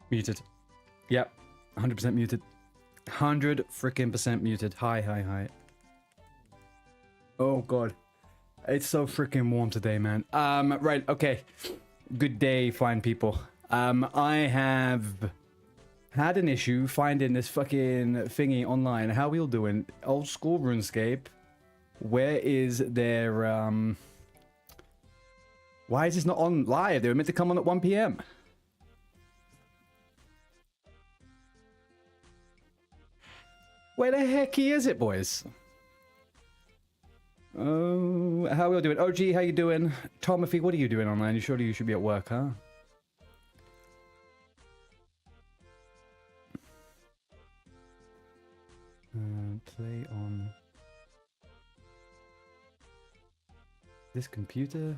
Muted. Yep. 100% muted. 100 freaking percent muted. Hi. Oh god. It's so freaking warm today, man. Right, okay. Good day, fine people. I have had an issue finding this fucking thingy online. How we all doing? Old school RuneScape. Where is their why is this not on live? They were meant to come on at 1 PM. Where the heck is it, boys? Oh, how are we all doing? OG, how you doing? Tomothy, what are you doing online? Surely you should be at work, huh? Play on this computer.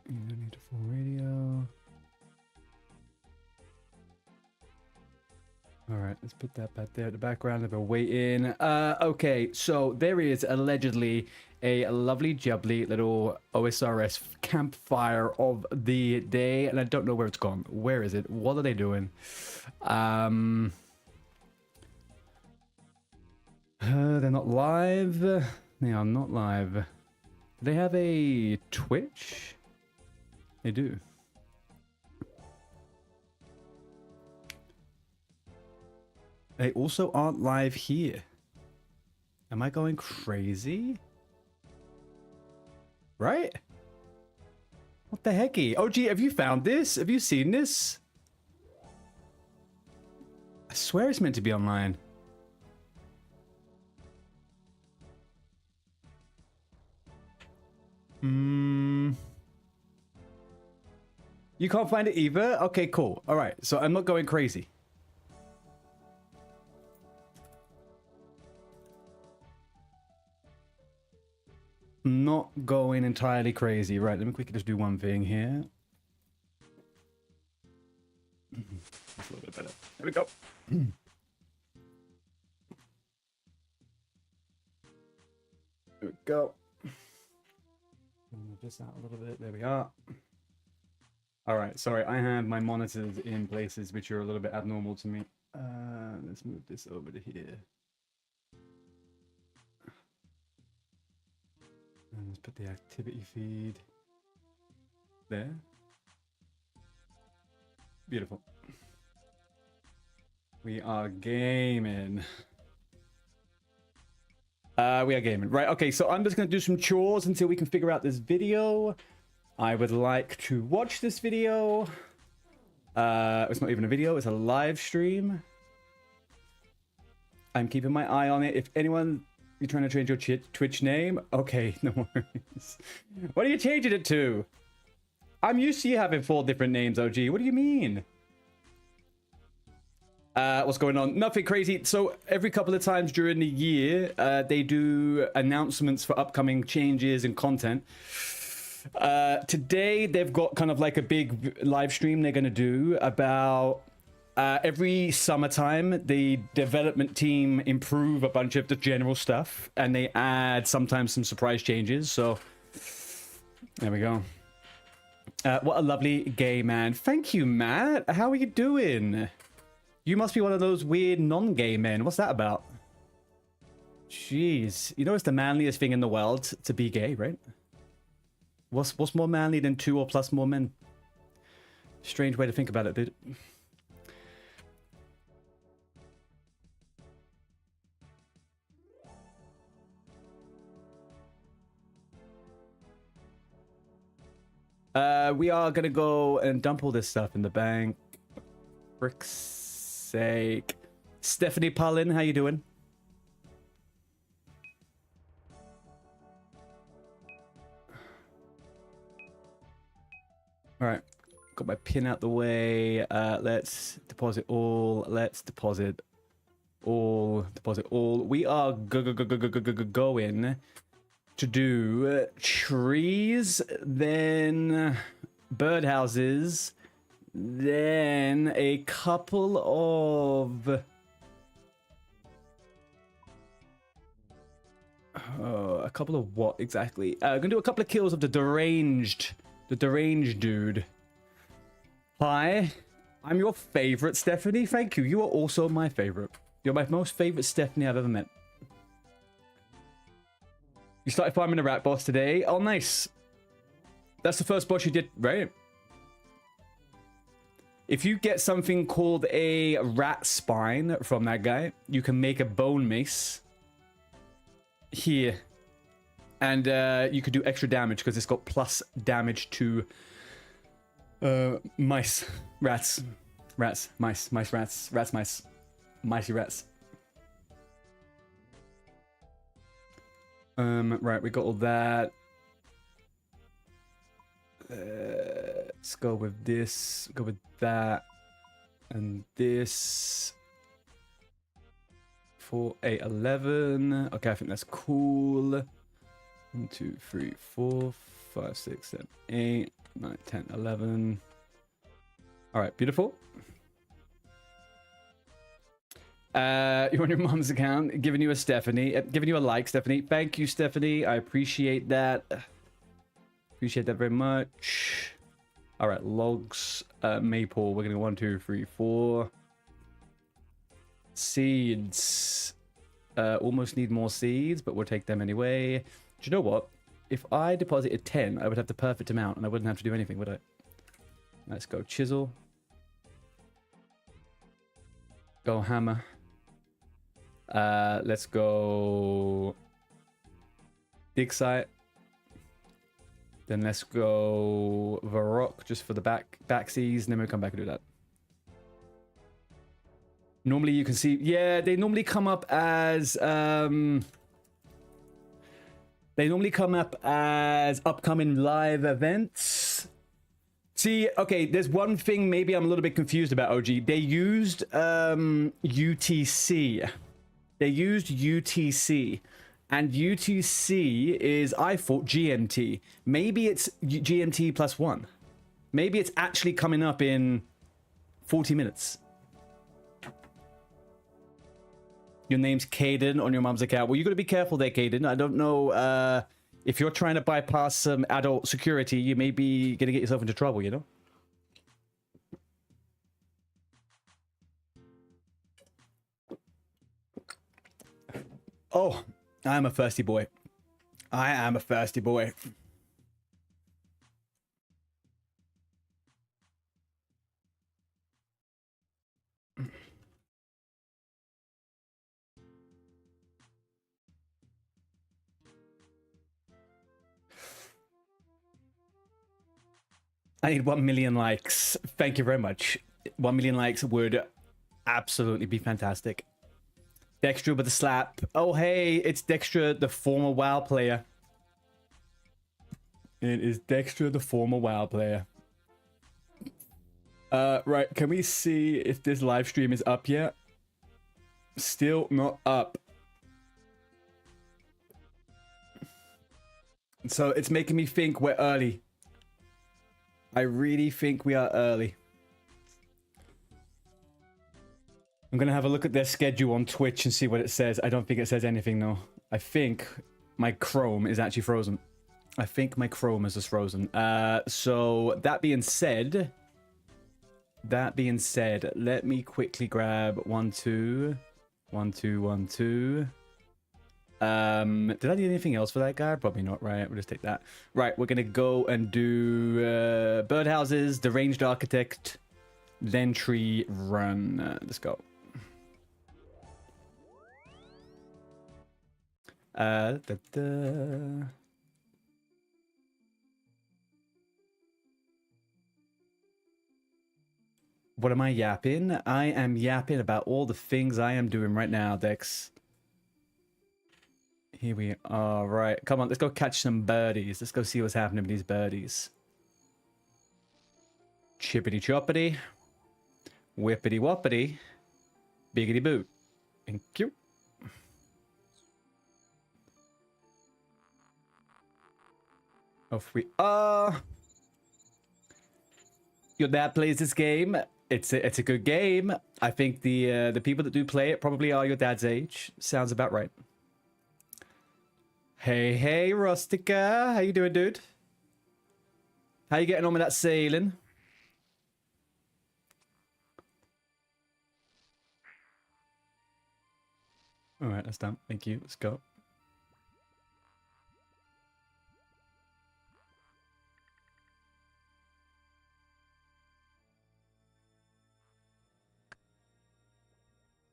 You don't need a full radio. Alright, let's put that back there at the background of a wait-in. Okay, so there is allegedly a lovely jubbly little OSRS campfire of the day, and I don't know where it's gone. Where is it? What are they doing? They're not live. They are not live. Do they have a Twitch? They do. They also aren't live here. Am I going crazy? Right? What the hecky? OG, have you found this? Have you seen this? I swear it's meant to be online. You can't find it either? Okay, cool. All right, so I'm not going crazy. Not going entirely crazy. Right, let me quickly just do one thing here. That's a little bit better. There we go. There we go. Move this out a little bit. There we are. All right, sorry, I have my monitors in places which are a little bit abnormal to me. Let's move this over to here. And let's put the activity feed there. Beautiful. We are gaming. We are gaming. Right, okay, so I'm just going to do some chores until we can figure out this video. I would like to watch this video. It's not even a video, it's a live stream. I'm keeping my eye on it. If anyone, you're trying to change your Twitch name? Okay, no worries. What are you changing it to? I'm used to you having 4 different names, OG. What do you mean? What's going on? Nothing crazy. So every couple of times during the year, they do announcements for upcoming changes and content. Today they've got kind of like a big live stream they're going to do about every summertime the development team improve a bunch of the general stuff and they add sometimes some surprise changes. So there we go. What a lovely gay man. Thank you, Matt. How are you doing? You must be one of those weird non-gay men. What's that about? Jeez, you know it's the manliest thing in the world to be gay, right? What's more manly than 2 or plus more men? Strange way to think about it, dude. We are gonna go and dump all this stuff in the bank. Frick's sake. Stephanie Pullin, how you doing? All right, got my pin out the way. Let's deposit all. Let's deposit all. Deposit all. We are going to do trees, then birdhouses, then a couple of a couple of what exactly? I'm gonna do a couple of kills of the deranged The deranged dude. Hi. I'm your favorite, Stephanie. Thank you. You are also my favorite. You're my most favorite Stephanie I've ever met. You started farming a rat boss today. Oh, nice. That's the first boss you did, right? If you get something called a rat spine from that guy, you can make a bone mace here. And you could do extra damage because it's got plus damage to mice, rats, mice, rats, micey rats. Right, we got all that. Let's go with this, go with that, and this. 4, 8, 11. Okay, I think that's cool. 1, 2, 3, 4, 5, 6, 7, 8, 9, 10, 11. All right, beautiful. You're on your mom's account, giving you a Stephanie, giving you a like, Stephanie. Thank you, Stephanie. I appreciate that. Appreciate that very much. All right, logs, maple. We're gonna go 1, 2, 3, 4. Seeds. Almost need more seeds, but we'll take them anyway. Do you know what? If I deposited 10, I would have the perfect amount, and I wouldn't have to do anything, would I? Let's go chisel. Go hammer. Let's go dig site. Then let's go Varrock just for the backsies, and then we'll come back and do that. Normally you can see, yeah, they normally come up as upcoming live events. See, okay, there's one thing maybe I'm a little bit confused about, OG. They used UTC. They used UTC. And UTC is, I thought, GMT. Maybe it's GMT +1. Maybe it's actually coming up in 40 minutes. Your name's Caden on your mom's account. Well, you got to be careful there, Caden. I don't know if you're trying to bypass some adult security, you may be going to get yourself into trouble, you know? Oh, I'm a thirsty boy. I am a thirsty boy. I need 1 million likes. Thank you very much. 1 million likes would absolutely be fantastic. Dextra with a slap. Oh, hey, it's Dextra, the former WoW player. It is Dextra, the former WoW player. Right, can we see if this live stream is up yet? Still not up. So it's making me think we're early. I really think we are early. I'm gonna have a look at their schedule on Twitch and see what it says. I don't think it says anything though. I think my Chrome is actually frozen. I think my Chrome is just frozen. So that being said, let me quickly grab 1, 2, 1, 2, 1, 2. Did I need anything else for that guy? Probably not, right? We'll just take that. Right, we're gonna go and do birdhouses, deranged architect, then tree run. Let's go. What am I yapping? I am yapping about all the things I am doing right now, Dex. Here we are. Right, come on, let's go catch some birdies. Let's go see what's happening with these birdies. Chippity choppity, whippity woppity, biggity boot. Thank you. Off we are. Your dad plays this game. It's a good game. I think the people that do play it probably are your dad's age. Sounds about right. Hey, Rustica. How you doing, dude? How you getting on with that sailing? All right, that's done. Thank you. Let's go.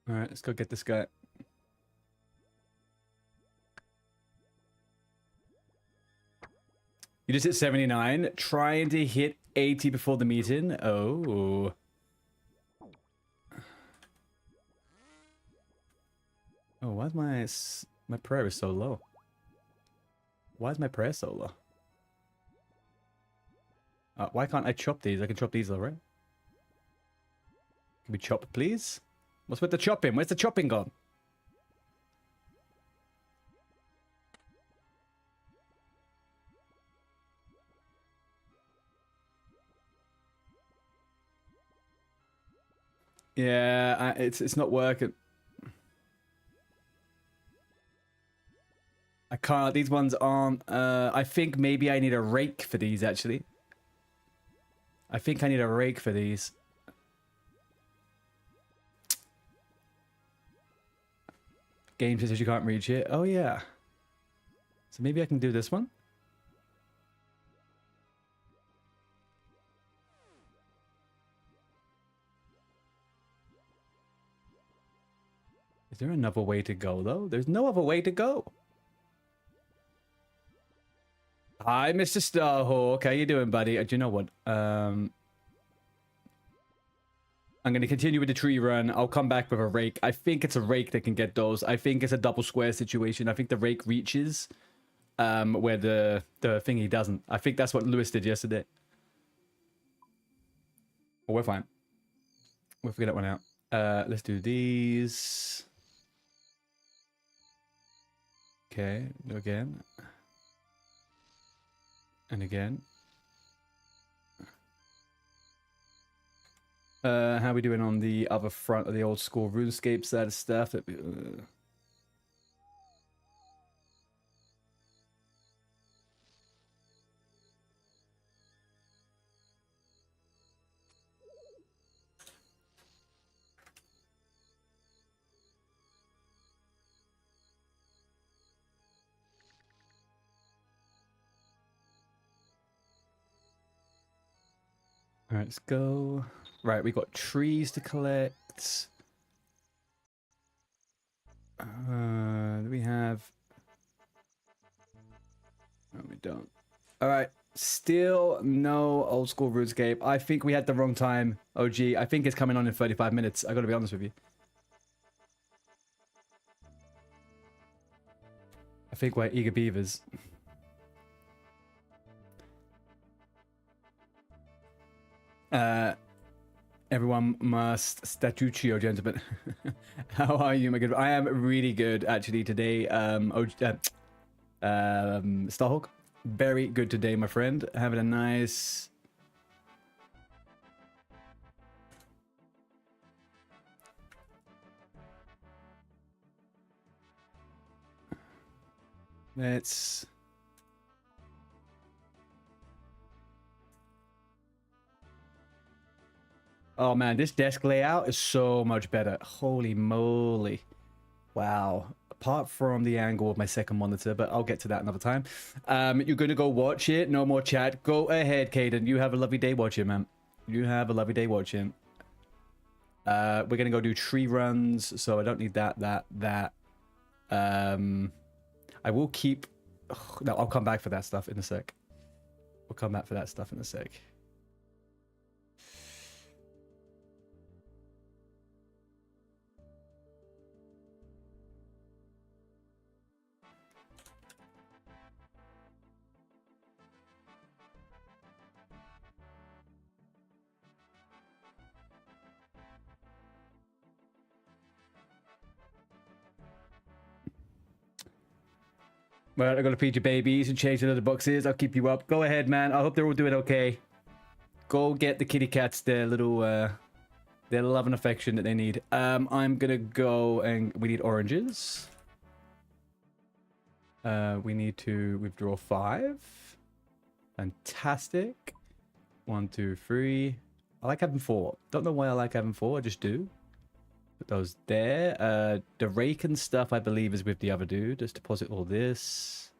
All right, let's go get this guy. You just hit 79, trying to hit 80 before the meeting. Oh. Oh, why is my prayer is so low? Why is my prayer so low? Why can't I chop these? I can chop these though, right? Can we chop, please? What's with the chopping? Where's the chopping gone? Yeah, it's not working. I can't. These ones aren't. I think maybe I need a rake for these, actually. I think I need a rake for these. Game says you can't reach it. Oh, yeah. So maybe I can do this one. Is there another way to go, though? There's no other way to go. Hi, Mr. Starhawk. How you doing, buddy? Do you know what? I'm going to continue with the tree run. I'll come back with a rake. I think it's a rake that can get those. I think it's a double square situation. I think the rake reaches where the thingy doesn't. I think that's what Lewis did yesterday. Well, we're fine. We'll figure that one out. Let's do these. Okay, do again. And again. How are we doing on the other front of the old school RuneScape side of stuff? All right, let's go. Right, we got trees to collect. Do we have... No, we don't. All right, still no old school RuneScape. I think we had the wrong time, OG. I think it's coming on in 35 minutes. I gotta be honest with you. I think we're eager beavers. Everyone must statuccio, gentlemen. How are you, my good? I am really good, actually, today. Starhawk, very good today, my friend. Having a nice... Let's... Oh man, this desk layout is so much better. Holy moly. Wow. Apart from the angle of my second monitor, but I'll get to that another time. You're going to go watch it. No more chat. Go ahead, Caden. You have a lovely day watching, man. You have a lovely day watching. We're going to go do tree runs, so I don't need that. I will keep... Oh, no, I'll come back for that stuff in a sec. We'll come back for that stuff in a sec. Well, I gotta feed your babies and change the other boxes. I'll keep you up. Go ahead, man. I hope they're all doing okay. Go get the kitty cats their little, their love and affection that they need. I'm gonna go and we need oranges. We need to withdraw 5. Fantastic. 1, 2, 3. I like having 4. Don't know why I like having 4. I just do. Put those there. The rake and stuff, I believe, is with the other dude. Let's deposit all this.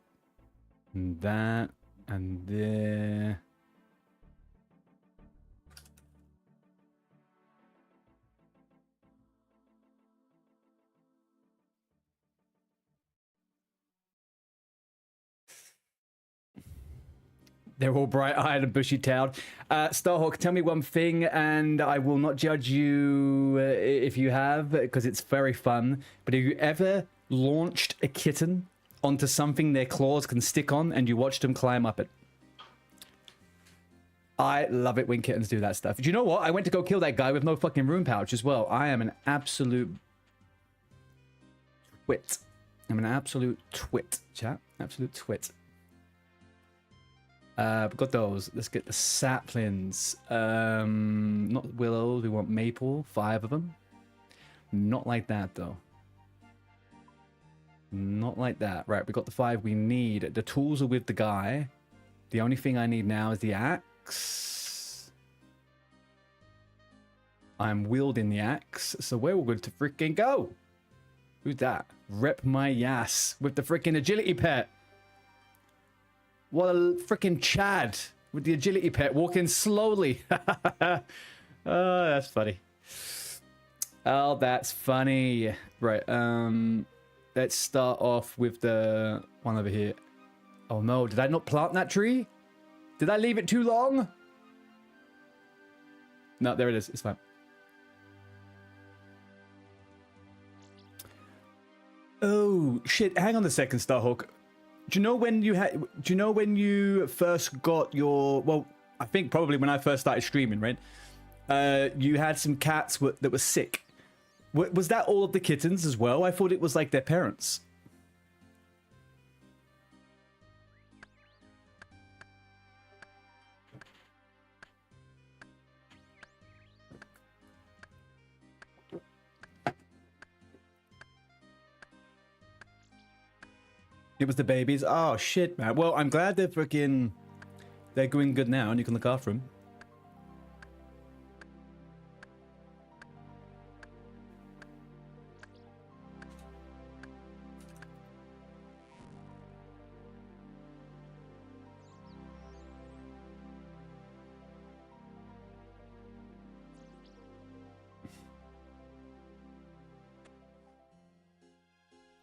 And that. And there. They're all bright-eyed and bushy-tailed. Starhawk, tell me one thing, and I will not judge you if you have, because it's very fun. But have you ever launched a kitten onto something their claws can stick on, and you watched them climb up it? I love it when kittens do that stuff. Do you know what? I went to go kill that guy with no fucking rune pouch as well. I am an absolute twit. I'm an absolute twit, chat. Absolute twit. We've got those. Let's get the saplings. Not willows. We want maple. 5 of them. Not like that, though. Not like that. Right, we got the 5 we need. The tools are with the guy. The only thing I need now is the axe. I'm wielding the axe. So where we're going to freaking go? Who's that? Rep my yass with the freaking agility pet. What a freaking Chad with the agility pet walking slowly. Oh, that's funny. Oh, that's funny. Right, let's start off with the one over here. Oh no, did I not plant that tree? Did I leave it too long? No, there it is. It's fine. Oh, shit. Hang on a second, Starhawk. Do you know when you had? Do you know when you first got your? Well, I think probably when I first started streaming, right? You had some cats that were sick. Was that all of the kittens as well? I thought it was like their parents. It was the babies. Oh shit, man. Well, I'm glad they're going good now, and you can look after them.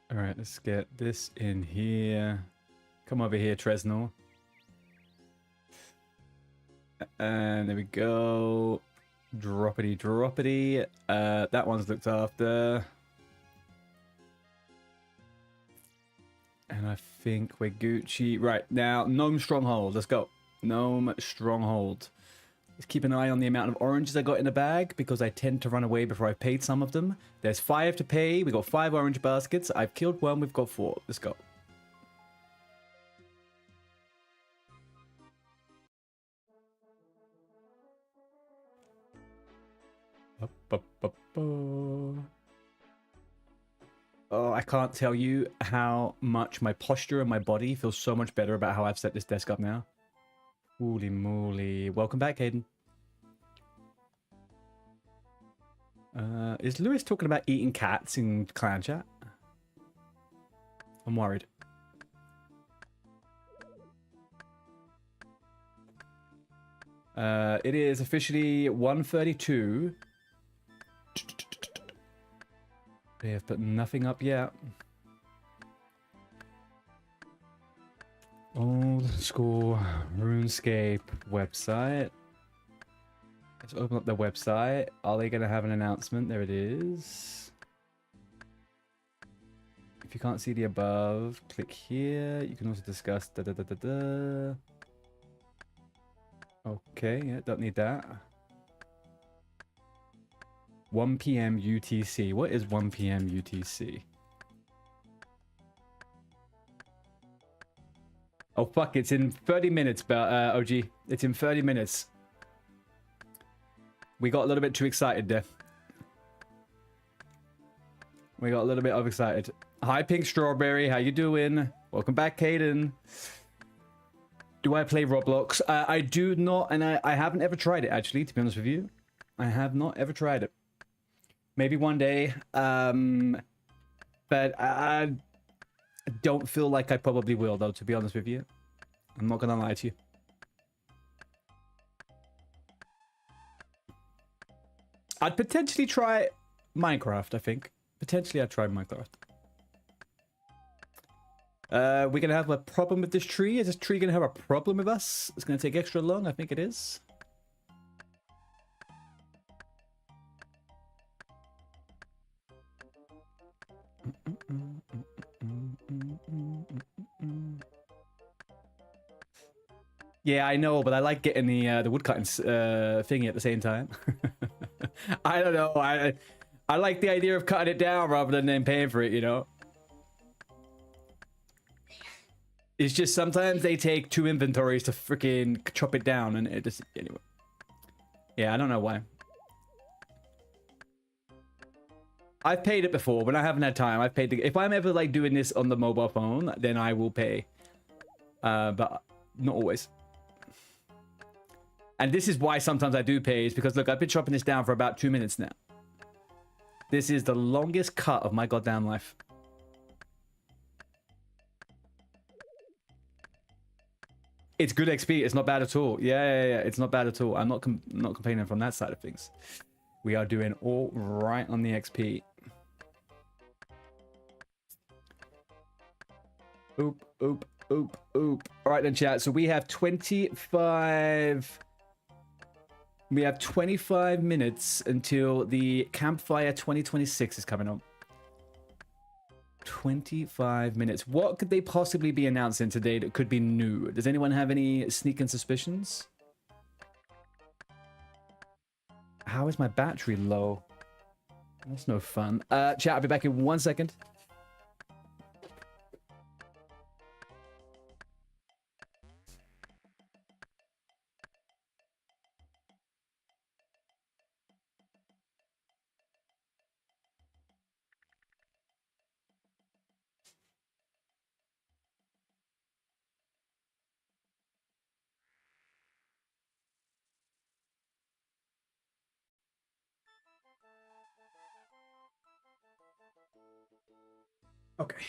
All right, let's get this in here. Come over here, Tresnel. And there we go. Droppity, droppity. That one's looked after. And I think we're Gucci. Right, now, Gnome Stronghold. Let's go. Gnome Stronghold. Let's keep an eye on the amount of oranges I got in the bag, because I tend to run away before I've paid some of them. There's 5 to pay. We got 5 orange baskets. I've killed 1. We've got 4. Let's go. Oh, I can't tell you how much my posture and my body feels so much better about how I've set this desk up now. Holy moly. Welcome back, Hayden. Is Lewis talking about eating cats in clan chat? I'm worried. It is officially 1:32. They have put nothing up yet. Old school RuneScape website. Let's open up their website. Are they going to have an announcement? There it is. If you can't see the above, click here. You can also discuss Okay, yeah, don't need that. 1 p.m. UTC. What is 1 p.m. UTC? Oh, fuck, it's in 30 minutes, OG. It's in 30 minutes. We got a little bit too excited there. We got a little bit overexcited. Hi, Pink Strawberry. How you doing? Welcome back, Caden. Do I play Roblox? I do not, and I haven't ever tried it, actually, to be honest with you. I have not ever tried it. Maybe one day, but I don't feel like I probably will, though, to be honest with you. I'm not gonna lie to you. I'd potentially try Minecraft, I think. Potentially I'd try Minecraft. We're gonna have a problem with this tree. Is this tree gonna have a problem with us? It's gonna take extra long. I think it is. Yeah, I know, but I like getting the woodcutting thingy at the same time. I don't know. I like the idea of cutting it down rather than then paying for it, you know? It's just sometimes they take 2 inventories to freaking chop it down, and it just... Anyway. Yeah, I don't know why. I've paid it before. When I haven't had time, I've paid the... If I'm ever, like, doing this on the mobile phone, then I will pay. But not always. And this is why sometimes I do pay, is because, look, I've been chopping this down for about 2 minutes now. This is the longest cut of my goddamn life. It's good XP. It's not bad at all. Yeah. It's not bad at all. I'm not complaining from that side of things. We are doing all right on the XP. Oop. All right then, chat. So we have 25... We have 25 minutes until the Campfire 2026 is coming up. 25 minutes. What could they possibly be announcing today that could be new? Does anyone have any sneaking suspicions? How is my battery low? That's no fun. Chat, I'll be back in 1 second. Okay.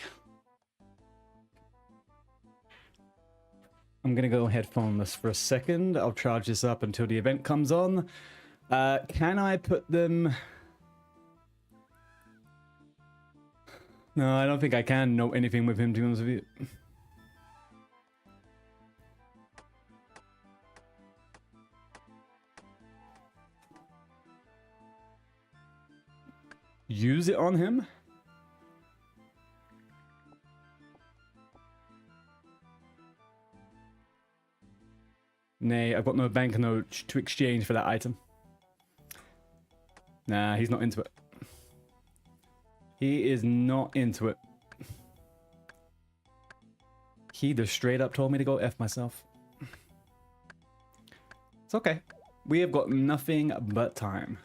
I'm gonna go headphoneless for a second. I'll charge this up until the event comes on. Can I put them... No, I don't think I can know anything with him, to be honest with you. Use it on him? Nay, I've got no banknote to exchange for that item. Nah, he's not into it. He is not into it. He just straight up told me to go F myself. It's okay. We have got nothing but time.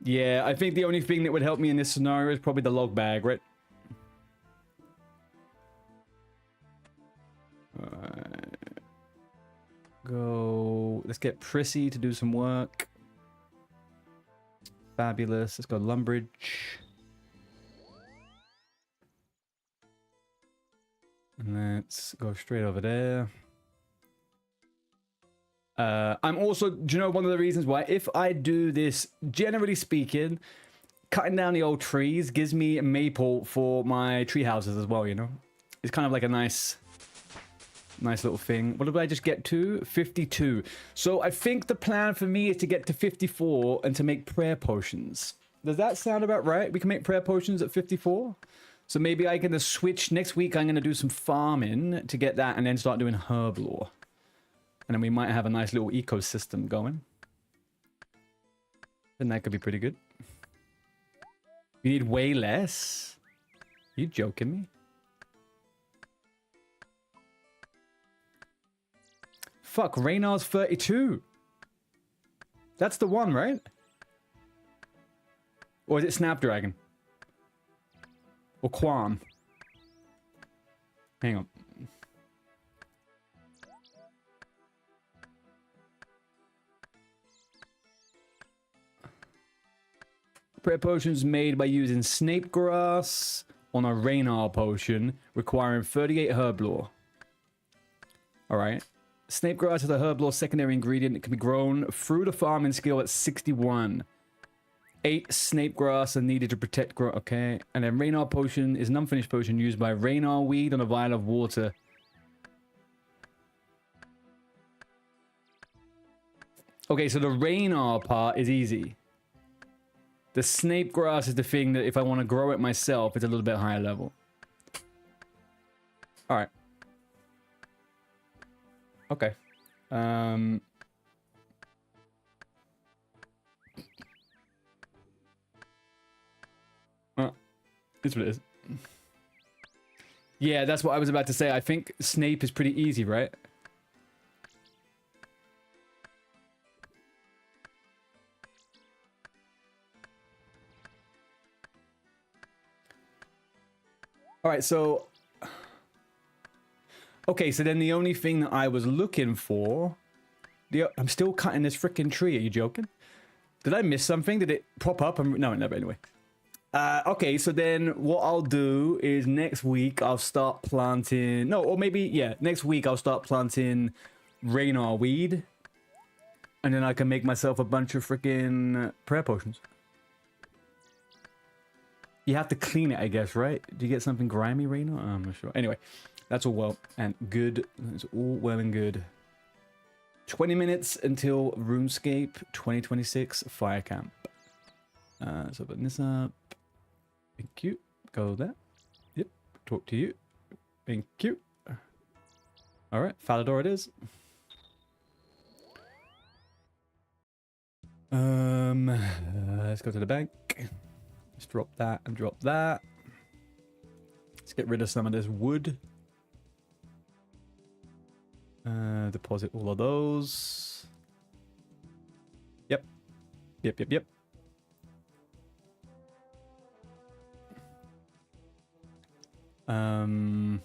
Yeah, I think the only thing that would help me in this scenario is probably the log bag, right? Go. Let's get Prissy to do some work. Fabulous. Let's go Lumbridge. And let's go straight over there. I'm also, do you know one of the reasons why? If I do this, generally speaking, cutting down the old trees gives me a maple for my tree houses as well, you know? It's kind of like a nice little thing. What did I just get to? 52. So I think the plan for me is to get to 54 and to make prayer potions. Does that sound about right? We can make prayer potions at 54? So maybe I can just switch. Next week I'm going to do some farming to get that and then start doing herb lore. And then we might have a nice little ecosystem going. And that could be pretty good. You need way less? You joking me? Fuck, Reynard's 32. That's the one, right? Or is it Snapdragon? Or Quam? Hang on. Prayer potions made by using snape grass on a Raynar potion, requiring 38 herb lore. Alright. Snape grass is a herb lore secondary ingredient that can be grown through the farming skill at 61. 8 snape grass are needed to protect grow. Okay. And then Raynar potion is an unfinished potion used by Raynar weed on a vial of water. Okay, so the Raynar part is easy. The snape grass is the thing that if I want to grow it myself, it's a little bit higher level. Alright. Okay. It's what it is. Yeah, that's what I was about to say. I think Snape is pretty easy, right? Alright, so... Okay, so then the only thing that I was looking for... I'm still cutting this freaking tree, are you joking? Did I miss something? Did it pop up? No, never, anyway. Okay, so then what I'll do is next week I'll start planting... No, or maybe, yeah, next week I'll start planting Raynar weed. And then I can make myself a bunch of freaking prayer potions. You have to clean it, I guess, right? Do you get something grimy, Raynar? I'm not sure. Anyway, that's all well and good. It's all well and good. 20 minutes until RuneScape 2026 Fire Camp. So open this up. Thank you. Go there. Yep. Talk to you. Thank you. Alright, Falador it is. Let's go to the bank. Let's drop that and drop that. Let's get rid of some of this wood. Deposit all of those. Yep. Yep, yep, yep. Let's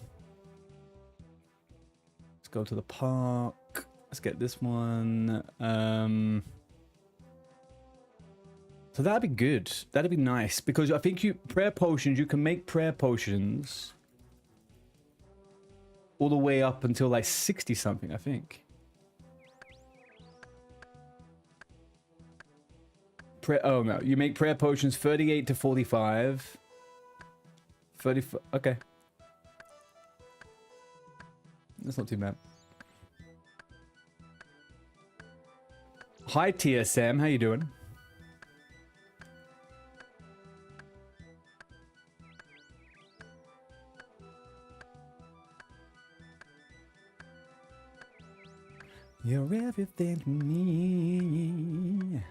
go to the park. Let's get this one. So that'd be good. That'd be nice because I think prayer potions, you can make prayer potions all the way up until like 60 something, I think. Oh no, you make prayer potions 38 to 45. 35, okay. That's not too bad. Hi TSM, how you doing? You're everything to me.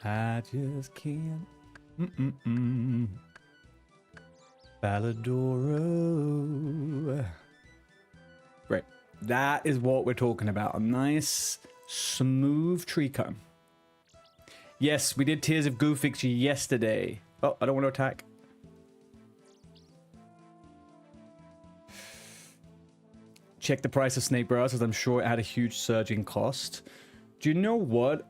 I just can't. Baladoro. Right. That is what we're talking about. A nice, smooth tree cut. Yes, we did Tears of Goofix yesterday. Oh, I don't want to attack. Check the price of snake grass, as I'm sure it had a huge surge in cost. Do you know what?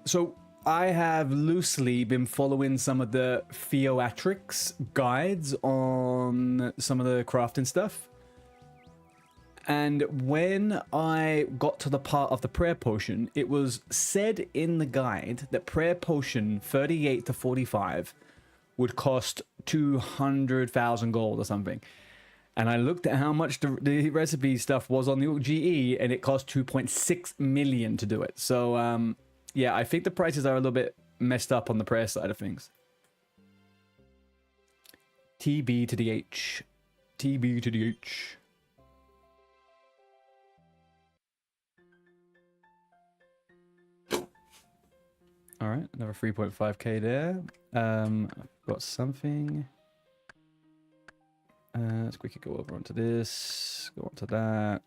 So I have loosely been following some of the Theoatrix guides on some of the crafting stuff. And when I got to the part of the prayer potion, it was said in the guide that prayer potion 38 to 45 would cost 200,000 gold or something. And I looked at how much the recipe stuff was on the GE, and it cost 2.6 million to do it. So, yeah, I think the prices are a little bit messed up on the prayer side of things. TB to the H. TB to the H. All right, another 3.5k there. I've got something. Let's quickly go over onto this, go onto that.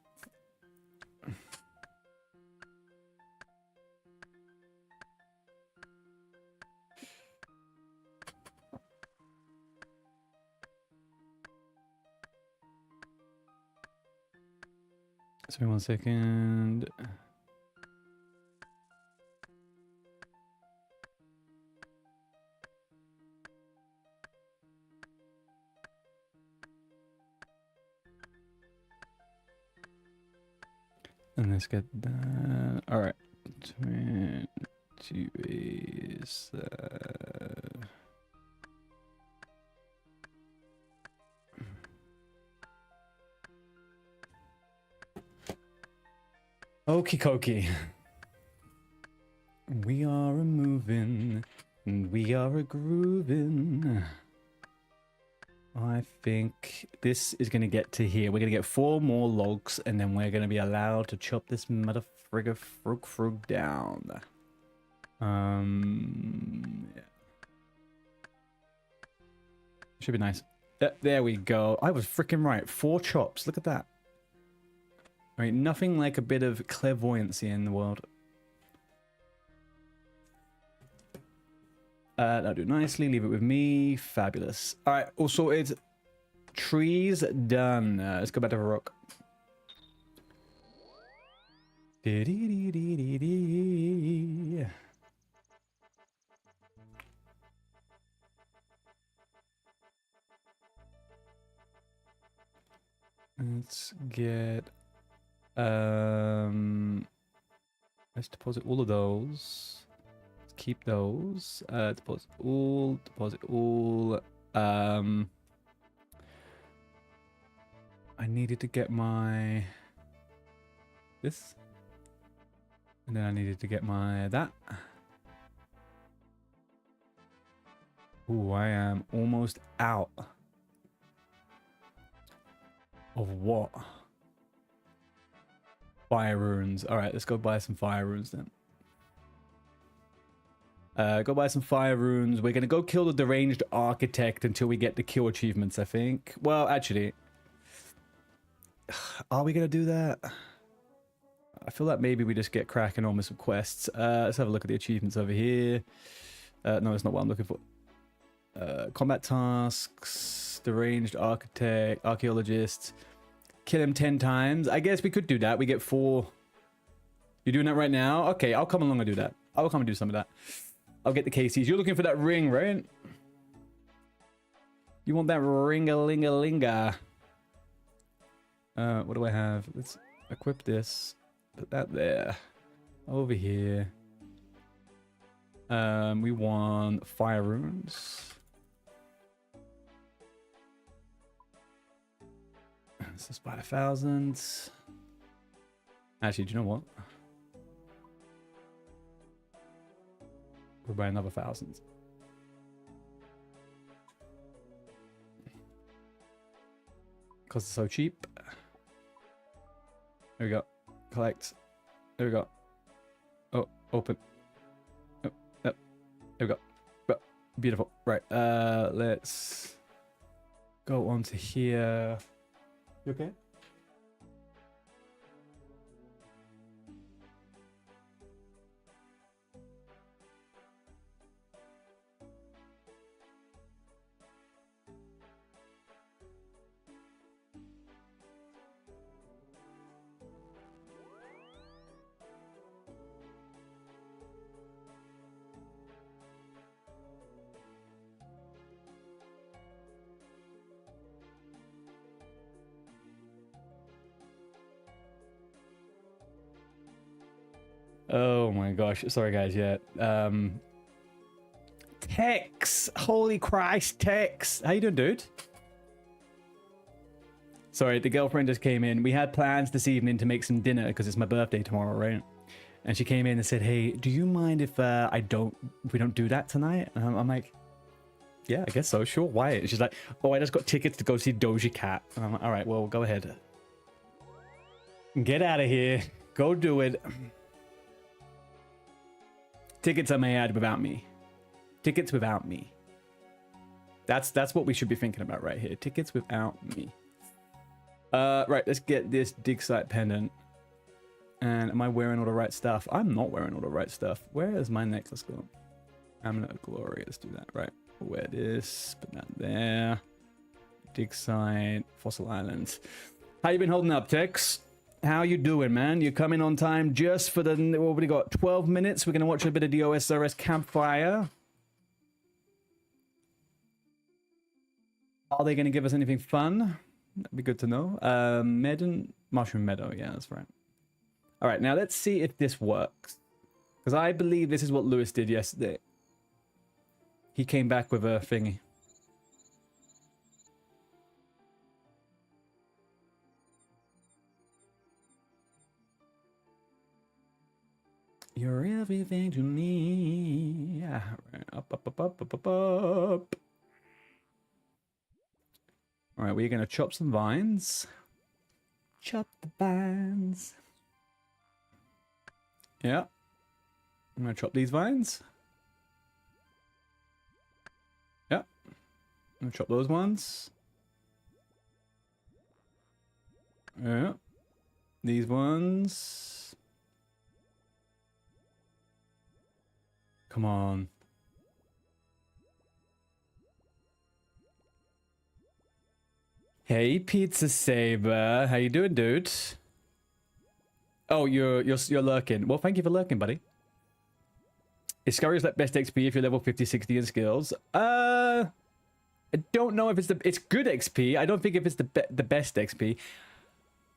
Sorry, 1 second. And let's get that. All right. 22 is... Okie dokie. We are a moving, and we are a grooving. I think this is going to get to here. We're going to get 4 more logs, and then we're going to be allowed to chop this mother frigga frug down. Yeah. Should be nice. There we go. I was freaking right. 4 chops. Look at that. Right, nothing like a bit of clairvoyancy in the world. That'll do nicely. Leave it with me. Fabulous. All right, all sorted. Trees done. Let's go back to the rock. Let's get... let's deposit all of those. Let's keep those. Deposit all. Deposit all. I needed to get my... this. And then I needed to get my... that. Ooh, I am almost out. Of what? Fire runes. Alright, let's go buy some fire runes then. Go buy some fire runes. We're gonna go kill the deranged architect until we get the kill achievements, I think. Well, actually... are we gonna do that? I feel like maybe we just get cracking on with some quests. Let's have a look at the achievements over here. No, that's not what I'm looking for. Combat tasks, deranged architect, archaeologist. Kill him 10 times. I guess we could do that. We get 4. You're doing that right now? Okay, I'll come along and do that. I'll come and do some of that. I'll get the KCs. You're looking for that ring, right? You want that ring-a-ling-a-linga. What do I have? Let's equip this. Put that there. Over here. We want fire runes. This is by 1,000. Actually, do you know what? We'll buy another 1,000. Because it's so cheap. There we go. Collect. There we go. Oh, open. Oh, there we go. Oh, beautiful. Right. Let's go on to here. You okay? Oh my gosh. Sorry, guys. Yeah. Tex. Holy Christ, Tex. How you doing, dude? Sorry, the girlfriend just came in. We had plans this evening to make some dinner because it's my birthday tomorrow, right? And she came in and said, "Hey, do you mind if we don't do that tonight?" And I'm like, "Yeah, I guess so. Sure. Why?" And she's like, "Oh, I just got tickets to go see Doja Cat." And I'm like, "All right, well, go ahead. Get out of here. Go do it." Tickets, I may add, without me. Tickets without me. That's what we should be thinking about right here. Tickets without me. Right, let's get this dig site pendant. And am I wearing all the right stuff? I'm not wearing all the right stuff. Where is my necklace going? Amulet of Glory. Let's do that. Right. We'll wear this. Put that there. Dig site. Fossil Islands. How you been holding up, Tex? How you doing, man? You're coming on time just for the... what we got? 12 minutes. We're going to watch a bit of the OSRS Campfire. Are they going to give us anything fun? That'd be good to know. Mushroom Meadow. Yeah, that's right. All right, now let's see if this works. Because I believe this is what Lewis did yesterday. He came back with a thingy. You're everything to me. Yeah. Up, up, up, up, up, up, up. All right, we're going to chop some vines. Chop the vines. Yeah. I'm going to chop these vines. Yeah. I'm going to chop those ones. Yeah. These ones. Come on. Hey, Pizza Saber. How you doing, dude? Oh, you're lurking. Well, thank you for lurking, buddy. Is Scurry's like best XP if you're level 50, 60 in skills? I don't know if it's good XP. I don't think if it's the best XP.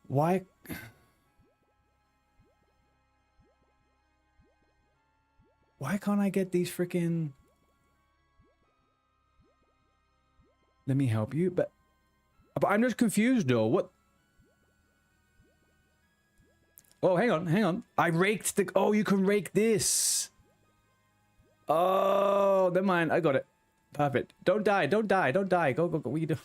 Why? Why can't I get these freaking? Let me help you, but I'm just confused though. What? Oh, hang on. I raked the. Oh, you can rake this. Oh, never mind. I got it. Perfect. Don't die. Go. What are you doing?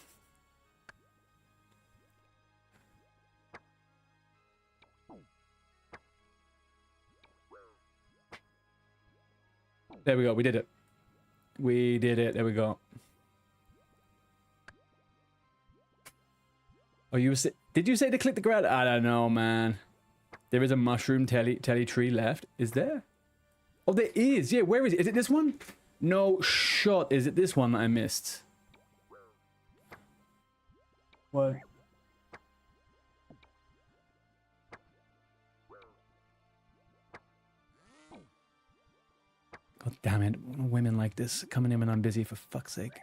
There we go. We did it. There we go. Oh, did you say to click the ground? I don't know, man. There is a mushroom telly tree left. Is there? Oh, there is. Yeah, where is it? Is it this one? No shot. Is it this one that I missed? What? God damn it. Women like this coming in when I'm busy, for fuck's sake.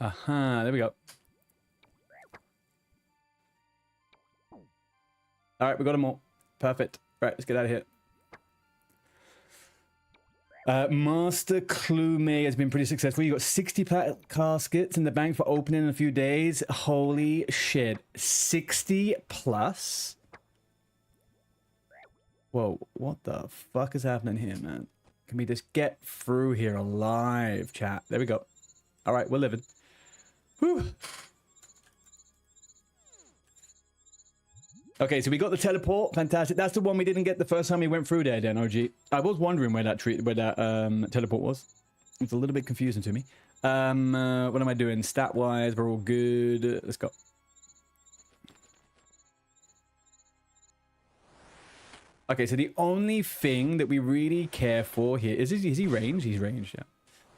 Aha, there we go. Alright, we got them all. Perfect. Right, let's get out of here. Master Clume has been pretty successful. You got 60 caskets in the bank for opening in a few days. Holy shit. 60 plus? Whoa, what the fuck is happening here, man? Can we just get through here alive, chat? There we go. Alright, we're living. Whew. Okay, so we got the teleport. Fantastic. That's the one we didn't get the first time we went through there, then, OG. I was wondering where that teleport was. It's a little bit confusing to me. What am I doing? Stat-wise, we're all good. Let's go. Okay, so the only thing that we really care for here... Is he ranged? He's ranged, yeah.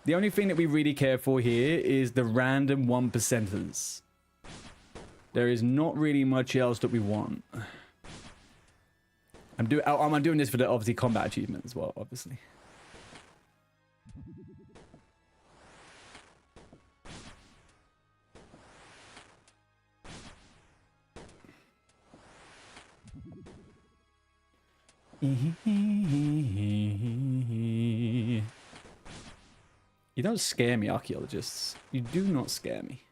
The only thing that we really care for here is the random 1%ers. There is not really much else that we want. I'm doing this for the, obviously, combat achievement as well, obviously. You don't scare me, archaeologists. You do not scare me.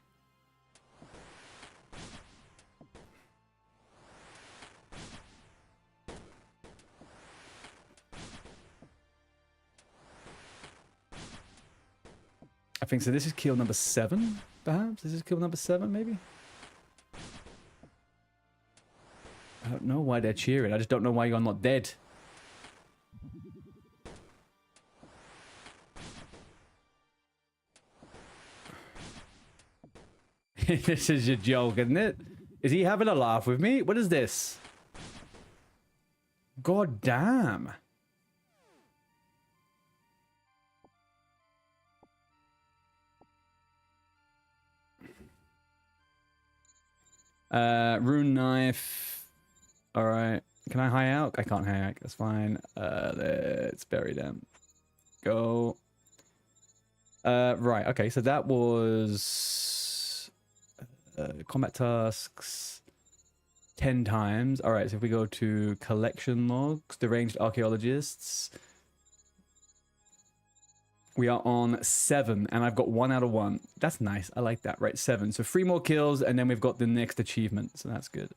I think so. This is kill number 7, perhaps? This is kill number 7, maybe? I don't know why they're cheering. I just don't know why you're not dead. This is a joke, isn't it? Is he having a laugh with me? What is this? God damn. Rune knife. All right. Can I high out? I can't high out. That's fine. Let's bury them. Go. Right, okay, so that was combat tasks 10 times. All right, so if we go to collection logs, deranged archaeologists, we are on 7, and I've got 1 out of 1. That's nice. I like that. Right, 7. So 3 more kills, and then we've got the next achievement, so that's good.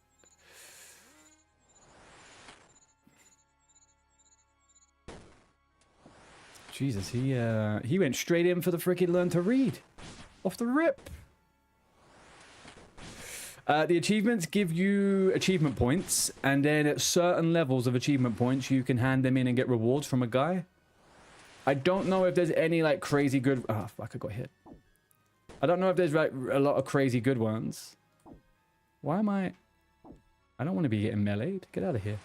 Jesus, he went straight in for the freaking learn to read. Off the rip. The achievements give you achievement points, and then at certain levels of achievement points, you can hand them in and get rewards from a guy. I don't know if there's any, like, crazy good... Oh, fuck, I got hit. I don't know if there's, like, a lot of crazy good ones. Why am I... I don't want to be getting meleeed. Get out of here.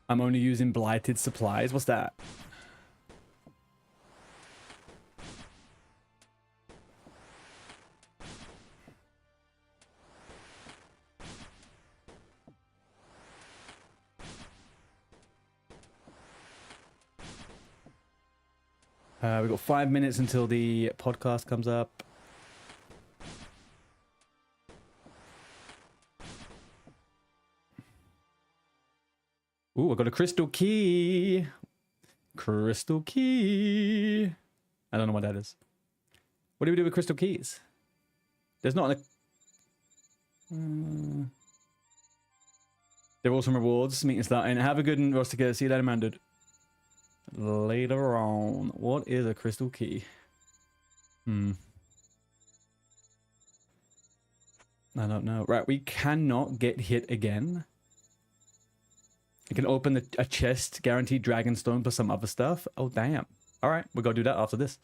I'm only using blighted supplies. What's that? We've got 5 minutes until the podcast comes up. Ooh, I got a crystal key. Crystal key. I don't know what that is. What do we do with crystal keys? There's not an... They're all some rewards. Meeting starting. Have a good one, Rustica. See you later, man, dude. Later on. What is a crystal key? I don't know. Right, we cannot get hit again. You can open a chest, guaranteed dragonstone plus some other stuff. Oh, damn. All right, we'll go do that after this.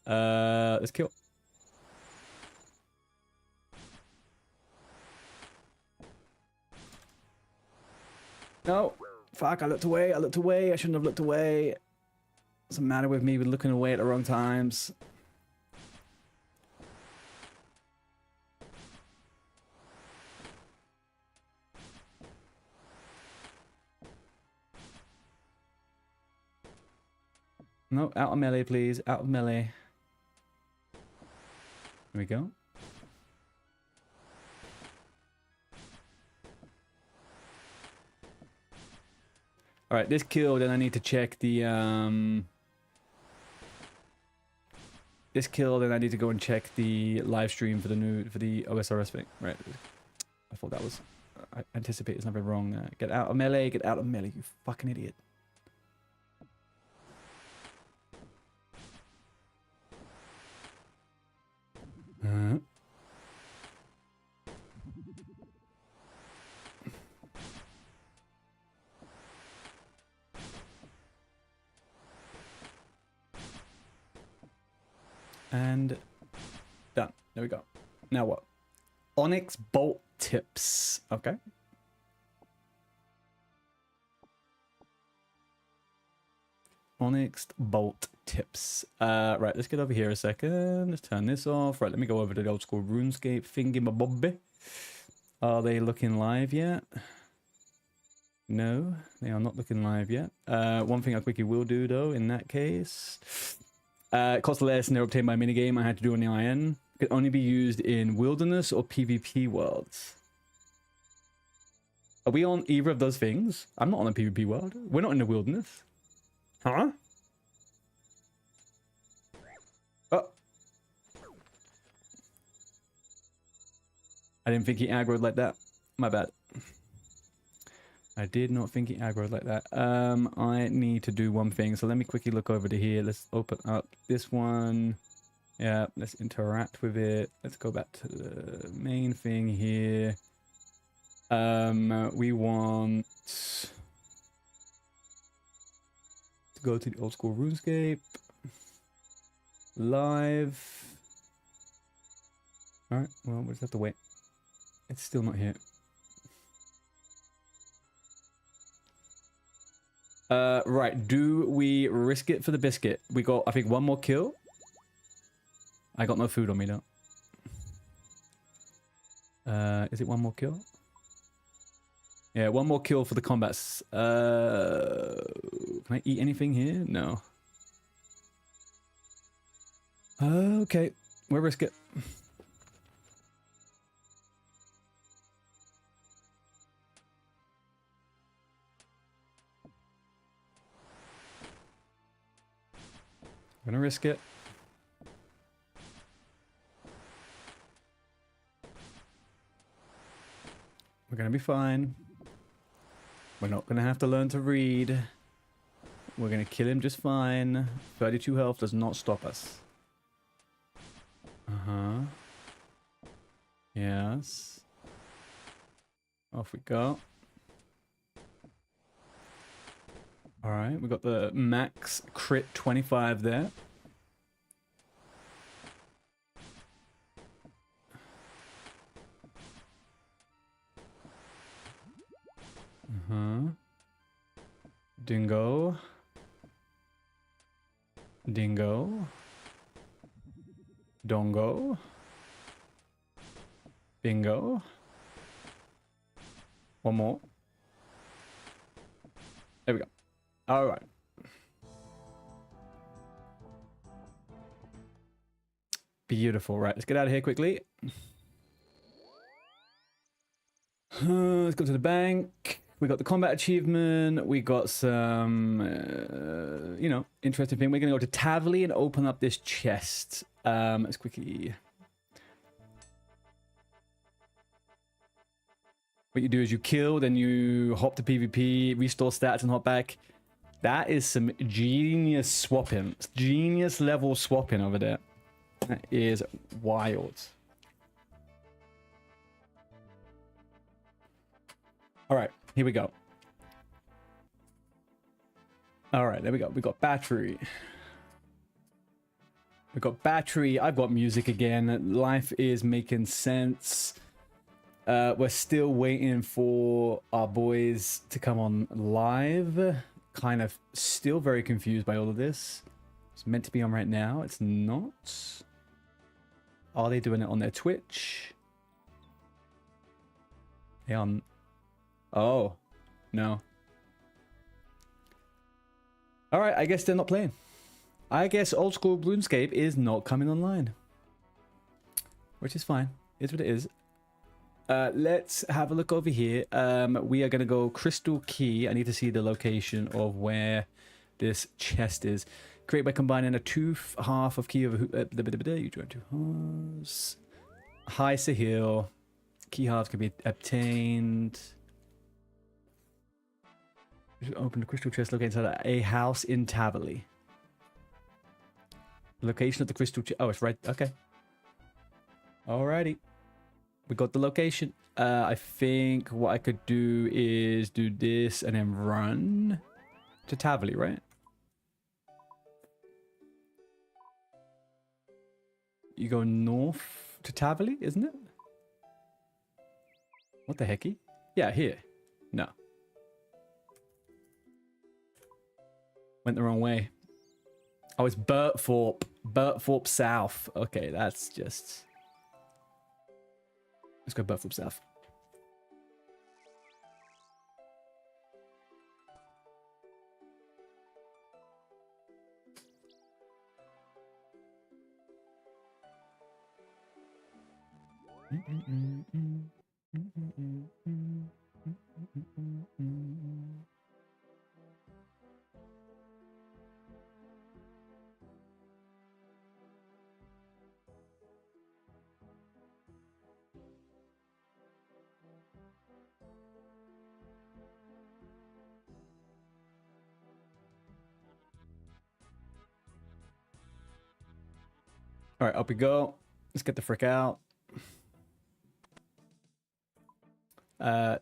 Let's kill. No. Fuck, I looked away. I looked away. I shouldn't have looked away. What's the matter with me with looking away at the wrong times? No, out of melee, please. Out of melee. There we go. All right, this kill, then I need to check the, This kill, then I need to go and check the live stream for the OSRS thing. Right. I thought that was... I anticipate there's nothing wrong there. Get out of melee, get out of melee, you fucking idiot. And done. There we go. Now what? Onyx bolt tips. Okay. Onyx bolt tips. Right, let's get over here a second. Let's turn this off. Right, let me go over to the old school RuneScape thingy-ma-bobby. Are they looking live yet? No, they are not looking live yet. One thing I quickly will do though, in that case, it costs less and they're obtained by minigame. I had to do on the IN. It can only be used in wilderness or PvP worlds. Are we on either of those things? I'm not on a PvP world. We're not in the wilderness. Huh? Oh. I didn't think he aggroed like that. My bad. I did not think he aggroed like that. I need to do one thing. So let me quickly look over to here. Let's open up this one. Yeah, let's interact with it. Let's go back to the main thing here. We want to go to the old school RuneScape. Live. Alright, well, we'll just have to wait. It's still not here. Right, do we risk it for the biscuit? We got, I think, one more kill. I got no food on me, though. Is it one more kill? Yeah, one more kill for the combats. Can I eat anything here? No. Okay, we'll risk it. I'm gonna risk it. We're gonna be fine. We're not gonna have to learn to read. We're gonna kill him just fine. 32 health does not stop us. Uh-huh. Yes. Off we go. Alright, we got the max crit 25 there. Uh-huh. Dingo. Dingo. Dongo. Bingo. One more. There we go. All right. Beautiful. Right, let's get out of here quickly. Let's go to the bank. We got the combat achievement. We got some, you know, interesting thing. We're going to go to Tavley and open up this chest. Let's quickly... What you do is you kill, then you hop to PvP, restore stats, and hop back. That is some genius swapping. Genius level swapping over there. That is wild. All right, here we go. All right, there we go. We got battery. We got battery. I've got music again. Life is making sense. We're still waiting for our boys to come on live. Kind of still very confused by all of this. It's meant to be on right now. It's not. Are they doing it on their Twitch? They on... Oh, no. All right, I guess they're not playing. I guess old school RuneScape is not coming online. Which is fine. It's what it is. Let's have a look over here. We are going to go Crystal Key. I need to see the location of where this chest is. Create by combining a half of key of you join two halves. High Sahil. Key halves can be obtained. Open the crystal chest located inside a house in Tavley. Location of the crystal chest. Oh, it's right. Okay. Alrighty. We got the location. I think what I could do is do this and then run to Tavley, right? You go north to Tavley, isn't it? What the hecky? Yeah, here. No. Went the wrong way. Oh, it's Burtthorpe. Burtthorpe South. Okay, that's just... Let's go Burtthorpe South. All right, up we go. Let's get the frick out.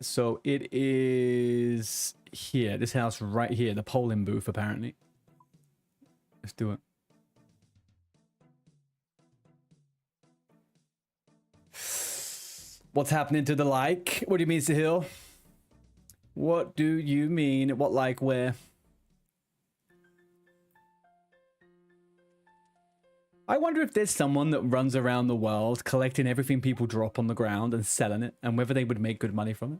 So it is here, this house right here, the polling booth, apparently. Let's do it. What's happening to the like? What do you mean, Sahil? What do you mean? What like where? I wonder if there's someone that runs around the world collecting everything people drop on the ground and selling it, and whether they would make good money from it.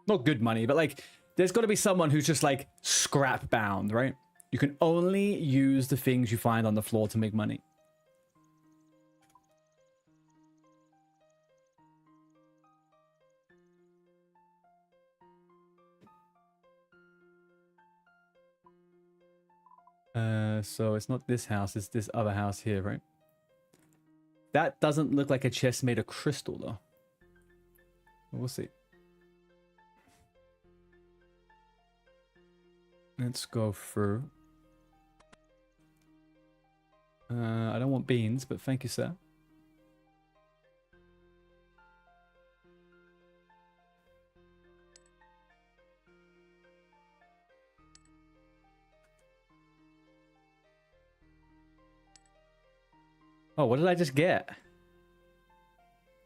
Not good money, but like, there's got to be someone who's just like scrap bound, right? You can only use the things you find on the floor to make money. So it's not this house, it's this other house here, right? That doesn't look like a chest made of crystal, though. We'll see. Let's go through. I don't want beans, but thank you, sir. Oh, what did I just get?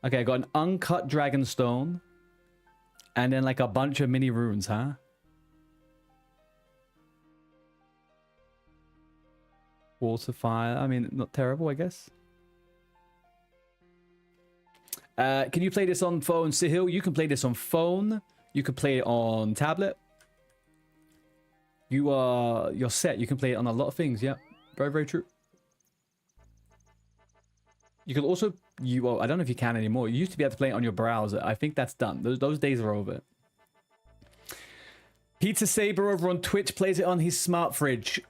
Okay, I got an uncut dragonstone. And then like a bunch of mini runes, huh? Water, fire. I mean, not terrible, I guess. Can you play this on phone, Sahil? You can play this on phone. You can play it on tablet. You're set. You can play it on a lot of things. Yeah, very, very true. You can also, well, I don't know if you can anymore. You used to be able to play it on your browser. I think that's done. Those days are over. Pizza Saber over on Twitch plays it on his smart fridge.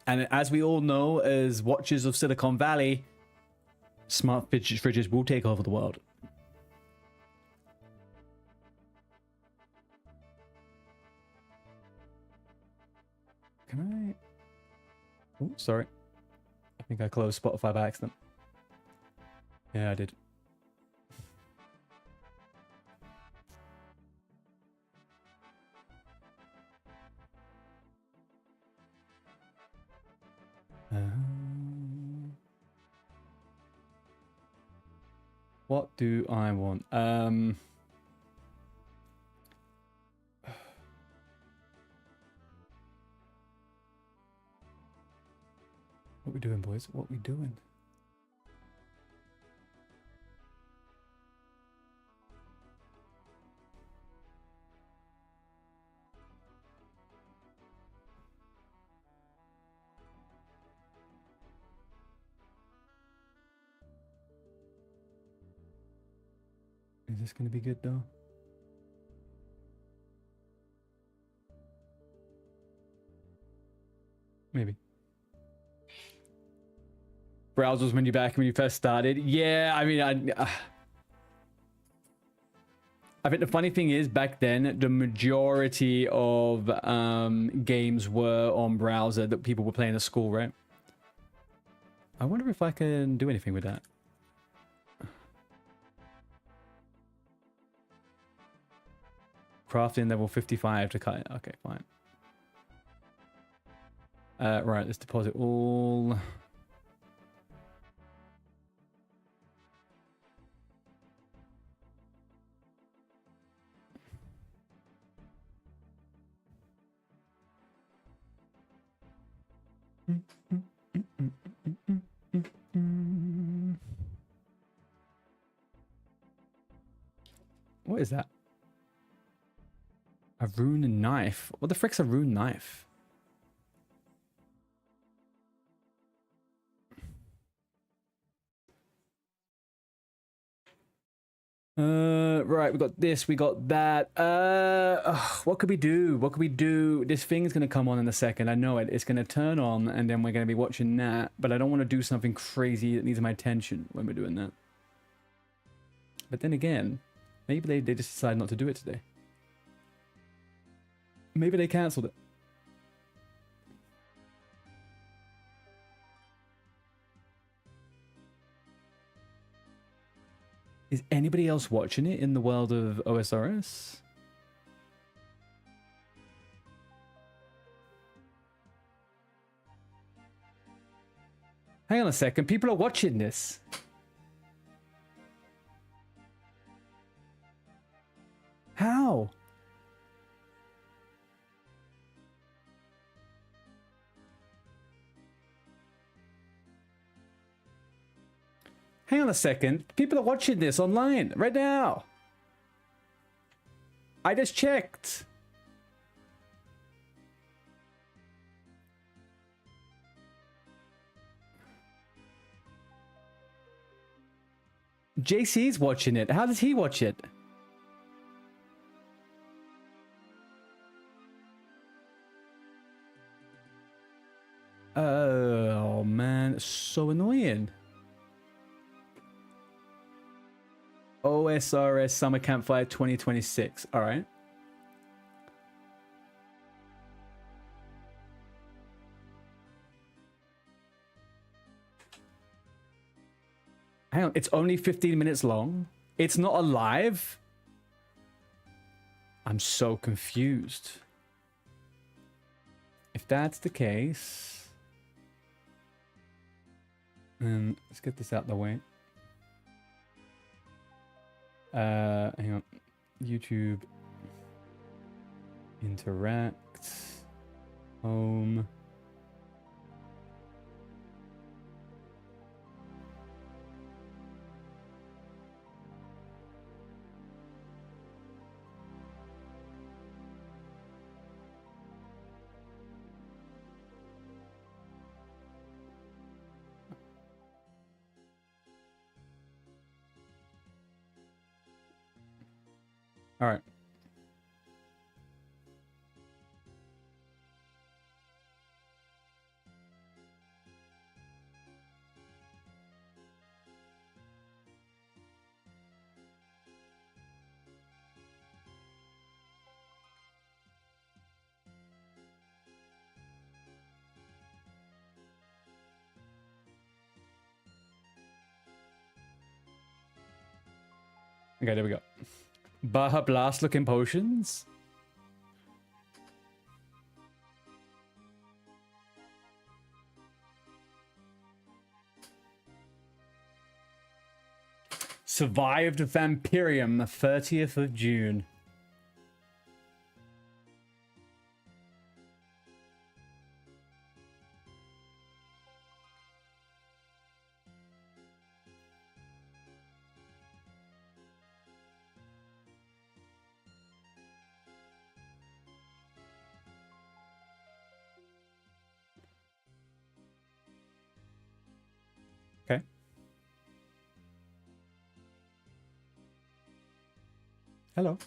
And as we all know, as watchers of Silicon Valley, smart fridges will take over the world. Can I? Oh, sorry. I think I closed Spotify by accident. Yeah, I did. What do I want? What we doing, boys? What we doing? Is this going to be good, though? Maybe. Browsers when you're back when you first started. Yeah, I mean, I think the funny thing is back then, the majority of games were on browser that people were playing at school, right? I wonder if I can do anything with that. Crafting level 55 to cut it. Okay, fine. Right, let's deposit all. What is that? A rune knife? What the frick's a rune knife? Right, we got this, we got that. What could we do? What could we do? This thing's gonna come on in a second. I know it. It's gonna turn on, and then we're gonna be watching that. But I don't want to do something crazy that needs my attention when we're doing that. But then again, maybe they just decided not to do it today. Maybe they cancelled it. Is anybody else watching it in the world of OSRS? Hang on a second. People are watching this. How? Hang on a second. People are watching this online right now. I just checked. JC's watching it. How does he watch it? Oh man, it's so annoying. OSRS Summer Campfire 2026. All right. Hang on, it's only 15 minutes long. It's not alive. I'm so confused. If that's the case, let's get this out the way. Hang on. YouTube. Interact. Home. All right. Okay, there we go. Baja Blast looking potions. Survived Vampirium, 30th of June. Okay. Hello.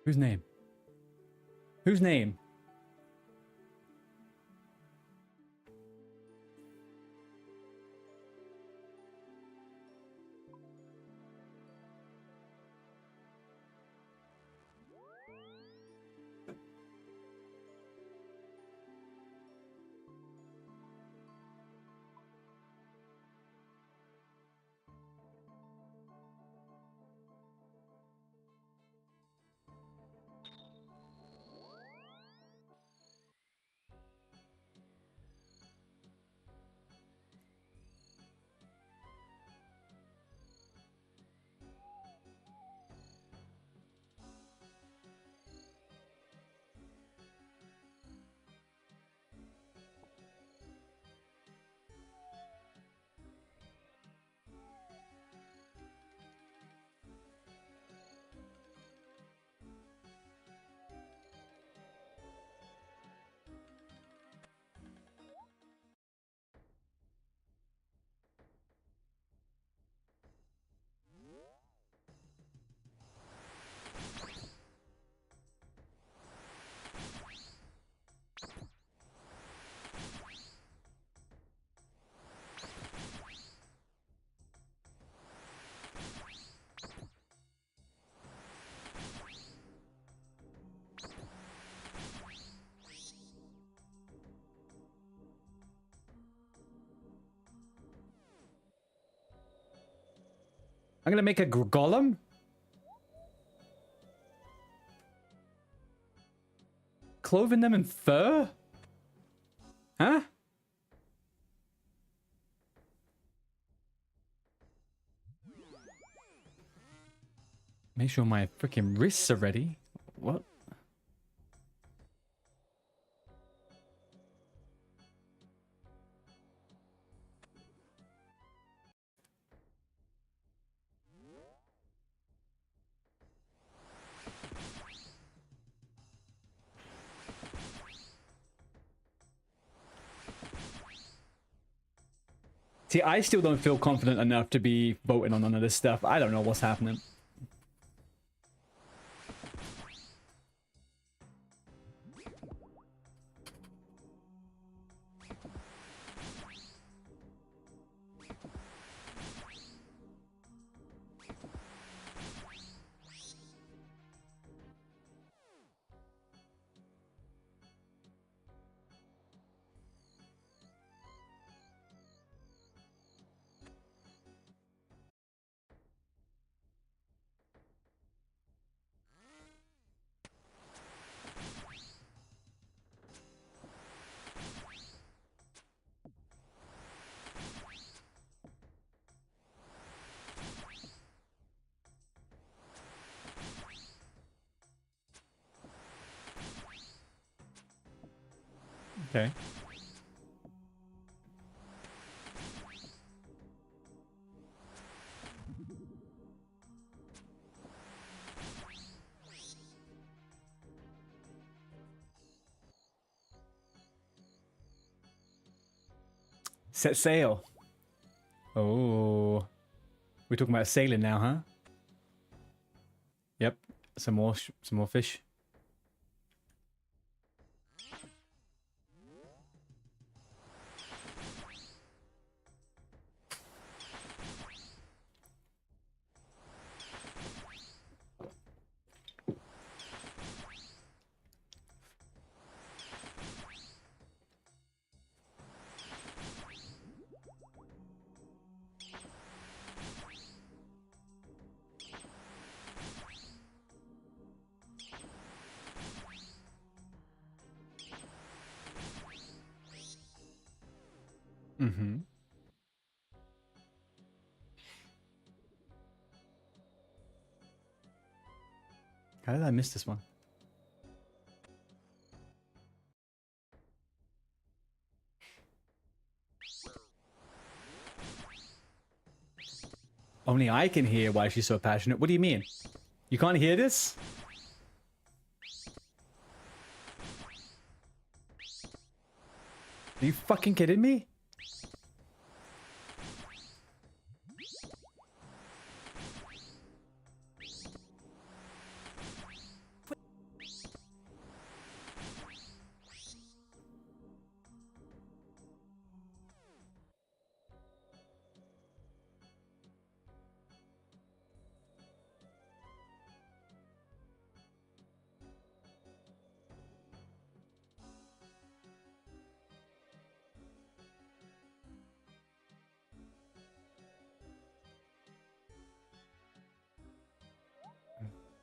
Whose name? Whose name? I'm gonna make a golem. Clothing them in fur? Huh? Make sure my freaking wrists are ready. What? See, I still don't feel confident enough to be voting on none of this stuff. I don't know what's happening. Okay. Set sail. Oh. We're talking about sailing now, huh? Yep. Some more fish. Mm-hmm. How did I miss this one? Only I can hear why she's so passionate. What do you mean? You can't hear this? Are you fucking kidding me?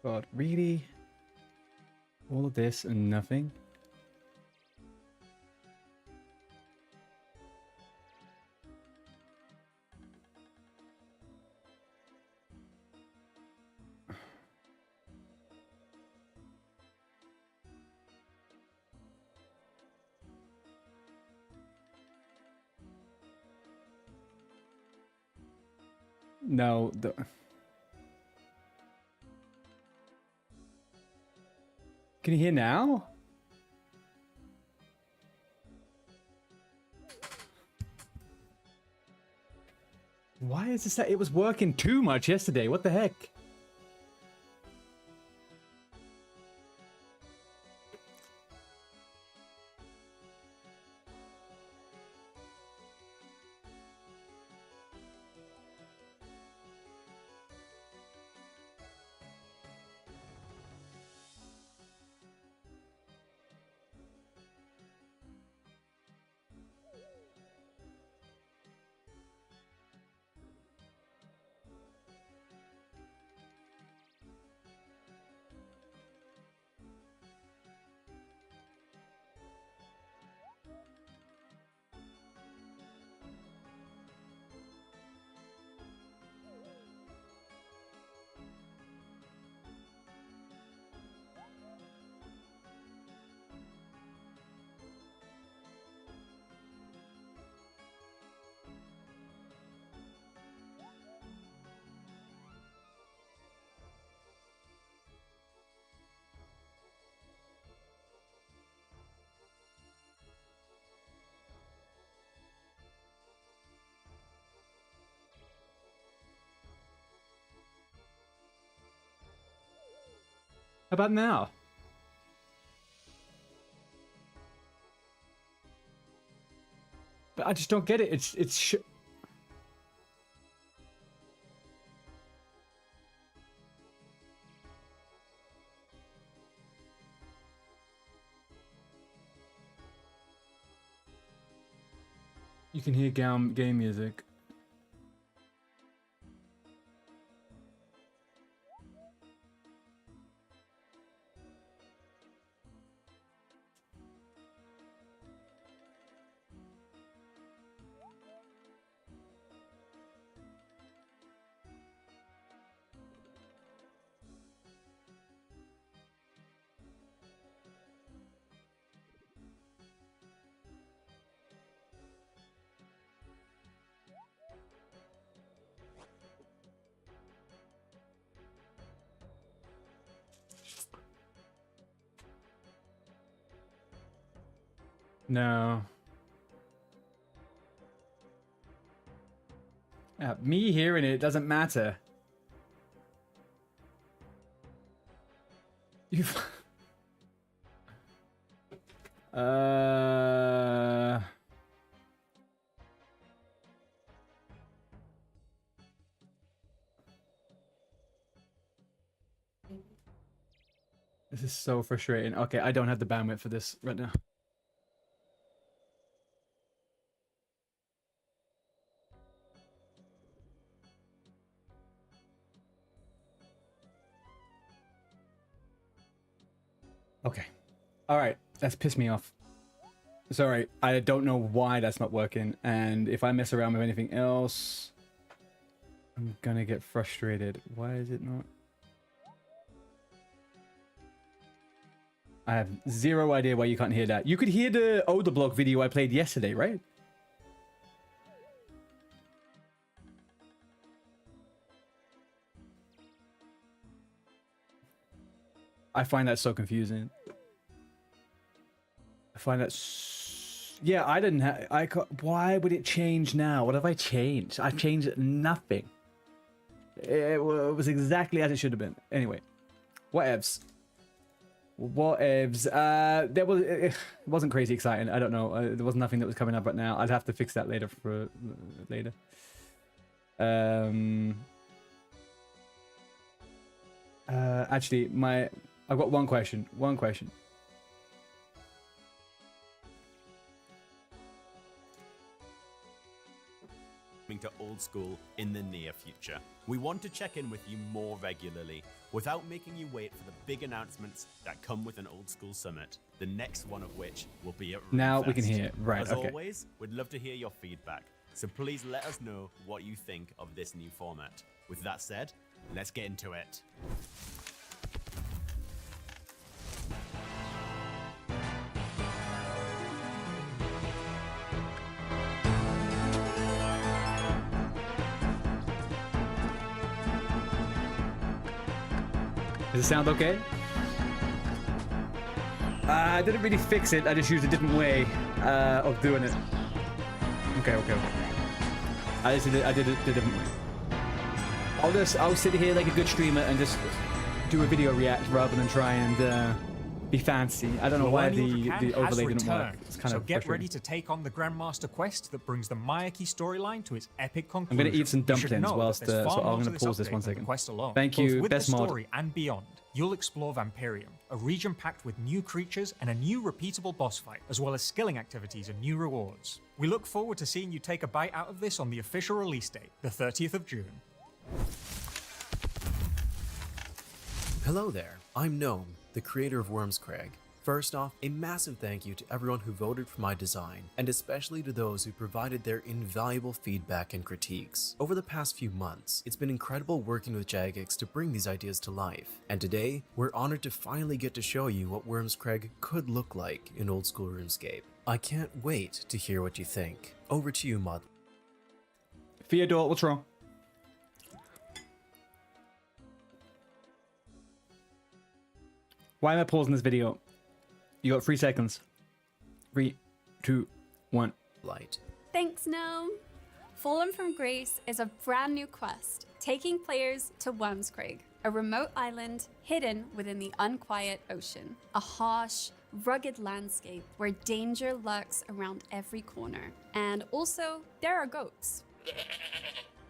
God, really? All of this and nothing? No, Can you hear now? Why is this that it was working too much yesterday? What the heck? How about now? But I just don't get it. It's you can hear game music. No. Me hearing it doesn't matter. You've... This is so frustrating. Okay, I don't have the bandwidth for this right now. Okay. All right. That's pissed me off. Sorry. I don't know why that's not working. And if I mess around with anything else, I'm gonna get frustrated. Why is it not? I have zero idea why you can't hear that. You could hear the Older Block video I played yesterday, right? I find that so confusing. I find that... Yeah, I didn't have... Why would it change now? What have I changed? I've changed nothing. It was exactly as it should have been. Anyway. Whatevs. Whatevs. It wasn't crazy exciting. I don't know. There was nothing that was coming up right now. I'd have to fix that later for later. Actually, I've got one question. One question. To Old School in the near future. We want to check in with you more regularly without making you wait for the big announcements that come with an Old School Summit, the next one of which will be at Now we can hear it. Right, As okay. always, we'd love to hear your feedback, so please let us know what you think of this new format. With that said, let's get into it. Does it sound okay? I didn't really fix it. I just used a different way of doing it. Okay. I did it the different way. I'll sit here like a good streamer and just do a video react rather than try and be fancy. I don't know why the overlay didn't work. It's kind of get ready to take on the Grandmaster quest that brings the Mayaki storyline to its epic conclusion. I'm going to eat some dumplings whilst so I'm going to pause this 1 second. Quest alone. Thank you, with best the mod. story and beyond, you'll explore Vampirium, a region packed with new creatures and a new repeatable boss fight, as well as skilling activities and new rewards. We look forward to seeing you take a bite out of this on the official release date, the 30th of June. Hello there, I'm Gnome, the creator of Wormscrag. First off, a massive thank you to everyone who voted for my design, and especially to those who provided their invaluable feedback and critiques. Over the past few months, it's been incredible working with Jagex to bring these ideas to life, and today, we're honored to finally get to show you what Wormscrag could look like in Old School RuneScape. I can't wait to hear what you think. Over to you, Mod. Theodore, what's wrong? Why am I pausing this video? You got 3 seconds. 3, 2, 1. Light. Thanks, Gnome. Fallen from Grace is a brand new quest, taking players to Wormscrag, a remote island hidden within the unquiet ocean. A harsh, rugged landscape where danger lurks around every corner. And also, there are goats.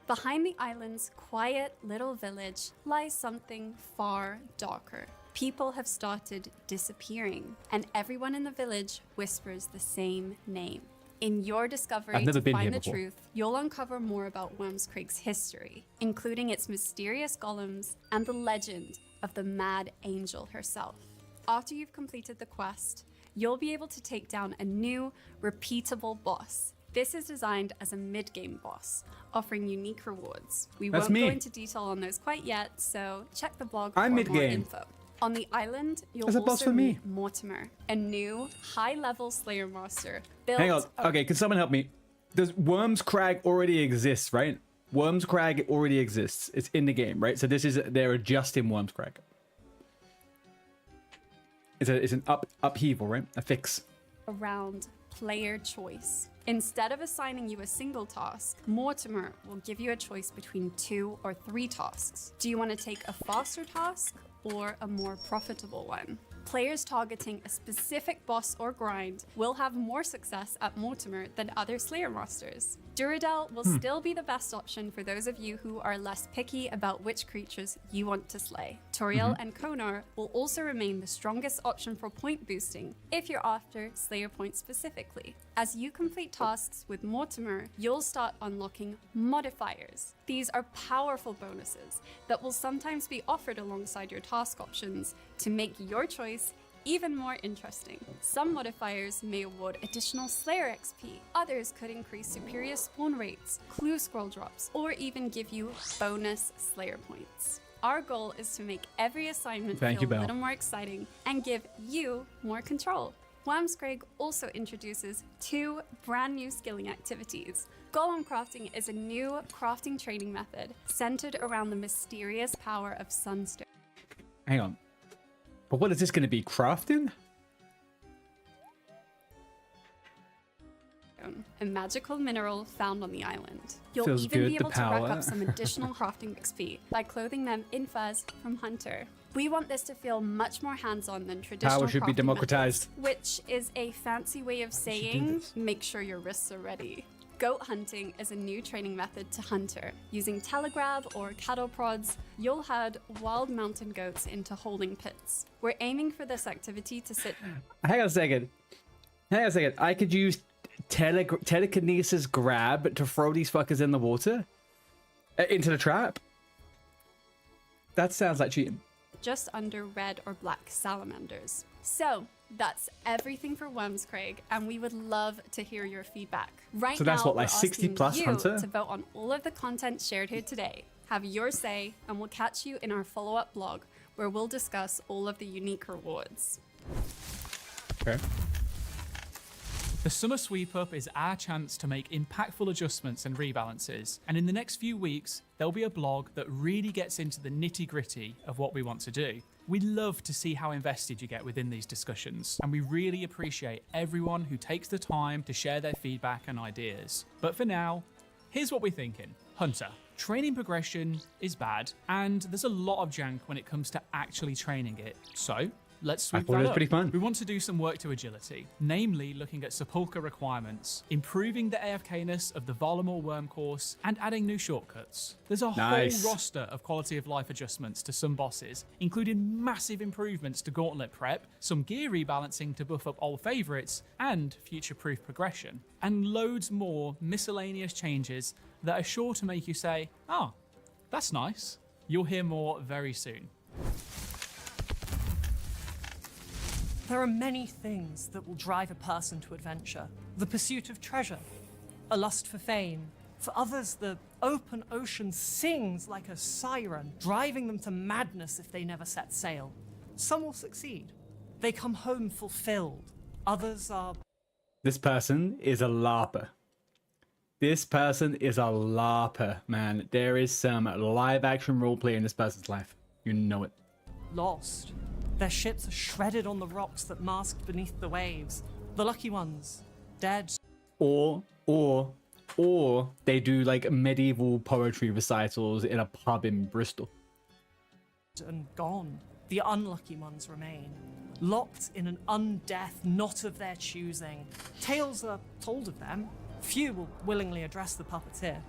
Behind the island's quiet little village lies something far darker. People have started disappearing, and everyone in the village whispers the same name. In your discovery to find the truth, you'll uncover more about Wormscraig's history, including its mysterious golems and the legend of the Mad Angel herself. After you've completed the quest, you'll be able to take down a new, repeatable boss. This is designed as a mid-game boss, offering unique rewards. We won't go into detail on those quite yet, so check the blog for more info. On the island, you'll also meet Mortimer, a new, high-level Slayer Master built... Hang on. Okay, can someone help me? Does Wormscraig already exists, right? Wormscraig already exists. It's in the game, right? So this is... They're adjusting Wormscraig. It's an upheaval, right? A fix. Around player choice. Instead of assigning you a single task, Mortimer will give you a choice between 2 or 3 tasks. Do you want to take a faster task or a more profitable one? Players targeting a specific boss or grind will have more success at Mortimer than other Slayer Masters. Duradel will still be the best option for those of you who are less picky about which creatures you want to slay. Toriel and Konar will also remain the strongest option for point boosting if you're after Slayer points specifically. As you complete tasks with Mortimer, you'll start unlocking modifiers. These are powerful bonuses that will sometimes be offered alongside your task options to make your choice even more interesting. Some modifiers may award additional Slayer XP, others could increase superior spawn rates, clue scroll drops, or even give you bonus Slayer points. Our goal is to make every assignment feel a little more exciting and give you more control. Wormscraig also introduces 2 brand new skilling activities. Golem crafting is a new crafting training method centered around the mysterious power of sunstone. Hang on. But what is this going to be? Crafting? A magical mineral found on the island. You'll even be able to rack up some additional crafting XP by clothing them in furs from Hunter. We want this to feel much more hands-on than traditional Power should be democratized. Methods, which is a fancy way of saying, make sure your wrists are ready. Goat hunting is a new training method to Hunter. Using telegrab or cattle prods, you'll herd wild mountain goats into holding pits. We're aiming for this activity to sit... Hang on a second. I could use telekinesis grab to throw these fuckers in the water? Into the trap? That sounds like cheating. Just under red or black salamanders. So, that's everything for Wormscraig, and we would love to hear your feedback. Right so that's now, what, like 60 plus you Hunter? To vote on all of the content shared here today. Have your say, and we'll catch you in our follow-up blog, where we'll discuss all of the unique rewards. Okay. The Summer Sweep Up is our chance to make impactful adjustments and rebalances, and in the next few weeks, there'll be a blog that really gets into the nitty-gritty of what we want to do. We love to see how invested you get within these discussions, and we really appreciate everyone who takes the time to share their feedback and ideas. But for now, here's what we're thinking. Hunter, training progression is bad, and there's a lot of jank when it comes to actually training it. So, let's sweep that up. Pretty fun. We want to do some work to agility, namely looking at sepulchre requirements, improving the AFK-ness of the Volamore Worm course, and adding new shortcuts. There's a whole roster of quality of life adjustments to some bosses, including massive improvements to gauntlet prep, some gear rebalancing to buff up old favourites, and future-proof progression, and loads more miscellaneous changes that are sure to make you say, oh, that's nice. You'll hear more very soon. There are many things that will drive a person to adventure. The pursuit of treasure, a lust for fame. For others, the open ocean sings like a siren, driving them to madness if they never set sail. Some will succeed. They come home fulfilled. Others are... This person is a LARPer. This person is a LARPer, man. There is some live action roleplay in this person's life. You know it. Lost. Their ships are shredded on the rocks that masked beneath the waves. The lucky ones, dead. Or they do like medieval poetry recitals in a pub in Bristol. and gone. The unlucky ones remain, locked in an undeath not of their choosing. Tales are told of them. Few will willingly address the puppeteer.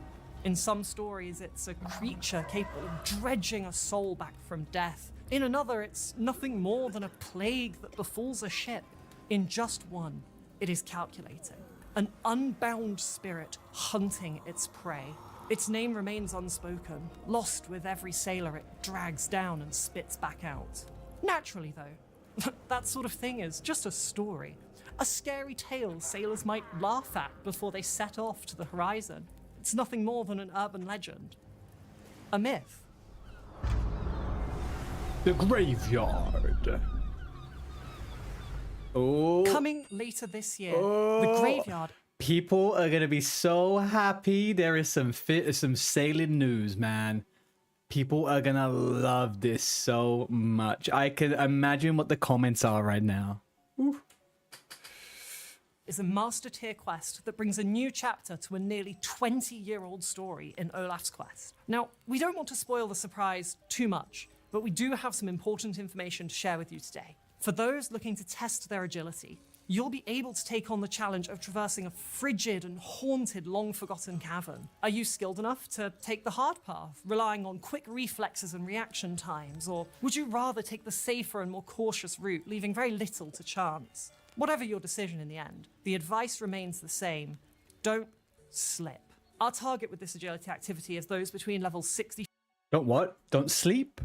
In some stories, it's a creature capable of dredging a soul back from death. In another, it's nothing more than a plague that befalls a ship. In just one, it is calculating. An unbound spirit hunting its prey. Its name remains unspoken, lost with every sailor it drags down and spits back out. Naturally, though, that sort of thing is just a story. A scary tale sailors might laugh at before they set off to the horizon. It's nothing more than an urban legend. A myth. The graveyard. Oh. Coming later this year, the graveyard. People are gonna be so happy. There is some sailing news, man. People are gonna love this so much. I can imagine what the comments are right now. Oof. Is a master tier quest that brings a new chapter to a nearly 20-year-old story in Olaf's quest. Now, we don't want to spoil the surprise too much, but we do have some important information to share with you today. For those looking to test their agility, you'll be able to take on the challenge of traversing a frigid and haunted, long-forgotten cavern. Are you skilled enough to take the hard path, relying on quick reflexes and reaction times, or would you rather take the safer and more cautious route, leaving very little to chance? Whatever your decision in the end, the advice remains the same. Don't slip. Our target with this agility activity is those between levels 60. Don't what? Don't sleep?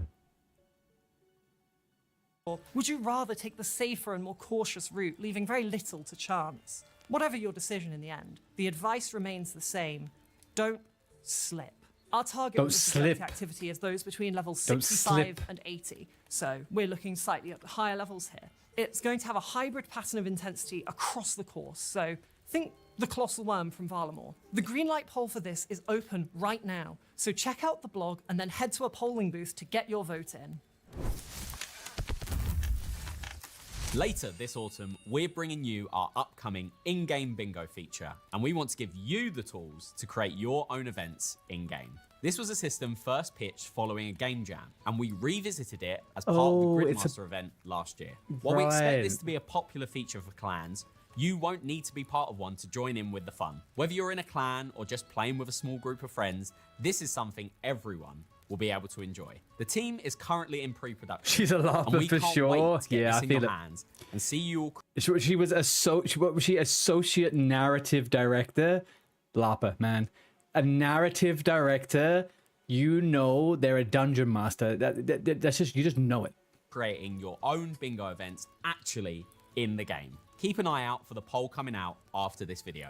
Or would you rather take the safer and more cautious route, leaving very little to chance? Whatever your decision in the end, the advice remains the same. Don't slip. Our target with this agility activity is those between levels 65 and 80. So we're looking slightly at higher levels here. It's going to have a hybrid pattern of intensity across the course, so think the Colossal Worm from Valamore. The green light poll for this is open right now, so check out the blog and then head to a polling booth to get your vote in. Later this autumn, we're bringing you our upcoming in-game bingo feature, and we want to give you the tools to create your own events in-game. This was a system first pitched following a game jam, and we revisited it as part of the Gridmaster event last year. While we expect this to be a popular feature for clans, you won't need to be part of one to join in with the fun. Whether you're in a clan or just playing with a small group of friends, this is something everyone will be able to enjoy. The team is currently in pre-production. She's a laugher for sure. Yeah, I feel it. And see you all. She was associate narrative director. Lapa, man. A narrative director, you know they're a dungeon master. That's just, you just know it. Creating your own bingo events actually in the game. Keep an eye out for the poll coming out after this video.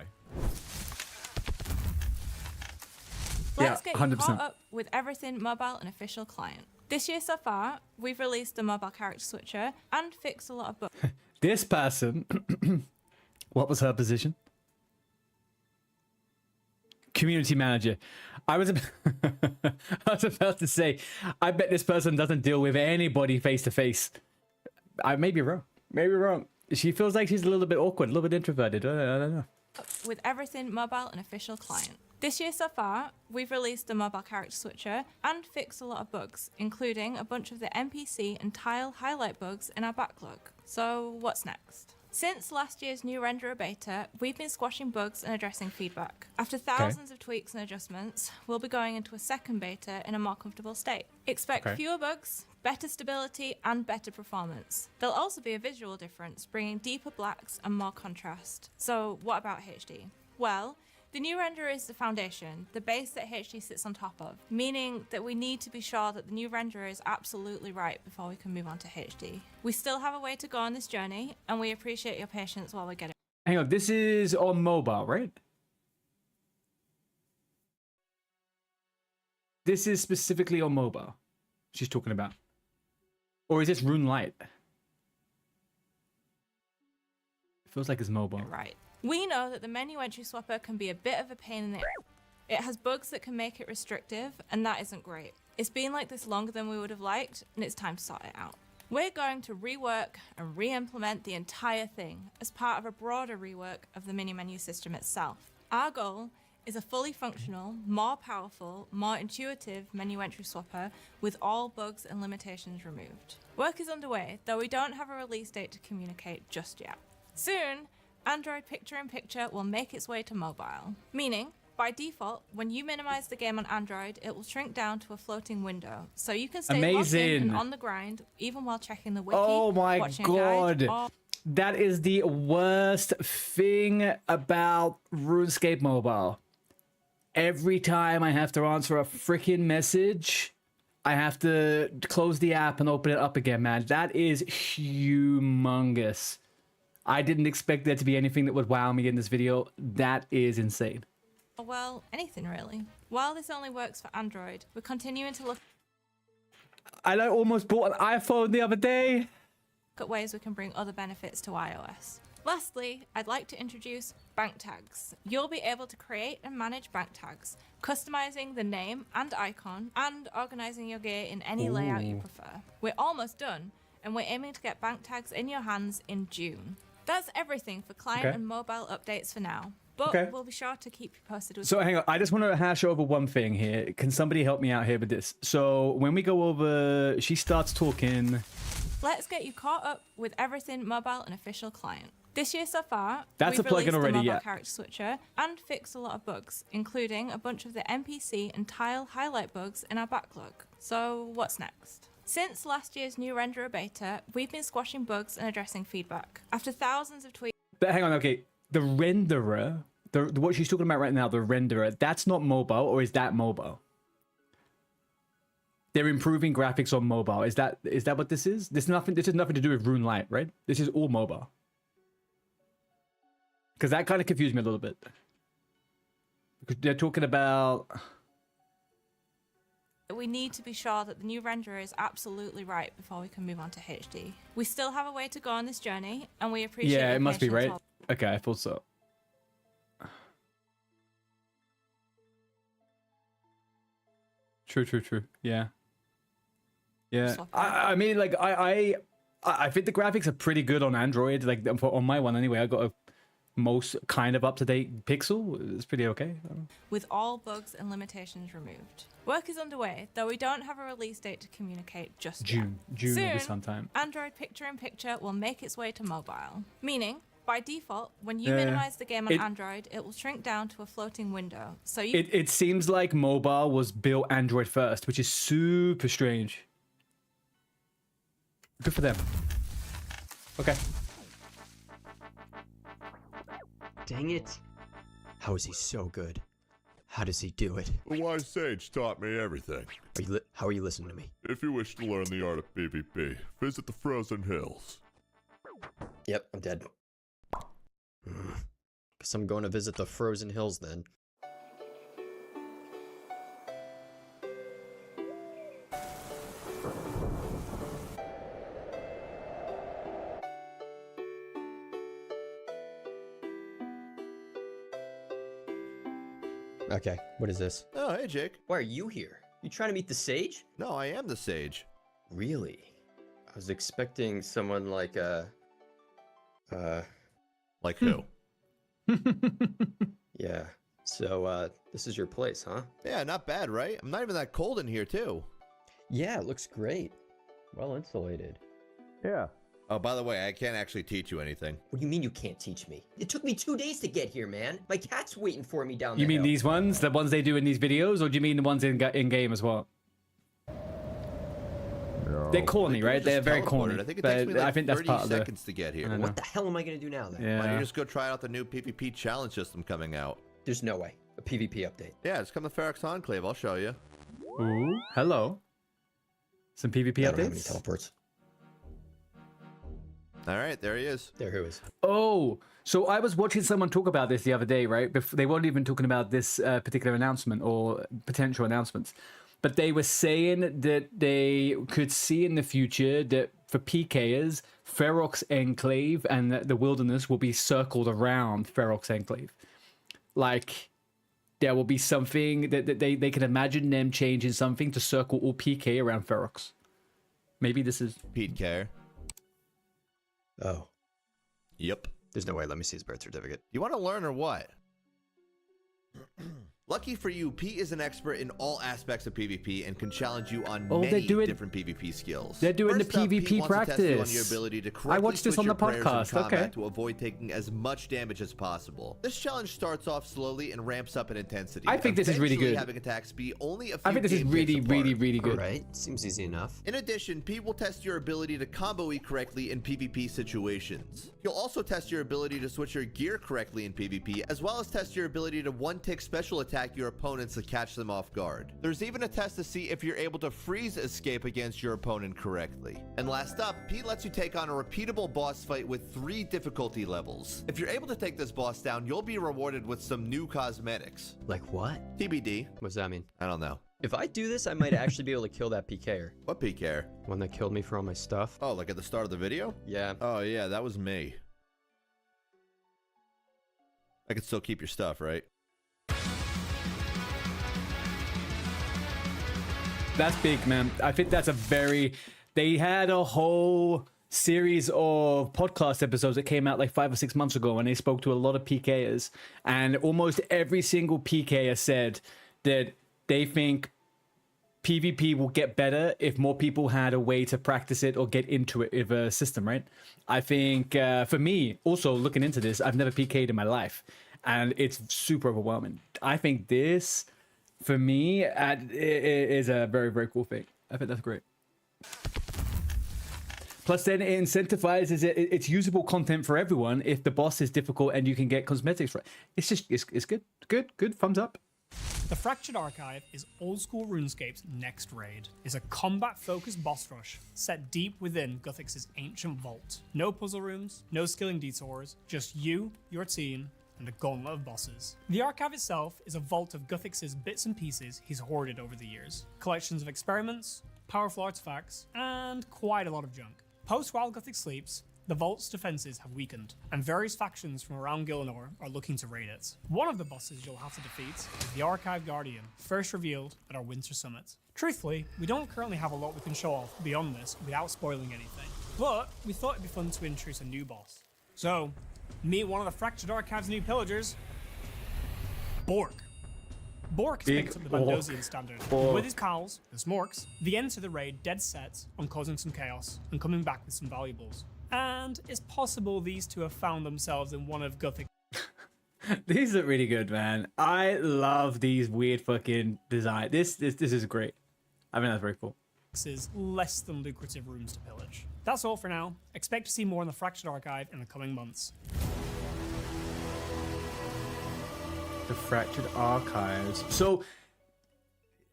Let's get 100%. you caught up with everything mobile and official client. This year so far, we've released a mobile character switcher and fixed a lot of bugs. This person, what was her position? Community manager. I was about to say, I bet this person doesn't deal with anybody face to face. I may be wrong. Maybe wrong. She feels like she's a little bit awkward, a little bit introverted. I don't know. With everything mobile and official client. This year so far, we've released a mobile character switcher and fixed a lot of bugs, including a bunch of the NPC and tile highlight bugs in our backlog. So what's next? Since last year's new renderer beta, we've been squashing bugs and addressing feedback. After thousands of tweaks and adjustments, we'll be going into a second beta in a more comfortable state. Expect fewer bugs, better stability, and better performance. There'll also be a visual difference, bringing deeper blacks and more contrast. So what about HD? Well, the new renderer is the foundation, the base that HD sits on top of, meaning that we need to be sure that the new renderer is absolutely right before we can move on to HD. We still have a way to go on this journey, and we appreciate your patience while we get it. Hang on, this is on mobile, right? This is specifically on mobile she's talking about. Or is this Rune Light? It feels like it's mobile. Right. We know that the menu entry swapper can be a bit of a pain in the ass. It has bugs that can make it restrictive, and that isn't great. It's been like this longer than we would have liked, and it's time to sort it out. We're going to rework and re-implement the entire thing as part of a broader rework of the mini menu system itself. Our goal is a fully functional, more powerful, more intuitive menu entry swapper with all bugs and limitations removed. Work is underway, though we don't have a release date to communicate just yet. Soon, Android Picture-in-Picture will make its way to mobile, meaning, by default, when you minimize the game on Android, it will shrink down to a floating window, so you can stay logged in and on the grind, even while checking the wiki, Oh my watching a god. guide, or That is the worst thing about RuneScape Mobile. Every time I have to answer a freaking message, I have to close the app and open it up again, man. That is humongous. I didn't expect there to be anything that would wow me in this video. That is insane. well, anything really. While this only works for Android, we're continuing to look I almost bought an iPhone the other day. at ways we can bring other benefits to iOS. Lastly, I'd like to introduce bank tags. You'll be able to create and manage bank tags, customizing the name and icon, and organizing your gear in any layout you prefer. We're almost done, and we're aiming to get bank tags in your hands in June. That's everything for client and mobile updates for now, but we'll be sure to keep you posted with... So hang on, I just want to hash over one thing here. Can somebody help me out here with this? So when we go over, she starts talking... Let's get you caught up with everything mobile and official client. This year so far, That's we've a plugin released already, the mobile yeah. character switcher and fixed a lot of bugs, including a bunch of the NPC and tile highlight bugs in our backlog. So what's next? Since last year's new renderer beta, we've been squashing bugs and addressing feedback. After thousands of tweets... But hang on, okay. The renderer, what she's talking about right now, the renderer, that's not mobile, or is that mobile? They're improving graphics on mobile. Is that what this is? This has nothing to do with Rune Light, right? This is all mobile. Because that kind of confused me a little bit. Because they're talking about... We need to be sure that the new renderer is absolutely right before we can move on to HD. We still have a way to go on this journey, and we appreciate Yeah, your it must be patience right. while- Okay, I thought so. True. Yeah. I mean, like, I think the graphics are pretty good on Android. Like, on my one anyway, I got a most kind of up-to-date Pixel. It's pretty okay. with all bugs and limitations removed. Work is underway, though we don't have a release date to communicate just yet. June will be Soon, sometime. Android Picture-in-Picture will make its way to mobile, meaning, by default, when you minimize the game on Android, it will shrink down to a floating window. So you It seems like mobile was built Android first, which is super strange. Good for them. Okay. Dang it. How is he so good? How does he do it? The wise sage taught me everything. How are you listening to me? If you wish to learn the art of PvP, visit the Frozen Hills. Yep, I'm dead. Guess I'm going to visit the Frozen Hills then. Okay, what is this? Oh, hey, Jake. Why are you here? You trying to meet the sage? No, I am the sage. Really? I was expecting someone like, Like who? Yeah. So, this is your place, huh? Yeah, not bad, right? I'm not even that cold in here, too. Yeah, it looks great. Well insulated. Yeah. Oh, by the way, I can't actually teach you anything. What do you mean you can't teach me? It took me 2 days to get here, man. My cat's waiting for me down there. You mean these ones? The ones they do in these videos? Or do you mean the ones in-game as well? No. They're corny, right? They're very corny. I think it takes me But like I think that's 30 part of the... seconds to get here. What the hell am I gonna do now then? Why don't Yeah. you just go try out the new PvP challenge system coming out? There's no way. A PvP update. Yeah, just come to Ferox Enclave. I'll show you. Ooh, hello. Some PvP I don't have any updates? teleports. All right, there he is. There, who is? Oh, so I was watching someone talk about this the other day, right? They weren't even talking about this particular announcement or potential announcements, but they were saying that they could see in the future that for PKers, Ferox Enclave and the Wilderness will be circled around Ferox Enclave. Like, there will be something that they can imagine them changing something to circle all PK around Ferox. Maybe this is... Pete Care. Oh. Yep. There's no way. Let me see his birth certificate. You want to learn or what? Lucky for you, Pete is an expert in all aspects of PvP and can challenge you on Oh, many different PvP skills. They're doing First the up, Pete PvP wants to test you on practice. your ability to I correctly watched this switch on the your prayers in podcast. combat Okay. to avoid taking as much damage as possible. This challenge starts off slowly and ramps up in intensity. I think this is really eventually good. having attacks be only a few I think this is game really, ticks really, apart. really good. Alright, seems easy enough. In addition, Pete will test your ability to combo E correctly in PvP situations. He'll also test your ability to switch your gear correctly in PvP, as well as test your ability to one-tick special attack your opponents to catch them off guard. There's even a test to see if you're able to freeze escape against your opponent correctly. And last up, Pete lets you take on a repeatable boss fight with 3 difficulty levels. If you're able to take this boss down, you'll be rewarded with some new cosmetics. Like what? TBD. What does that mean? I don't know. If I do this, I might actually be able to kill that PKer. What PKer? One that killed me for all my stuff. Oh, like at the start of the video? Yeah. Oh yeah, that was me. I can still keep your stuff, right? That's big, man. I think that's a very... They had a whole series of podcast episodes that came out like 5 or 6 months ago, and they spoke to a lot of PKers, and almost every single PKer said that they think PvP will get better if more people had a way to practice it or get into it with a system, right? I think for me, also looking into this, I've never PK'd in my life, and it's super overwhelming. I think this, for me, it is a very, very cool thing. I think that's great. Plus, then it incentivizes it. It's usable content for everyone if the boss is difficult and you can get cosmetics right. It's just, it's good. Good. Thumbs up. The Fractured Archive is old school RuneScape's next raid. It's a combat-focused boss rush set deep within Guthix's ancient vault. No puzzle rooms, no skilling detours, just you, your team, and a gauntlet of bosses. The archive itself is a vault of Guthix's bits and pieces he's hoarded over the years. Collections of experiments, powerful artifacts, and quite a lot of junk. Post-while Guthix sleeps, the vault's defenses have weakened, and various factions from around Gillinor are looking to raid it. One of the bosses you'll have to defeat is the Archive Guardian, first revealed at our Winter Summit. Truthfully, we don't currently have a lot we can show off beyond this without spoiling anything, but we thought it'd be fun to introduce a new boss. So, meet one of the Fractured Archive's new pillagers, Bork. Bork has picked up the Bandosian standard, and with his pals, the Smorks, they enter the raid dead set on causing some chaos and coming back with some valuables. And it's possible these two have found themselves in one of Guthix. These are really good, man. I love these weird fucking design. This is great. I mean, that's very cool. Less than lucrative rooms to pillage. That's all for now. Expect to see more in the Fractured Archive in the coming months. The Fractured Archives. So,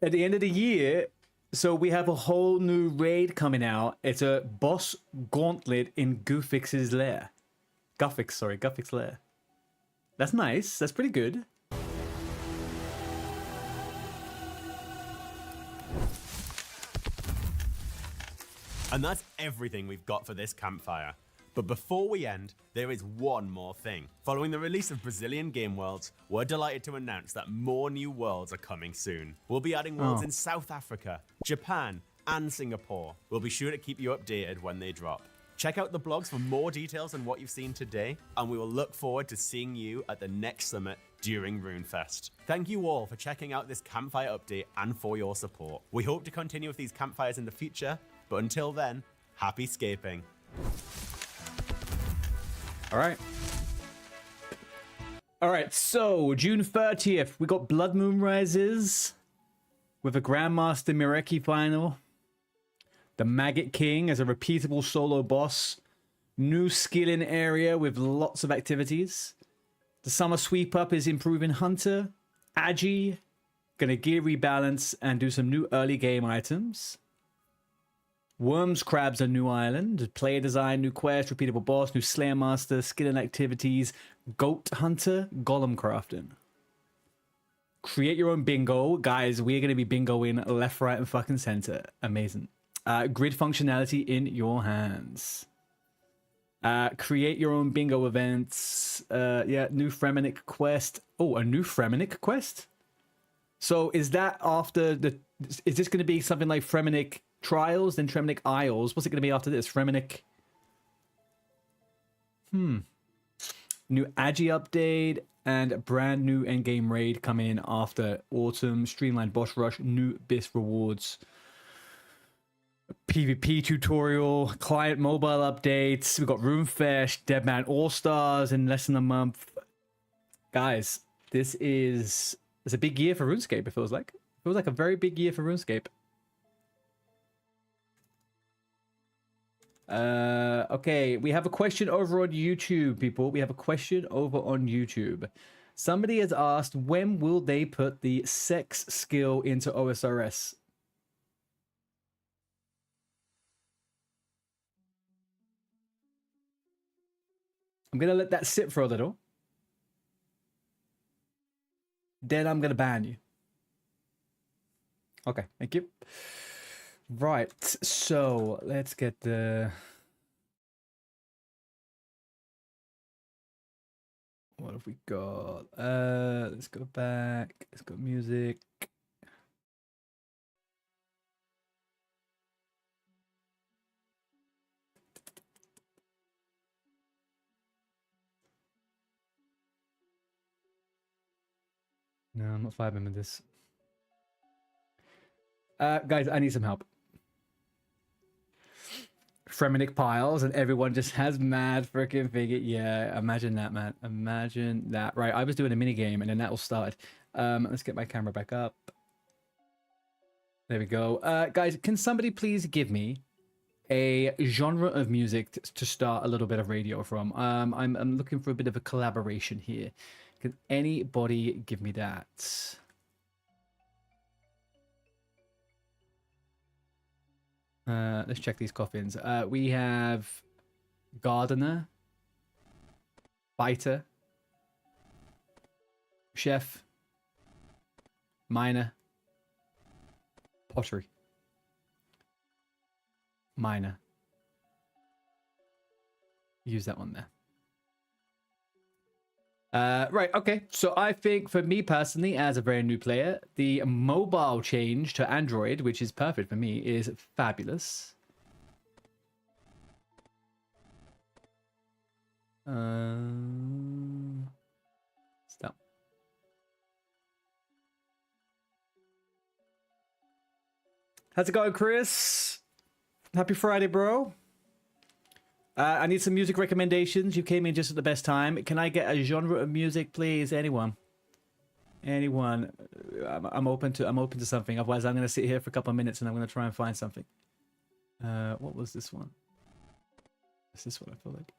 at the end of the year, so we have a whole new raid coming out. It's a boss gauntlet in Guthix's lair. Guthix's lair. That's nice. That's pretty good. And that's everything we've got for this campfire. But before we end, there is one more thing. Following the release of Brazilian Game Worlds, we're delighted to announce that more new worlds are coming soon. We'll be adding worlds in South Africa, Japan, and Singapore. We'll be sure to keep you updated when they drop. Check out the blogs for more details on what you've seen today, and we will look forward to seeing you at the next summit during RuneFest. Thank you all for checking out this campfire update and for your support. We hope to continue with these campfires in the future, but until then, happy scaping. All right, so June 30th, we got Blood Moon Rises with a Grandmaster Mireki final. The Maggot King as a repeatable solo boss. New skilling area with lots of activities. The Summer Sweep Up is improving Hunter. Agi, gonna gear rebalance and do some new early game items. Worms Crab's a new island, player design, new quest, repeatable boss, new Slayer Master, skill and activities, Goat Hunter, Golem crafting. Create your own bingo. Guys, we're going to be bingoing left, right, and fucking center. Amazing. Grid functionality in your hands. Create your own bingo events. Yeah, new Fremenic quest. Oh, a new Fremenic quest? So is that after the... Is this going to be something like Fremenic Trials, then Fremenic Isles? What's it going to be after this? Fremenic... New Agi update and a brand new endgame raid come in after autumn. Streamlined boss rush, new BIS rewards. PvP tutorial, client mobile updates. We've got Runefest, Deadman All Stars in less than a month. Guys, it's a big year for RuneScape, it feels like. It feels like a very big year for RuneScape. Okay, we have a question over on YouTube, people. We have a question over on YouTube. Somebody has asked, when will they put the sex skill into OSRS? I'm gonna let that sit for a little. Then I'm gonna ban you. Okay, thank you. Right, so let's get the... What have we got? Let's go back. Let's go music. No, I'm not vibing with this. Guys, I need some help. Fremenic piles and everyone just has mad freaking figure. Yeah, imagine that, man. Imagine that. Right, I was doing a mini game and then that will start. Let's get my camera back up. There we go. Guys, can somebody please give me a genre of music to start a little bit of radio from? I'm looking for a bit of a collaboration here. Can anybody give me that? Let's check these coffins. We have gardener, biter, chef, miner, pottery, miner. Use that one there. Right, okay. So I think for me personally, as a very new player, the mobile change to Android, which is perfect for me, is fabulous. Stop. How's it going, Chris? Happy Friday, bro. I need some music recommendations. You came in just at the best time. Can I get a genre of music, please? Anyone? Anyone? I'm open to something. Otherwise, I'm going to sit here for a couple of minutes and I'm going to try and find something. What was this one? Is this what I feel like?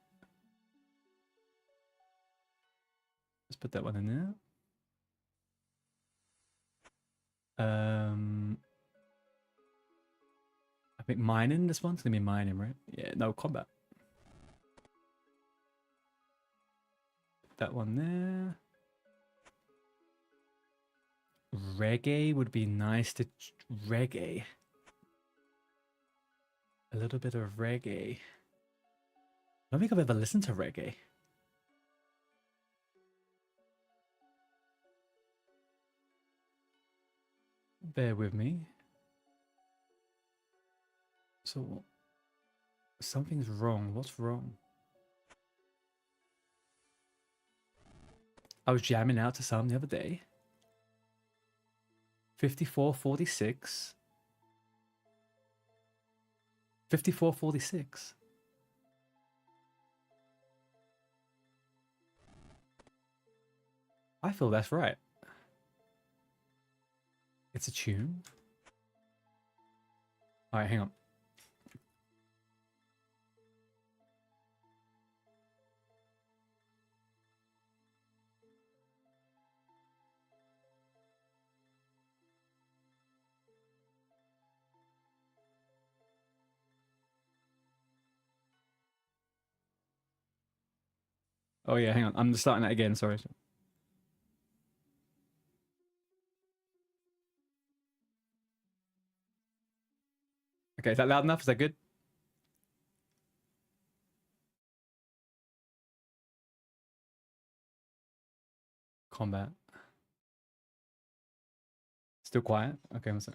Let's put that one in there. I think mining. This one's going to be mining, right? Yeah, no, combat. That one there. Reggae would be nice to... Reggae. A little bit of reggae. I don't think I've ever listened to reggae. Bear with me. So... Something's wrong. What's wrong? I was jamming out to some the other day. 5446. 5446. I feel that's right. It's a tune. All right, hang on. Oh yeah, hang on. I'm starting that again. Sorry. Okay, is that loud enough? Is that good? Combat. Still quiet? Okay, one sec.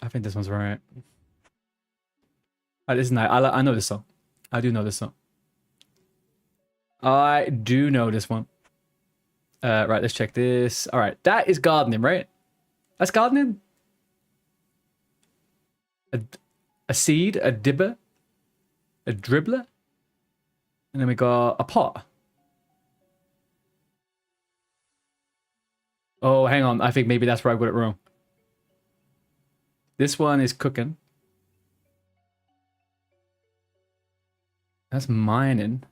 I think this one's right. This is nice. I know this song. I do know this song. I do know this one. Right, let's check this. All right, that is gardening, right? That's gardening? A seed, a dibber, a dribbler, and then we got a pot. Oh, hang on. I think maybe that's where I got it wrong. This one is cooking. That's mining.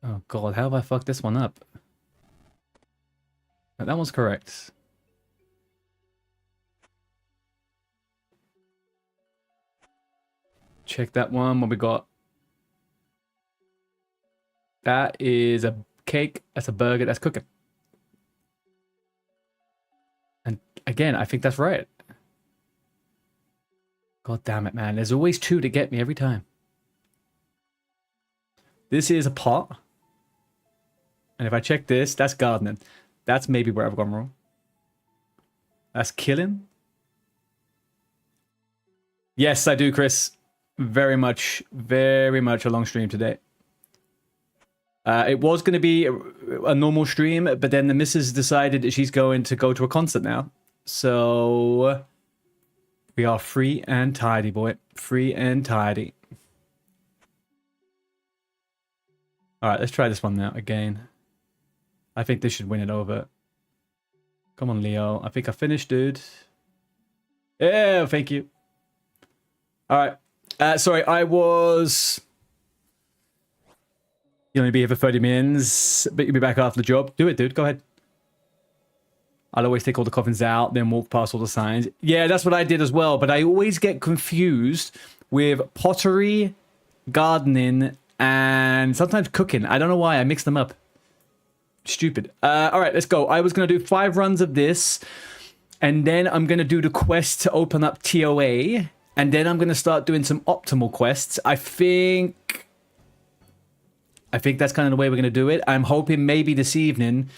Oh god, how have I fucked this one up? No, that one's correct. Check that one. What we got? That is a cake. That's a burger. That's cooking. And again, I think that's right. God damn it, man. There's always two to get me every time. This is a pot. And if I check this, that's gardening. That's maybe where I've gone wrong. That's killing. Yes, I do, Chris. Very much a long stream today. It was going to be a normal stream, but then the missus decided that she's going to go to a concert now. So we are free and tidy, boy. Free and tidy. All right, let's try this one now again. I think this should win it over. Come on, Leo. I think I finished, dude. Yeah, thank you. All right. Sorry, I was... You'll only be here for 30 minutes, but you'll be back after the job. Do it, dude. Go ahead. I'll always take all the coffins out, then walk past all the signs. Yeah, that's what I did as well, but I always get confused with pottery, gardening, and sometimes cooking. I don't know why. I mix them up. Stupid. All right, let's go. I was going to do 5 runs of this, and then I'm going to do the quest to open up TOA, and then I'm going to start doing some optimal quests. I think that's kind of the way we're going to do it. I'm hoping maybe this evening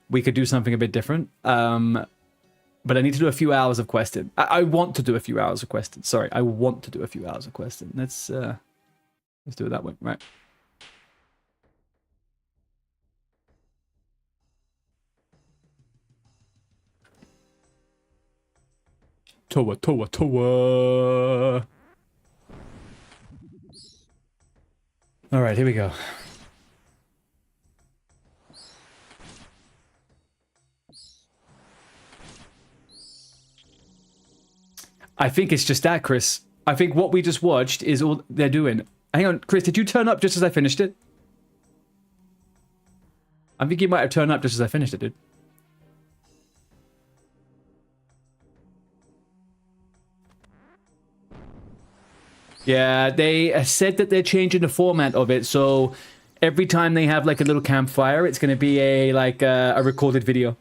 we could do something a bit different. But I need to do a few hours of questing. I want to do a few hours of questing. Sorry, I want to do a few hours of questing. Let's do it that way. Right. Toa. All right, here we go. I think it's just that, Chris. I think what we just watched is all they're doing. Hang on, Chris, did you turn up just as I finished it? I think you might have turned up just as I finished it, dude. Yeah, they said that they're changing the format of it, so every time they have like a little campfire, it's going to be a recorded video.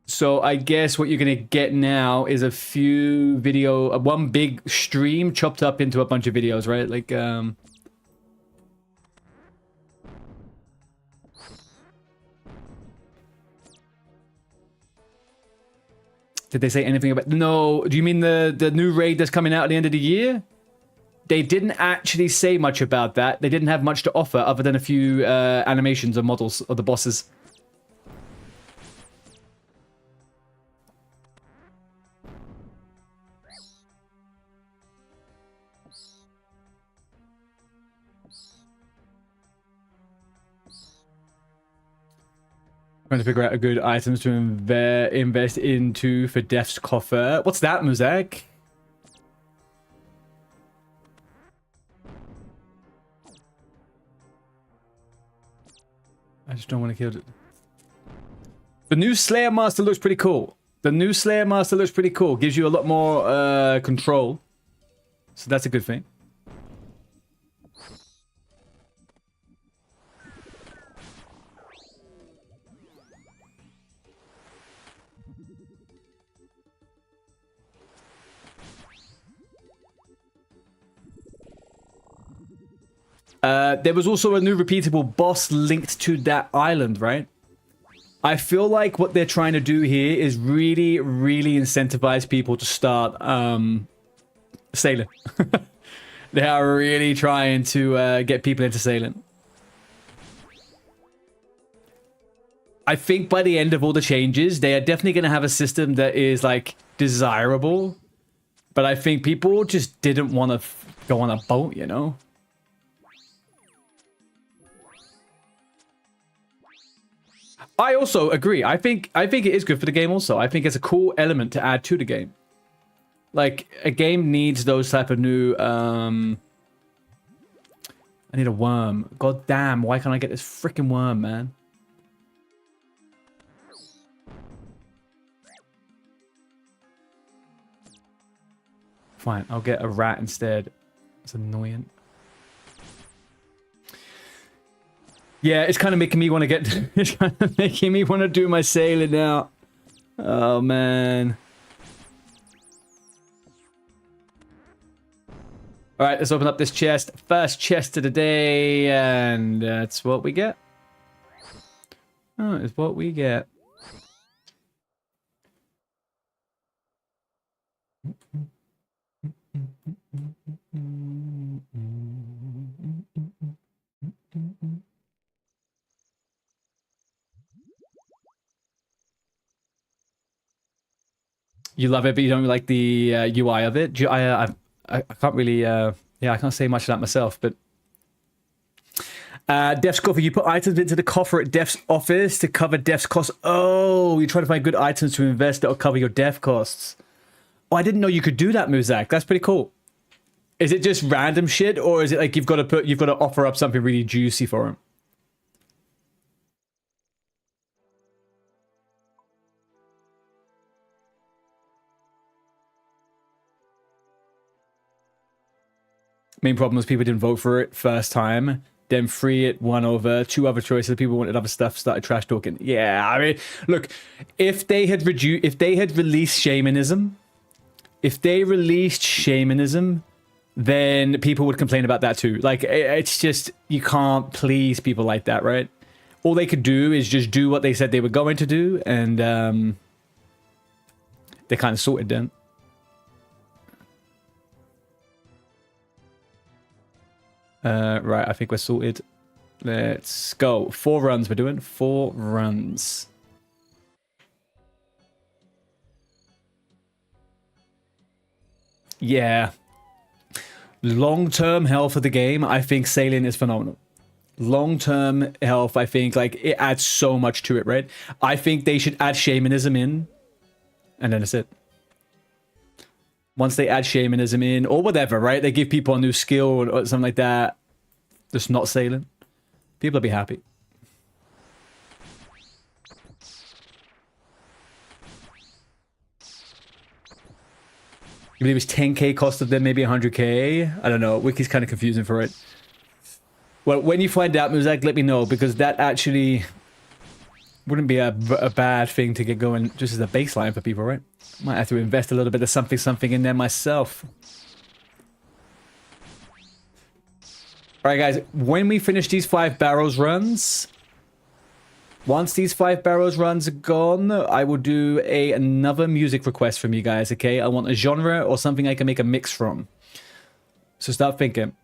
So I guess what you're going to get now is a few one big stream chopped up into a bunch of videos, right? Like, did they say anything about... No, do you mean the new raid that's coming out at the end of the year? They didn't actually say much about that. They didn't have much to offer other than a few animations or models of the bosses. Trying to figure out a good items to invest into for Death's Coffer. What's that, Muzak? I just don't want to kill it. The new Slayer Master looks pretty cool. Gives you a lot more control. So that's a good thing. There was also a new repeatable boss linked to that island, right? I feel like what they're trying to do here is really, really incentivize people to start sailing. They are really trying to get people into sailing. I think by the end of all the changes, they are definitely going to have a system that is like desirable. But I think people just didn't want to go on a boat, you know? I also agree. I think it is good for the game also. I think it's a cool element to add to the game. Like, a game needs those type of new... I need a worm. God damn, why can't I get this freaking worm, man? Fine, I'll get a rat instead. It's annoying. Yeah, it's kind of making me want to get... It's kind of making me want to do my sailing now. Oh, man. Alright, let's open up this chest. First chest of the day, and that's what we get. Oh, it's what we get. You love it, but you don't like the UI of it. I can't really, yeah, I can't say much of that myself, but... Def's coffer, you put items into the coffer at Def's office to cover Def's costs. Oh, you're trying to find good items to invest that will cover your Def costs. Oh, I didn't know you could do that, Muzak. That's pretty cool. Is it just random shit, or is it like you've got to offer up something really juicy for him? Main problem was people didn't vote for it first time. Then 3 it won over 2 other choices. People wanted other stuff, started trash talking. Yeah, I mean, look, if they had released shamanism, then people would complain about that too. Like, it's just, you can't please people like that, right? All they could do is just do what they said they were going to do, and they kind of sorted then. Right, I think we're sorted. Let's go. 4 runs we're doing. 4 runs. Yeah. Long-term health of the game, I think sailing is phenomenal. Long-term health, I think, like, it adds so much to it, right? I think they should add shamanism in, and then that's it. Once they add shamanism in, or whatever, right? They give people a new skill or something like that. Just not sailing. People will be happy. You believe it's 10k cost of them, maybe 100k? I don't know. Wiki's kind of confusing for it. Well, when you find out, Muzak, let me know, because that actually wouldn't be a bad thing to get going just as a baseline for people, right? Might have to invest a little bit of something in there myself. Alright guys, when we finish these 5 barrows runs, once these 5 barrows runs are gone, I will do another music request from you guys, okay? I want a genre or something I can make a mix from. So start thinking.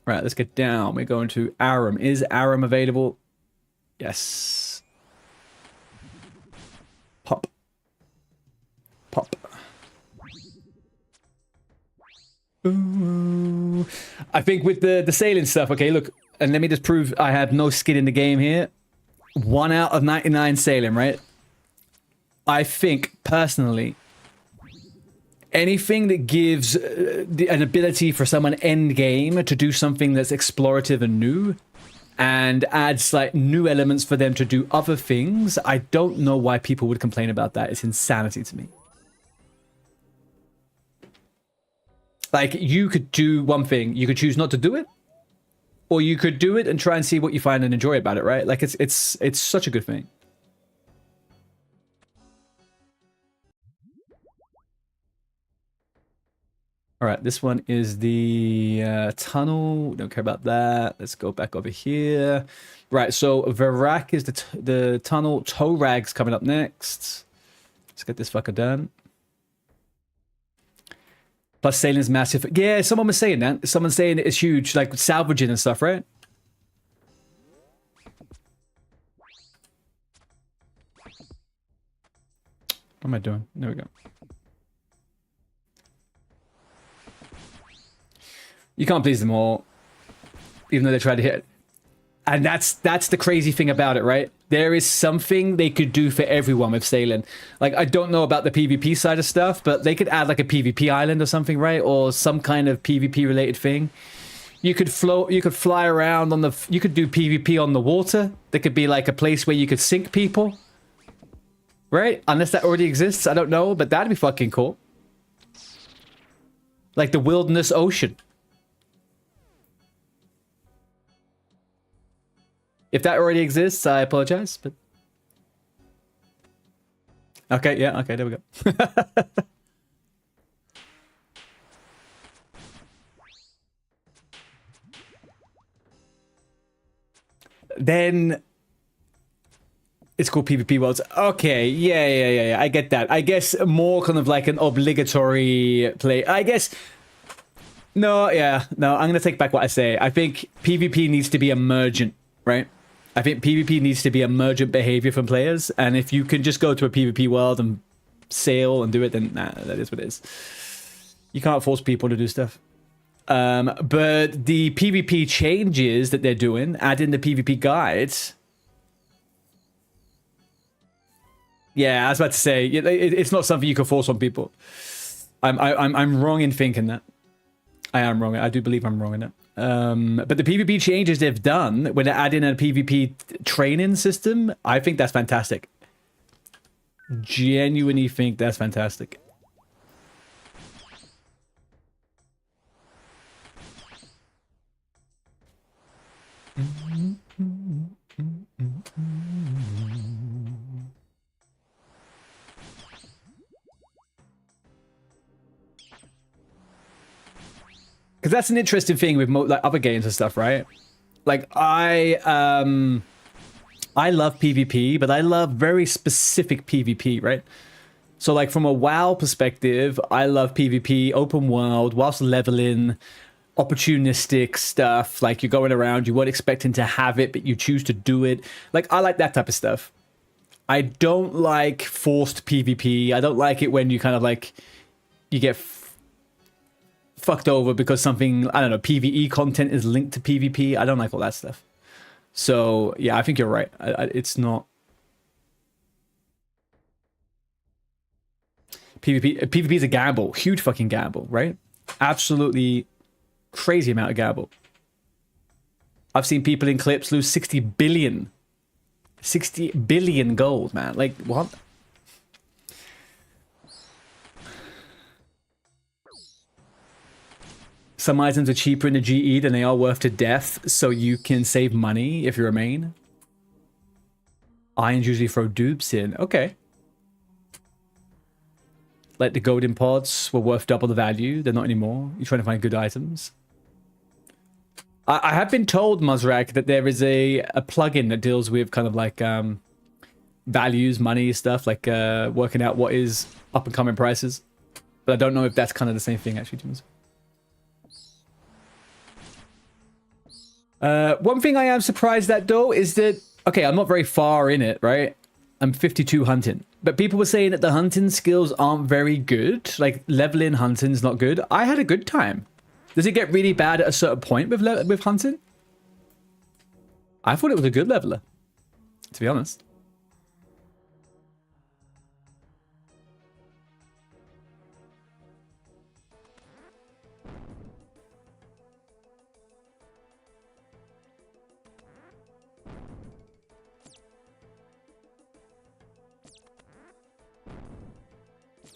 Right, let's get down. We're going to Aram. Is Aram available? Yes. Pop. Pop. Ooh. I think with the sailing stuff, okay, look, and let me just prove I have no skin in the game here. 1 out of 99 sailing, right? I think, personally, anything that gives an ability for someone end game to do something that's explorative and new, and adds like new elements for them to do other things, I don't know why people would complain about that. It's insanity to me. Like, you could do one thing, you could choose not to do it, or you could do it and try and see what you find and enjoy about it, right? Like, it's such a good thing. All right, this one is the tunnel. Don't care about that. Let's go back over here. Right, so Varak is the tunnel. Torag's coming up next. Let's get this fucker done. Plus sailing's massive. Yeah, someone was saying that. Someone's saying it's huge, like salvaging and stuff, right? What am I doing? There we go. You can't please them all, even though they try to hit. And that's the crazy thing about it, right? There is something they could do for everyone with sailing. Like, I don't know about the PvP side of stuff, but they could add like a PvP island or something, right? Or some kind of PvP related thing. You could float, you could fly around on the, you could do PvP on the water. There could be like a place where you could sink people. Right? Unless that already exists, I don't know, but that'd be fucking cool. Like the Wilderness Ocean. If that already exists, I apologize, but... Okay, yeah, okay, there we go. Then... It's called PvP Worlds. Okay, yeah, I get that. I guess more kind of like an obligatory play. I guess... No, I'm going to take back what I say. I think PvP needs to be emergent, right? I think PvP needs to be emergent behavior from players, and if you can just go to a PvP world and sail and do it, then nah, that is what it is. You can't force people to do stuff. But the PvP changes that they're doing, add in the PvP guides. Yeah, I was about to say, it's not something you can force on people. I'm wrong in thinking that. I am wrong. I do believe I'm wrong in it. But the PvP changes they've done when they add in a PvP training system, I think that's fantastic. Genuinely think that's fantastic. Because that's an interesting thing with like other games and stuff, right? Like I love PvP, but I love very specific PvP, right? So like from a WoW perspective, I love PvP, open world, whilst leveling, opportunistic stuff. Like you're going around, you weren't expecting to have it, but you choose to do it. Like I like that type of stuff. I don't like forced PvP. I don't like it when you kind of like, you get fucked over because something, I don't know, PvE content is linked to PvP. I don't like all that stuff. So, yeah, I think you're right. It's not... PvP is a gamble. Huge fucking gamble, right? Absolutely crazy amount of gamble. I've seen people in clips lose 60 billion. 60 billion gold, man. Like, what? Some items are cheaper in the GE than they are worth to death, so you can save money if you're a main. Irons usually throw dupes in. Okay. Like the golden pods were worth double the value. They're not anymore. You're trying to find good items. I have been told, Muzrak, that there is a plugin that deals with kind of like values, money, stuff, like working out what is up and coming prices. But I don't know if that's kind of the same thing, actually, to Muzrak. One thing I am surprised at, though, is that... Okay, I'm not very far in it, right? I'm 52 hunting. But people were saying that the hunting skills aren't very good. Like, leveling hunting's not good. I had a good time. Does it get really bad at a certain point with hunting? I thought it was a good leveler, to be honest.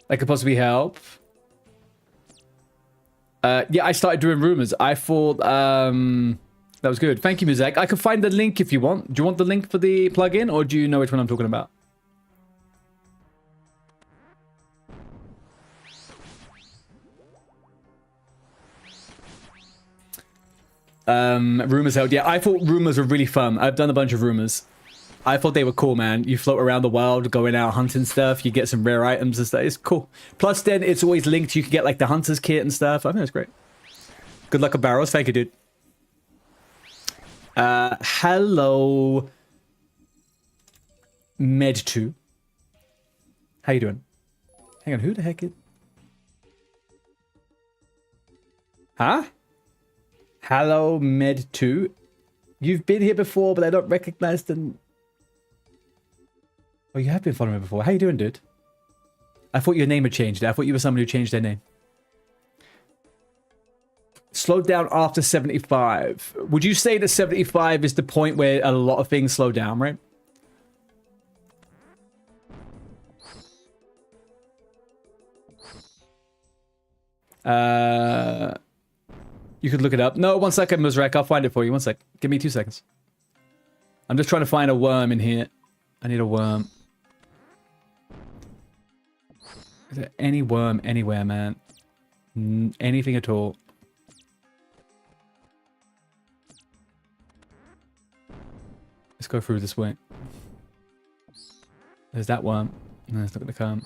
That could possibly help. Yeah, I started doing rumors. I thought that was good. Thank you, Muzak. I could find the link if you want. Do you want the link for the plugin, or do you know which one I'm talking about? Rumors held. Yeah, I thought rumors were really fun. I've done a bunch of rumors. I thought they were cool, man. You float around the world, going out hunting stuff. You get some rare items and stuff. It's cool. Plus, then it's always linked. You can get like the hunter's kit and stuff. I think it's great. Good luck at barrels. Thank you, dude. Hello, Med2. How you doing? Hang on, who the heck is... Huh? Hello, Med2. You've been here before, but I don't recognize the... Oh, you have been following me before. How you doing, dude? I thought your name had changed. I thought you were someone who changed their name. Slowed down after 75. Would you say that 75 is the point where a lot of things slow down, right? You could look it up. No, 1 second, Muzrak. I'll find it for you. 1 sec. Give me 2 seconds. I'm just trying to find a worm in here. I need a worm. Is there any worm anywhere, man? Anything at all? Let's go through this way. There's that worm. No, it's not gonna come.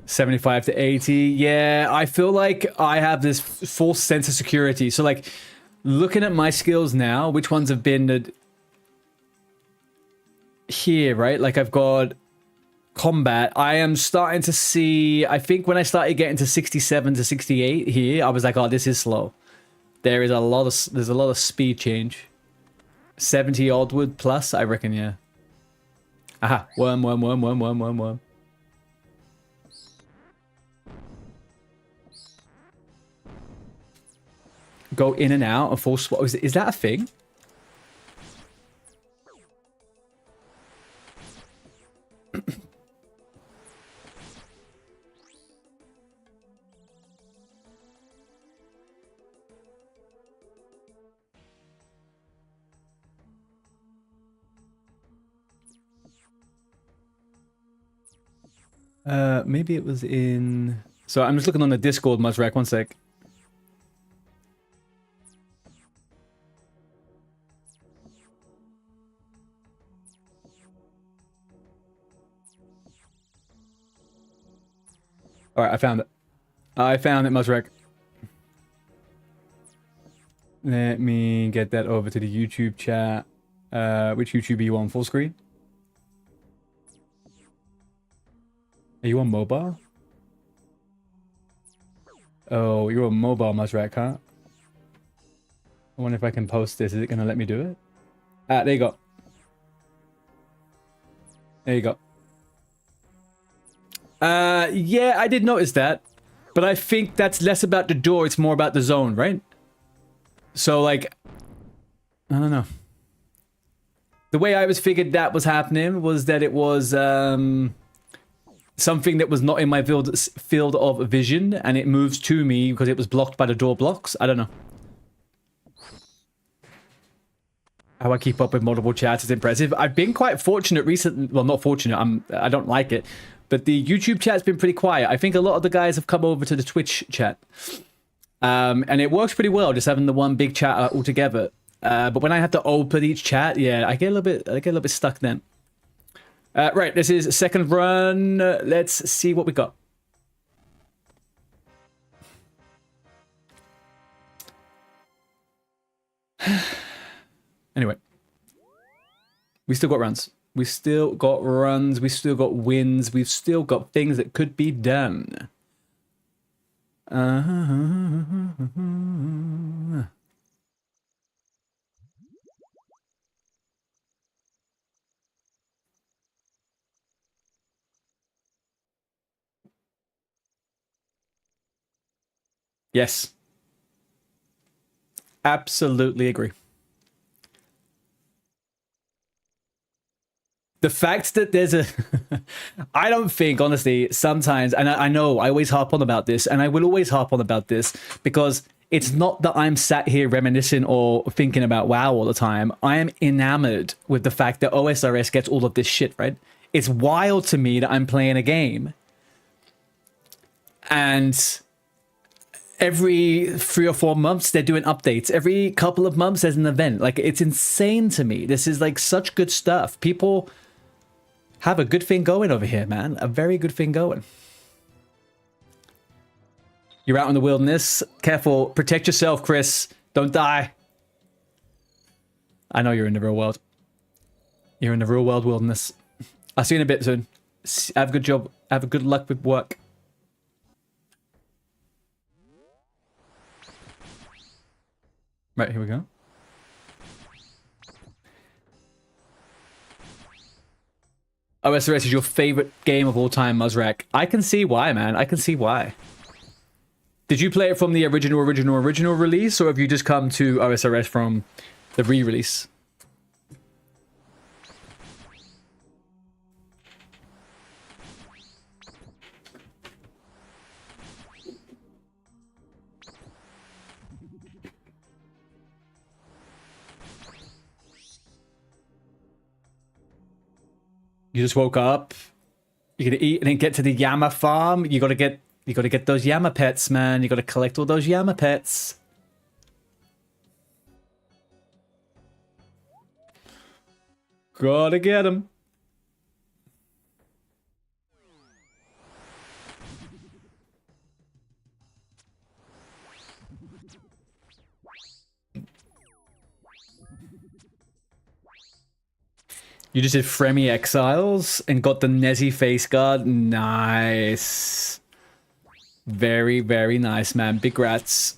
75 to 80. Yeah, I feel like I have this false sense of security. So, like, looking at my skills now, which ones have been here, right? Like, I've got combat. I am starting to see... I think when I started getting to 67 to 68 here, I was like, oh, this is slow. There's a lot of speed change. 70 oddwood plus, I reckon, yeah. Aha, worm. Go in and out, a full swap. Is that a thing? Maybe it was in... So I'm just looking on the Discord, Muzrak, 1 sec. Alright, I found it. I found it, Muzrak. Let me get that over to the YouTube chat. Which YouTube are you on? Full screen? Are you on mobile? Oh, you're on mobile, Muzrak, huh? I wonder if I can post this. Is it going to let me do it? Ah, there you go. There you go. Yeah, I did notice that. But I think that's less about the door. It's more about the zone, right? So, like... I don't know. The way I was figured that was happening was that it was, something that was not in my field of vision, and it moves to me because it was blocked by the door blocks. I don't know. How I keep up with multiple chats is impressive. I've been quite fortunate recently. Well, not fortunate. I don't like it. But the YouTube chat's been pretty quiet. I think a lot of the guys have come over to the Twitch chat. And it works pretty well, just having the one big chat all together. But when I have to open each chat, yeah, I get a little bit stuck then. Right, this is second run. Let's see what we got. Anyway. We still got runs. We still got runs. We still got wins. We've still got things that could be done. Yes. Absolutely agree. The fact that there's a... I don't think, honestly, sometimes, and I know I always harp on about this, and I will always harp on about this, because it's not that I'm sat here reminiscing or thinking about WoW all the time. I am enamored with the fact that OSRS gets all of this shit, right? It's wild to me that I'm playing a game, and every 3 or 4 months they're doing updates. Every couple of months there's an event. Like, it's insane to me. This is like such good stuff. People have a good thing going over here, man. A very good thing going. You're out in the wilderness. Careful. Protect yourself, Chris. Don't die. I know you're in the real world. You're in the real world wilderness. I'll see you in a bit soon. Have a good job. Have a good luck with work. Right, here we go. OSRS is your favorite game of all time, Muzrak. I can see why, man. I can see why. Did you play it from the original release, or have you just come to OSRS from the re-release? You just woke up. You're gonna eat and then get to the Yama farm. You gotta get those Yama pets, man. You gotta collect all those Yama pets. Gotta get them. You just did Fremi Exiles and got the Nezzy face guard. Nice. Very, very nice, man. Big rats.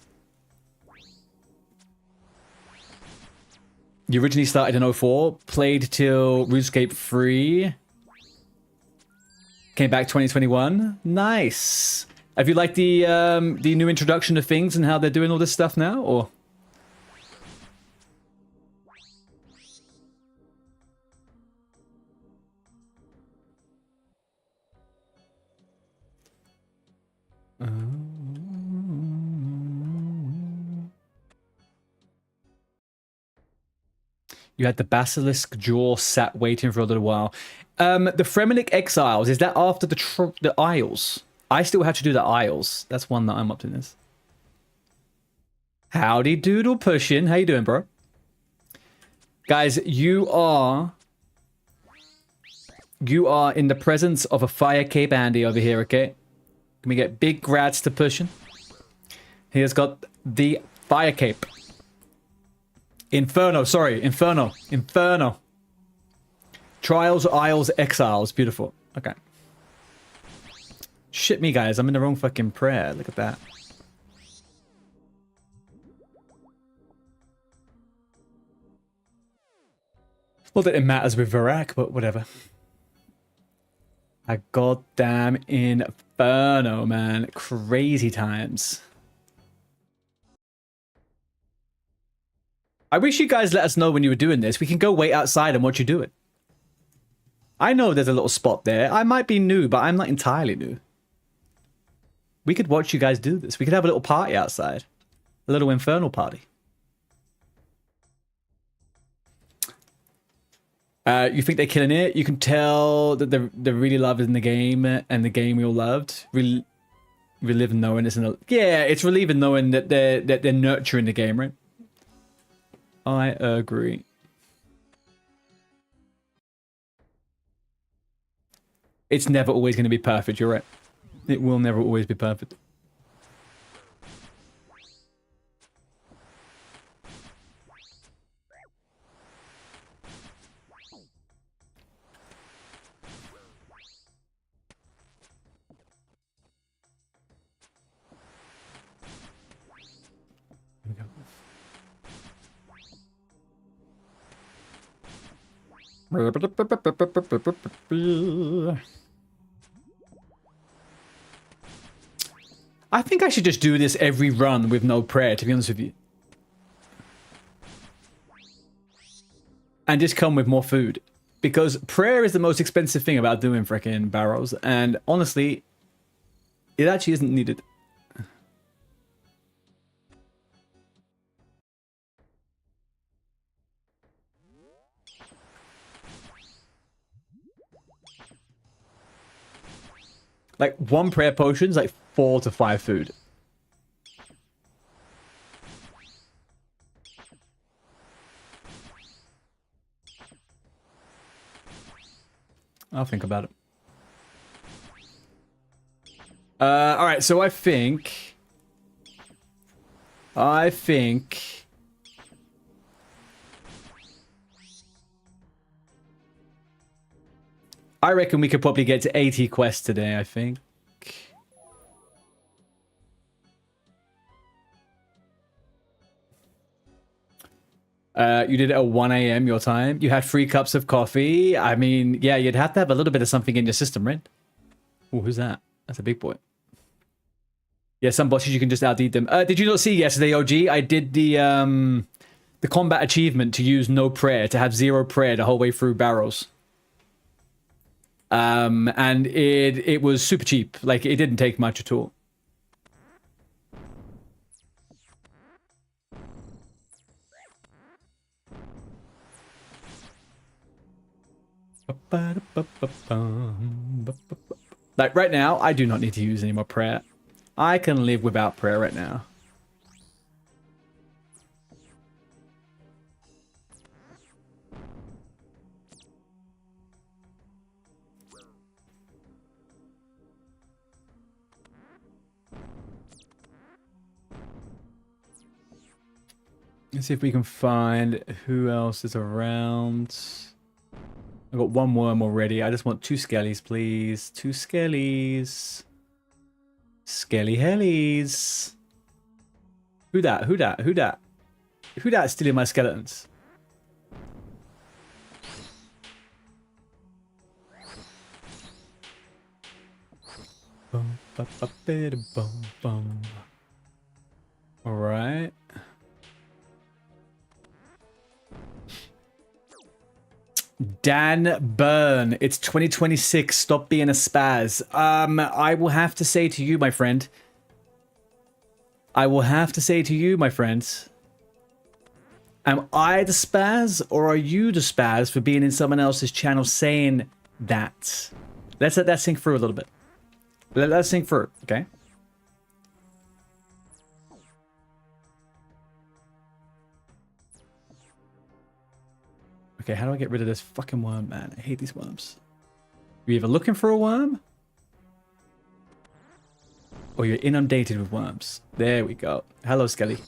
You originally started in 04, played till RuneScape 3. Came back 2021. Nice. Have you liked the new introduction to things and how they're doing all this stuff now, or? You had the Basilisk Jaw sat waiting for a little while. The Fremenic Exiles, is that after the Isles? I still have to do the Isles. That's one that I'm up to this. Howdy doodle pushing. How you doing, bro? Guys, you are in the presence of a fire cape Andy over here, okay? Can we get big grats to pushing? He has got the fire cape. Inferno, sorry. Inferno. Inferno. Trials, Isles, Exiles. Beautiful. Okay. Shit me, guys. I'm in the wrong fucking prayer. Look at that. Not that it matters with Virak, but whatever. A goddamn Inferno, man. Crazy times. I wish you guys let us know when you were doing this. We can go wait outside and watch you do it. I know there's a little spot there. I might be new, but I'm not entirely new. We could watch you guys do this. We could have a little party outside. A little infernal party. You think they're killing it? You can tell that they're really loving the game and the game we all loved. Relieving knowing it's yeah, it's relieving knowing that they're nurturing the game, right? I agree. It's never always going to be perfect, you're right. It will never always be perfect. Here we go. I think I should just do this every run with no prayer, to be honest with you. And just come with more food. Because prayer is the most expensive thing about doing frickin' barrows. And honestly, it actually isn't needed. Like, one prayer potion's like 4 to 5 food. I'll think about it. All right, so I think I reckon we could probably get to 80 quests today, I think. You did it at 1 a.m. your time. You had 3 cups of coffee. I mean, yeah, you'd have to have a little bit of something in your system, right? Oh, who's that? That's a big boy. Yeah, some bosses you can just out-eat them. Did you not see yesterday, OG? I did the combat achievement to use no prayer, to have 0 prayer the whole way through barrels. And it was super cheap. Like, it didn't take much at all. Like, right now, I do not need to use any more prayer. I can live without prayer right now. Let's see if we can find who else is around. I've got 1 worm already. I just want 2 skellies, please. 2 skellies. Skelly hellies. Who that? Who that? Who that? Who that stealing my skeletons? Bum, ba, ba, bida, bum, bum. All right. Dan Byrne, it's 2026. Stop being a spaz. I will have to say to you, my friend. I will have to say to you, my friends. Am I the spaz, or are you the spaz for being in someone else's channel saying that? Let's let that sink through a little bit. Let that sink through, okay? Okay, how do I get rid of this fucking worm, man? I hate these worms. You're either looking for a worm, or you're inundated with worms. There we go. Hello, Skelly.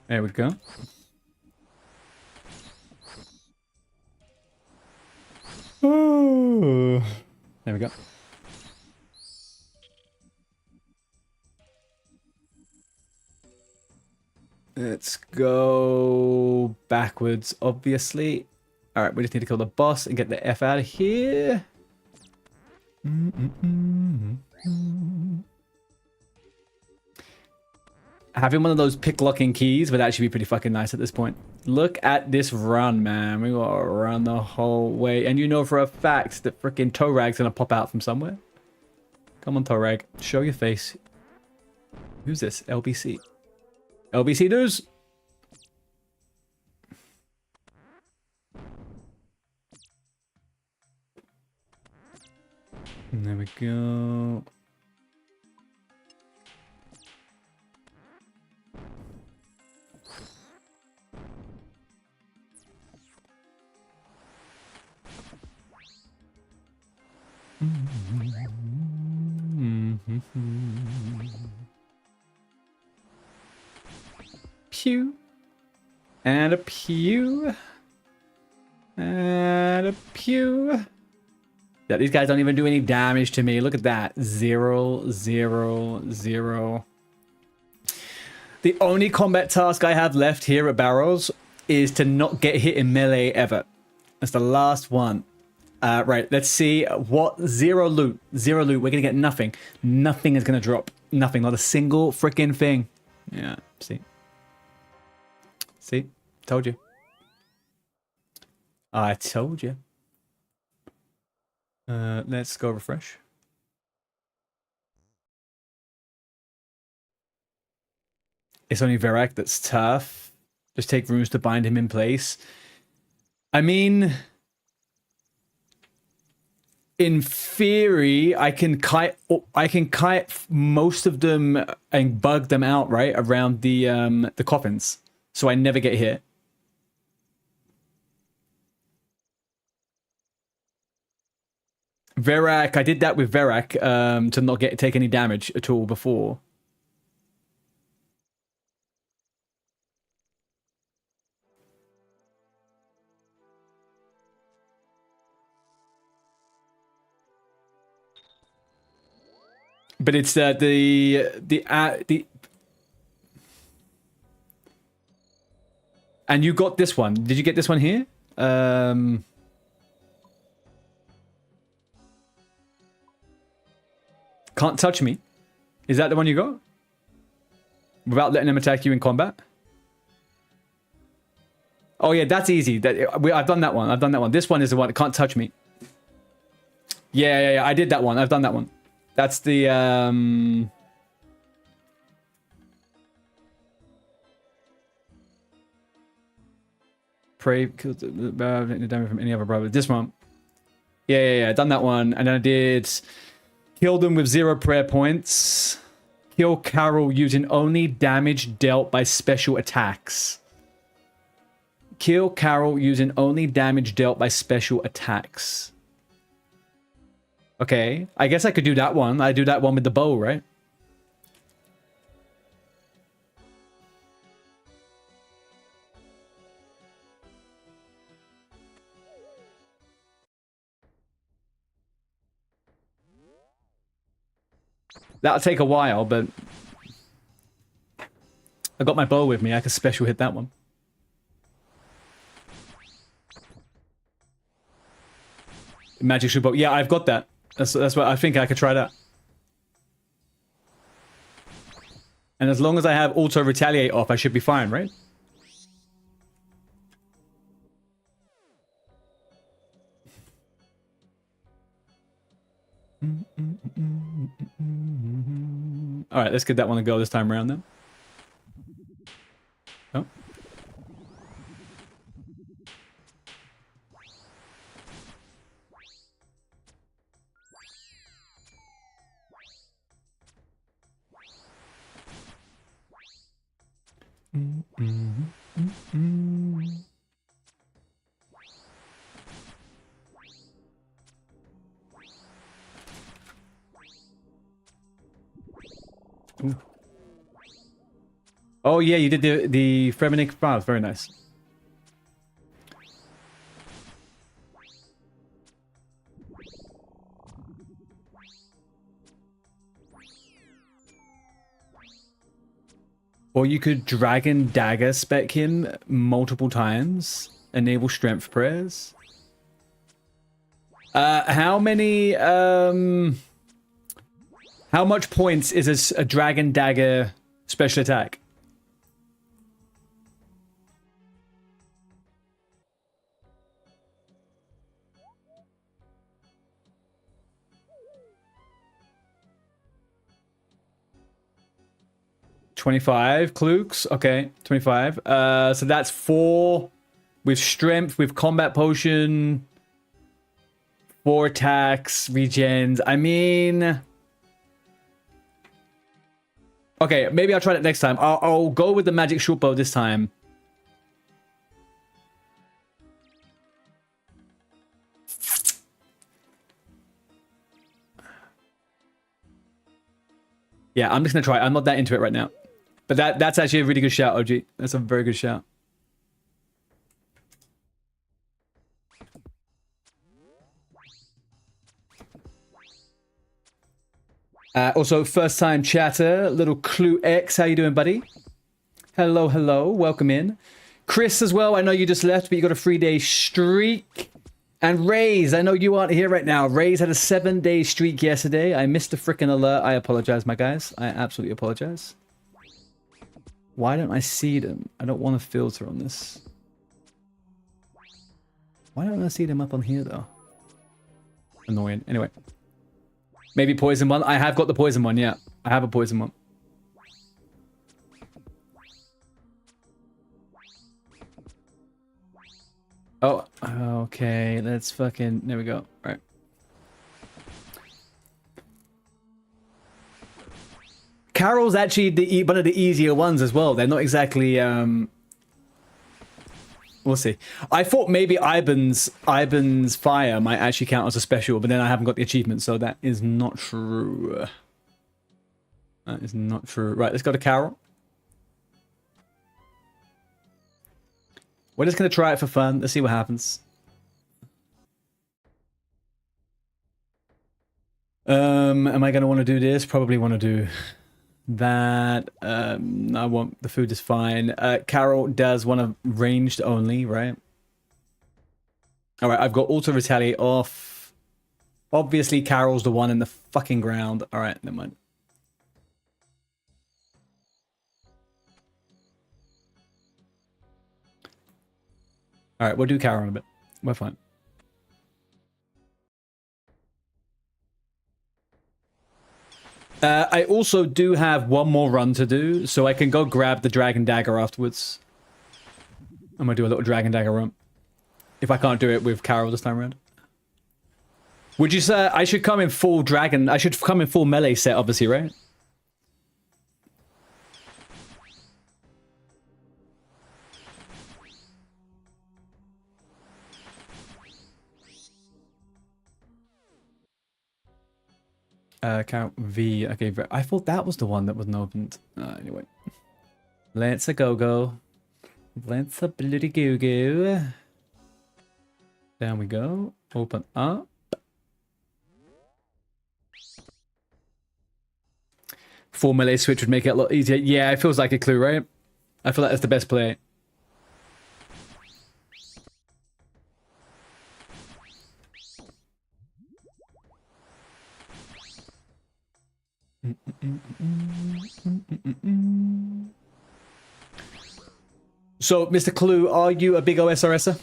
There we go. Oh, there we go. Let's go backwards, obviously. All right, we just need to kill the boss and get the F out of here. Having one of those pick-locking keys would actually be pretty fucking nice at this point. Look at this run, man. We gotta run the whole way. And you know for a fact that freaking Torag's gonna pop out from somewhere. Come on, Torag. Show your face. Who's this? LBC. LBC news. And there we go. Pew. And a pew. And a pew. Yeah, these guys don't even do any damage to me. Look at that. 0, 0, 0. The only combat task I have left here at Barrels is to not get hit in melee ever. That's the last one. Right, let's see what 0 loot. 0 loot. We're going to get nothing. Nothing is going to drop. Nothing. Not a single freaking thing. Yeah, see. See? Told you. I told you. Let's go refresh. It's only Verak that's tough. Just take runes to bind him in place. I mean, in theory, I can kite most of them and bug them out, right, around the coffins, so I never get hit. Verak, I did that with Verak to not take any damage at all before. But it's the and you got this one. Did you get this one here? Can't touch me. Is that the one you got? Without letting them attack you in combat? Oh yeah, that's easy. I've done that one. I've done that one. This one is the one that can't touch me. Yeah. I did that one. I've done that one. That's the pray kills the damage from any other brother. This one. Yeah. Done that one, and then I did kill them with 0 prayer points. Kill Carol using only damage dealt by special attacks. Kill Carol using only damage dealt by special attacks. Okay, I guess I could do that one. I do that one with the bow, right? That'll take a while, but I got my bow with me. I can special hit that one. Magic shoe bow. Yeah, I've got that. That's what I think I could try that. And as long as I have auto retaliate off, I should be fine, right? All right, let's get that one to go this time around then. Oh. Ooh. Oh yeah, you did the Fremenic bath. Very nice. Or you could Dragon Dagger spec him multiple times. Enable strength prayers. How many how much points is a Dragon Dagger special attack? $25 Klukes. Okay, 25. So that's 4 with strength, with combat potion, 4 attacks, regens. I mean, okay, maybe I'll try that next time. I'll go with the magic short bow this time. Yeah, I'm just gonna try. I'm not that into it right now. But that's actually a really good shout, OG. That's a very good shout. Also, first time chatter, little Clue X. How you doing, buddy? Hello, hello. Welcome in. Chris as well. I know you just left, but you got a 3-day streak. And Raze, I know you aren't here right now. Raze had a 7-day streak yesterday. I missed the freaking alert. I apologize, my guys. I absolutely apologize. Why don't I see them? I don't want to filter on this. Why don't I see them up on here, though? Annoying. Anyway. Maybe poison one. I have got the poison one, yeah. I have a poison one. Oh, okay. Let's fucking... There we go. All right. Carol's actually one of the easier ones as well. They're not exactly... We'll see. I thought maybe Iban's fire might actually count as a special, but then I haven't got the achievement, so that is not true. That is not true. Right, let's go to Carol. We're just going to try it for fun. Let's see what happens. Am I going to want to do this? Probably want to do that. I want the food is fine. Carol does want a ranged only, right? All right, I've got auto retaliate off. Obviously, Carol's the one in the fucking ground. All right, never mind. All right, we'll do Carol in a bit. We're fine. I also do have one more run to do, so I can go grab the Dragon Dagger afterwards. I'm gonna do a little Dragon Dagger run. If I can't do it with Carol this time around. Would you say I should come in full Dragon? I should come in full melee set, obviously, right? Count V. Okay, I thought that was the one that wasn't opened. Anyway. Let's a go-go. Let's a bloody go-go. Down we go. Open up. Full melee switch would make it a lot easier. Yeah, it feels like a clue, right? I feel like that's the best play. So, Mr. Clue, are you a big OSRSer?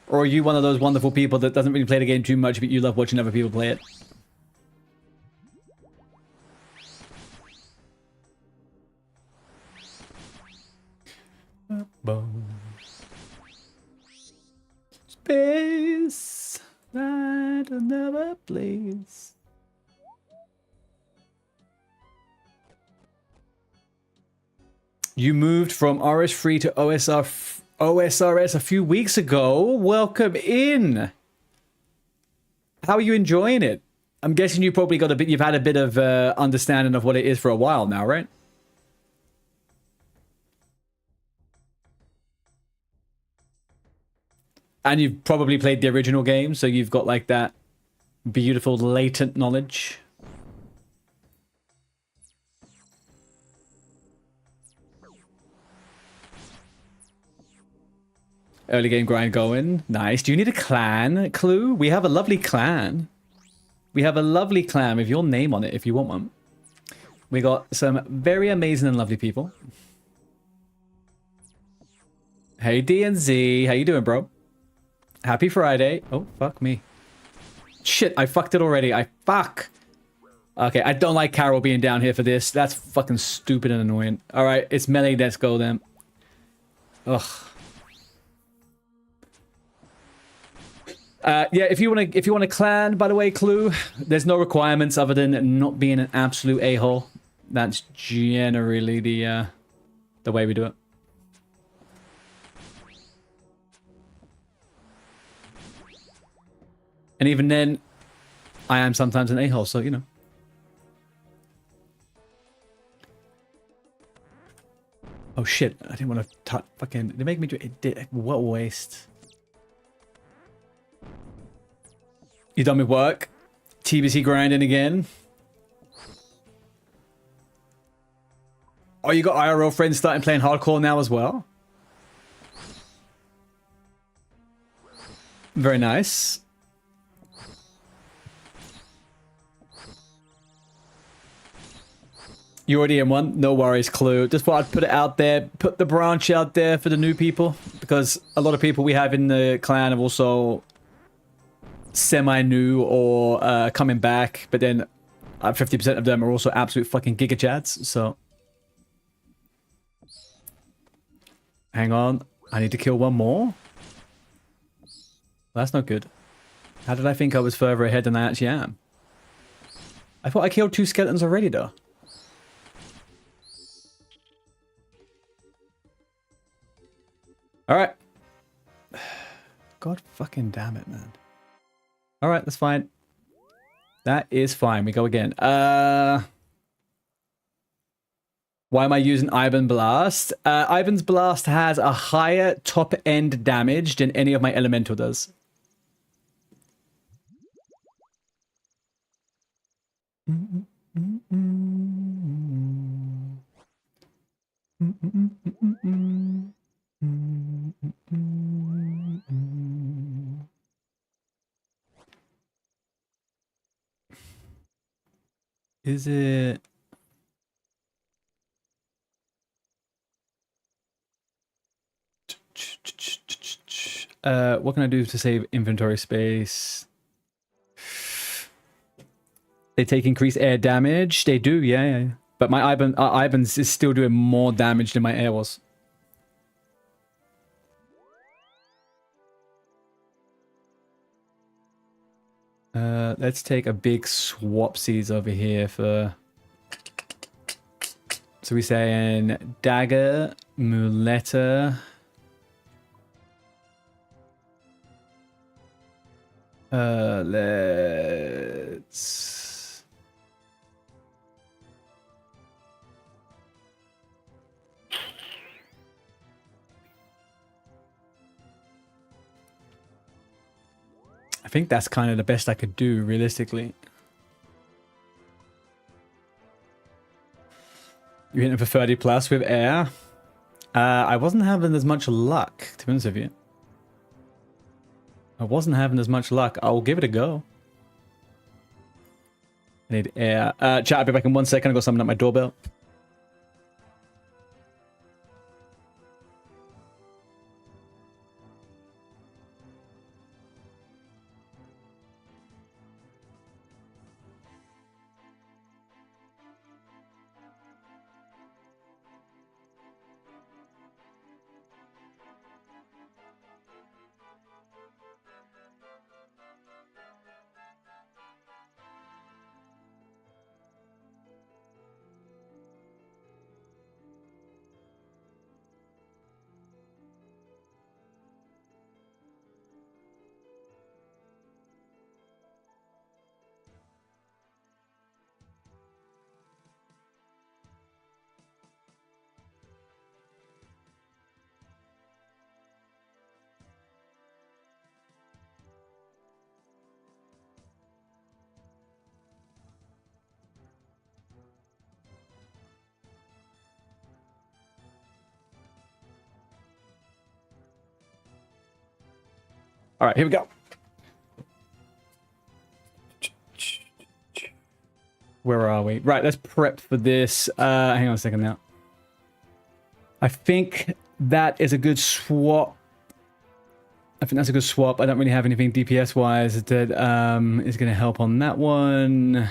Or are you one of those wonderful people that doesn't really play the game too much, but you love watching other people play it? Space, light another place. You moved from RS3 to OSRS a few weeks ago. Welcome in. How are you enjoying it? I'm guessing you probably got a bit. You've had a bit of understanding of what it is for a while now, right? And you've probably played the original game, so you've got like that beautiful latent knowledge. Early game grind going. Nice. Do you need a clan, Clue? We have a lovely clan. We have a lovely clan with your name on it if you want one. We got some very amazing and lovely people. Hey, D and Z. How you doing, bro? Happy Friday. Oh, fuck me. Shit, I fucked it already. Fuck. Okay, I don't like Carol being down here for this. That's fucking stupid and annoying. Alright, it's melee. Let's go then. Ugh. Yeah, if you want to clan, by the way, Clue, there's no requirements other than not being an absolute a-hole. That's generally the way we do it. And even then, I am sometimes an a-hole, so you know. Oh shit! I didn't want to touch. Fucking, they make me do it. Did what a waste. You done with work? TBC grinding again? Oh, you got IRL friends starting playing hardcore now as well? Very nice. You already in one? No worries, Clue. Just thought I'd put it out there, put the branch out there for the new people, because a lot of people we have in the clan have also semi-new or coming back, but then 50% of them are also absolute fucking giga chads, so... Hang on, I need to kill one more? That's not good. How did I think I was further ahead than I actually am? I thought I killed 2 skeletons already, though. All right. God fucking damn it, man. All right, that's fine. That is fine. We go again. Why am I using Ivan Blast? Ivan's Blast has a higher top end damage than any of my elemental does. Is it? What can I do to save inventory space? They take increased air damage. They do, yeah. But my Ivan's is still doing more damage than my air was. Let's take a big swapsies over here for... So we're saying dagger, muleta. Let's... I think that's kind of the best I could do, realistically. You're hitting for 30 plus with air. I wasn't having as much luck, to be honest with you. I wasn't having as much luck. I'll give it a go. I need air. Chat, I'll be back in 1 second. I got something at my doorbell. All right, here we go. Where are we? Right, let's prep for this. Hang on a second now. I think that is a good swap. I think that's a good swap. I don't really have anything DPS-wise that is going to help on that one.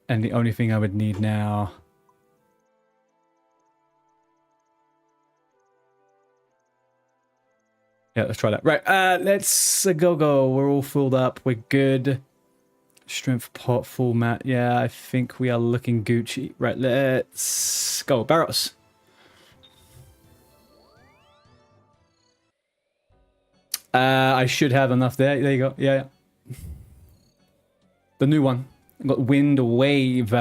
And the only thing I would need now... Yeah, let's try that. Right, let's go. We're all filled up. We're good. Strength pot, full mat. Yeah, I think we are looking Gucci. Right, let's go. Barrows. I should have enough there. There you go. Yeah. The new one. I've got Wind Wave.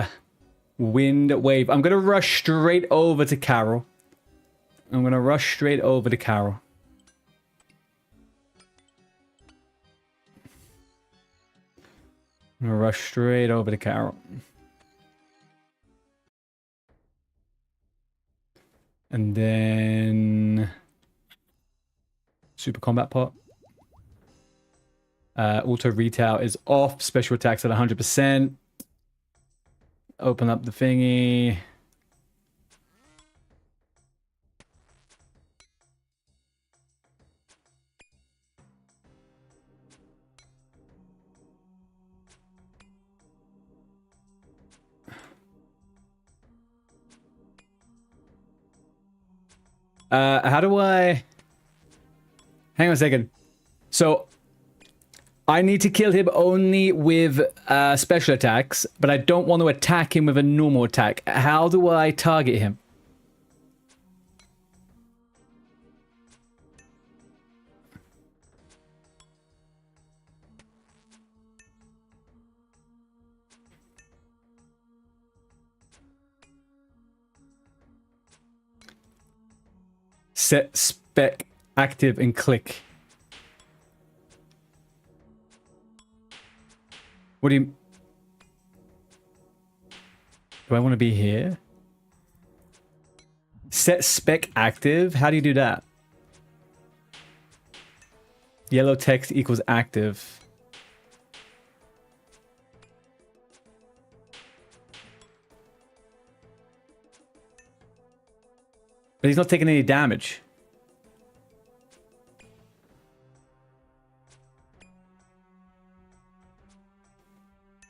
Wind Wave. I'm going to rush straight over to Carol. I'm gonna rush straight over to Carol. And then... Super Combat Pot. Auto Retail is off. Special attacks at 100%. Open up the thingy. How do I... Hang on a second. So, I need to kill him only with special attacks, but I don't want to attack him with a normal attack. How do I target him? set spec active and click. What do you... Do I want to be here? Set spec active? How do you do that? Yellow text equals active. But he's not taking any damage.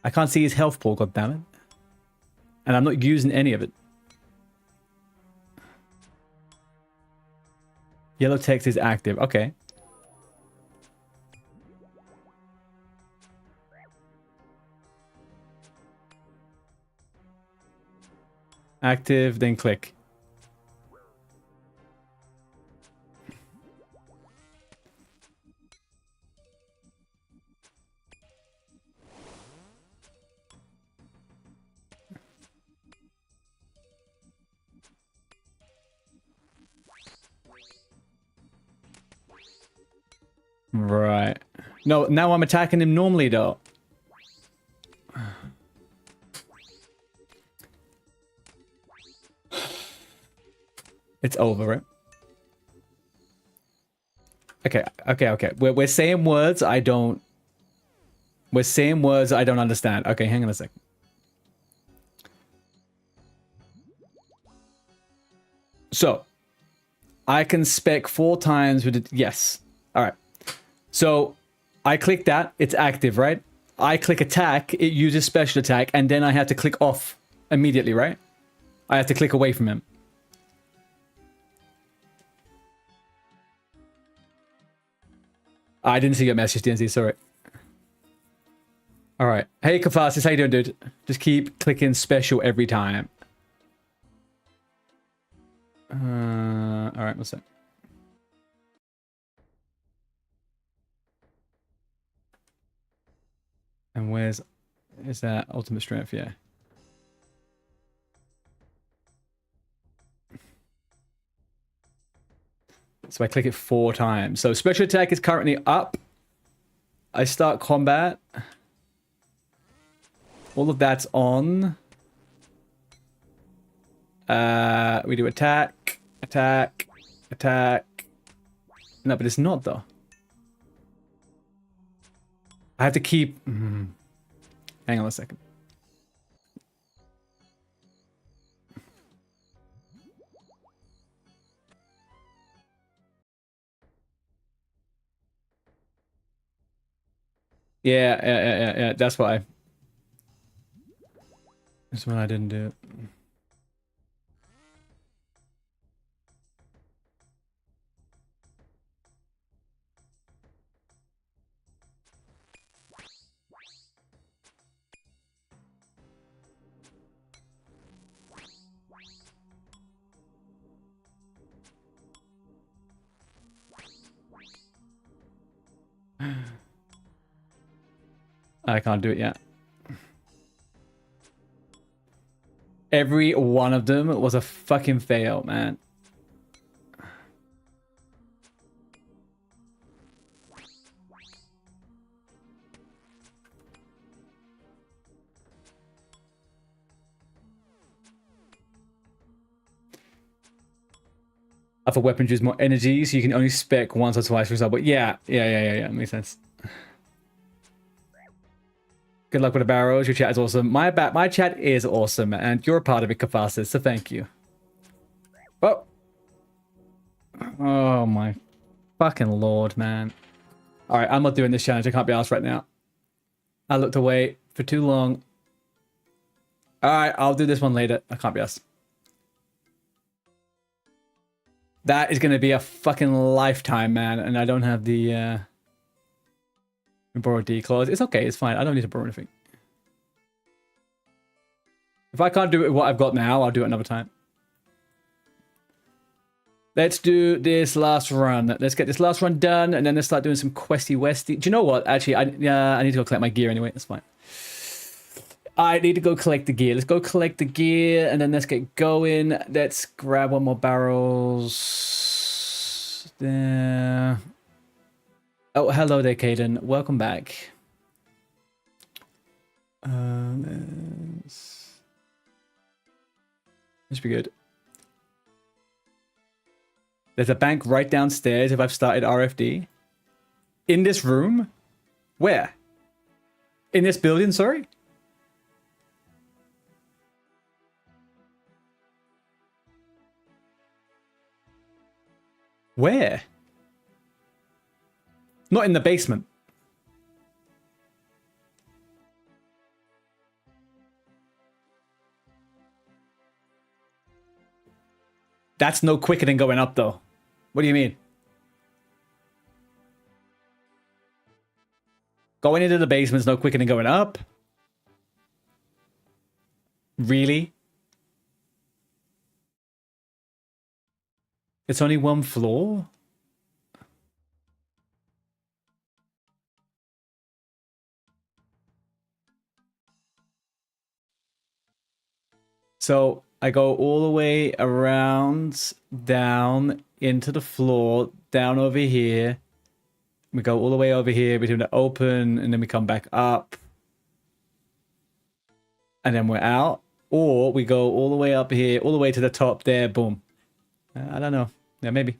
I can't see his health pool, goddammit. And I'm not using any of it. Yellow text is active. Okay. Active, then click. Right. No, now I'm attacking him normally, though. It's over, right? Okay. We're saying words I don't... We're saying words I don't understand. Okay, hang on a sec. So, I can spec 4 times with it. Yes. All right. So, I click that. It's active, right? I click attack. It uses special attack. And then I have to click off immediately, right? I have to click away from him. I didn't see your message, DNC. Sorry. All right. Hey, Kafasis. How you doing, dude? Just keep clicking special every time. All right. What's that? And where's... Is that ultimate strength? Yeah. So I click it 4 times. So special attack is currently up. I start combat. All of that's on. We do attack, attack, attack. No, but it's not though. I have to keep... Hang on a second. Yeah. That's why. That's when I didn't do it. I can't do it yet. Every one of them was a fucking fail, man. Other weapons use more energy, so you can only spec once or twice, for example. Yeah. Makes sense. Good luck with the barrows. Your chat is awesome. My chat is awesome, and you're a part of it, Kafasis, so thank you. Oh. Oh my fucking lord, man. Alright, I'm not doing this challenge. I can't be asked right now. I looked away for too long. Alright, I'll do this one later. I can't be asked. That is going to be a fucking lifetime, man, and I don't have the... borrow D clause. It's okay, it's fine. I don't need to borrow anything. If I can't do it with what I've got now, I'll do it another time. Let's do this last run. Let's get this last run done, and then let's start doing some questy westy. Do you know what? Actually, I need to go collect my gear anyway. That's fine. I need to go collect the gear. Let's go collect the gear, and then let's get going. Let's grab one more barrels. there. Oh, hello there, Caden. Welcome back. This should be good. There's a bank right downstairs if I've started RFD. In this room? Where? In this building, sorry? Where? Not in the basement. That's no quicker than going up, though. What do you mean? Going into the basement's no quicker than going up? Really? It's only one floor? So I go all the way around, down, into the floor, down over here. We go all the way over here between the open, and then we come back up. And then we're out. Or we go all the way up here, all the way to the top there, boom. I don't know. Yeah, maybe.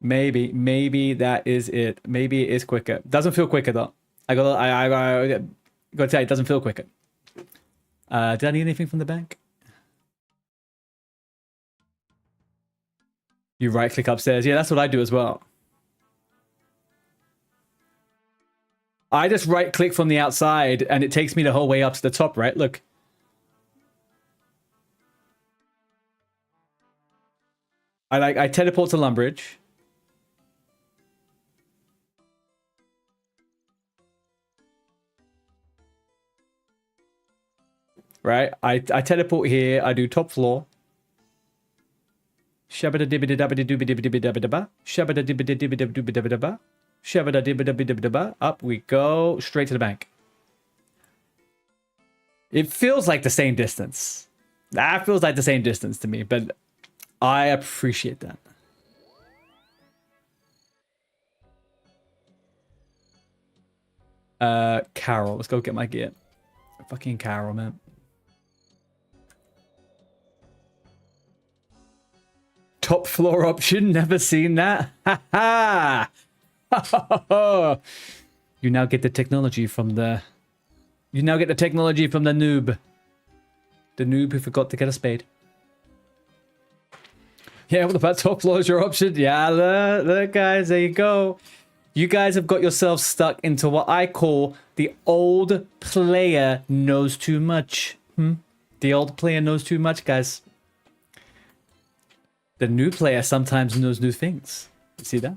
Maybe that is it. Maybe it is quicker. Doesn't feel quicker, though. I gotta tell you, it doesn't feel quicker. Did I need anything from the bank? You right-click upstairs. Yeah, that's what I do as well. I just right-click from the outside, and it takes me the whole way up to the top, right? Look. I teleport to Lumbridge. Right? I teleport here. I do top floor. Shabada dibida dabida dubida dibida dabida. Shabada dibida dibida dubida dabida. Shabada dibida dibida dabida. Up we go. Straight to the bank. It feels like the same distance. That feels like the same distance to me, but I appreciate that. Carol. Let's go get my gear. Fucking Carol, man. Top floor option. Never seen that. Ha ha. You now get the technology from the... You now get the technology from the noob. The noob who forgot to get a spade. Yeah, what about top floor is your option? Yeah, look, guys, there you go. You guys have got yourselves stuck into what I call the old player knows too much. The old player knows too much, guys. The new player sometimes knows new things. You see that?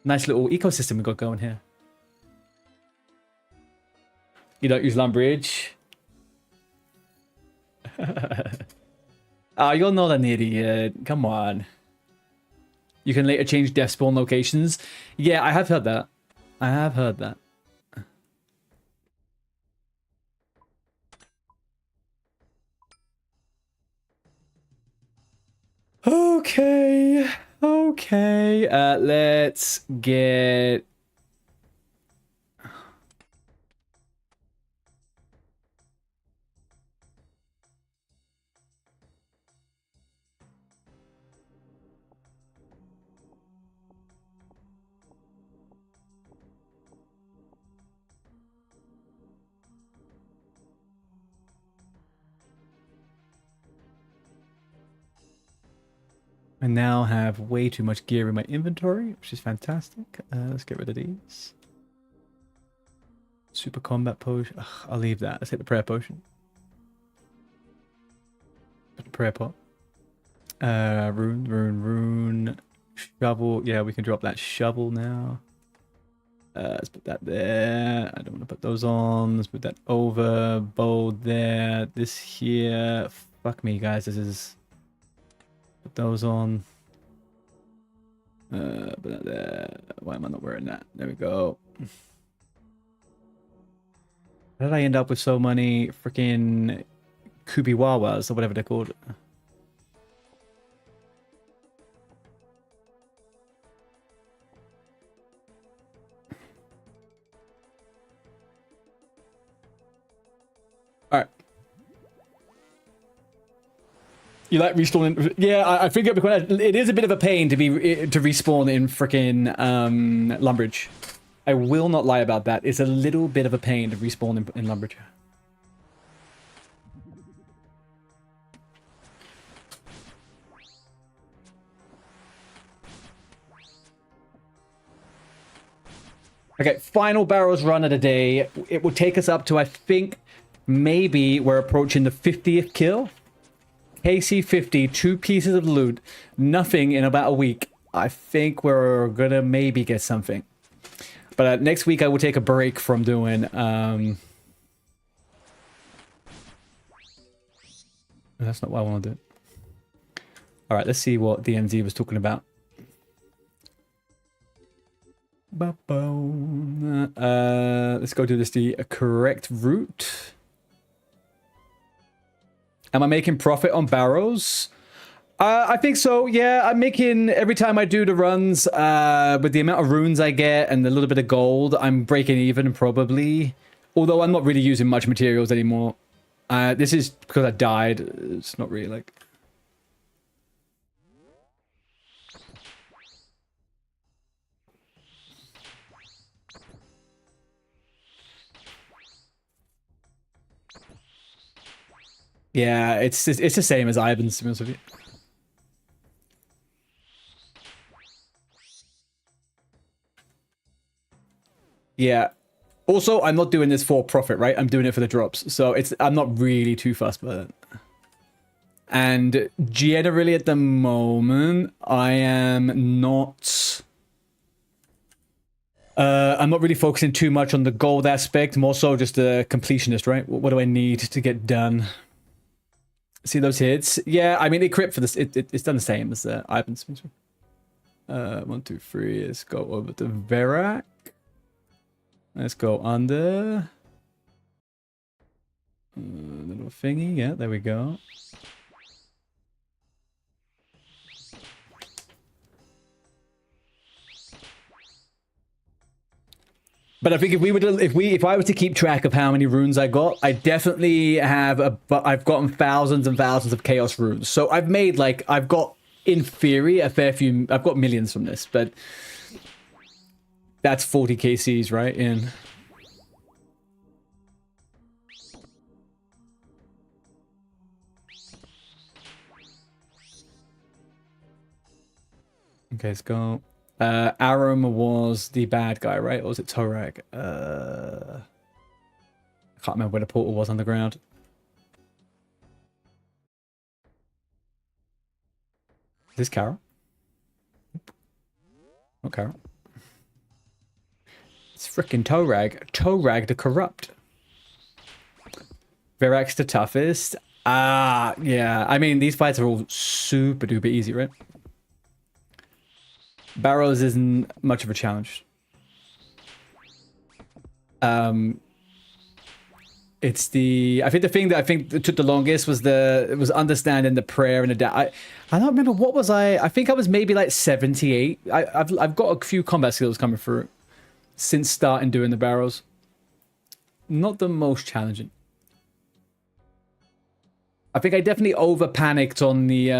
Nice little ecosystem we got going here. You don't use Lumbridge. Oh, you're not an idiot. Come on. You can later change death spawn locations. Yeah, I have heard that. I have heard that. Okay. Okay. Let's get... I now have way too much gear in my inventory, which is fantastic. Let's get rid of these. Super combat potion. Ugh, I'll leave that. Let's hit the prayer potion. Put the prayer pot. Rune. Shovel. Yeah, we can drop that shovel now. Let's put that there. I don't want to put those on. Let's put that over. Bow there. This here. Fuck me, guys. This is... Put those on. Put that there. Why am I not wearing that? There we go. How did I end up with so many freaking Kubiwawas or whatever they're called? You like respawning? Yeah, I figure it is a bit of a pain to respawn in frickin' Lumbridge. I will not lie about that. It's a little bit of a pain to respawn in Lumbridge. Okay, final barrels run of the day. It will take us up to, I think, maybe we're approaching the 50th kill. KC 50, 2 pieces of loot, nothing in about a week. I think we're gonna maybe get something. But next week I will take a break from doing... That's not what I want to do. Alright, let's see what the NZ was talking about. Let's go do this the correct route. Am I making profit on barrels? I think so, yeah. I'm making, every time I do the runs, with the amount of runes I get and a little bit of gold, I'm breaking even probably. Although I'm not really using much materials anymore. This is because I died. It's not really like... Yeah, it's the same as Ivan's, to be honest with you. Yeah. Also, I'm not doing this for profit, right? I'm doing it for the drops. So I'm not really too fussed by that. And generally at the moment, I am not... I'm not really focusing too much on the gold aspect, more so just a completionist, right? What do I need to get done? See those hits? Yeah, I mean, it crit for this. It's done the same as Ivan's. 1, 2, 3. Let's go over to Verak. Let's go under. Little thingy. Yeah, there we go. But I think if I were to keep track of how many runes I got, I definitely have I've gotten thousands and thousands of chaos runes. So I've made I've got in theory a fair few. I've got millions from this, but that's 40 KCs, right? In okay, let's go. Aram was the bad guy, right? Or was it Torag? I can't remember where the portal was on the ground. Is this Carol? Not Carol. It's frickin' Torag. Torag the Corrupt. Verak's the toughest. Yeah. I mean, these fights are all super duper easy, right? Barrows isn't much of a challenge. It's I think the thing that that took the longest was understanding the prayer and the I don't remember what was I think I was maybe like 78. I've got a few combat skills coming through since starting doing the barrows. Not the most challenging. I think I definitely over panicked on the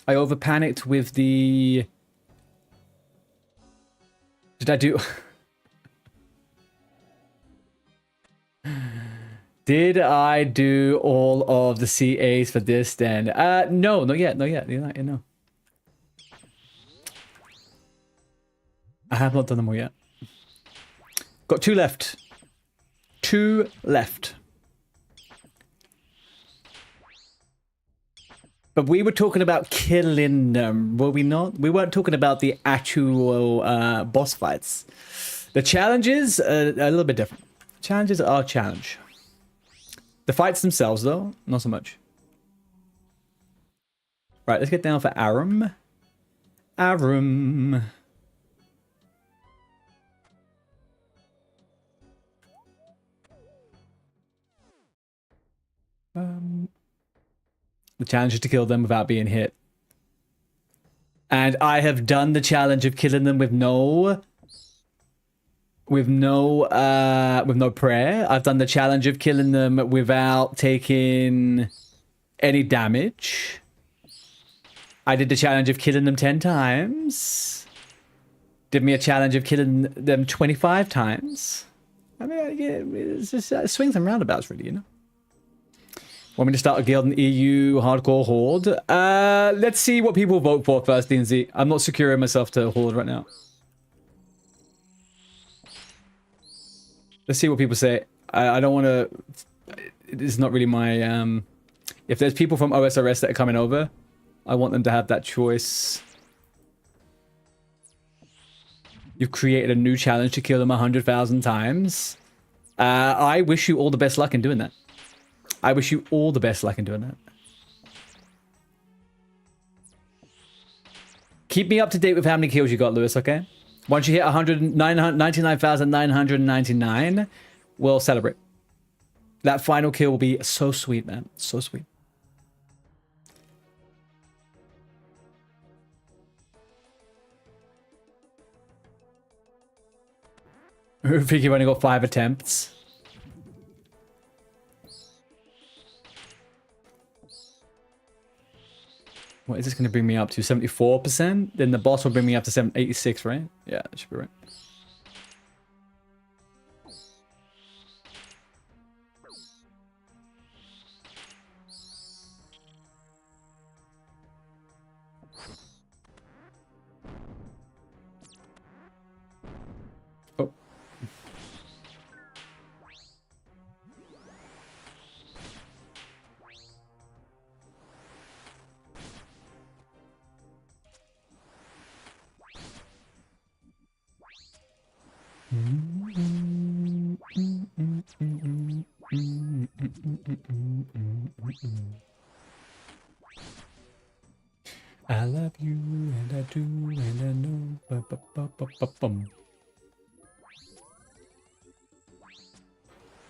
I over panicked with the... Did I do... Did I do all of the CAs for this then? No, not yet, no. I have not done them all yet. Got 2 left. 2 left. But we were talking about killing them, were we not? We weren't talking about the actual boss fights. The challenges are a little bit different. Challenges are a challenge. The fights themselves, though, not so much. Right, let's get down for Aram. Aram. The challenge is to kill them without being hit. And I have done the challenge of killing them with no prayer. I've done the challenge of killing them without taking any damage. I did the challenge of killing them 10 times. Did me a challenge of killing them 25 times. I mean, yeah, it's just swings and roundabouts, really, you know? Want me to start a guild in EU hardcore horde? Let's see what people vote for first, DNZ. I'm not securing myself to horde right now. Let's see what people say. I don't want to... It's not really my... If there's people from OSRS that are coming over, I want them to have that choice. You've created a new challenge to kill them 100,000 times. I wish you all the best luck in doing that. I wish you all the best luck in doing that. Keep me up to date with how many kills you got, Lewis, okay? Once you hit 99,999, we'll celebrate. That final kill will be so sweet, man. So sweet. I think you've only got 5 attempts. What is this going to bring me up to? 74%? Then the boss will bring me up to 86, right? Yeah, that should be right. Oh. I love you and I do and I know. Ba-ba-ba-ba-ba-bum.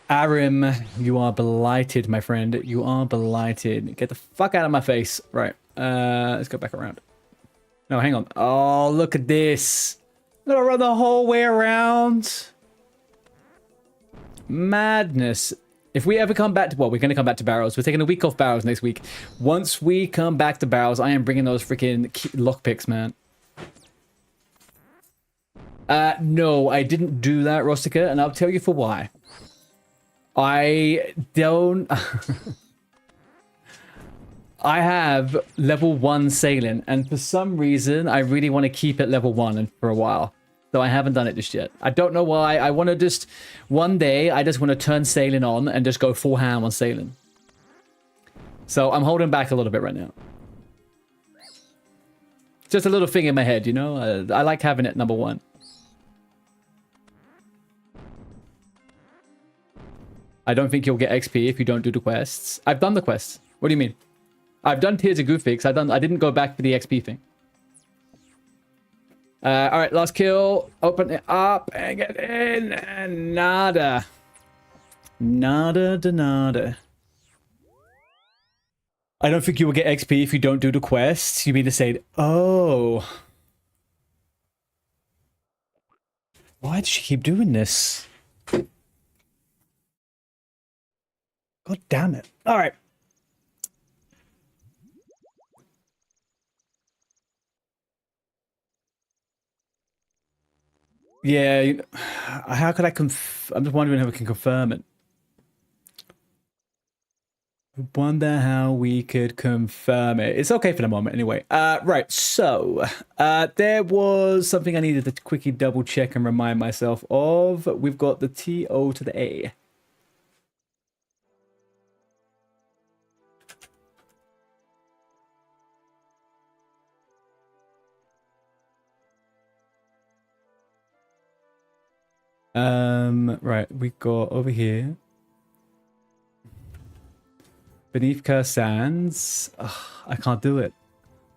Arim, you are blighted, my friend. You are blighted. Get the fuck out of my face. Right. Let's go back around. No, hang on. Oh, look at this. I'm gonna run the whole way around. Madness. If we ever come back to... Well, we're going to come back to barrels. We're taking a week off barrels next week. Once we come back to barrels, I am bringing those freaking lockpicks, man. No, I didn't do that, Rostica, and I'll tell you for why. I don't... I have level 1 sailing, and for some reason, I really want to keep it level 1 for a while. So I haven't done it just yet. I don't know why. I want to just... One day, I just want to turn sailing on and just go full ham on sailing. So I'm holding back a little bit right now. Just a little thing in my head, you know? I like having it number 1. I don't think you'll get XP if you don't do the quests. I've done the quests. What do you mean? I've done Tears of Goofix. I didn't go back for the XP thing. All right, last kill. Open it up and get in. And nada. Nada de nada. I don't think you will get XP if you don't do the quests. You mean to say, oh. Why does she keep doing this? God damn it. All right. Yeah, how could I I'm just wondering how we can confirm it. I wonder how we could confirm it. It's okay for the moment anyway. Right, so there was something I needed to quickly double check and remind myself of. We've got the TO to the A. Right, we got over here. Beneath Curse Sands. Ugh, I can't do it.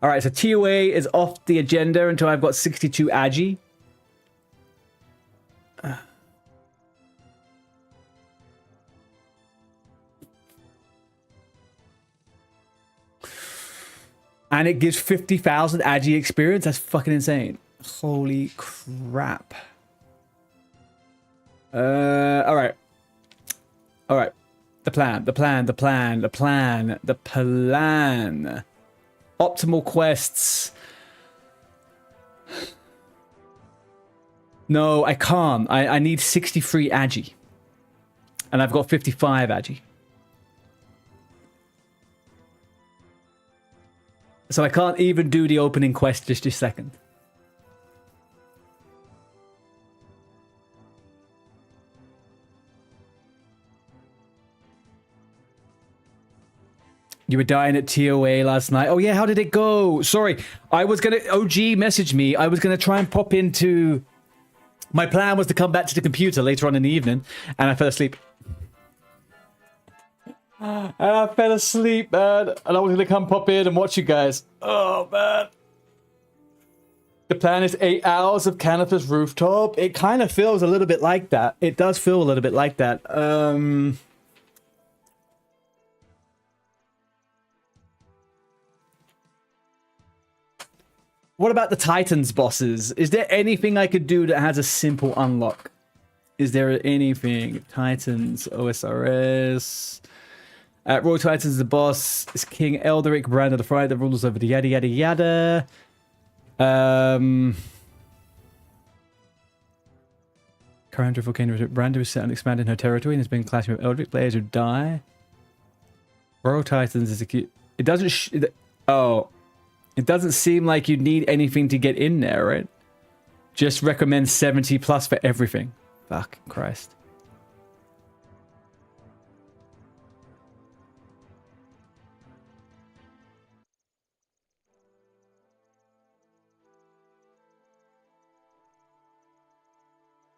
Alright, so TOA is off the agenda until I've got 62 Agi. And it gives 50,000 Agi experience? That's fucking insane. Holy crap. Alright. Alright. The plan. Optimal quests. No, I can't. I need 63 agi. And I've got 55 agi. So I can't even do the opening quest just a second. You were dying at TOA last night. Oh yeah, how did it go? Sorry, I was gonna... OG messaged me. I was gonna try and pop into... My plan was to come back to the computer later on in the evening, and I fell asleep. And I fell asleep, man. And I was gonna come pop in and watch you guys. Oh, man. The plan is 8 hours of Cannabis Rooftop. It kind of feels a little bit like that. It does feel a little bit like that. What about the Titans bosses? Is there anything I could do that has a simple unlock? Is there anything? Titans, OSRS. Royal Titans is the boss. It's King Elderic, Brand of the Friday, the rulers over the yada yada yada. Current volcano. Brand is set and expanding her territory and has been clashing with Elderic players who die. Royal Titans is a cute... It doesn't... Oh... It doesn't seem like you need anything to get in there, right? Just recommend 70 plus for everything. Fuck Christ.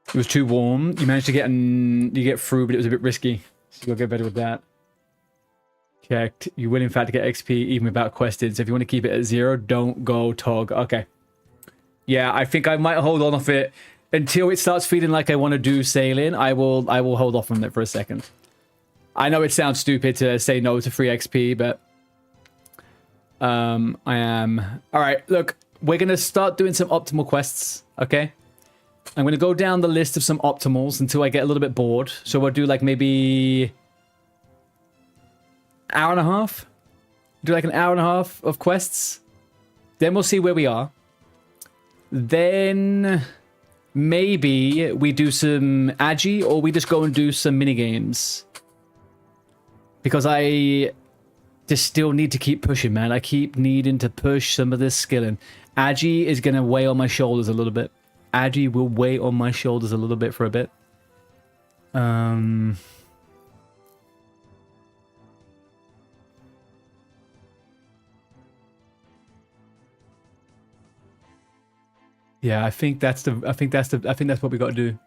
It was too warm. You managed to get you get through, but it was a bit risky. So you'll get better with that. Checked. You will in fact get XP even without quested. So if you want to keep it at 0, don't go Tog. Okay. Yeah, I think I might hold on off it until it starts feeling like I want to do sailing. I will hold off on it for a second. I know it sounds stupid to say no to free XP, but I am. All right, look, we're gonna start doing some optimal quests. Okay. I'm gonna go down the list of some optimals until I get a little bit bored. So we'll do like maybe hour and a half. Do like an hour and a half of quests. Then we'll see where we are. Then maybe we do some agi, or we just go and do some mini games. Because I just still need to keep pushing, man. I keep needing to push some of this skilling. Agi is gonna weigh on my shoulders a little bit. Agi will weigh on my shoulders a little bit for a bit. Yeah, I think that's what we got to do.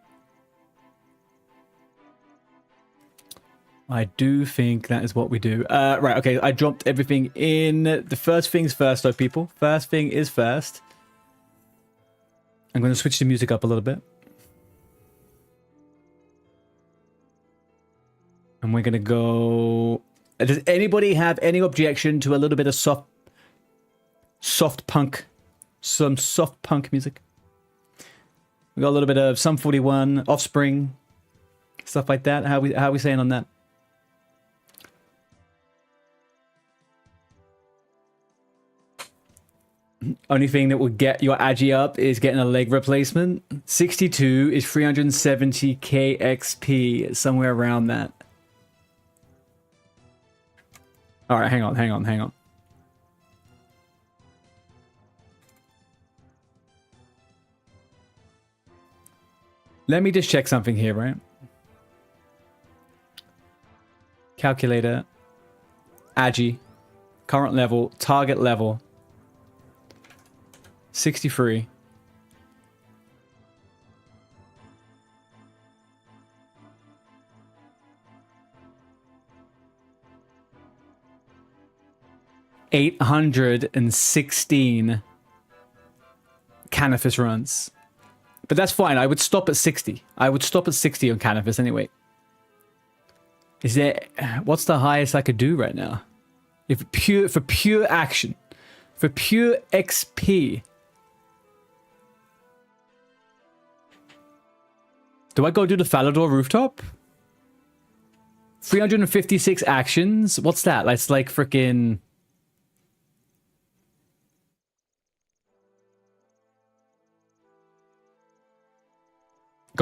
I do think that is what we do. Right, okay, I dropped everything in. The first things first, though, people. First thing is first. I'm going to switch the music up a little bit. And we're going to go... Does anybody have any objection to a little bit of soft punk? Some soft punk music. We got a little bit of Sum 41, Offspring, stuff like that. How are we saying on that? Only thing that will get your agi up is getting a leg replacement. 62 is 370k XP, somewhere around that. All right, hang on. Let me just check something here, right? Calculator, agi, current level, target level. 63. $816 Canifis runs. But that's fine. I would stop at 60. I would stop at 60 on Canifis anyway. Is there... What's the highest I could do right now? For pure action. For pure XP. Do I go do the Falador rooftop? 356 actions? What's that? That's like freaking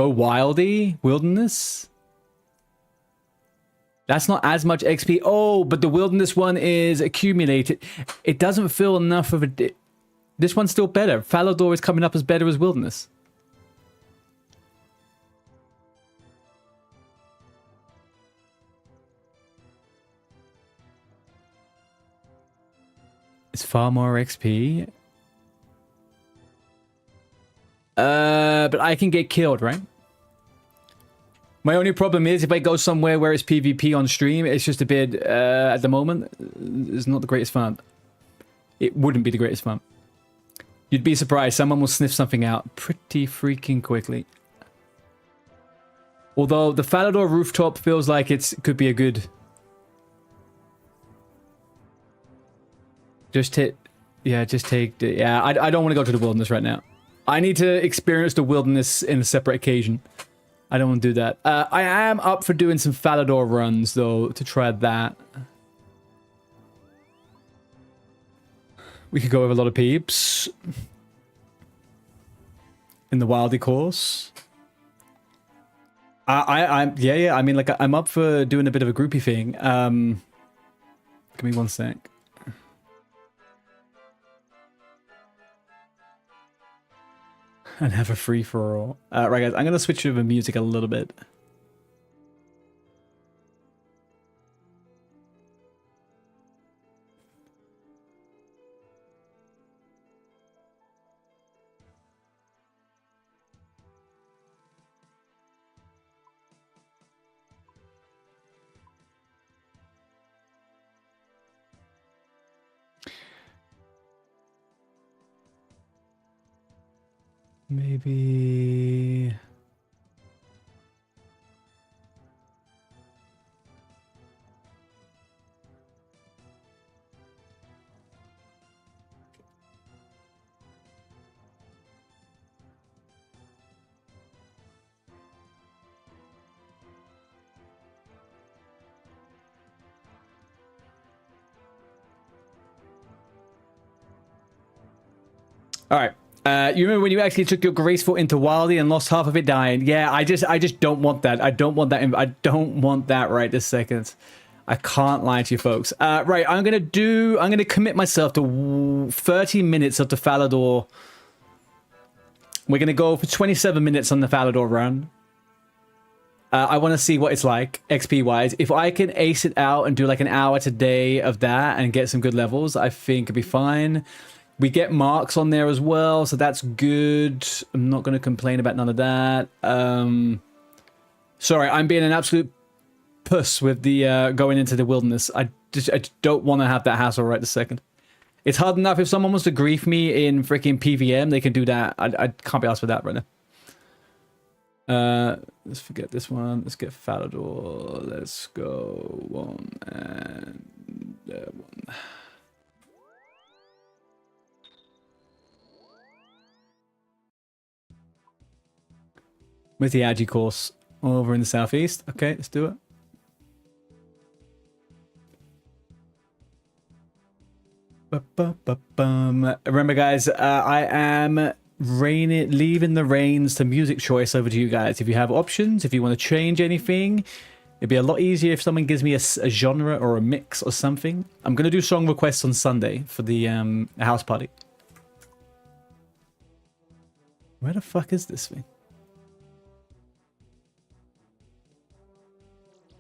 Go wildy, wilderness. That's not as much XP. Oh, but the wilderness one is accumulated. It doesn't feel enough of a... This one's still better. Falador is coming up as better as wilderness. It's far more XP. But I can get killed, right? My only problem is if I go somewhere where it's PvP on stream, it's just a bit, at the moment, it's not the greatest fun. It wouldn't be the greatest fun. You'd be surprised, someone will sniff something out pretty freaking quickly. Although the Falador rooftop feels like it could be a good... Just hit... Yeah, just take... Yeah, I don't want to go to the wilderness right now. I need to experience the wilderness in a separate occasion. I don't want to do that. I am up for doing some Falador runs, though, to try that. We could go with a lot of peeps. In the Wildy course. Yeah, I mean, like, I'm up for doing a bit of a groupie thing. Give me one sec. And have a free-for-all. Right, guys, I'm going to switch over music a little bit. Maybe... All right. You remember when you actually took your graceful into Wildy and lost half of it dying? Yeah, I just don't want that. I don't want that. I don't want that right this second. I can't lie to you folks. Right, I'm gonna commit myself to 30 minutes of the Falador. We're gonna go for 27 minutes on the Falador run. I want to see what it's like XP wise. If I can ace it out and do like an hour today of that and get some good levels, I think it'd be fine. We get marks on there as well, so that's good. I'm not going to complain about none of that. Sorry, I'm being an absolute puss with the going into the wilderness. I just don't want to have that hassle right this second. It's hard enough if someone wants to grief me in freaking PVM, they can do that. I can't be asked for that right now. Let's forget this one. Let's get Falador. Let's go one and one. With the Agi course over in the southeast. Okay, let's do it. Remember, guys, I am leaving the reins to music choice over to you guys. If you have options, if you want to change anything, it'd be a lot easier if someone gives me a genre or a mix or something. I'm going to do song requests on Sunday for the house party. Where the fuck is this thing?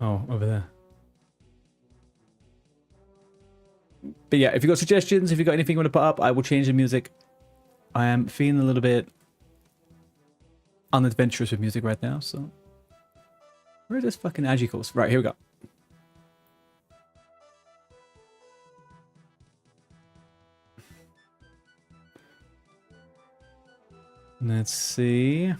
Oh, over there. But yeah, if you got suggestions, if you got anything you want to put up, I will change the music. I am feeling a little bit unadventurous with music right now, so... Where is this fucking Agi course? Right, here we go. Let's see...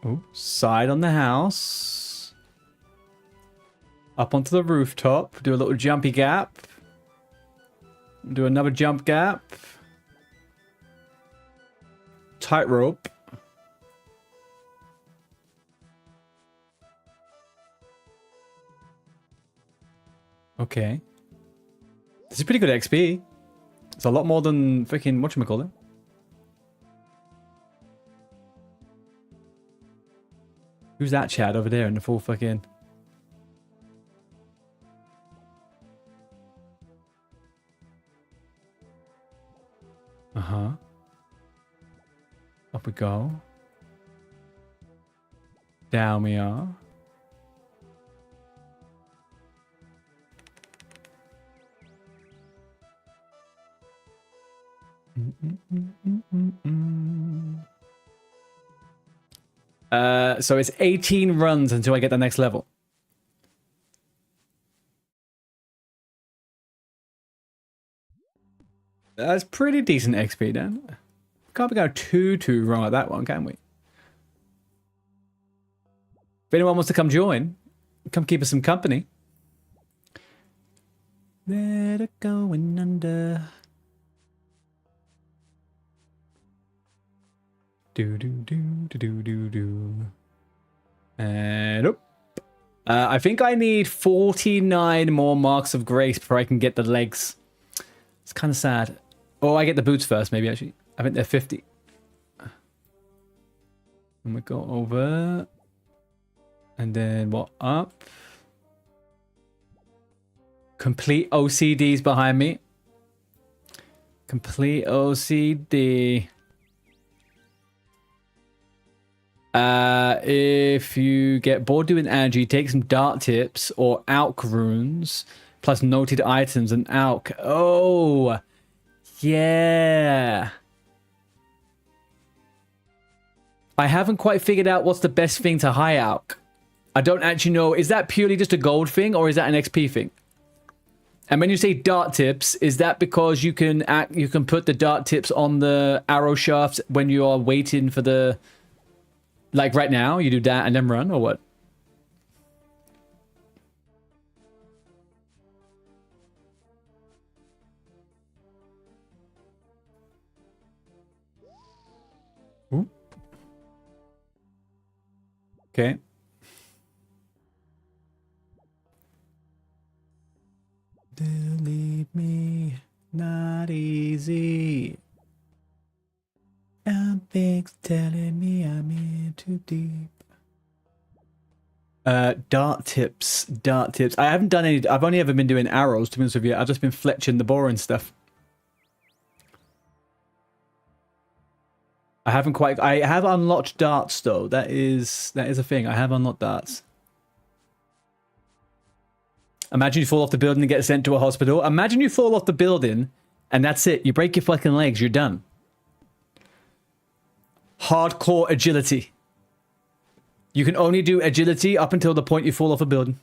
Oh, side on the house. Up onto the rooftop. Do a little jumpy gap. Do another jump gap. Tightrope. Okay. This is pretty good XP. It's a lot more than freaking whatchamacallit. Who's that Chad over there in the full fucking... Uh-huh. Up we go. Down we are. So it's 18 runs until I get the next level. That's pretty decent XP then. Can't be going too wrong at that one, can we? If anyone wants to come join, come keep us some company. Let it going under. Do. And oh. I think I need 49 more marks of grace before I can get the legs. It's kind of sad. Oh, I get the boots first, maybe, actually. I think they're 50. And we go over. And then what? Up. Complete OCDs behind me. Complete OCD. If you get bored doing energy, take some dart tips or alk runes plus noted items and alk. Oh, yeah. I haven't quite figured out what's the best thing to high alk. I don't actually know. Is that purely just a gold thing or is that an XP thing? And when you say dart tips, is that because you can put the dart tips on the arrow shafts when you are waiting for the... Like right now, you do that and then run, or what? Ooh. Okay. Delete me, not easy. Something's telling me I'm in too deep. Dart tips. I haven't done any. I've only ever been doing arrows, to be honest with you. I've just been fletching the boring stuff. I haven't quite. I have unlocked darts though. That is a thing. I have unlocked darts. Imagine you fall off the building and get sent to a hospital. Imagine you fall off the building and that's it. You break your fucking legs. You're done. Hardcore agility. You can only do agility up until the point you fall off a building.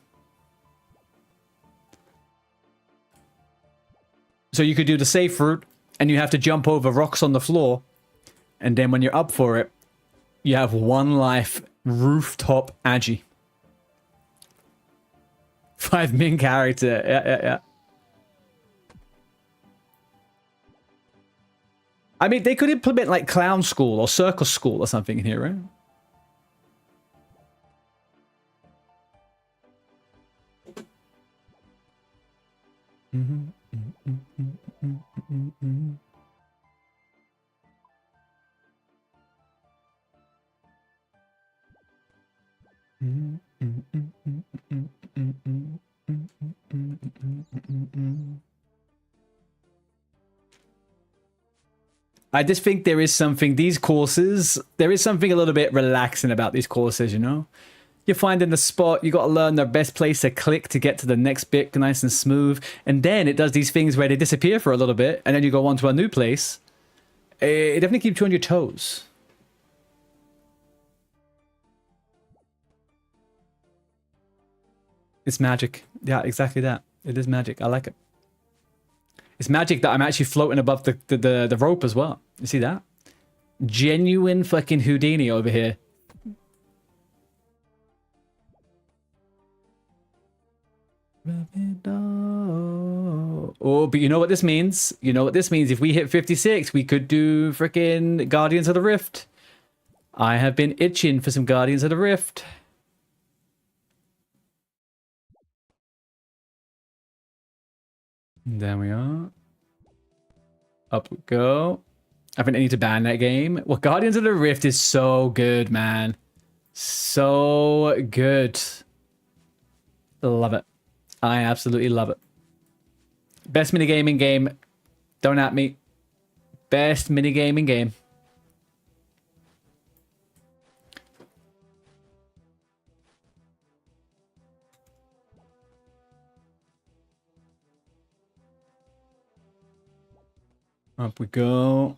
So you could do the safe route and you have to jump over rocks on the floor. And then when you're up for it, you have one life rooftop agi. 5 min character. Yeah. I mean, they could implement like clown school or circus school or something in here, right? I just think there is something, these courses, there is something a little bit relaxing about these courses, you know? You're finding the spot, you got to learn the best place to click to get to the next bit nice and smooth. And then it does these things where they disappear for a little bit and then you go on to a new place. It definitely keeps you on your toes. It's magic. Yeah, exactly that. It is magic. I like it. It's magic that I'm actually floating above the rope as well. You see that? Genuine fucking Houdini over here. Oh, but you know what this means? You know what this means? If we hit 56, we could do freaking Guardians of the Rift. I have been itching for some Guardians of the Rift. There we are. Up we go. I think I need to ban that game. Well, Guardians of the Rift is so good, man. So good. Love it. I absolutely love it. Best minigaming game. Don't at me. Best minigaming game. Up we go.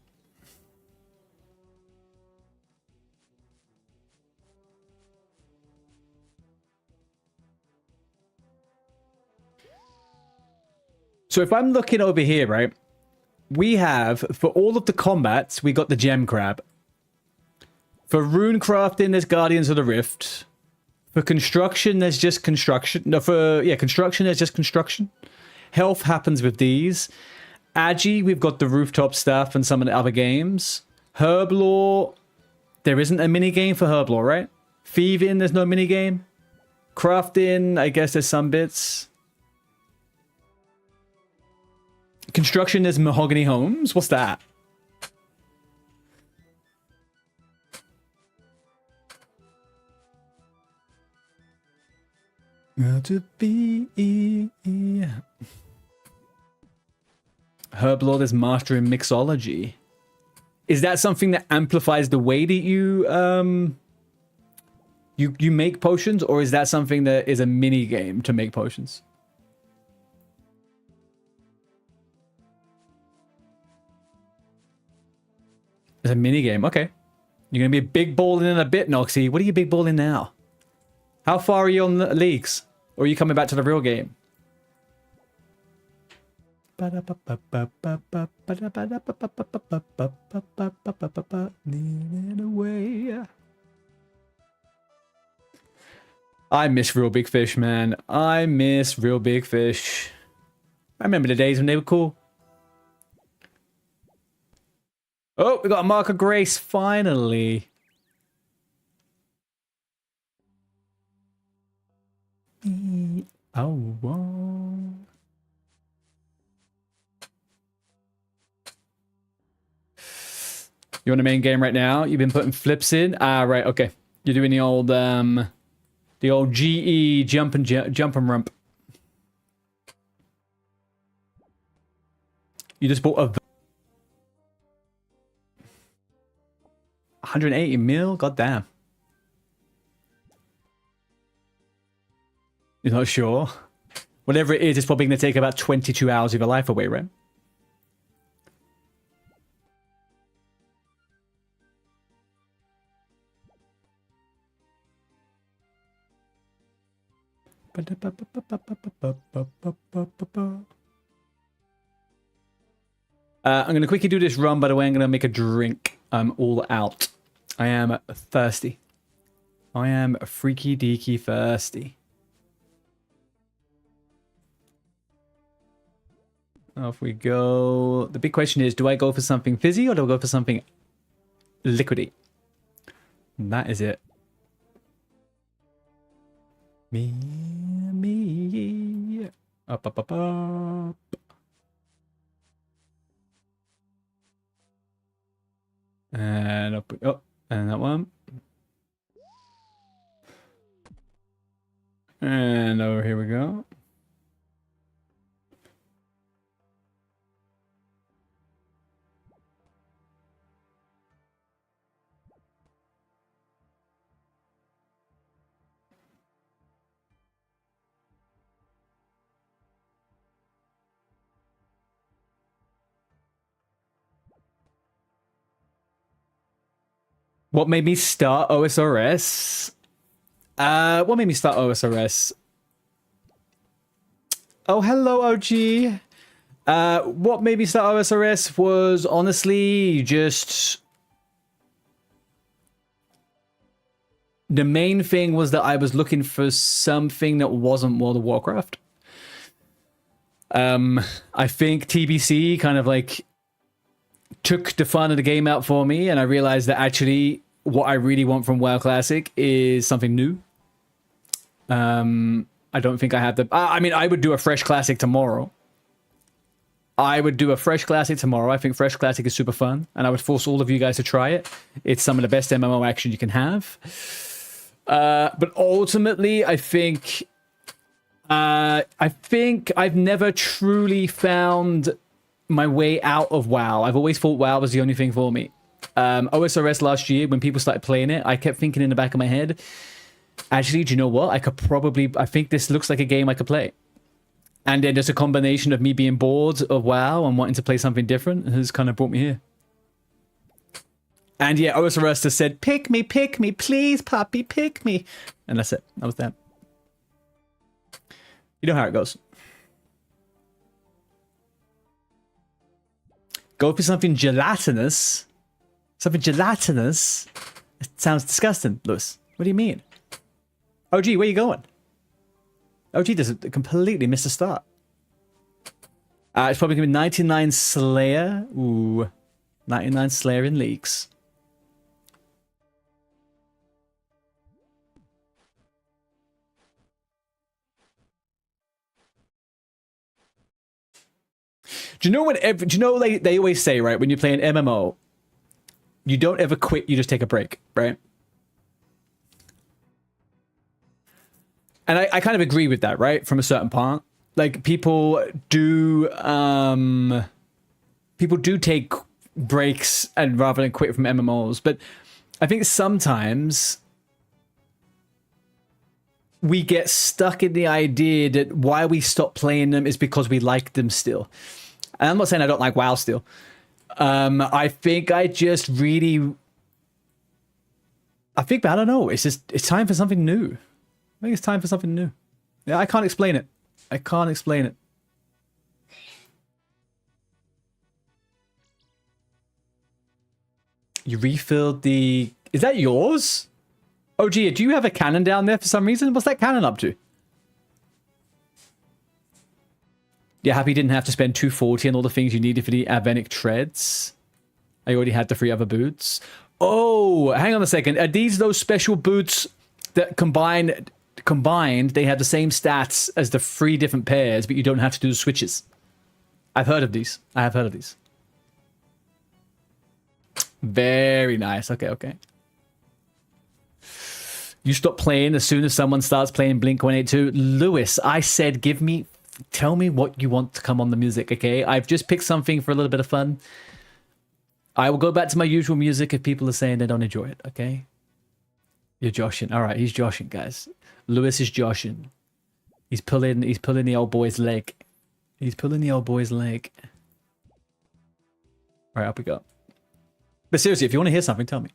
So if I'm looking over here, right, we have, for all of the combats, we got the gem crab. For rune crafting, there's Guardians of the Rift. For construction, there's just construction. No, construction, there's just construction. Health happens with these. Agi, we've got the rooftop stuff and some of the other games. Herblore, there isn't a mini game for Herblore, right? Thieving, there's no mini game. Crafting, I guess there's some bits. Construction, there's Mahogany Homes. What's that? To be Herblore, there's Mastering Mixology. Is that something that amplifies the way that you you make potions, or is that something that is a mini game to make potions? It's a mini game. Okay. You're going to be big balling in a bit, Noxy. What are you big balling now? How far are you on the leagues? Or are you coming back to the real game? I miss Real Big Fish, man. I miss Real Big Fish. I remember the days when they were cool. Oh, we got a Mark of Grace, finally. Oh, whoa. You're on the main game right now? You've been putting flips in? Ah, right, okay. You're doing the old GE jump and rump. You just bought a 180 mil? God damn. You're not sure? Whatever it is, it's probably going to take about 22 hours of your life away, right? I'm going to quickly do this run, by the way. I'm going to make a drink. I'm all out. I am thirsty. I am freaky deaky thirsty. Off we go. The big question is, do I go for something fizzy or do I go for something liquidy? And that is it. Me. Up. And up. Oh, and that one. And over here we go. What made me start OSRS? What made me start OSRS? Oh, hello, OG. What made me start OSRS was honestly just... The main thing was that I was looking for something that wasn't World of Warcraft. I think TBC kind of like took the fun of the game out for me, and I realized that actually what I really want from WoW Classic is something new. I don't think I have the... I mean, I would do a fresh Classic tomorrow. I would do a Fresh Classic tomorrow. I think Fresh Classic is super fun, and I would force all of you guys to try it. It's some of the best MMO action you can have. But ultimately, I think I've never truly found my way out of WoW. I've always thought WoW was the only thing for me. OSRS last year, when people started playing it, I kept thinking in the back of my head, actually, do you know what? I think this looks like a game I could play. And then just a combination of me being bored of WoW and wanting to play something different has kind of brought me here. And yeah, OSRS just said, pick me, please, puppy, pick me. And that's it. That was that. You know how it goes. Go for something gelatinous. Something gelatinous? It sounds disgusting, Lewis. What do you mean? OG, where you going? OG doesn't completely miss the start. It's probably going to be 99 Slayer. Ooh. 99 Slayer in leaks. Do you know what? Do you know they always say, right? When you play an MMO, you don't ever quit. You just take a break, right? And I kind of agree with that, right? From a certain part, like people do take breaks and rather than quit from MMOs, but I think sometimes we get stuck in the idea that why we stop playing them is because we like them still. And I'm not saying I don't like WoW still. I think I just really... I don't know. It's time for something new. I think it's time for something new. Yeah, I can't explain it. I can't explain it. You refilled the... Is that yours? Oh, gee, do you have a cannon down there for some reason? What's that cannon up to? Yeah, happy you didn't have to spend 240 on all the things you needed for the Avenic treads. I already had the 3 other boots. Oh, hang on a second. Are these those special boots that combined, they have the same stats as the 3 different pairs, but you don't have to do the switches? I've heard of these. I have heard of these. Very nice. Okay, okay. You stop playing as soon as someone starts playing Blink-182. Lewis, I said tell me what you want to come on the music, okay? I've just picked something for a little bit of fun. I will go back to my usual music if people are saying they don't enjoy it, okay? You're joshing. All right, he's joshing, guys. Lewis is joshing. He's pulling the old boy's leg. He's pulling the old boy's leg. All right, up we go. But seriously, if you want to hear something, tell me.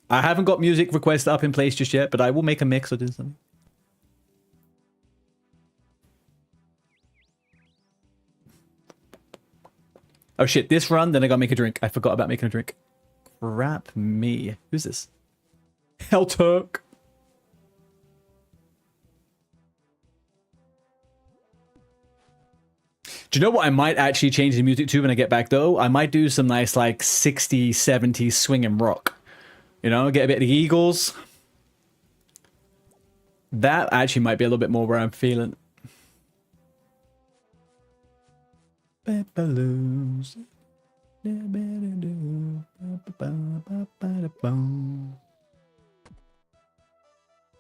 I haven't got music requests up in place just yet, but I will make a mix or do something. Oh shit, this run, then I gotta make a drink. I forgot about making a drink. Crap me. Who's this? Hell Turk. Do you know what I might actually change the music to when I get back though? I might do some nice like 60s, 70s swinging rock. You know, get a bit of the Eagles. That actually might be a little bit more where I'm feeling. Balloons. This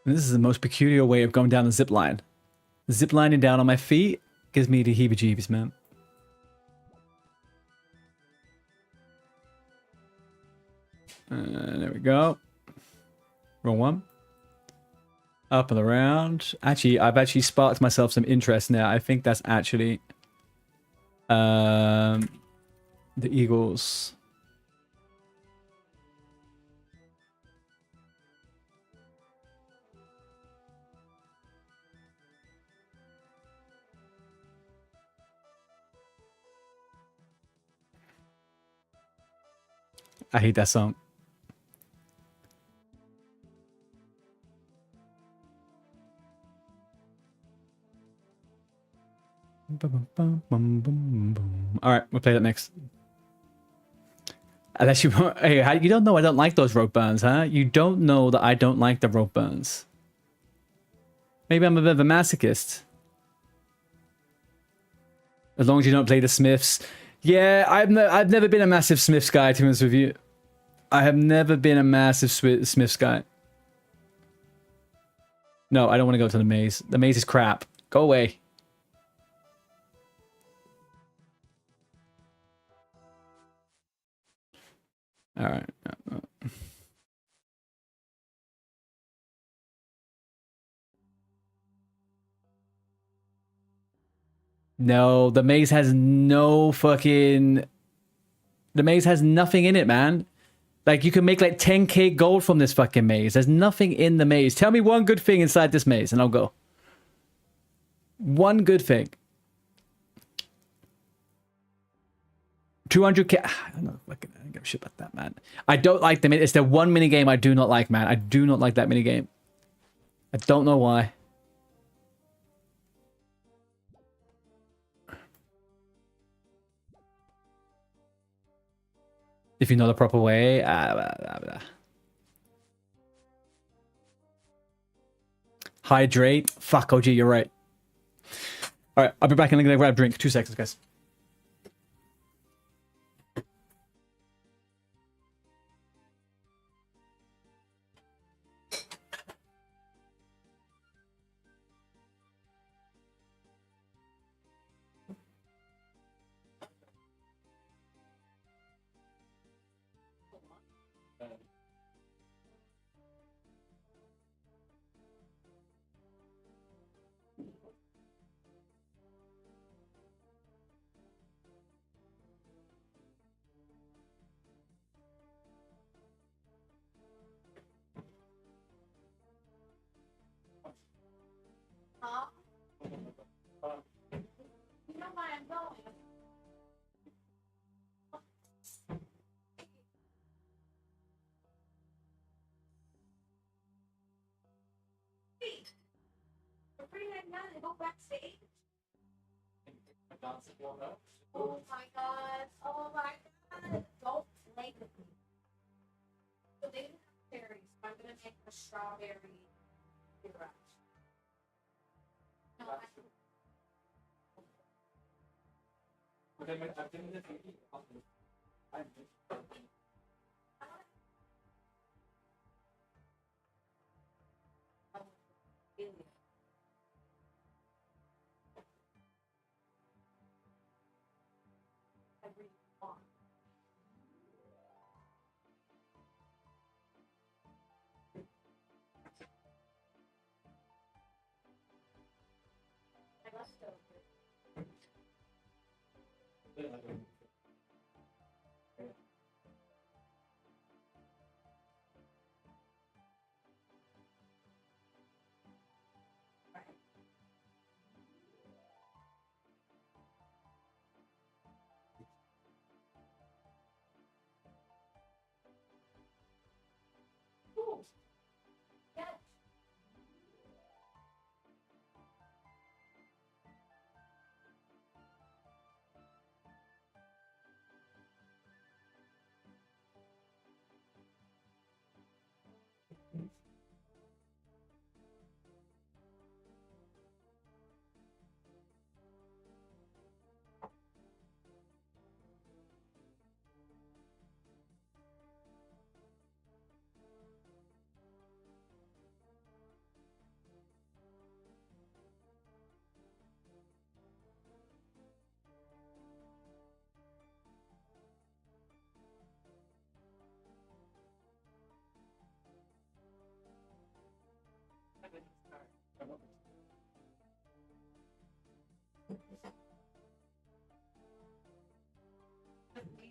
is the most peculiar way of going down the zip line. Zip lining down on my feet gives me the heebie-jeebies, man. There we go. Wrong one. Up and around. Actually, I've actually sparked myself some interest now. I think that's actually the Eagles. I hate that song. All right, we'll play that next. Unless you, hey, you don't know I don't like those rope burns, huh? You don't know that I don't like the rope burns. Maybe I'm a bit of a masochist. As long as you don't play the Smiths. Yeah, I've never been a massive Smiths guy, to be honest with you. I have never been a massive Smiths guy. No, I don't want to go to the maze. The maze is crap. Go away. All right. No, the maze has no fucking... The maze has nothing in it, man. Like, you can make like 10k gold from this fucking maze. There's nothing in the maze. Tell me one good thing inside this maze and I'll go. One good thing. 200k. I don't give a shit about that, man. I don't like them. It's the one mini game I do not like, man. I do not like that mini game. I don't know why. If you know the proper way. Hydrate. Fuck, OG, you're right. Alright, I'll be back and I'm gonna grab a drink. 2 seconds, guys. Oh my god. Oh my god. Don't play with me. So they didn't have berries, so I'm gonna make a strawberry syrup. No,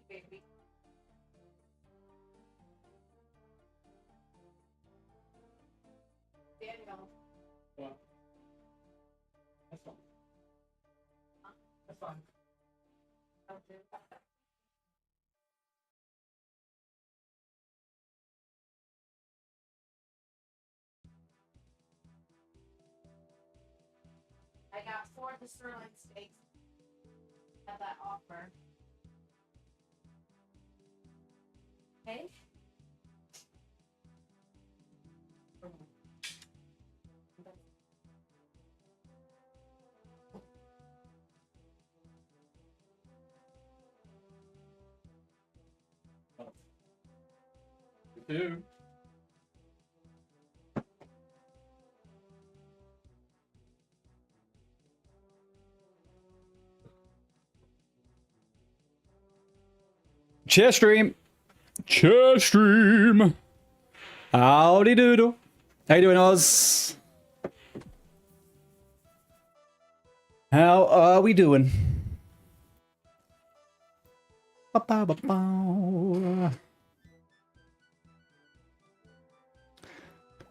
baby. Daniel. That's fine. That's fine. I got 4 of the sirloin steaks at that offer. Okay. too. Chair stream. Chair stream. Howdy doodle. How you doing, Oz? How are we doing? Ba-ba-ba-bow.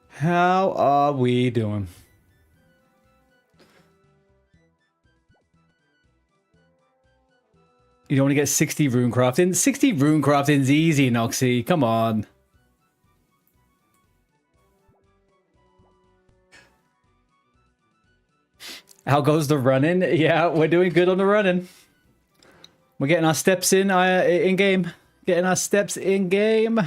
How are we doing? You don't want to get 60 rune crafting? 60 rune crafting's easy, Noxy. Come on. How goes the running? Yeah, we're doing good on the running. We're getting our steps in game. Getting our steps in game.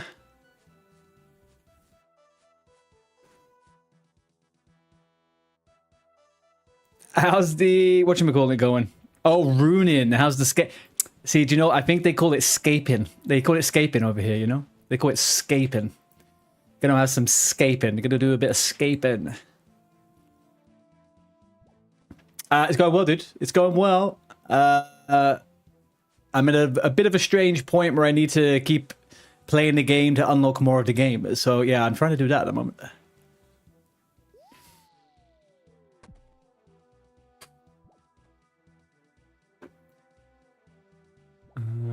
How's the whatchamacallit going? Oh, runing. How's the See, do you know, I think they call it scaping. They call it scaping over here, you know? They call it scaping. Gonna have some scaping. Gonna do a bit of scaping. It's going well, dude. It's going well. I'm at a bit of a strange point where I need to keep playing the game to unlock more of the game. So, yeah, I'm trying to do that at the moment.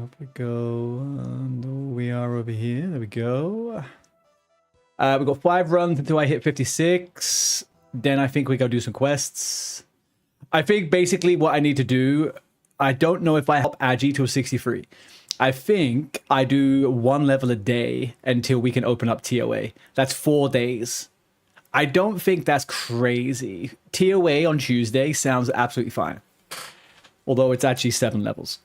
Up we go. We are over here. There we go. We've got 5 runs until I hit 56. Then I think we go do some quests. I think basically what I need to do, I don't know if I help Agi to a 63. I think I do 1 level a day until we can open up TOA. That's 4 days. I don't think that's crazy. TOA on Tuesday sounds absolutely fine. Although it's actually 7 levels.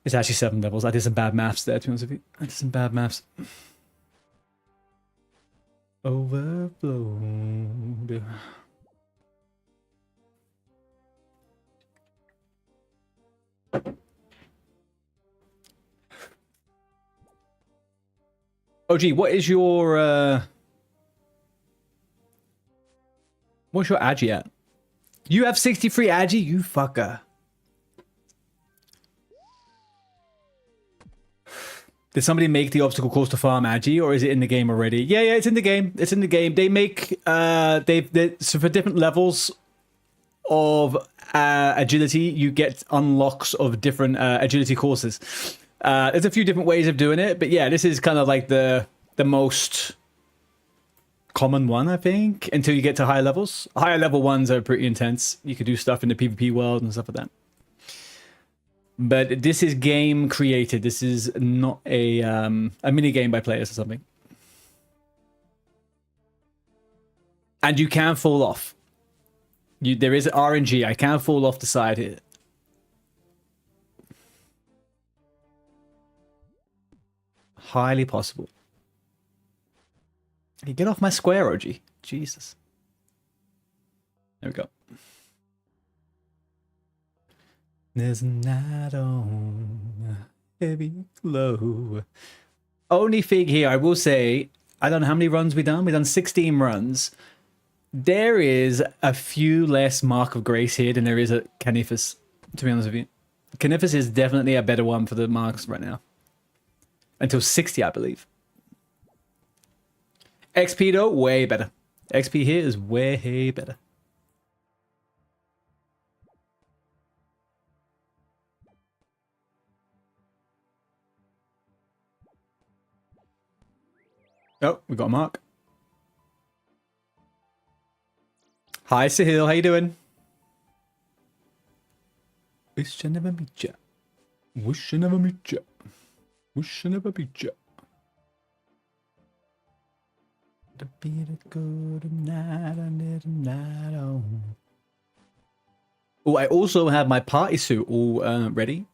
It's actually 7 levels. I did some bad maths there, to be honest with you. I did some bad maths. Overflowed. OG, what is your what's your Agi at? You have 63 Agi, you fucker. Did somebody make the obstacle course to farm Agi, or is it in the game already? Yeah, it's in the game. It's in the game. They make so for different levels of agility, you get unlocks of different agility courses. There's a few different ways of doing it, but yeah, this is kind of like the most common one, I think, until you get to higher levels. Higher level ones are pretty intense. You could do stuff in the PvP world and stuff like that. But this is game created. This is not a mini game by players or something. And you can fall off. There is RNG. I can fall off the side here. Highly possible. Hey, get off my square, OG. Jesus. There we go. There's a night on heavy glow. Only thing here, I will say, I don't know how many runs we've done. We've done 16 runs. There is a few less Mark of Grace here than there is at Canifus, to be honest with you. Canifus is definitely a better one for the marks right now. Until 60, I believe. XP, though, way better. XP here is way better. Oh, we got a mark. Hi, Sahil. How you doing? Wish I never meet ya. Wish I never meet ya. Wish I never meet ya. To be the good night and night on. Oh, I also have my party suit all ready.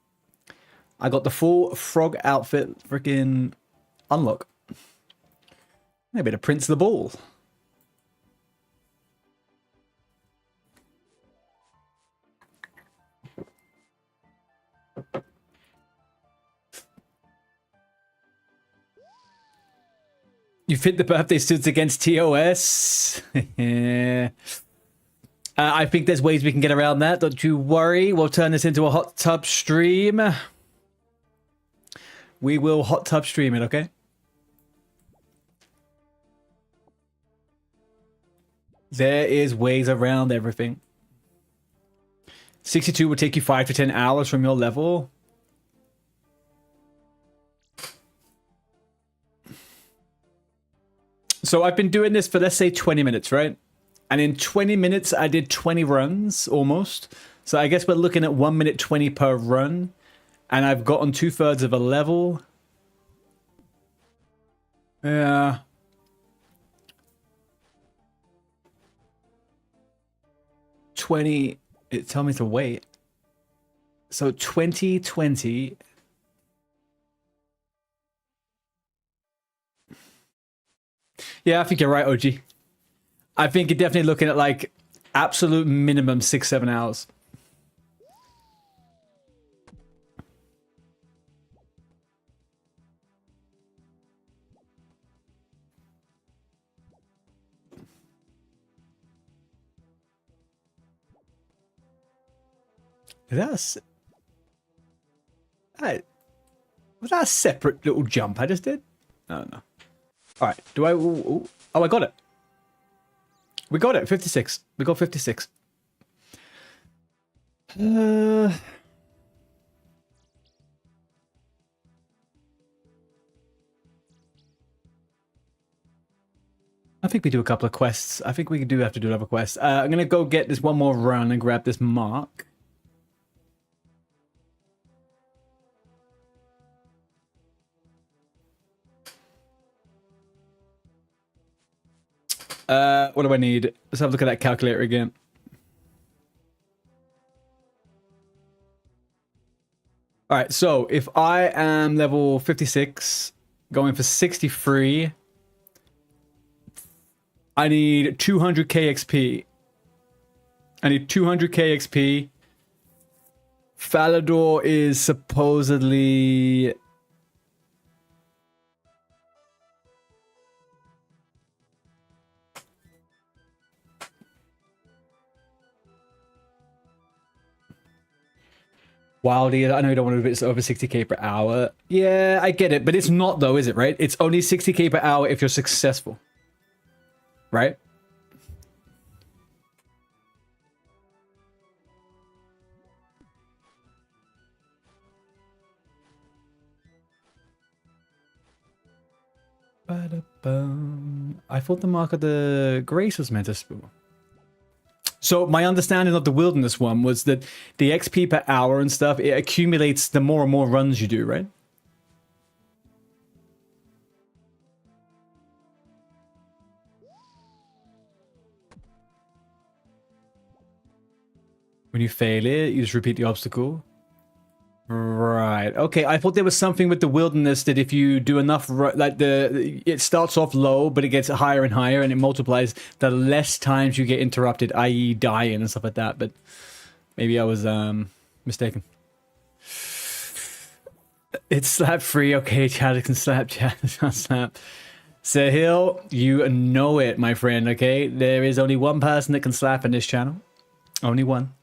I got the full frog outfit freaking unlock. Maybe the Prince of the Ball. You fit the birthday suits against TOS. I think there's ways we can get around that. Don't you worry. We'll turn this into a hot tub stream. We will hot tub stream it, okay? There is ways around everything. 62 would take you 5 to 10 hours from your level. So I've been doing this for, let's say, 20 minutes, right? And in 20 minutes, I did 20 runs, almost. So I guess we're looking at 1 minute 20 per run. And I've gotten 2/3 of a level. Yeah. It told me to wait. So 2020. Yeah, I think you're right, OG. I think you're definitely looking at like absolute minimum 6-7 hours. Was that a separate little jump I just did? I don't know. All right, do I? Oh, I got it. We got it. 56. We got 56. I think we do a couple of quests. I think we do have to do another quest. I'm gonna go get this one more run and grab this mark. What do I need? Let's have a look at that calculator again. All right, so if I am level 56, going for 63, I need 200k XP. I need 200k XP. Falador is supposedly... Wildy, I know you don't want to do it over 60k per hour. Yeah, I get it, but it's not though, is it, right? It's only 60k per hour if you're successful. Right? I thought the Mark of the Grace was meant to spool. So my understanding of the Wilderness one was that the XP per hour and stuff, it accumulates the more and more runs you do, right? When you fail it, you just repeat the obstacle. Right. Okay. I thought there was something with the Wilderness that if you do enough, like it starts off low, but it gets higher and higher, and it multiplies the less times you get interrupted, i.e., dying and stuff like that. But maybe I was mistaken. It's slap free. Okay, Chad can slap. Chad can slap. Sahil, you know it, my friend. Okay, there is only one person that can slap in this channel. Only one.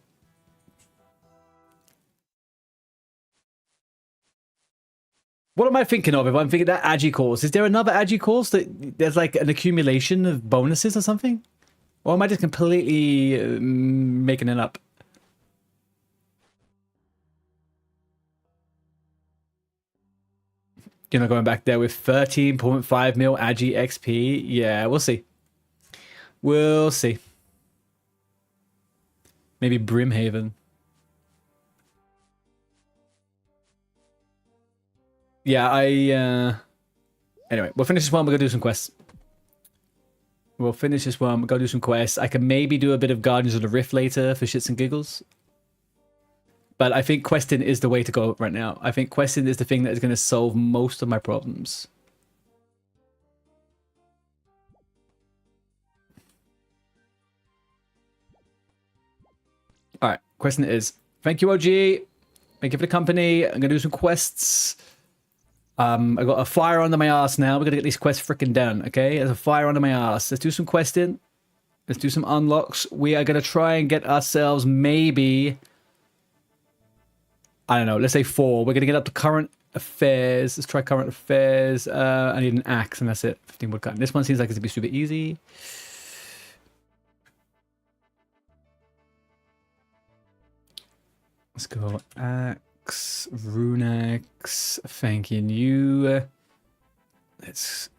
What am I thinking of if I'm thinking that Agi course? Is there another Agi course that there's like an accumulation of bonuses or something? Or am I just completely making it up? You're not going back there with 13.5 mil Agi XP? Yeah, we'll see. We'll see. Maybe Brimhaven. Yeah, anyway, we'll finish this one. We're going to do some quests. We'll finish this one. We'll go do some quests. I can maybe do a bit of Guardians of the Rift later for shits and giggles. But I think questing is the way to go right now. I think questing is the thing that is going to solve most of my problems. Alright, questing it is. Thank you, OG. Thank you for the company. I'm going to do some quests. I got a fire under my ass now. We're gonna get these quests freaking done, okay? There's a fire under my ass. Let's do some questing. Let's do some unlocks. We are gonna try and get ourselves maybe, I don't know, let's say 4. We're gonna get up to current affairs. Let's try current affairs. I need an axe and that's it. 15 woodcut. This one seems like it's gonna be super easy. Let's go axe, rune axe, thanking you. Let's...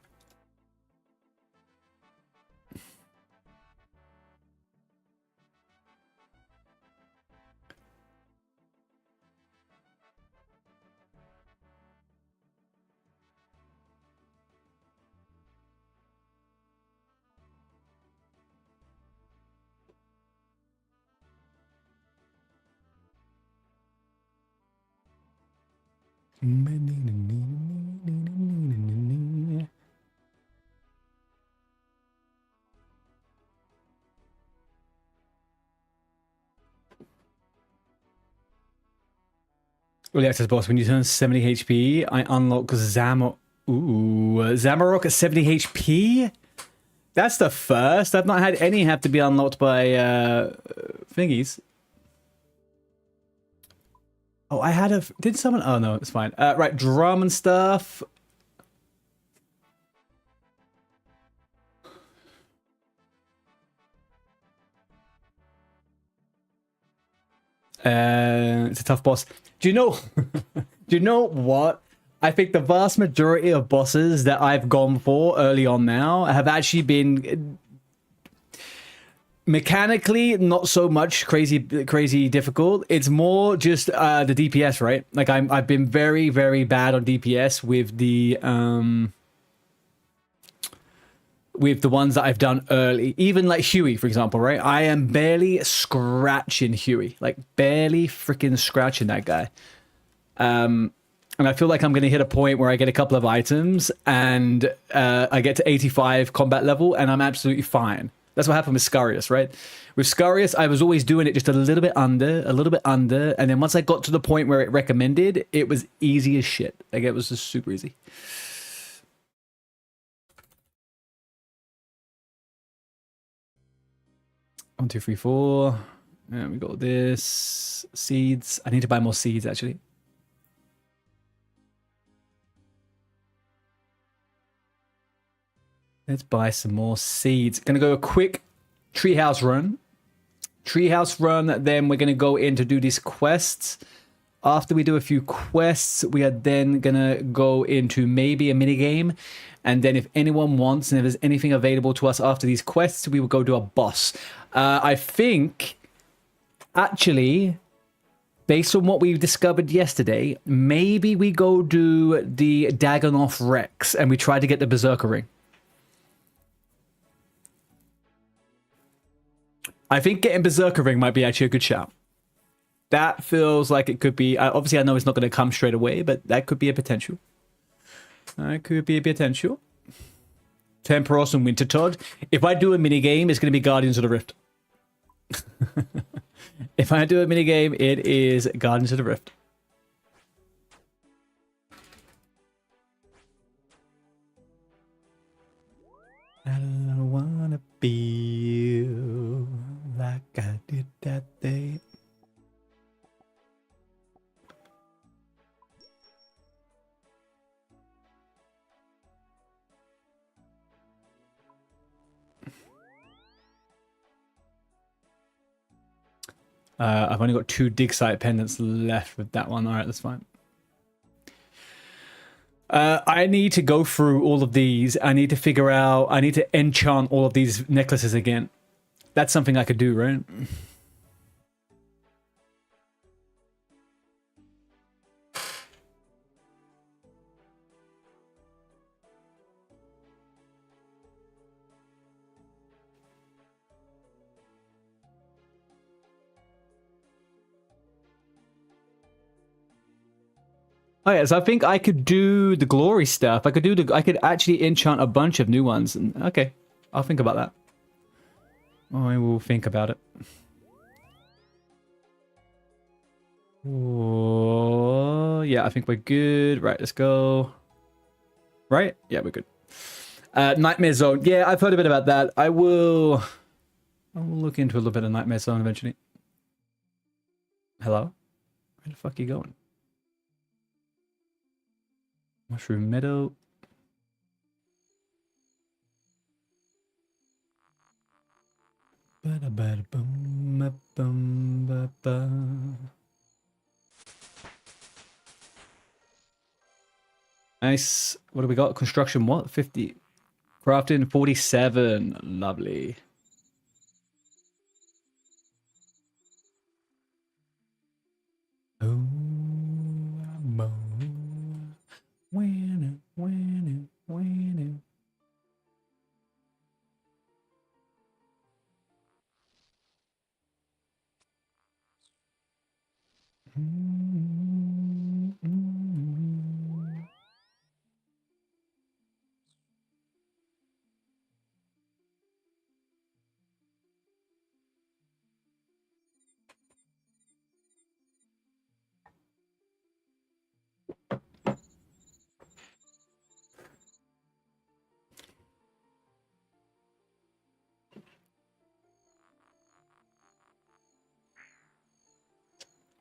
Early access boss. When you turn 70 HP, I unlock Zamor. Ooh, Zamarok at 70 HP? That's the first. I've not had any have to be unlocked by thingies. Oh, I had a... Did someone... Oh, no, it's fine. Right, drum and stuff. It's a tough boss. Do you know... Do you know what? I think the vast majority of bosses that I've gone for early on now have actually been... mechanically not so much crazy difficult. It's more just the DPS, right? Like I've been very bad on DPS with the ones that I've done early. Even like Huey, for example, right? I am barely scratching Huey, like barely freaking scratching that guy. And I feel like I'm going to hit a point where I get a couple of items and I get to 85 combat level and I'm absolutely fine. That's what happened with Scarius, right? With Scarius, I was always doing it just a little bit under, and then once I got to the point where it recommended, it was easy as shit. Like, it was just super easy. One, two, three, four. And we got this. Seeds. I need to buy more seeds, actually. Let's buy some more seeds. Gonna go a quick treehouse run. Then we're gonna go in to do these quests. After we do a few quests, we are then gonna go into maybe a mini game. And then if anyone wants, and if there's anything available to us after these quests, we will go do a boss. I think, actually, based on what we discovered yesterday, maybe we go do the Dagonoth Rex and we try to get the Berserker Ring. I think getting Berserker Ring might be actually a good shout. That feels like it could be... obviously, I know it's not going to come straight away, but that could be a potential. That could be a potential. Temperos and Winter Todd. If I do a minigame, it's going to be Guardians of the Rift. If I do a minigame, it is Guardians of the Rift. I don't want to feel like I did that day. I've only got 2 dig site pendants left with that one. All right, that's fine. I need to go through all of these. I need to figure out... I need to enchant all of these necklaces again. That's something I could do, right? Oh yeah, so I think I could do the glory stuff. I could actually enchant a bunch of new ones. And okay, I'll think about that. I will think about it. Oh, yeah, I think we're good. Right, let's go. right? Yeah, we're good. Nightmare Zone. Yeah, I've heard a bit about that. I will look into a little bit of Nightmare Zone eventually. Hello? Where the fuck are you going? Mushroom Meadow. Nice. What do we got? Construction what? 50. Crafting 47. Lovely.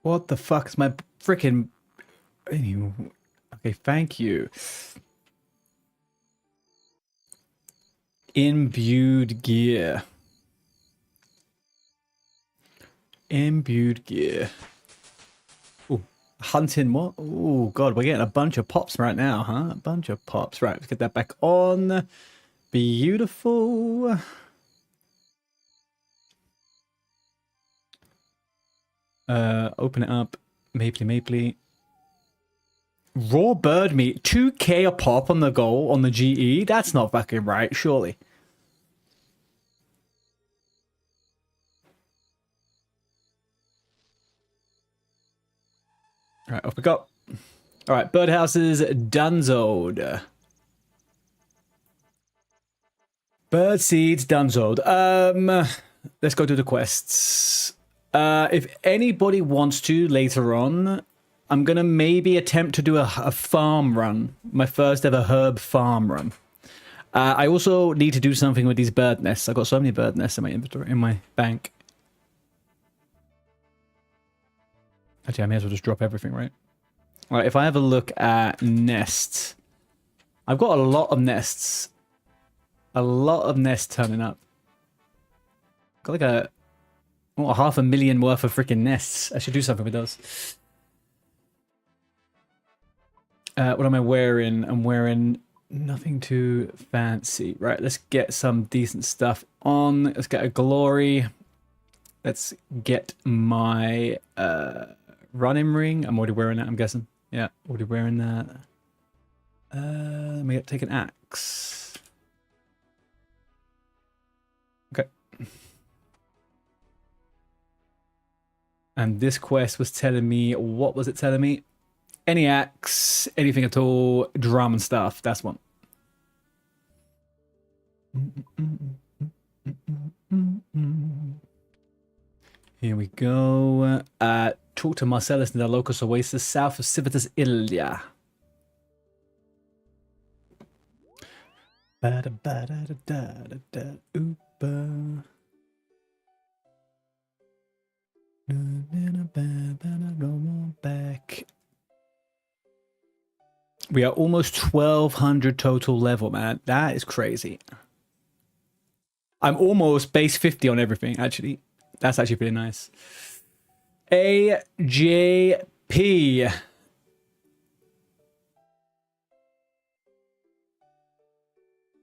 What the fuck is my freaking... Okay, thank you. Imbued gear. Imbued gear. Ooh, hunting what? Oh god, we're getting a bunch of pops right now, huh? A bunch of pops. Right, let's get that back on. Beautiful. Open it up. Mapley. Raw bird meat. 2k a pop on the goal on the GE? That's not fucking right, surely. Alright, off we go. Alright, birdhouses dunzoed. Bird seeds dunzoed. Let's go do the quests. If anybody wants to later on, I'm gonna maybe attempt to do a farm run. My first ever herb farm run. I also need to do something with these bird nests. I've got so many bird nests in my inventory, in my bank. Actually, I may as well just drop everything, right? Alright, if I have a look at nests. I've got a lot of nests. A lot of nests turning up. Got like a... Oh, 500,000 worth of freaking nests. I should do something with those. What am I wearing? I'm wearing nothing too fancy. Right, let's get some decent stuff on. Let's get a glory. Let's get my running ring. I'm already wearing that, I'm guessing. Yeah, already wearing that. Let me take an axe. Okay. And this quest was telling me, what was it telling me? Any axe, anything at all, drum and stuff. That's one. Here we go. Talk to Marcellus in the Locust Oasis, south of Civitas Ilia. Back. We are almost 1200 total level, man. That is crazy. I'm almost base 50 on everything, actually. That's actually pretty nice. AJP.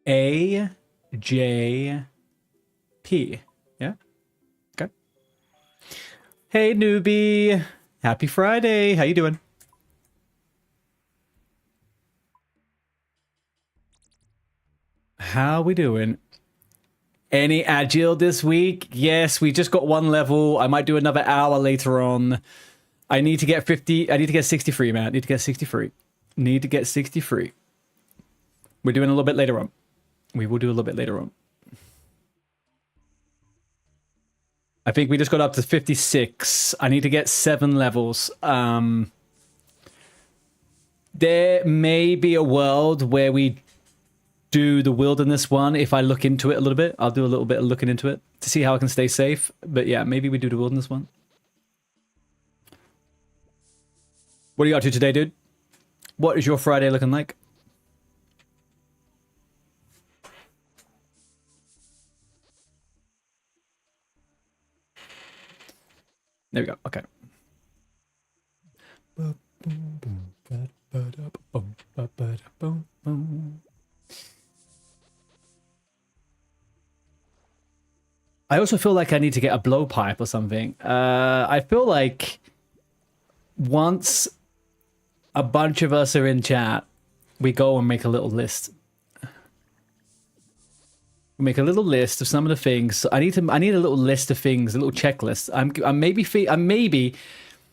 AJP. Yeah? Okay. Hey, newbie. Happy Friday. How you doing? How we doing? Any agile this week? Yes, we just got one level. I might do another hour later on. I need to get 50. I need to get 63, man. I need to get 63. Need to get 63. We're doing a little bit later on. We will do a little bit later on. I think we just got up to 56. I need to get 7 levels. There may be a world where we do the wilderness one. If I look into it a little bit, I'll do a little bit of looking into it to see how I can stay safe. But yeah, maybe we do the wilderness one. What are you up to today, dude? What is your Friday looking like? There we go. Okay. I also feel like I need to get a blowpipe or something. I feel like once a bunch of us are in chat, we go and make a little list. We make a little list of some of the things. I need a little list of things, a little checklist.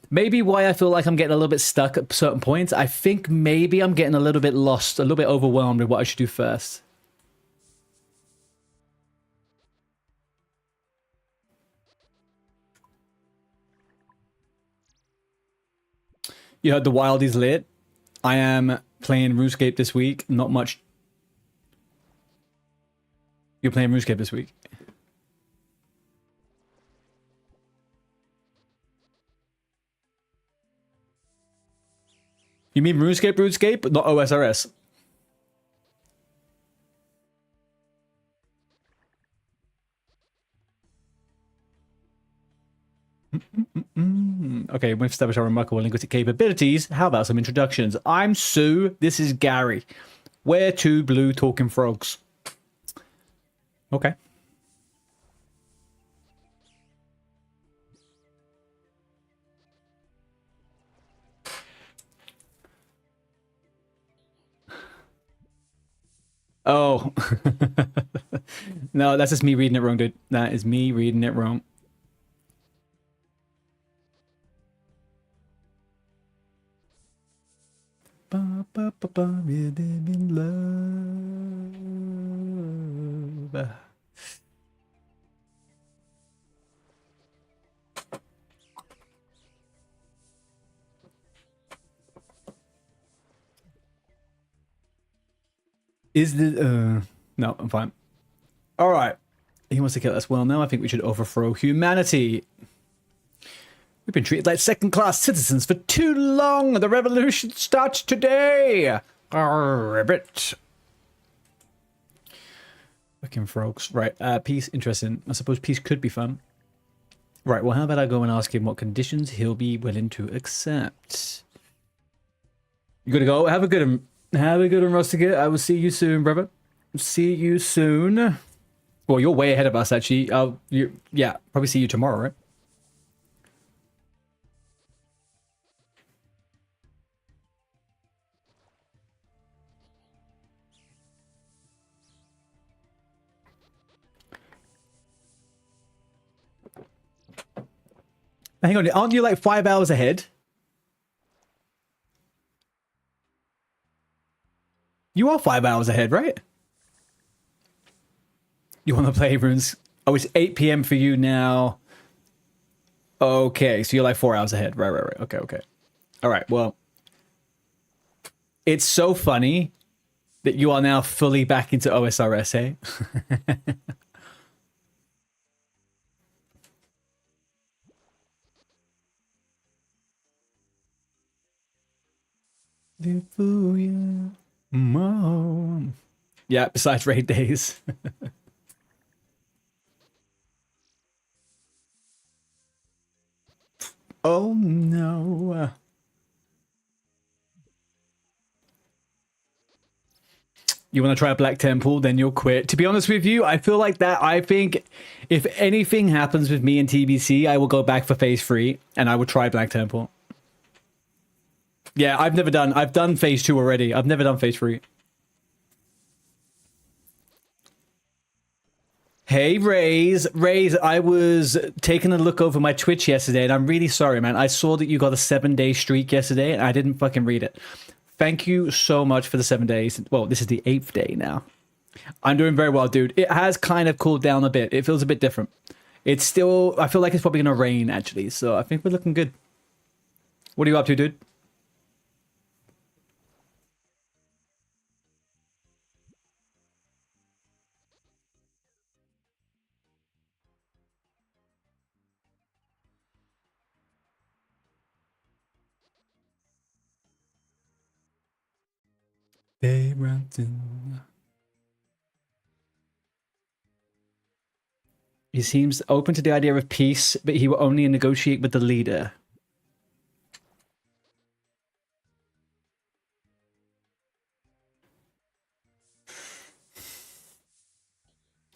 Maybe why I feel like I'm getting a little bit stuck at certain points. I think maybe I'm getting a little bit lost, a little bit overwhelmed with what I should do first. You heard the Wildies lit. I am playing RuneScape this week. Not much. You're playing RuneScape this week. You mean RuneScape, not OSRS? Okay, we've established our remarkable linguistic capabilities. How about some introductions? I'm Sue. This is Gary. We're two blue talking frogs. Okay. Oh. No, that's just me reading it wrong, dude. That is me reading it wrong. Ba, ba, ba, ba, we live in love. Is the no, I'm fine. All right. He wants to kill us. Well, now I think we should overthrow humanity. We've been treated like second-class citizens for too long. The revolution starts today. Ribbit. Fucking frogs. Right. Peace. Interesting. I suppose peace could be fun. Right. Well, how about I go and ask him what conditions he'll be willing to accept? You gotta go. Have a good one. Have a good one, Rusticate. I will see you soon, brother. See you soon. Well, you're way ahead of us, actually. Yeah, probably see you tomorrow, right? Hang on, aren't you like 5 hours ahead? You are 5 hours ahead, right? You want to play runes? Oh, it's 8 p.m. for you now. Okay, so you're like 4 hours ahead. Right. Okay. All right, well. It's so funny that you are now fully back into OSRS, hey? Mom. Yeah, besides raid days. Oh no. You want to try a Black Temple, then you'll quit. To be honest with you, I feel like that. I think if anything happens with me in TBC, I will go back for phase 3 and I will try Black Temple. Yeah, I've done phase 2 already. I've never done phase 3. Hey, Raze, I was taking a look over my Twitch yesterday, and I'm really sorry, man. I saw that you got a 7-day streak yesterday, and I didn't fucking read it. Thank you so much for the 7 days. Well, this is the 8th day now. I'm doing very well, dude. It has kind of cooled down a bit. It feels a bit different. It's still... I feel like it's probably going to rain, actually, so I think we're looking good. What are you up to, dude? Hey, Brampton. He seems open to the idea of peace, but he will only negotiate with the leader.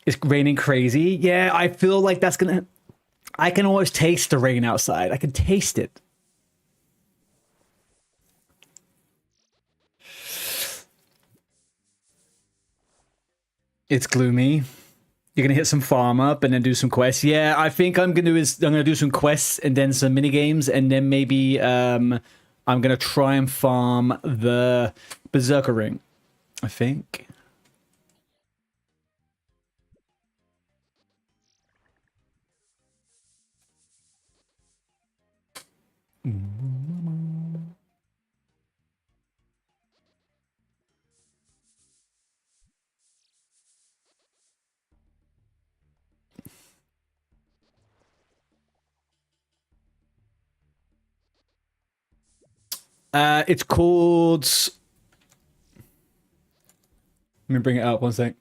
It's raining crazy. Yeah, I feel like that's gonna... I can always taste the rain outside. I can taste it. It's gloomy. You're gonna hit some farm up and then do some quests. Yeah, I think I'm gonna do some quests and then some mini games, and then maybe I'm gonna try and farm the Berserker ring. I think. It's called... Let me bring it up 1 sec.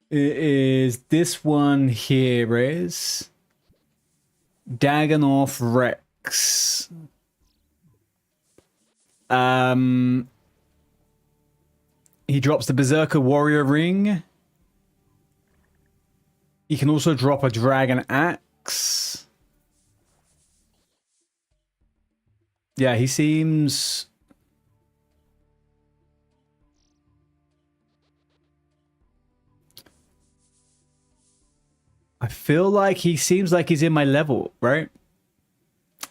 It is this one here is Daganorth Rex. He drops the Berserker Warrior Ring. He can also drop a Dragon Axe. Yeah, he seems... I feel like he seems like he's in my level, right?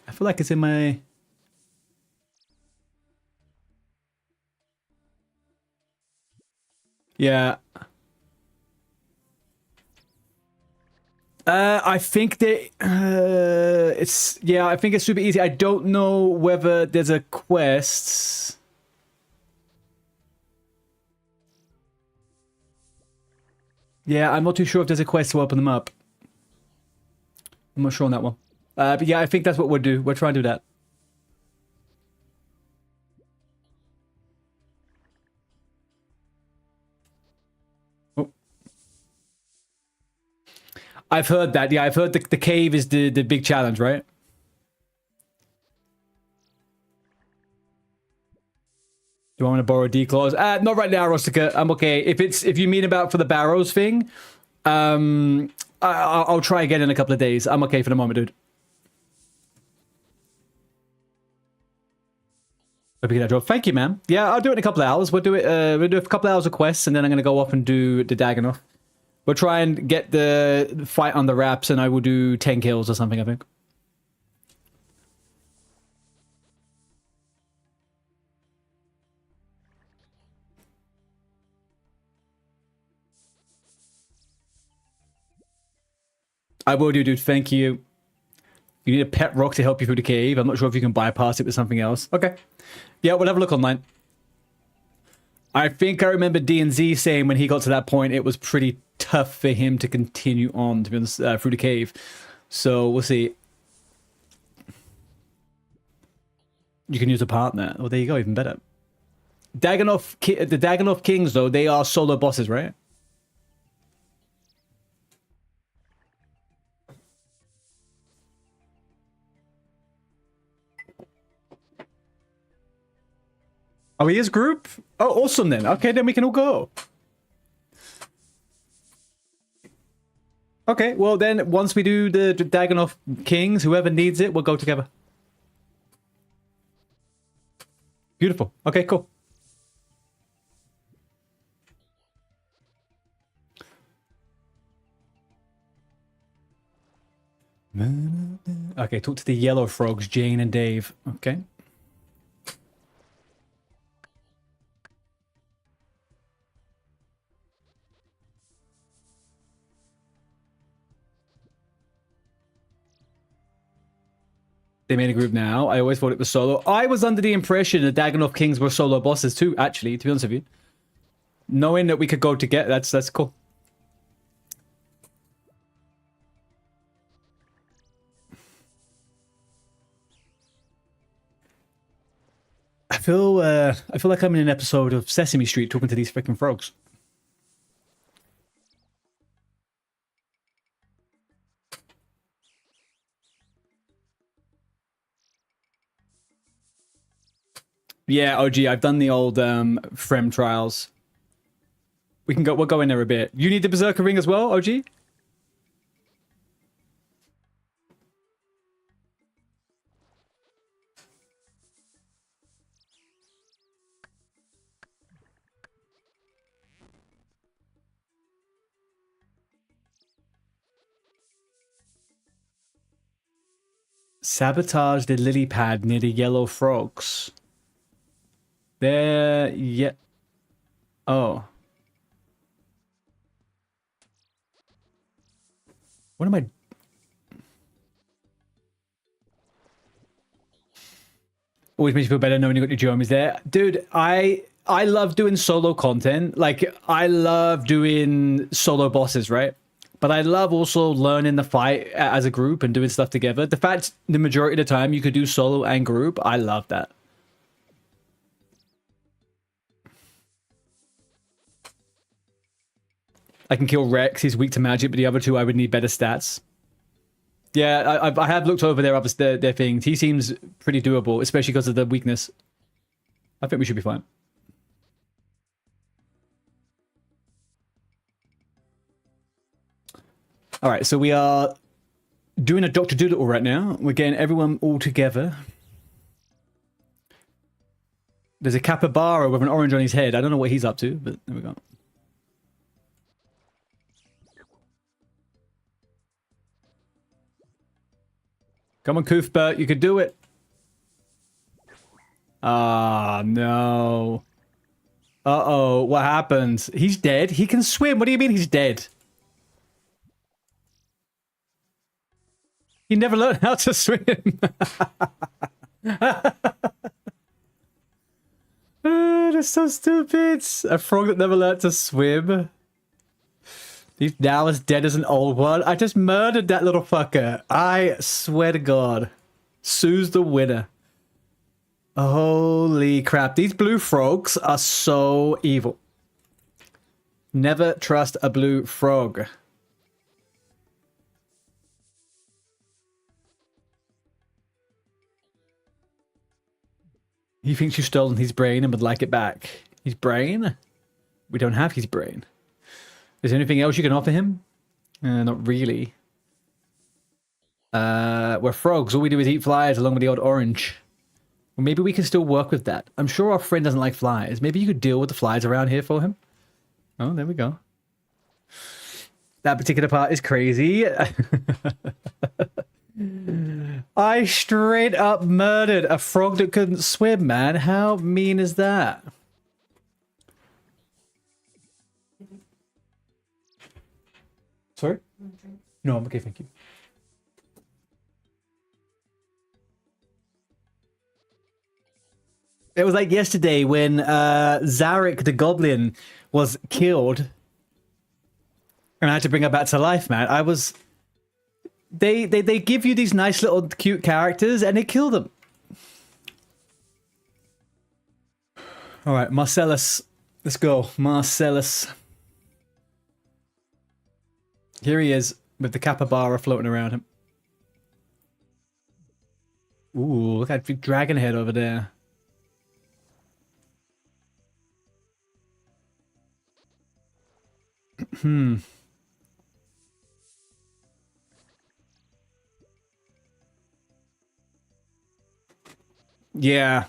I feel like it's in my... Yeah. I think that it's... Yeah, I think it's super easy. I don't know whether there's a quest... Yeah, I'm not too sure if there's a quest to open them up. I'm not sure on that one. But yeah, I think that's what we'll do. We'll try and do that. Oh. I've heard that. Yeah, I've heard the cave is the big challenge, right? Do I want to borrow a D-clause? Not right now, Rustica. I'm okay. If you mean about for the barrows thing, I'll try again in a couple of days. I'm okay for the moment, dude. Hope you get that job. Thank you, man. Yeah, I'll do it in a couple of hours. We'll do it. We'll do a couple of hours of quests, and then I'm gonna go off and do the Daganov. We'll try and get the fight on the wraps, and I will do 10 kills or something, I think. I will do, dude. Thank you. You need a pet rock to help you through the cave. I'm not sure if you can bypass it with something else. Okay. Yeah, we'll have a look online. I think I remember D&Z saying when he got to that point, it was pretty tough for him to continue on, to be honest, through the cave. So we'll see. You can use a partner. Oh, there you go. Even better. The Daganov Kings, though, they are solo bosses, right? Oh, he is group? Oh, awesome then. Okay, then we can all go. Okay, well then, once we do the Daganov Kings, whoever needs it, we'll go together. Beautiful. Okay, cool. Okay, talk to the yellow frogs, Jane and Dave. Okay. They made a group now. I always thought it was solo. I was under the impression that Daganov Kings were solo bosses too, actually, to be honest with you. Knowing that we could go together, that's cool. I feel like I'm in an episode of Sesame Street talking to these freaking frogs. Yeah, OG, I've done the old Frem trials. We'll go in there a bit. You need the Berserker ring as well, OG? Sabotage the lily pad near the yellow frogs. There, yeah. Oh. What am I? Always makes you feel better knowing you got your Jomies there. Dude, I love doing solo content. Like, I love doing solo bosses, right? But I love also learning the fight as a group and doing stuff together. The fact the majority of the time you could do solo and group, I love that. I can kill Rex, he's weak to magic, but the other two I would need better stats. Yeah, I have looked over their things. He seems pretty doable, especially because of the weakness. I think we should be fine. All right, so we are doing a Dr. Doolittle right now. We're getting everyone all together. There's a capybara with an orange on his head. I don't know what he's up to, but there we go. Come on, Cuthbert, you could do it. Ah, no. Uh-oh, what happens? He's dead? He can swim. What do you mean he's dead? He never learned how to swim. Oh, that's so stupid. A frog that never learned to swim. He's now as dead as an old one. I just murdered that little fucker. I swear to God. Sue's the winner. Holy crap. These blue frogs are so evil. Never trust a blue frog. He thinks you've stolen his brain and would like it back. His brain? We don't have his brain. Is there anything else you can offer him? Not really. We're frogs. All we do is eat flies along with the odd orange. Well, maybe we can still work with that. I'm sure our friend doesn't like flies. Maybe you could deal with the flies around here for him. Oh, there we go. That particular part is crazy. I straight up murdered a frog that couldn't swim, man. How mean is that? Sorry? No, I'm okay, thank you. It was like yesterday when Zarek the Goblin was killed. And I had to bring her back to life, man. I was... They give you these nice little cute characters and they kill them. Alright, Marcellus. Let's go. Marcellus. Here he is, with the capybara floating around him. Ooh, look at that big dragon head over there. Yeah.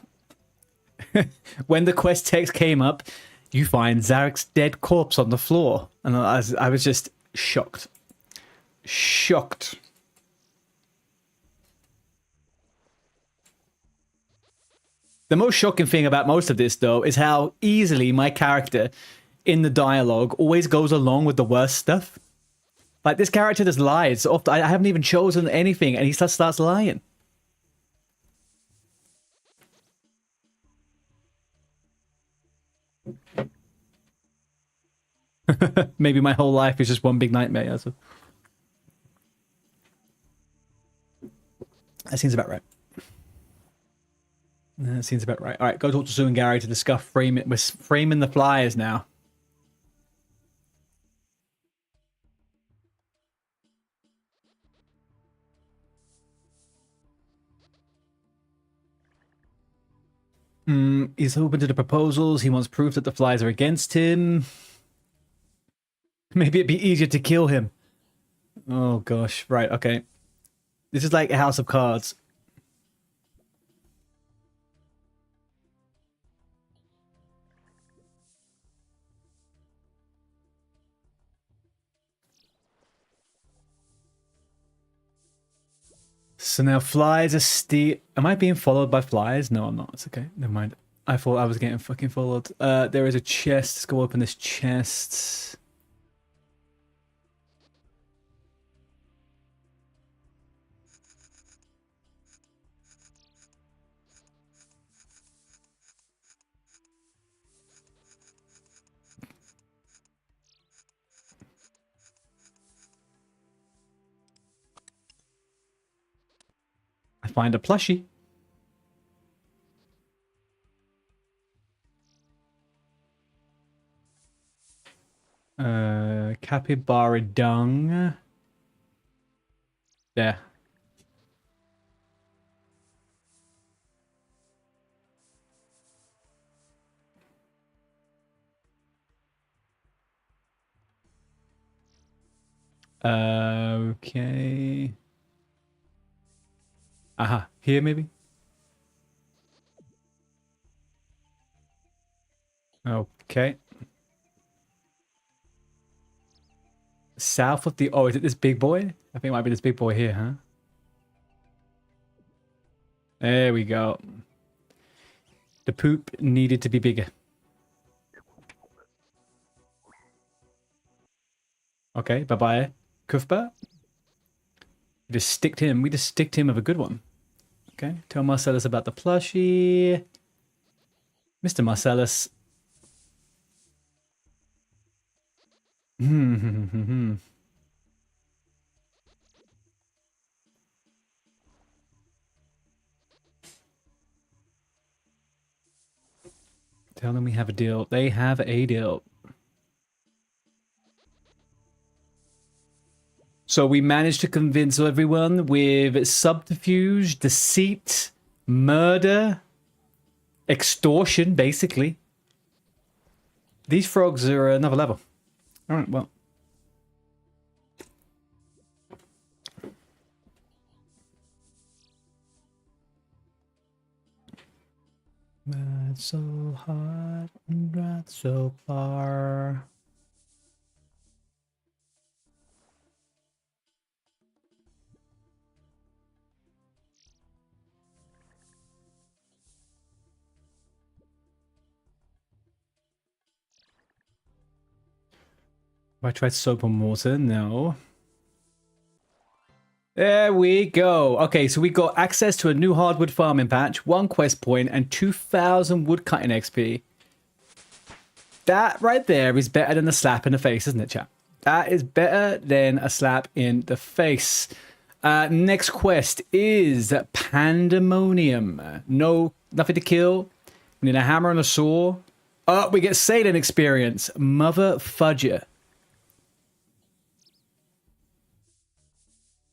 When the quest text came up, you find Zarek's dead corpse on the floor. And I was just shocked. Shocked. The most shocking thing about most of this, though, is how easily my character in the dialogue always goes along with the worst stuff. Like, this character just lies. Often, I haven't even chosen anything, and he just starts lying. Maybe my whole life is just one big nightmare. So. That seems about right. That seems about right. All right, go talk to Sue and Gary to discuss frame it. We're framing the flyers now. He's open to the proposals. He wants proof that the flies are against him. Maybe it'd be easier to kill him. Oh gosh, right, okay. This is like a House of Cards. So now flies are Am I being followed by flies? No, I'm not. It's okay. Never mind. I thought I was getting fucking followed. There is a chest. Let's go open this chest. I find a plushie. Capybara dung. There. Okay. Aha, here maybe? Okay. South of the... Oh, is it this big boy? I think it might be this big boy here, huh? There we go. The poop needed to be bigger. Okay, bye-bye, Cuthbert. We just sticked him with a good one. Okay, tell Marcellus about the plushie. Mr. Marcellus. Tell them we have a deal. They have a deal. So we managed to convince everyone with subterfuge, deceit, murder, extortion, basically. These frogs are another level. All right, well. Ride so hard and ride so far. Have I tried soap and water? No. There we go. Okay, so we got access to a new hardwood farming patch, 1 quest point, and 2,000 woodcutting XP. That right there is better than a slap in the face, isn't it, chat? That is better than a slap in the face. Next quest is Pandemonium. No, nothing to kill. We need a hammer and a saw. Oh, we get sailing experience. Mother fudger.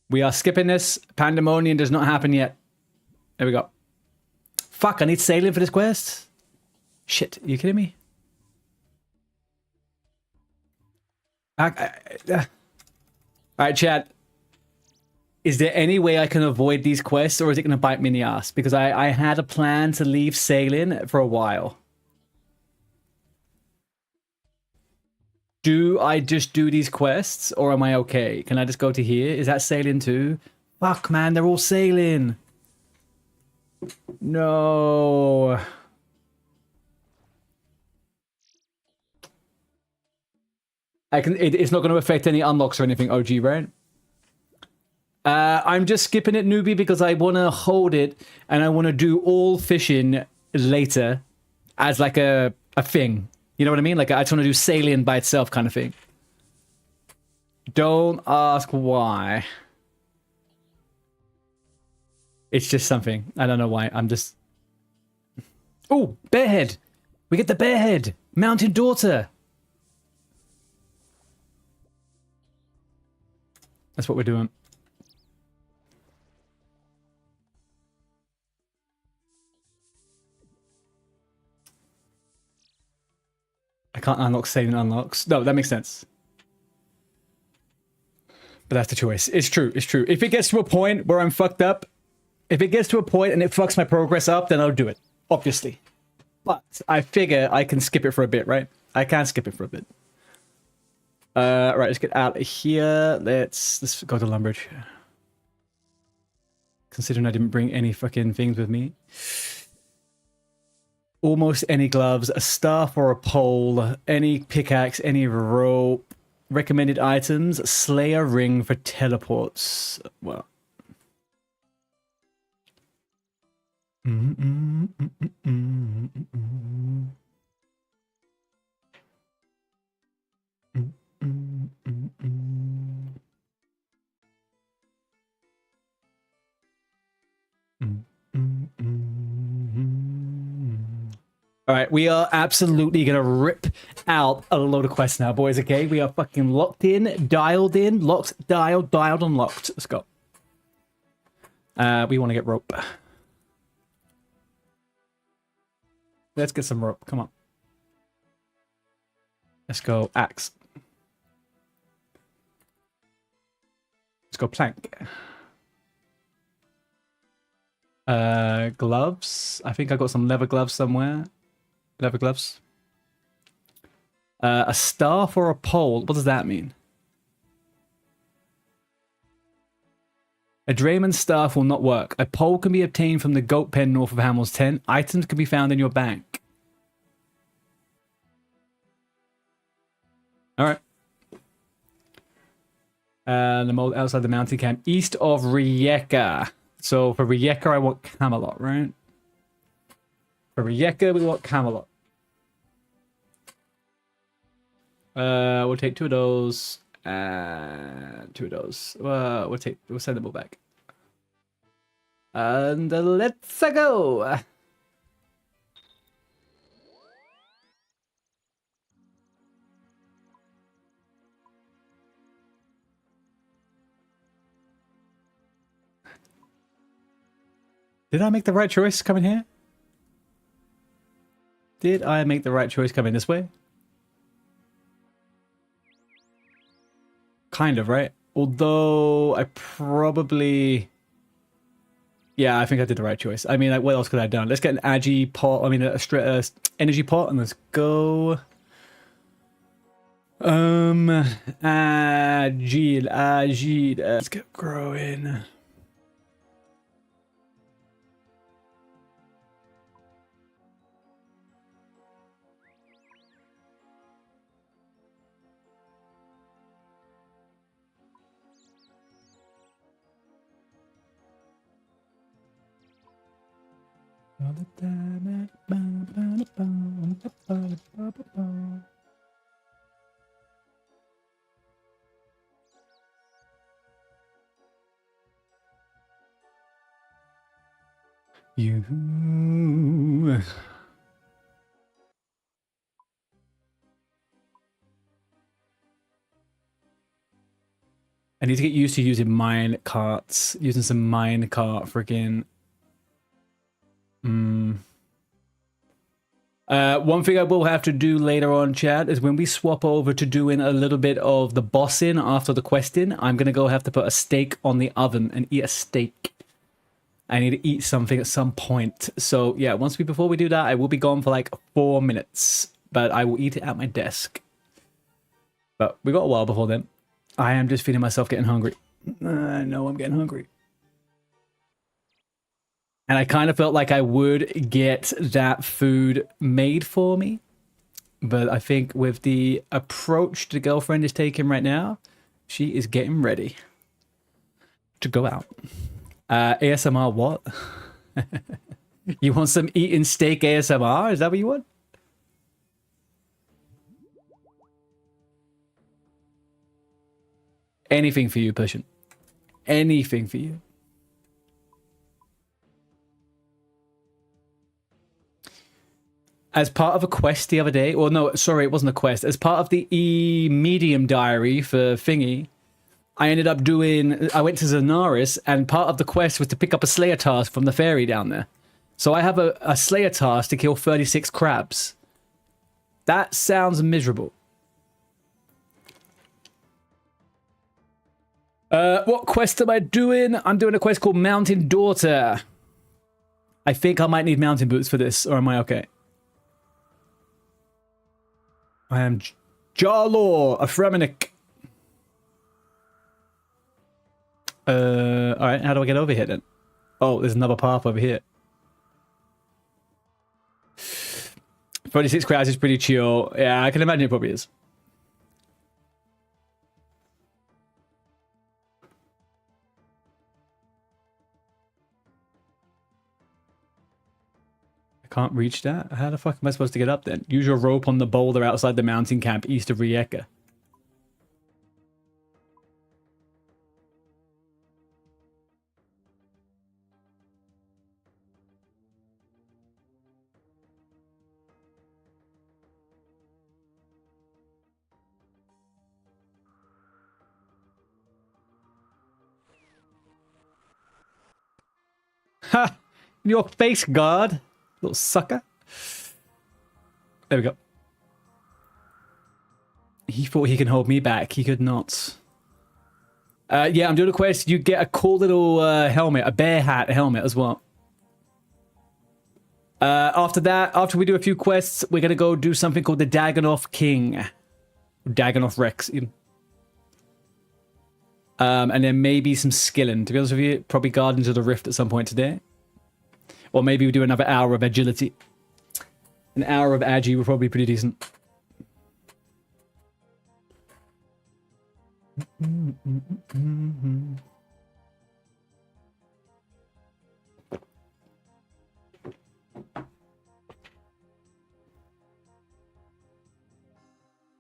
We are skipping this. Pandemonium does not happen yet. There we go. Fuck, I need sailing for this quest? Shit, are you kidding me? Alright, chat. Is there any way I can avoid these quests, or is it going to bite me in the ass? Because I had a plan to leave sailing for a while. Do I just do these quests, or am I okay? Can I just go to here? Is that sailing too? Fuck, man, they're all sailing. No. It's not going to affect any unlocks or anything, OG, right? I'm just skipping it, newbie, because I want to hold it, and I want to do all fishing later as like a thing. You know what I mean? Like, I just want to do sailing by itself kind of thing. Don't ask why. It's just something. I don't know why. I'm just... Oh, bear head. We get the bear head. Mountain daughter. That's what we're doing. I can't unlock saving unlocks. No, that makes sense. But that's the choice. It's true. It's true. If it gets to a point where I'm fucked up, if it gets to a point and it fucks my progress up, then I'll do it. Obviously. But I figure I can skip it for a bit, right? I can skip it for a bit. Right, let's get out of here. Let's go to Lumbridge. Considering I didn't bring any fucking things with me. Almost any gloves, a staff or a pole, any pickaxe, any rope. Recommended items, Slayer ring for teleports. Well. All right, we are absolutely going to rip out a load of quests now, boys, okay? We are fucking locked in, locked, dialed, and locked. Let's go. We want to get rope. Let's get some rope. Come on. Let's go axe. Let's go plank. Gloves. I think I got some leather gloves somewhere. Leather gloves. A staff or a pole. What does that mean? A Drayman staff will not work. A pole can be obtained from the goat pen north of Hamel's tent. Items can be found in your bank. Alright. The mold outside the mountain camp. East of Rijeka. So for Rijeka, I want Camelot, right? For Rijeka, we want Camelot. We'll take 2 of those. 2 of those. We'll send them all back. And let's go. Did I make the right choice coming here? Did I make the right choice coming this way? Kind of, right? Although I probably... Yeah, I think I did the right choice. I mean, like, what else could I have done? Let's get an agi pot. I mean, a straight energy pot, and let's go. Agile. Let's get growing. All the time. You. I need to get used to using mine carts, using some mine cart freaking. One thing I will have to do later on, chat, is when we swap over to doing a little bit of the bossing after the questing, I'm gonna go have to put a steak on the oven and eat a steak. I need to eat something at some point. So yeah, before we do that, I will be gone for like 4 minutes, but I will eat it at my desk. But we got a while before then. I am just feeling myself getting hungry. I know I'm getting hungry. And I kind of felt like I would get that food made for me. But I think with the approach the girlfriend is taking right now, she is getting ready to go out. ASMR what? You want some eating steak ASMR? Is that what you want? Anything for you, Pushin. Anything for you. as part of a quest the other day, or no, sorry, it wasn't a quest. As part of the medium diary for Thingy, I ended up I went to Zanaris, and part of the quest was to pick up a Slayer task from the fairy down there. So I have a Slayer task to kill 36 crabs. That sounds miserable. What quest am I doing? I'm doing a quest called Mountain Daughter. I think I might need mountain boots for this, or am I okay? I am Jarlor, a Fremennik. Alright, how do I get over here then? Oh, there's another path over here. 46 crowds is pretty chill. Yeah, I can imagine it probably is. I can't reach that? How the fuck am I supposed to get up then? Use your rope on the boulder outside the mountain camp east of Rijeka. Ha! In your face, guard! Little sucker. There we go. He thought he can hold me back. He could not. Yeah, I'm doing a quest. You get a cool little helmet, a bear hat helmet as well. After that, after we do a few quests, we're going to go do something called the Dagonoth King. Dagonoth Rex, even. And then maybe some skilling. To be honest with you, probably Gardens of the Rift at some point today. Or maybe we do another hour of agility. An hour of agi would probably be pretty decent.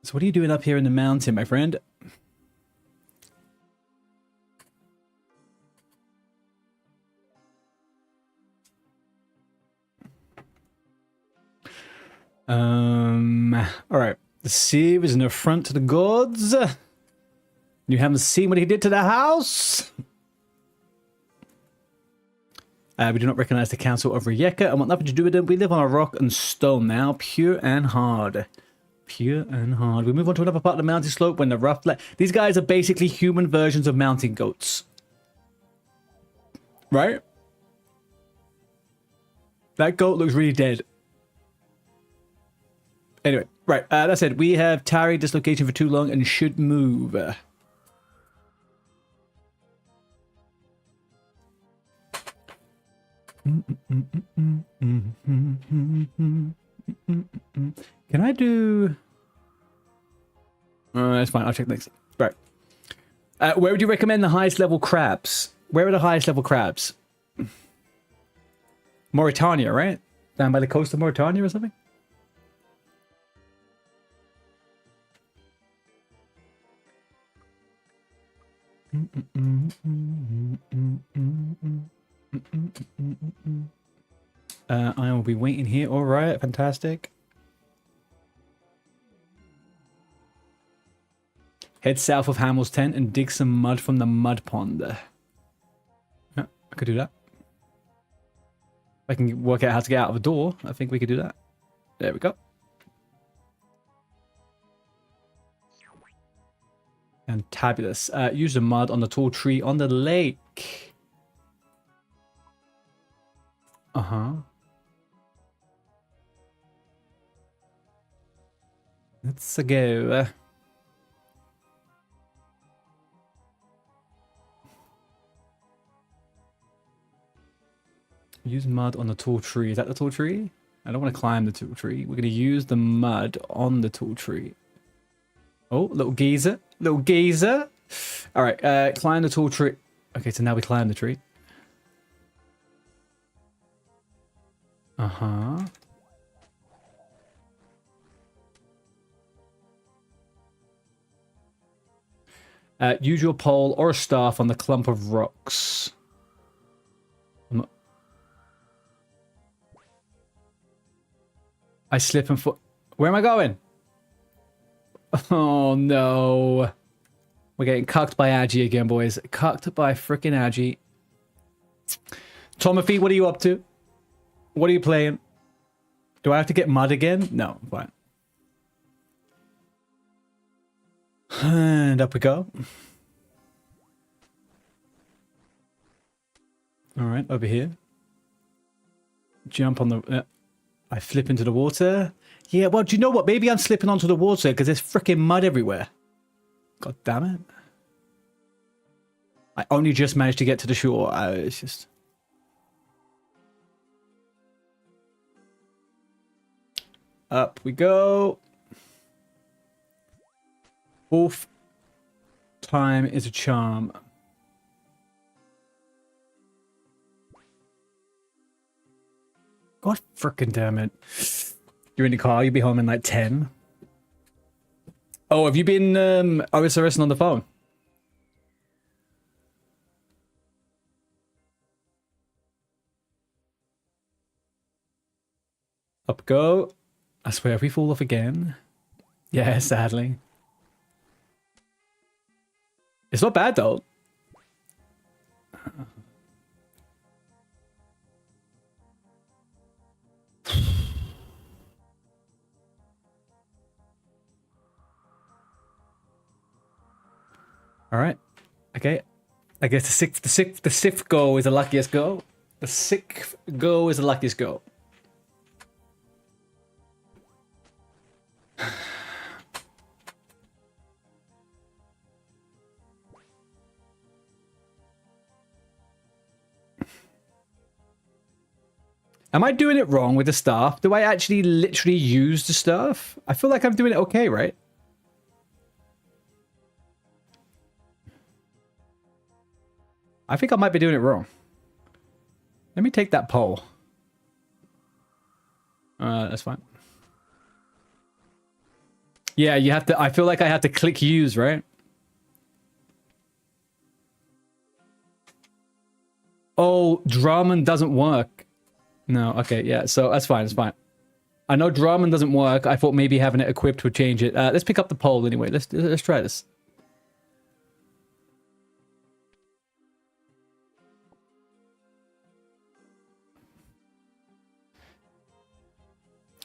So what are you doing up here in the mountain, my friend? All right. The sieve is an affront to the gods. You haven't seen what he did to the house. We do not recognize the council of Rijeka and want nothing to do with them. We live on a rock and stone now, pure and hard. Pure and hard. We move on to another part of the mountain slope when the rough... These guys are basically human versions of mountain goats. Right? That goat looks really dead. Anyway, right. That said, we have tarried this location for too long and should move. Can I do... that's fine. I'll check next. Right. Where would you recommend the highest level crabs? Where are the highest level crabs? Mauritania, right? Down by the coast of Mauritania or something? I will be waiting here. All right, fantastic. Head south of Hamel's tent and dig some mud from the mud pond. Yeah, I could do that. If I can work out how to get out of the door, I think we could do that. There we go. Fantabulous. Use the mud on the tall tree on the lake. Uh-huh. Let's go. Use mud on the tall tree. Is that the tall tree? I don't want to climb the tall tree. We're going to use the mud on the tall tree. Oh, little geezer. Little geezer. All right, climb the tall tree. Okay, so now we climb the tree. Uh-huh. Use your pole or a staff on the clump of rocks. I slip and fall. Where am I going? Oh no. We're getting cucked by Agi again, boys. Cucked by frickin' Agi. Tomothy, what are you up to? What are you playing? Do I have to get mud again? No, fine. And up we go. Alright, over here. Jump on the... I flip into the water. Yeah, well, do you know what? Maybe I'm slipping onto the water because there's freaking mud everywhere. God damn it. I only just managed to get to the shore. It's just... Up we go. Fourth time is a charm. God frickin' damn it. You're in the car, you'll be home in like 10. Oh, have you been OSRSing on the phone? Up go. I swear, if we fall off again. Yeah, sadly. It's not bad though. All right. Okay. I guess the sixth goal is the luckiest goal. The sixth goal is the luckiest goal. Am I doing it wrong with the staff? Do I actually literally use the staff? I feel like I'm doing it okay, right? I think I might be doing it wrong. Let me take that poll. That's fine. Yeah, you have to... I feel like I have to click use, right? Oh, Drummond doesn't work. No, okay, yeah, so that's fine, it's fine. I know Drummond doesn't work. I thought maybe having it equipped would change it. Let's pick up the poll anyway. Let's try this.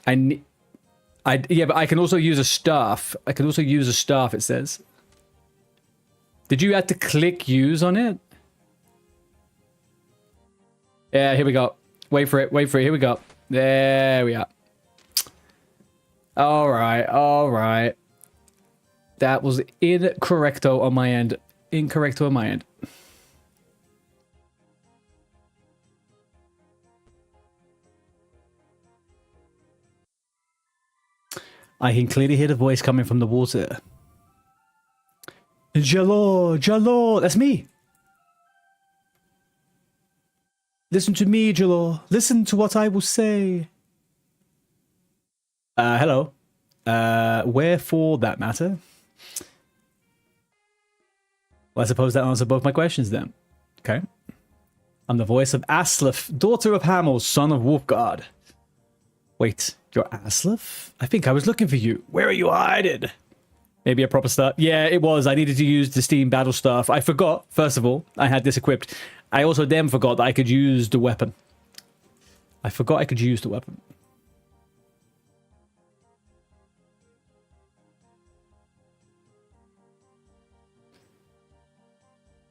Yeah, but I can also use a staff. I can also use a staff, it says. Did you have to click use on it? Yeah, here we go. Wait for it, here we go. There we are. Alright, alright. That was incorrecto on my end. Incorrecto on my end. I can clearly hear the voice coming from the water. Jalor, Jalor, that's me. Listen to me, Jalor. Listen to what I will say. Hello. Wherefore that matter? Well, I suppose that answers both my questions then. Okay. I'm the voice of Aslef, daughter of Hamel, son of Wolfguard. Wait, you're Aslef? I think I was looking for you. Where are you hiding? Maybe a proper start. Yeah, it was. I needed to use the Steam battle staff. I forgot, first of all, I had this equipped. I also then forgot that I could use the weapon. I forgot I could use the weapon.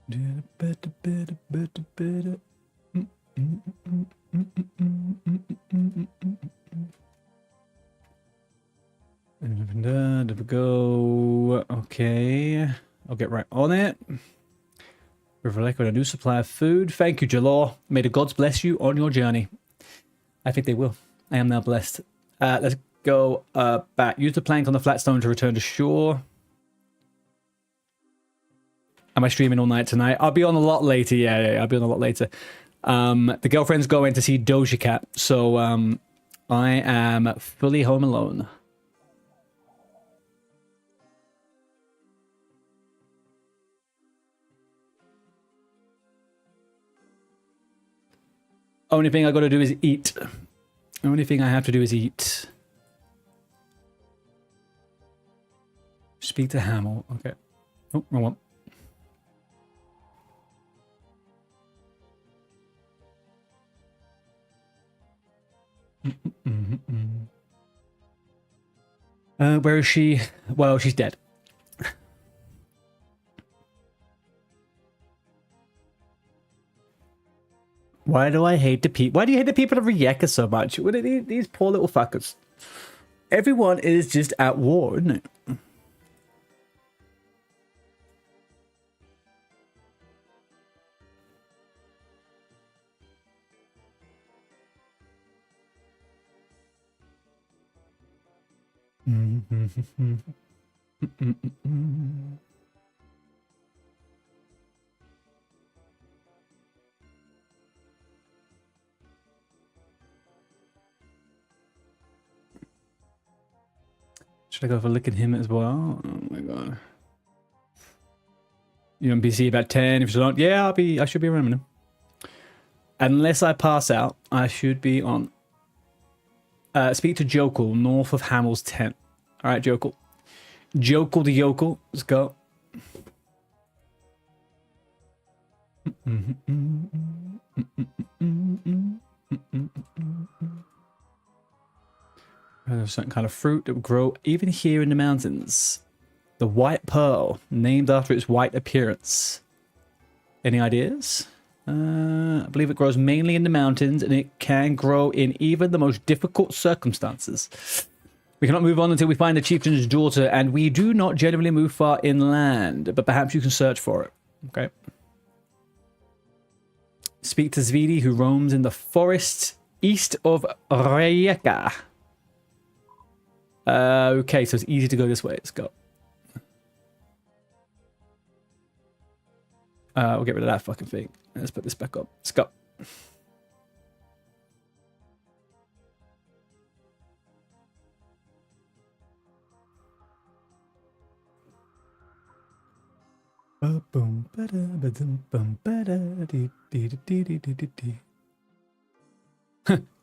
There we go. Okay. I'll get right on it. With a new supply of food. Thank you, Jalor. May the gods bless you on your journey. I think they will. I am now blessed. Let's go back. Use the plank on the flat stone to return to shore. Am I streaming all night tonight? I'll be on a lot later. Yeah, I'll be on a lot later. The girlfriend's going to see Doja Cat, so I am fully home alone. Only thing I gotta do is eat. Only thing I have to do is eat. Speak to Hamill. Okay. Oh, wrong one. Where is she? Well, she's dead. Why do I hate the people? Why do you hate the people of Rijeka so much? What are these poor little fuckers? Everyone is just at war, isn't it? Should I go for a look at him as well? Oh my god. You on PC about 10? If you're not, yeah, I should be around now. Unless I pass out, I should be on. Speak to Jokul, north of Hamill's tent. Alright, Jokul. Jokul the yokel. Let's go. There's some kind of fruit that will grow even here in the mountains. The white pearl, named after its white appearance. Any ideas? I believe it grows mainly in the mountains, and it can grow in even the most difficult circumstances. We cannot move on until we find the chieftain's daughter, and we do not generally move far inland, but perhaps you can search for it. Okay. Speak to Zvidi, who roams in the forest east of Rijeka. Okay, so it's easy to go this way. Let's go. We'll get rid of that fucking thing. Let's put this back up. Let's go.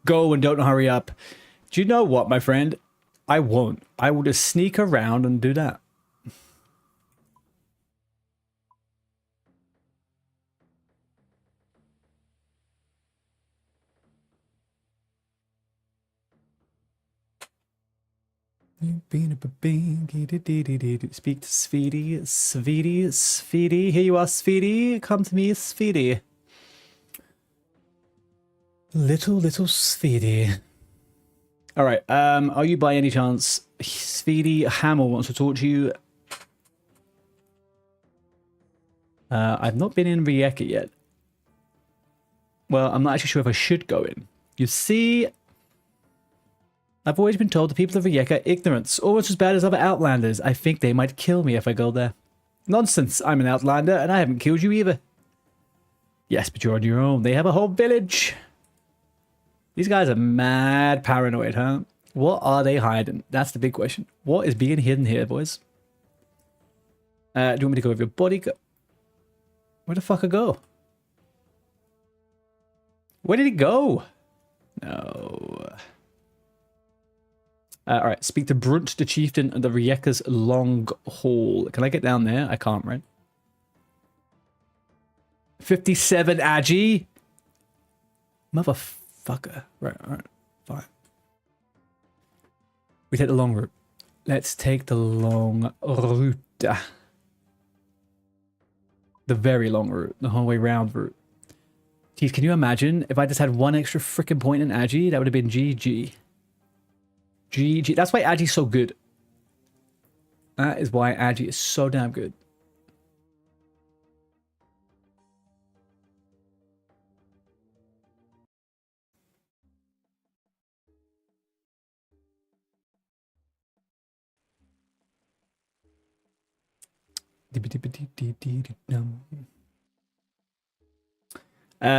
Go and don't hurry up. Do you know what, my friend? I won't. I will just sneak around and do that. Speak to Sweetie. Sweetie, Sweetie. Here you are, Sweetie. Come to me, Sweetie. Little Sweetie. All right. Are you by any chance? Sweetie Hamill wants to talk to you. I've not been in Rijeka yet. Well, I'm not actually sure if I should go in. You see, I've always been told the people of Rijeka are ignorant, almost as bad as other outlanders. I think they might kill me if I go there. Nonsense, I'm an outlander and I haven't killed you either. Yes, but you're on your own. They have a whole village. These guys are mad paranoid, huh? What are they hiding? That's the big question. What is being hidden here, boys? Do you want me to go with your body? Where the fuck I go? Where did he go? No. Alright, speak to Brunt, the chieftain of the Rijeka's Long Hall. Can I get down there? I can't, right? 57 Agi? Motherfucker. Right, alright. Fine. We take the long route. Let's take the long route. The very long route. The whole way round route. Jeez, can you imagine if I just had one extra freaking point in Agi? That would have been GG. GG. That's why Agi's so good. That is why Agi is so damn good.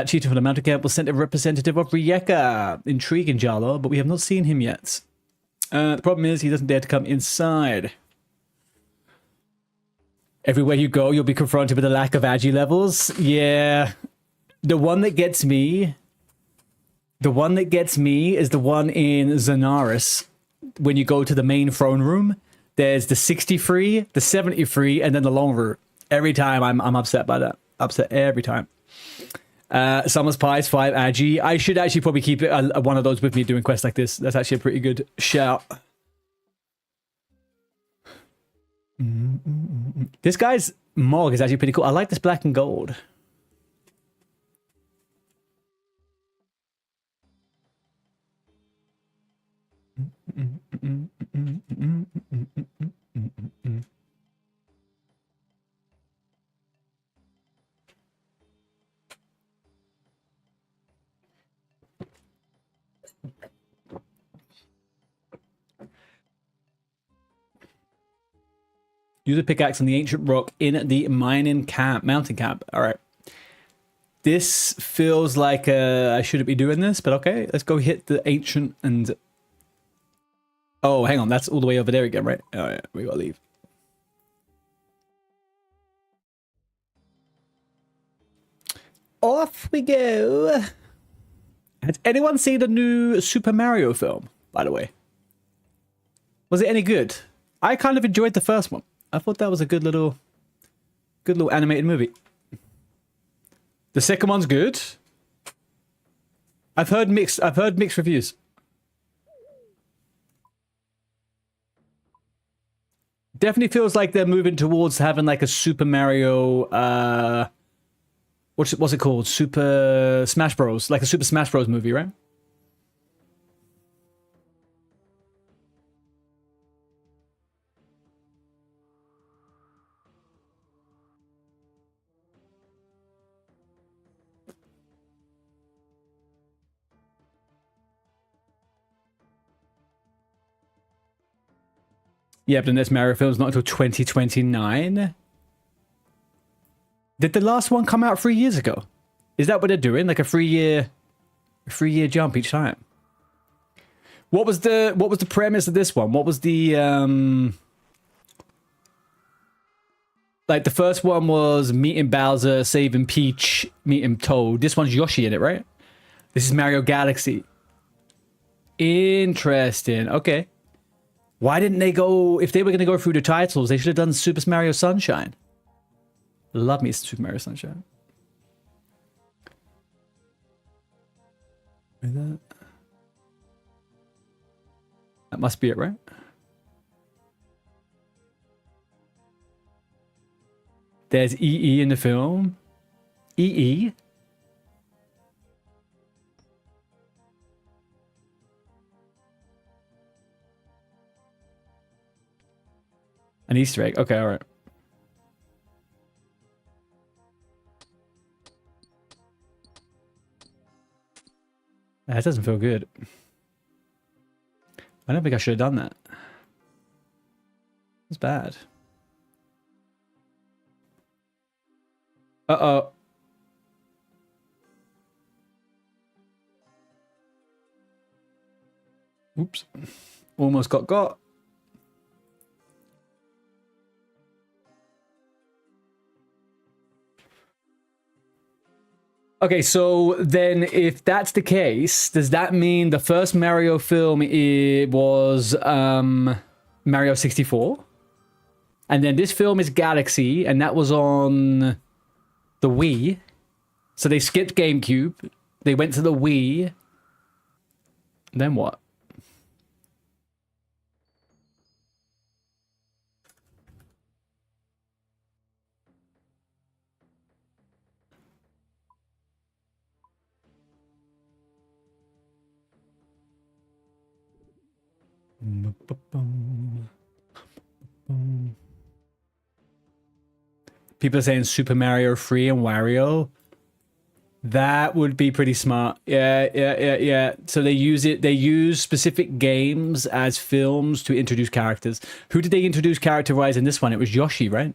Chieftain from the mountain camp will send a representative of Rijeka. Intriguing, Jalo, but we have not seen him yet. The problem is he doesn't dare to come inside. Everywhere you go, you'll be confronted with a lack of Agi levels. Yeah. The one that gets me... The one that gets me is the one in Zenaris. When you go to the main throne room, There's the 60 free, the 70 free, and then the long route. Every time I'm upset by that. Upset every time. Summer's Pies 5 Agi. I should actually probably keep it one of those with me doing quests like this. That's actually a pretty good shout. This guy's Mog is actually pretty cool. I like this black and gold. Use a pickaxe on the ancient rock in the mountain camp. All right. This feels like I shouldn't be doing this, but okay. Let's go hit the ancient and... Oh, hang on. That's all the way over there again, right? Oh, yeah. We gotta leave. Off we go. Has anyone seen the new Super Mario film, by the way? Was it any good? I kind of enjoyed the first one. I thought that was a good little animated movie. The second one's good. I've heard mixed reviews. Definitely feels like they're moving towards having like a Super Mario what's it called? Super Smash Bros. Like a Super Smash Bros movie, right? Yeah, but the next Mario film's not until 2029. Did the last one come out 3 years ago? Is that what they're doing? Like a 3-year jump each time? What was the premise of this one? What was the like the first one was meeting Bowser, saving Peach, meeting Toad. This one's Yoshi in it, right? This is Mario Galaxy. Interesting. Okay. Why didn't they go, if they were going to go through the titles, they should have done Super Mario Sunshine. Love me Super Mario Sunshine. That must be it, right? There's EE in the film. EE? An Easter egg. Okay, all right. That doesn't feel good. I don't think I should have done that. It's bad. Uh-oh. Oops. Almost got. Okay, so then if that's the case, does that mean the first Mario film was Mario 64? And then this film is Galaxy, and that was on the Wii. So they skipped GameCube. They went to the Wii. Then what? People are saying Super Mario 3 and Wario. That would be pretty smart. Yeah. So they use specific games as films to introduce characters. Who did they introduce character-wise in this one? It was Yoshi, right?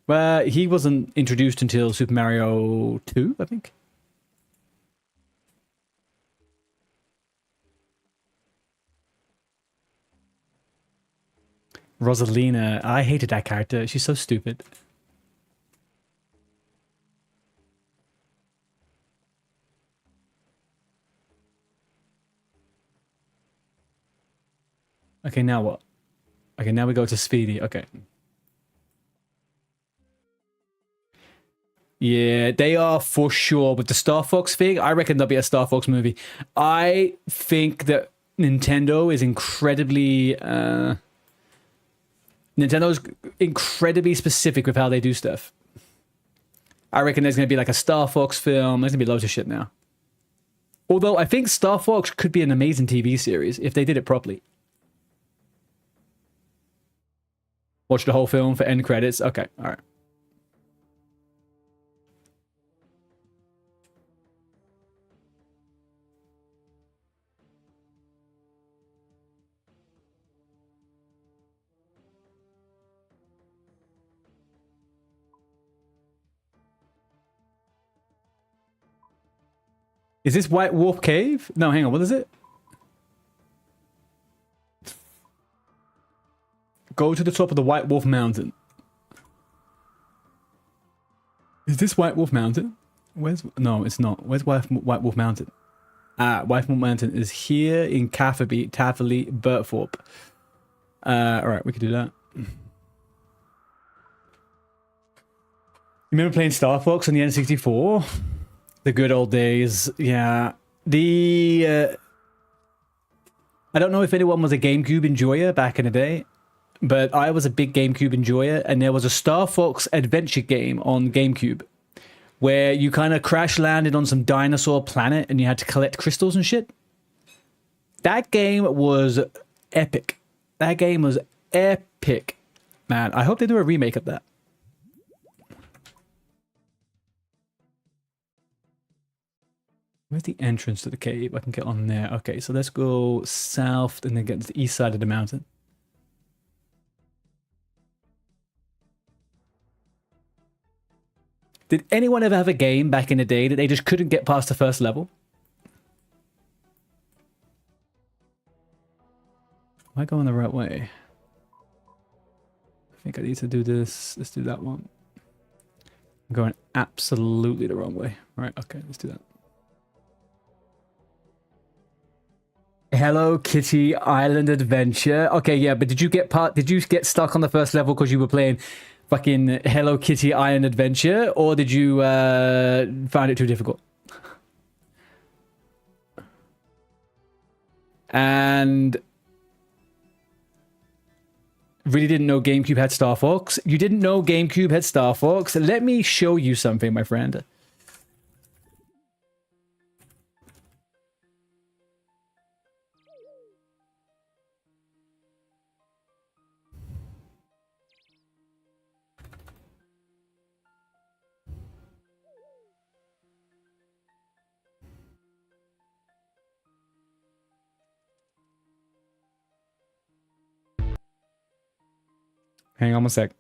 Well, he wasn't introduced until Super Mario 2, I think. Rosalina. I hated that character. She's so stupid. Okay, now what? Okay, now we go to Speedy. Okay. Yeah, they are for sure with the Star Fox thing. I reckon there'll be a Star Fox movie. I think that Nintendo is incredibly specific with how they do stuff. I reckon there's going to be like a Star Fox film. There's going to be loads of shit now. Although I think Star Fox could be an amazing TV series if they did it properly. Watch the whole film for end credits. Okay, all right. Is this White Wolf Cave? No, hang on. What is it? Go to the top of the White Wolf Mountain. Is this White Wolf Mountain? Where's... No, it's not. Where's White Wolf Mountain? Ah, White Wolf Mountain is here in Cafferby, Taffley, Burtthorpe. Alright, we can do that. You remember playing Star Fox on the N64? The good old days, yeah. I don't know if anyone was a GameCube enjoyer back in the day, but I was a big GameCube enjoyer, and there was a Star Fox adventure game on GameCube where you kind of crash landed on some dinosaur planet and you had to collect crystals and shit. That game was epic. That game was epic. Man, I hope they do a remake of that. Where's the entrance to the cave? I can get on there. Okay, so let's go south and then get to the east side of the mountain. Did anyone ever have a game back in the day that they just couldn't get past the first level? Am I going the right way? I think I need to do this. Let's do that one. I'm going absolutely the wrong way. All right, okay, let's do that. Hello Kitty Island Adventure. Okay, yeah, but did you get stuck on the first level because you were playing fucking Hello Kitty Island Adventure, or did you find it too difficult? And really didn't know GameCube had Star Fox? You didn't know GameCube had Star Fox? Let me show you something, my friend. Hang on a sec.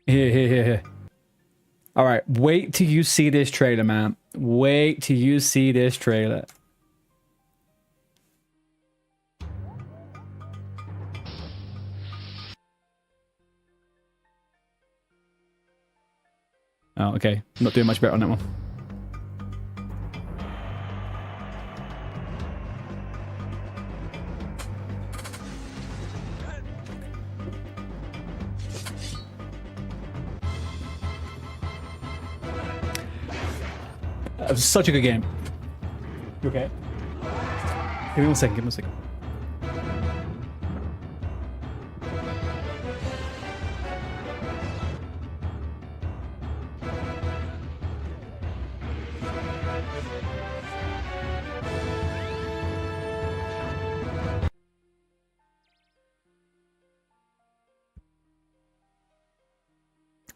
Here. All right, wait till you see this trailer, man. Wait till you see this trailer. Oh, okay. Not doing much better on that one. It was such a good game. You okay? Give me 1 second, give me 1 second.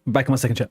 Back in 1 second, chat.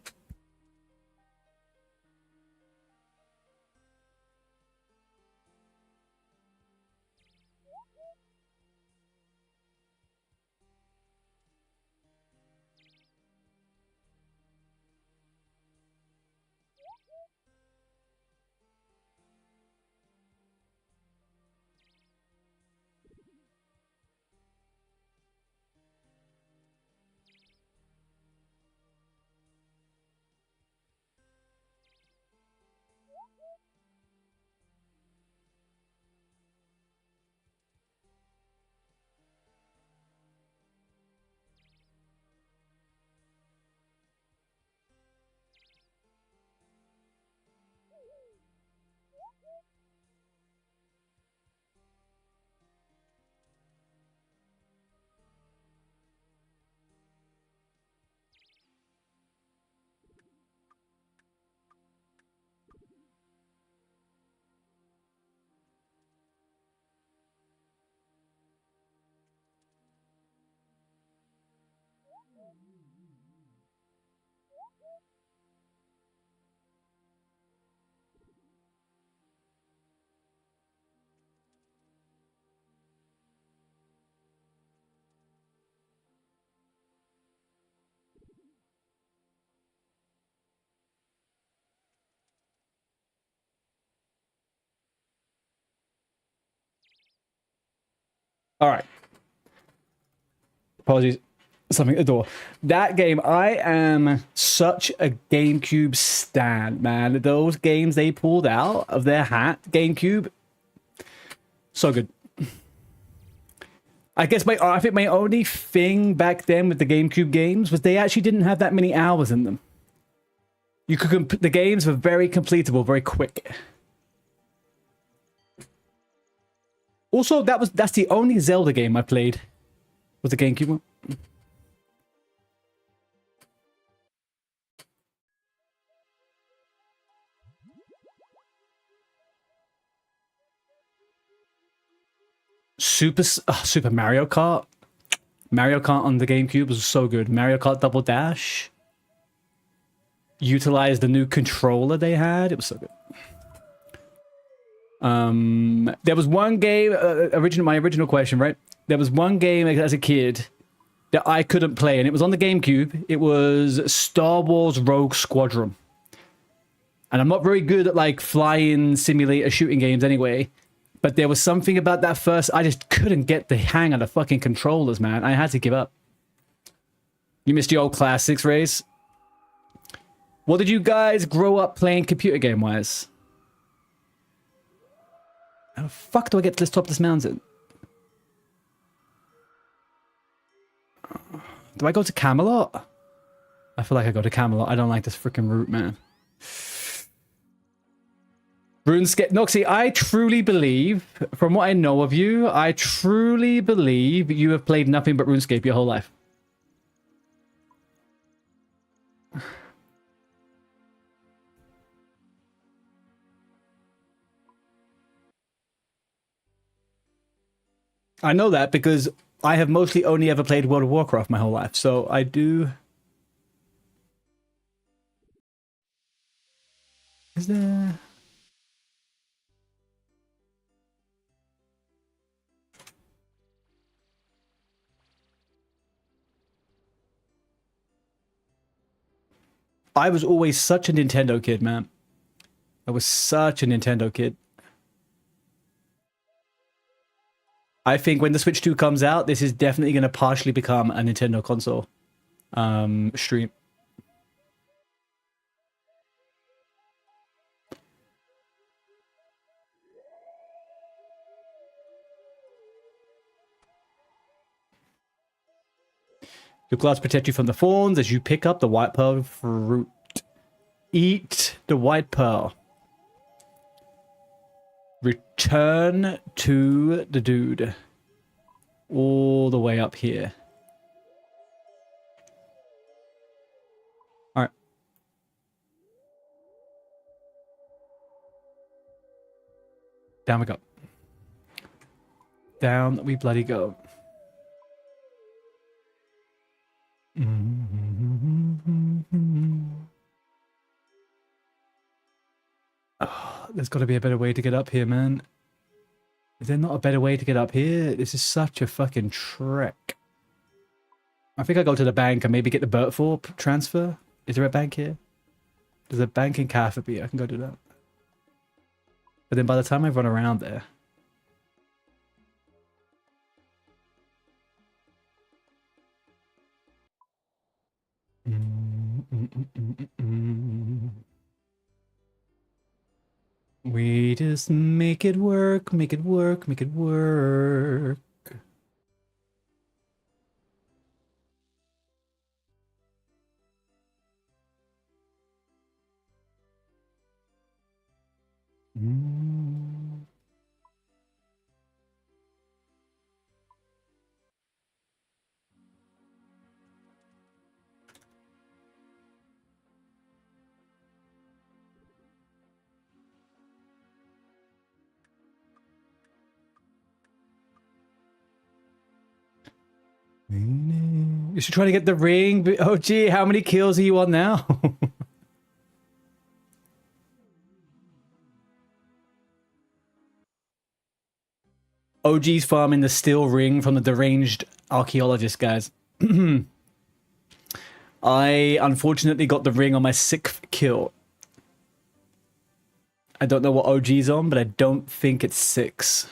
All right. Apologies. Something at the door. That game, I am such a GameCube stan, man. Those games they pulled out of their hat, GameCube, so good. I think my only thing back then with the GameCube games was they actually didn't have that many hours in them. You could the games were very completable, very quick. Also, that's the only Zelda game I played. Was the GameCube one? Super Mario Kart. Mario Kart on the GameCube was so good. Mario Kart Double Dash. Utilized the new controller they had. It was so good. There was one game, my original question, right? There was one game as a kid that I couldn't play, and it was on the GameCube. It was Star Wars Rogue Squadron. And I'm not very good at like flying simulator shooting games anyway. But there was something about that first... I just couldn't get the hang of the fucking controllers, man. I had to give up. You missed the old classics, Race. What did you guys grow up playing computer game-wise? How the fuck do I get to the top of this mountain? Do I go to Camelot? I feel like I go to Camelot. I don't like this freaking route, man. RuneScape. Noxy, I truly believe, from what I know of you, I truly believe you have played nothing but RuneScape your whole life. I know that because I have mostly only ever played World of Warcraft my whole life, so I do... Is there... I was always such a Nintendo kid, man. I was such a Nintendo kid. I think when the Switch 2 comes out, this is definitely going to partially become a Nintendo console stream. Your gloves protect you from the thorns as you pick up the white pearl fruit. Eat the white pearl. Return to the dude. All the way up here. Alright. Down we go. Down we bloody go. Oh, there's got to be a better way to get up here, man. Is there not a better way to get up here? This is such a fucking trek. I think I go to the bank and maybe get the Bertthorpe transfer. Is there a bank here? There's a bank in Catherby. I can go do that. But then by the time I run around there... We just make it work, make it work, make it work. You should try to get the ring. Oh, gee, how many kills are you on now? OG's farming the steel ring from the deranged archaeologist, guys. I unfortunately got the ring on my 6th kill. I don't know what OG's on, but I don't think it's 6.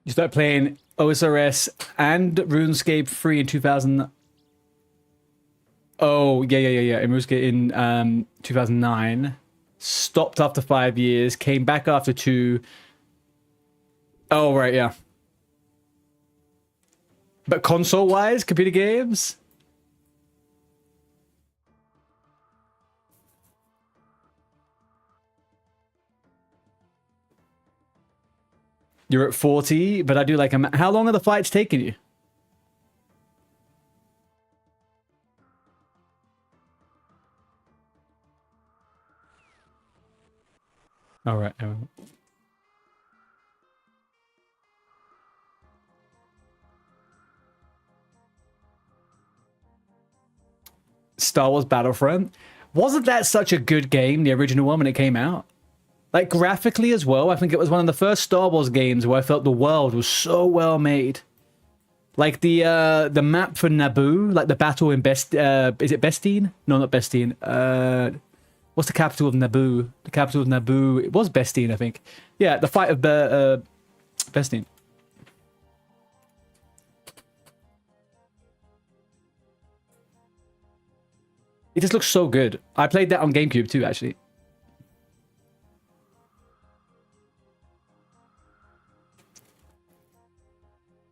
You start playing OSRS and RuneScape 3 in 2000. Oh, yeah. In RuneScape in 2009. Stopped after 5 years. Came back after 2. Oh, right, yeah. But console-wise, computer games? You're at 40, but I do like a... How long are the fights taking you? All right. Star Wars Battlefront. Wasn't that such a good game, the original one, when it came out? Like, graphically as well, I think it was one of the first Star Wars games where I felt the world was so well made. Like, the map for Naboo, like the battle in is it Bestine? No, not Bestine. What's the capital of Naboo? The capital of Naboo, it was Bestine, I think. Yeah, the fight of Bestine. It just looks so good. I played that on GameCube too, actually.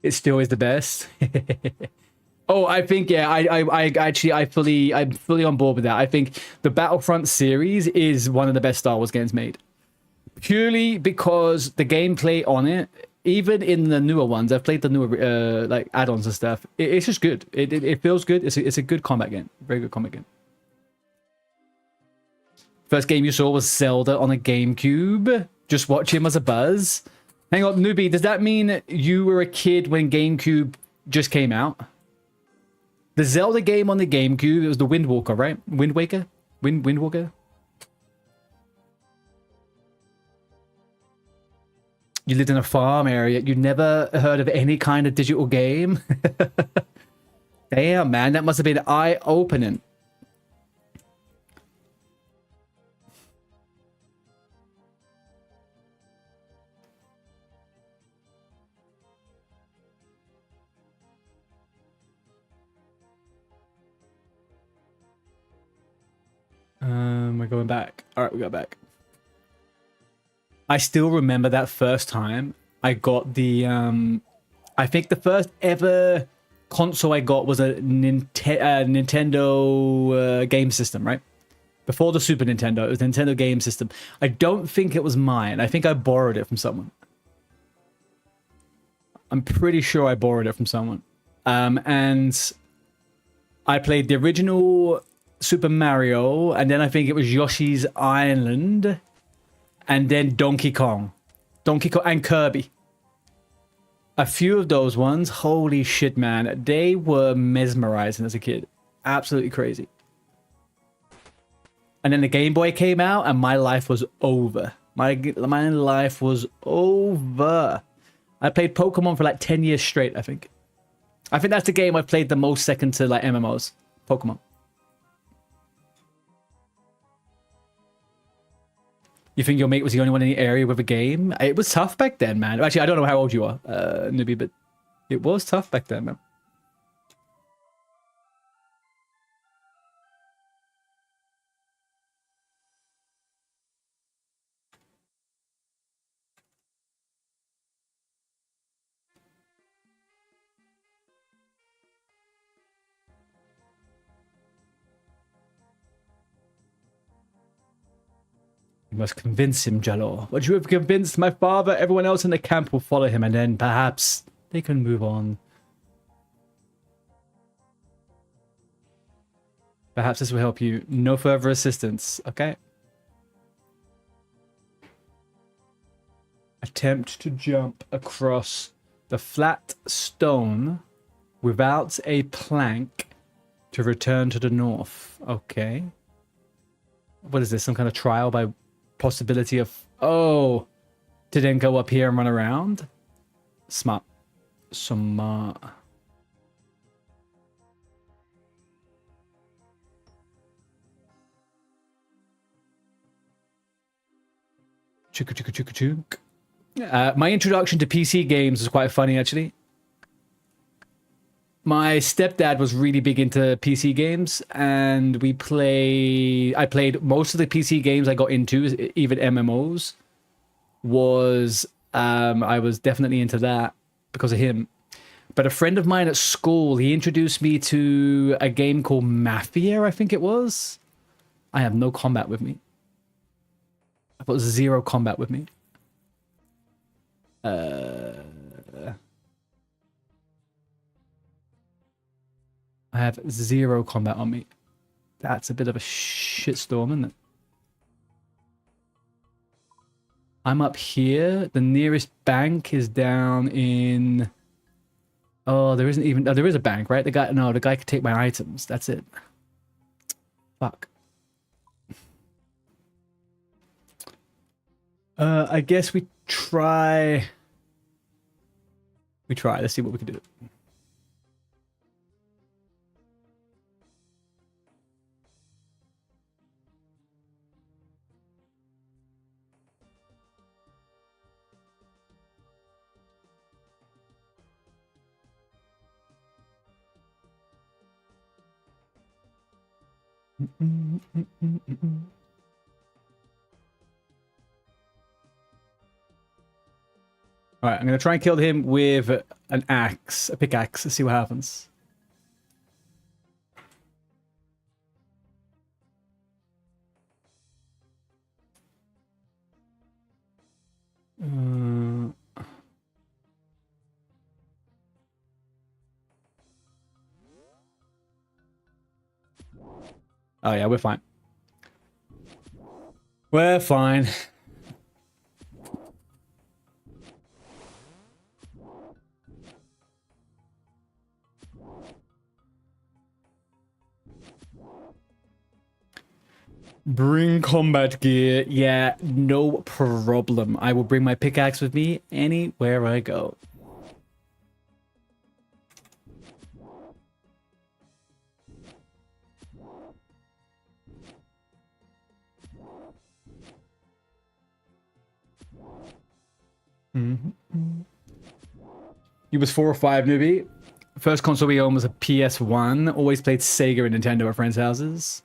It still is the best. Oh, I think, yeah, I'm fully on board with that. I think the Battlefront series is one of the best Star Wars games made. Purely because the gameplay on it, even in the newer ones, I've played the newer like add-ons and stuff. It's just good. It feels good. It's a good combat game. Very good combat game. First game you saw was Zelda on a GameCube. Just watch him as a buzz. Hang on, newbie, does that mean you were a kid when GameCube just came out? The Zelda game on the GameCube, it was the Wind Walker, right? Wind Waker? Wind Walker? You lived in a farm area. You never heard of any kind of digital game? Damn, man, that must have been eye-opening. We're going back. All right, we got back. I still remember that first time I got the, I think the first ever console I got was a Nintendo game system, right? Before the Super Nintendo, it was Nintendo game system. I don't think it was mine. I think I borrowed it from someone. I'm pretty sure I borrowed it from someone. And I played the original Super Mario, and then I think it was Yoshi's Island, and then Donkey Kong and Kirby. A few of those ones, holy shit, man, they were mesmerizing as a kid. Absolutely crazy. And then the Game Boy came out, and my life was over. My life was over. I played Pokemon for like 10 years straight, I think. I think that's the game I've played the most, second to like MMOs. Pokemon. You think your mate was the only one in the area with a game? It was tough back then, man. Actually, I don't know how old you are, newbie, but it was tough back then, man. You must convince him, Jalor. Once you have convinced my father, everyone else in the camp will follow him, and then perhaps they can move on. Perhaps this will help you. No further assistance, okay? Attempt to jump across the flat stone without a plank to return to the north. Okay. What is this? Some kind of trial by possibility of... Oh! To then go up here and run around? Smart. Smart. Chugga chugga chugga chugga. My introduction to PC games was quite funny, actually. My stepdad was really big into PC games, and I played most of the PC games I got into, even MMOs, I was definitely into that because of him. But a friend of mine at school, he introduced me to a game called Mafia, I think it was. I have no combat with me. I've got 0 combat with me. I have 0 combat on me. That's a bit of a shitstorm, isn't it? I'm up here. The nearest bank is down in... Oh, there isn't even... Oh, there is a bank, right? The guy could take my items. That's it. Fuck. I guess we try... Let's see what we can do. All right, I'm going to try and kill him with an axe, a pickaxe. Let's see what happens. Oh yeah, we're fine. We're fine. Bring combat gear. Yeah, no problem. I will bring my pickaxe with me anywhere I go. You was 4 or 5, newbie. First console we owned was a PS1. Always played Sega and Nintendo at friends' houses.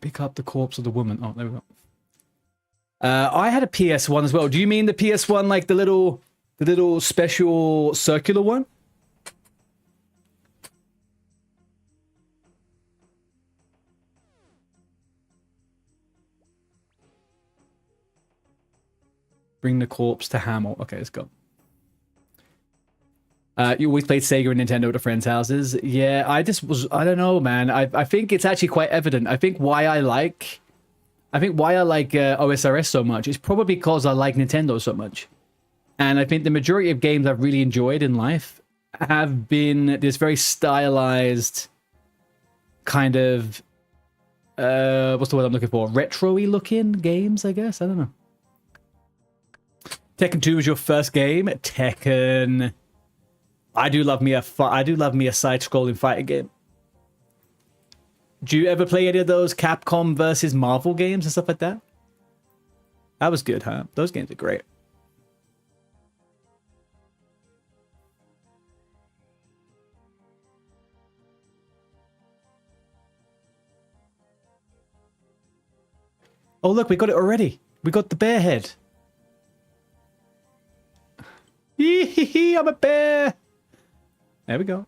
Pick up the corpse of the woman. Oh, there we go. I had a PS1 as well. Do you mean the PS1 like the little special circular one? Bring the corpse to Hamel. Okay, let's go. You always played Sega and Nintendo at a friends' houses. Yeah, I don't know, man. I think it's actually quite evident. I think why I like OSRS so much is probably because I like Nintendo so much. And I think the majority of games I've really enjoyed in life have been this very stylized kind of, what's the word I'm looking for? Retro-y looking games, I guess? I don't know. Tekken 2 was your first game. Tekken... I do love me a side-scrolling fighting game. Do you ever play any of those Capcom versus Marvel games and stuff like that? That was good, huh? Those games are great. Oh, look, we got it already. We got the bear head. Hee, I'm a bear. There we go.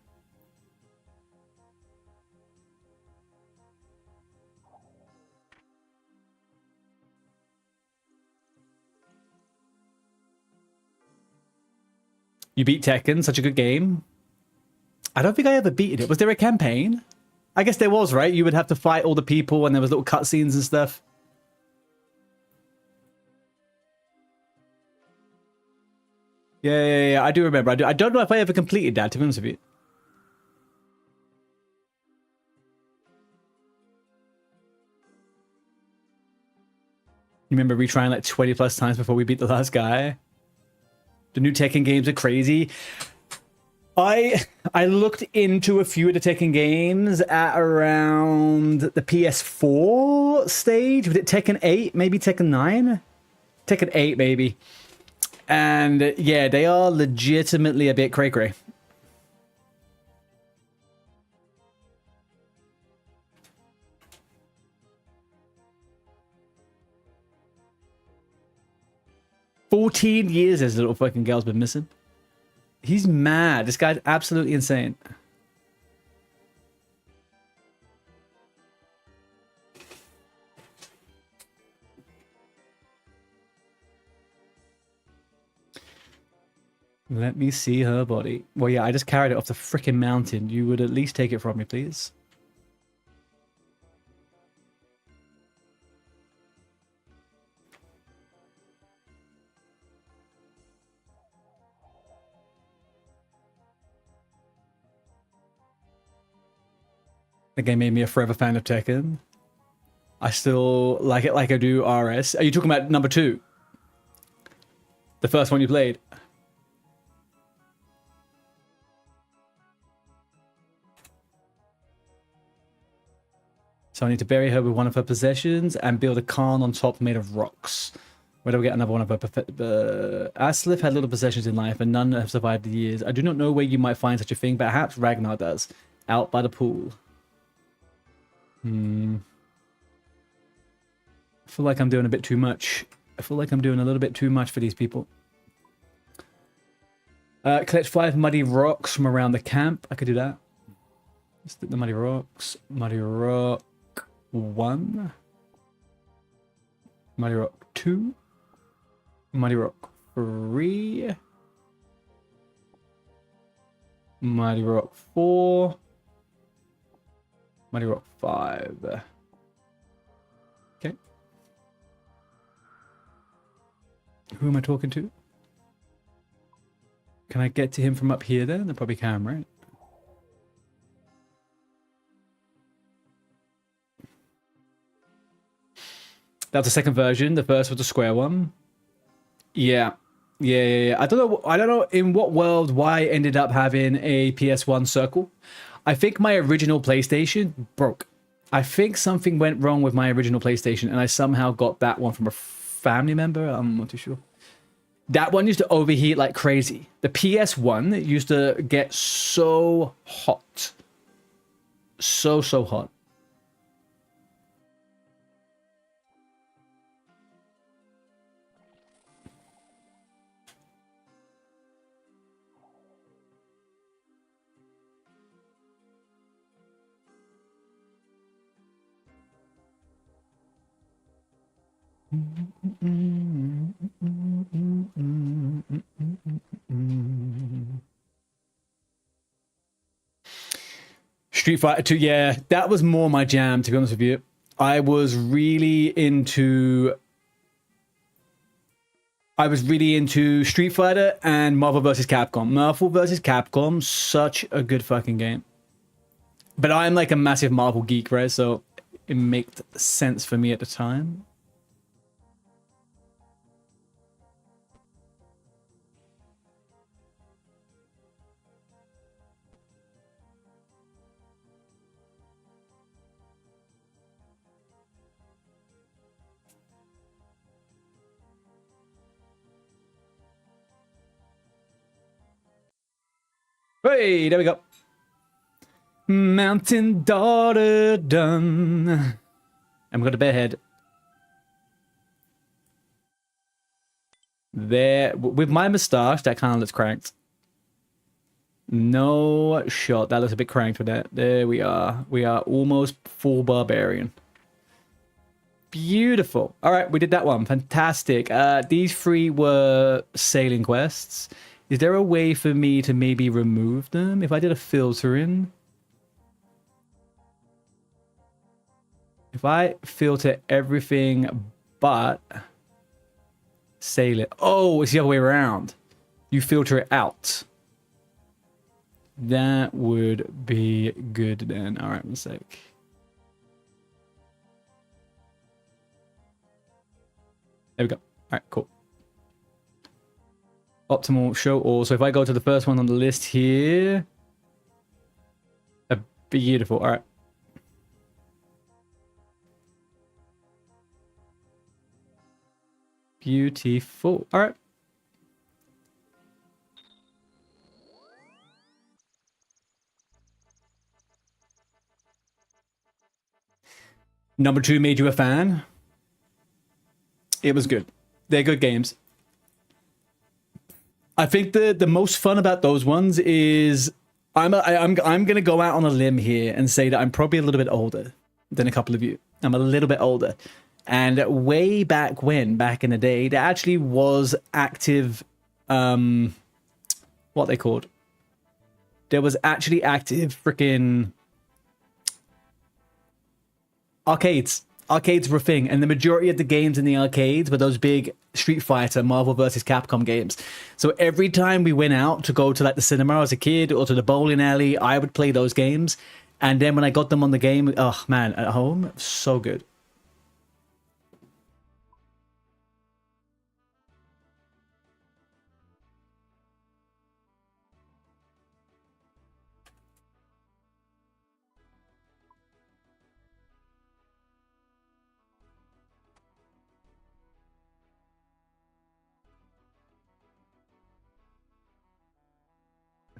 You beat Tekken, such a good game. I don't think I ever beat it. Was there a campaign? I guess there was, right? You would have to fight all the people and there was little cutscenes and stuff. Yeah, I do remember. I don't know if I ever completed that, to be honest with you. You remember retrying like 20 plus times before we beat the last guy? The new Tekken games are crazy. I looked into a few of the Tekken games at around the PS4 stage. Was it Tekken 8? Maybe Tekken 9? Tekken 8, maybe. And yeah, they are legitimately a bit cray-cray. "14 years this little fucking girl's been missing." He's mad. This guy's absolutely insane. Let me see her body. Well, yeah, I just carried it off the freaking mountain. You would at least take it from me, please. The game made me a forever fan of Tekken. I still like it like I do RS. Are you talking about number 2? The first one you played? So I need to bury her with one of her possessions and build a cairn on top made of rocks. Where do we get another one of her? Aslif had little possessions in life and none have survived the years. I do not know where you might find such a thing, but perhaps Ragnar does. Out by the pool. I feel like I'm doing a bit too much. I feel like I'm doing a little bit too much for these people. Collect 5 muddy rocks from around the camp. I could do that. Let's do the muddy rocks. Muddy rock 1. Muddy rock 2. Muddy rock 3. Muddy rock 4. Muddy rock 5. Okay. Who am I talking to? Can I get to him from up here then? I probably can, right? That's the second version. The first was the square one. Yeah. I don't know in what world why I ended up having a PS1 circle. I think my original PlayStation broke. I think something went wrong with my original PlayStation and I somehow got that one from a family member. I'm not too sure. That one used to overheat like crazy. The PS1 used to get so hot. So hot. Street Fighter 2, yeah, that was more my jam, to be honest with you. I was really into Street Fighter and Marvel vs. Capcom. Marvel vs. Capcom, such a good fucking game. But I'm like a massive Marvel geek, right? So it made sense for me at the time. Hey, there we go. Mountain daughter done. And we got a bedhead. There, with my moustache, that kind of looks cranked. No shot. That looks a bit cranked with that. There we are. We are almost full barbarian. Beautiful. All right, we did that one. Fantastic. These 3 were sailing quests. Is there a way for me to maybe remove them if I did a filter in? If I filter everything but sailor. Oh, it's the other way around. You filter it out. That would be good then. All right, one sec. There we go. All right, cool. Optimal show all. So if I go to the first one on the list here. Beautiful. All right. Beautiful. All right. Number 2 made you a fan. It was good. They're good games. I think the most fun about those ones is I'm gonna go out on a limb here and say that I'm probably a little bit older than a couple of you. I'm a little bit older, and way back in the day, there actually was active, what they called. There was actually active freaking arcades. Arcades were a thing, and the majority of the games in the arcades were those big Street Fighter, Marvel vs. Capcom games. So every time we went out to go to like the cinema as a kid or to the bowling alley, I would play those games. And then when I got them on the game, oh man, at home, so good.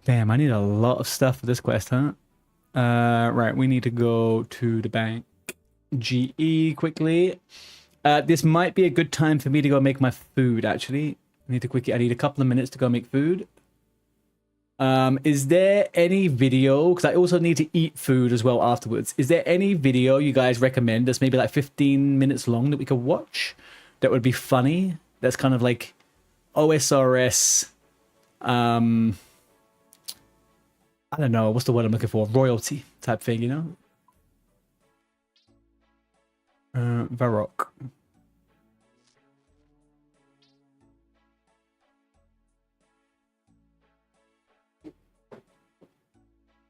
Damn, I need a lot of stuff for this quest, huh? Right, we need to go to the bank. GE quickly. This might be a good time for me to go make my food, actually. I need a couple of minutes to go make food. Is there any video, because I also need to eat food as well afterwards. Is there any video you guys recommend that's maybe like 15 minutes long that we could watch? That would be funny? That's kind of like OSRS, I don't know, what's the word I'm looking for? Royalty type thing, you know? Varrock.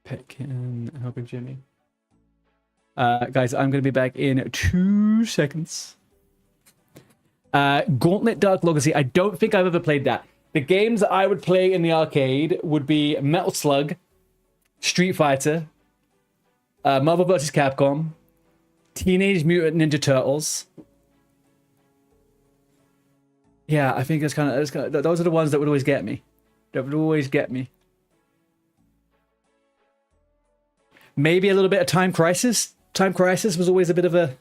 Pet kitten, helping Jimmy. Guys, I'm going to be back in 2 seconds. Gauntlet Dark Legacy. I don't think I've ever played that. The games that I would play in the arcade would be Metal Slug, Street Fighter, Marvel vs. Capcom, Teenage Mutant Ninja Turtles. Yeah, I think those are the ones that would always get me. Maybe a little bit of Time Crisis. Time Crisis was always a bit of a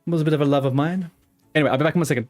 love of mine. Anyway, I'll be back in 1 second.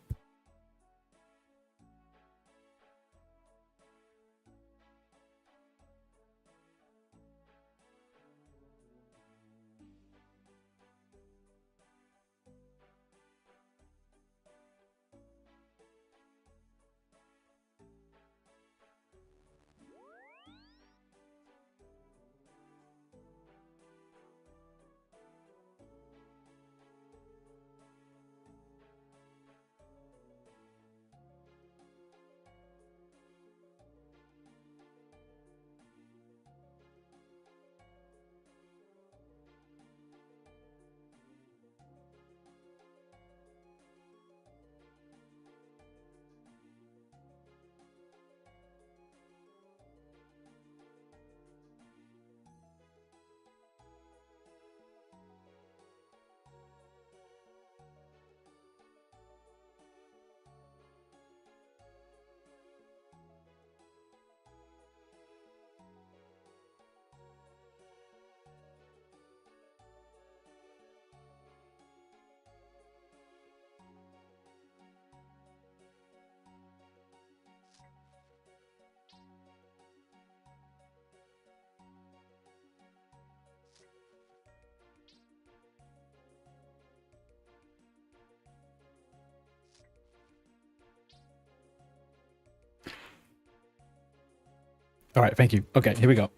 All right, thank you. Okay, here we go.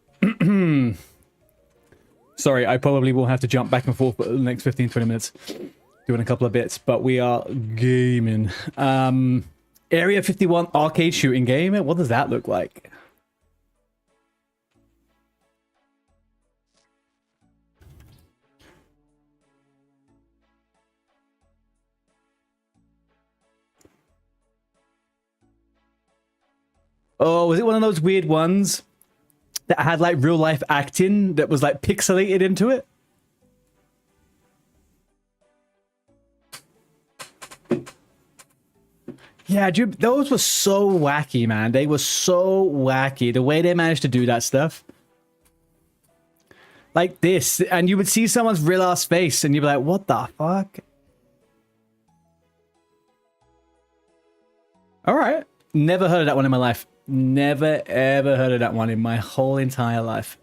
Sorry, I probably will have to jump back and forth for the next 15-20 minutes. Doing a couple of bits, but we are gaming. Area 51 arcade shooting game. What does that look like? Oh, was it one of those weird ones that had like real life acting that was like pixelated into it? Yeah, dude, those were so wacky, man. They were so wacky. The way they managed to do that stuff. Like this. And you would see someone's real ass face and you'd be like, what the fuck? Alright. Never heard of that one in my life. Never ever heard of that one in my whole entire life.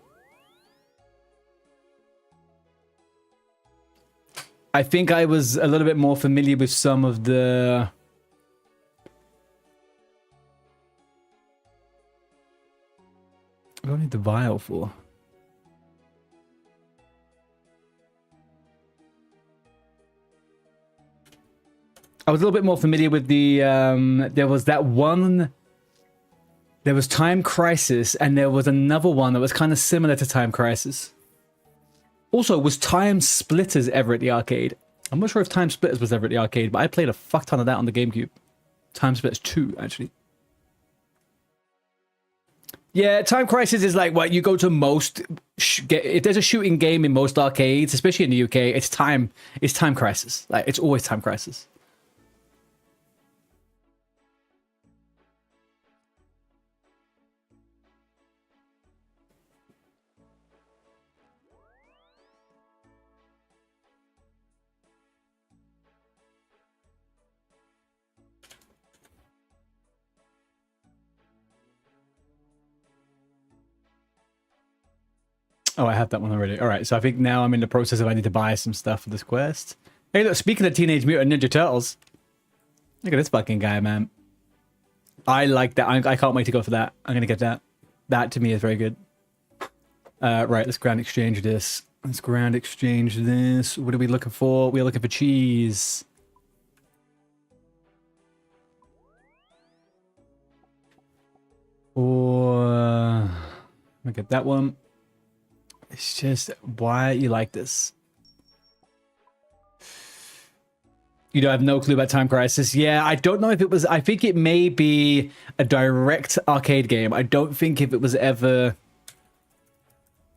I think I was a little bit more familiar with some of the... What do I need the vial for? I was a little bit more familiar with the, there was that one, there was Time Crisis, and there was another one that was kind of similar to Time Crisis. Also, was Time Splitters ever at the arcade? I'm not sure if Time Splitters was ever at the arcade, but I played a fuck ton of that on the GameCube. Time Splitters 2, actually. Yeah, Time Crisis is like what you go to most. If there's a shooting game in most arcades, especially in the UK, it's Time Crisis. Like it's always Time Crisis. Oh, I have that one already. All right, so I think now I'm in the process of I need to buy some stuff for this quest. Hey, look, speaking of Teenage Mutant Ninja Turtles, look at this fucking guy, man. I like that. I can't wait to go for that. I'm going to get that. That, to me, is very good. Right, let's ground exchange this. Let's ground exchange this. What are we looking for? We're looking for cheese. Or... Look at that one. It's just, why you like this? You don't have no clue about Time Crisis? Yeah, I don't know if it was... I think it may be a direct arcade game. I don't think if it was ever...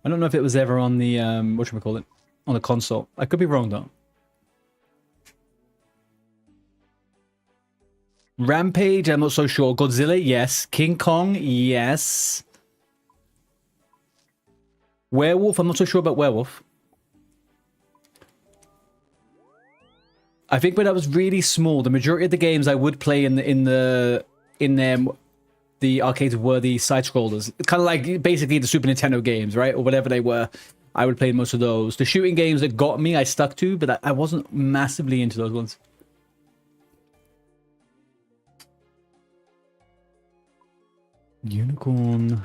I don't know if it was ever on the... whatchamacallit? On the console. I could be wrong, though. Rampage, I'm not so sure. Godzilla, yes. King Kong, yes. Werewolf, I'm not so sure about Werewolf. I think when I was really small, the majority of the games I would play in the arcades were the side scrollers. Kind of like basically the Super Nintendo games, right? Or whatever they were. I would play most of those. The shooting games that got me, I stuck to, but I wasn't massively into those ones. Unicorn.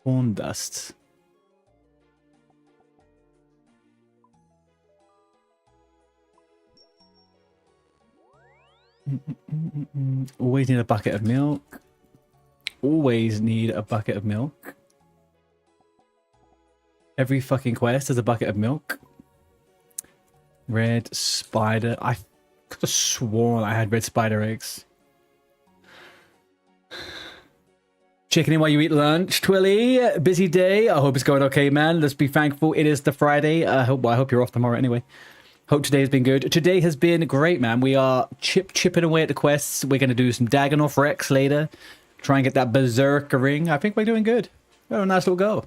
Horn dust. Always need a bucket of milk. Always need a bucket of milk. Every fucking quest has a bucket of milk. Red spider. I could have sworn I had red spider eggs. Checking in while you eat lunch, Twilly. Busy day. I hope it's going okay, man. Let's be thankful. It is the Friday. I hope you're off tomorrow anyway. Hope today has been good. Today has been great, man. We are chipping away at the quests. We're going to do some Dagannoth Rex later. Try and get that Berserker ring. I think we're doing good. Oh, a nice little go.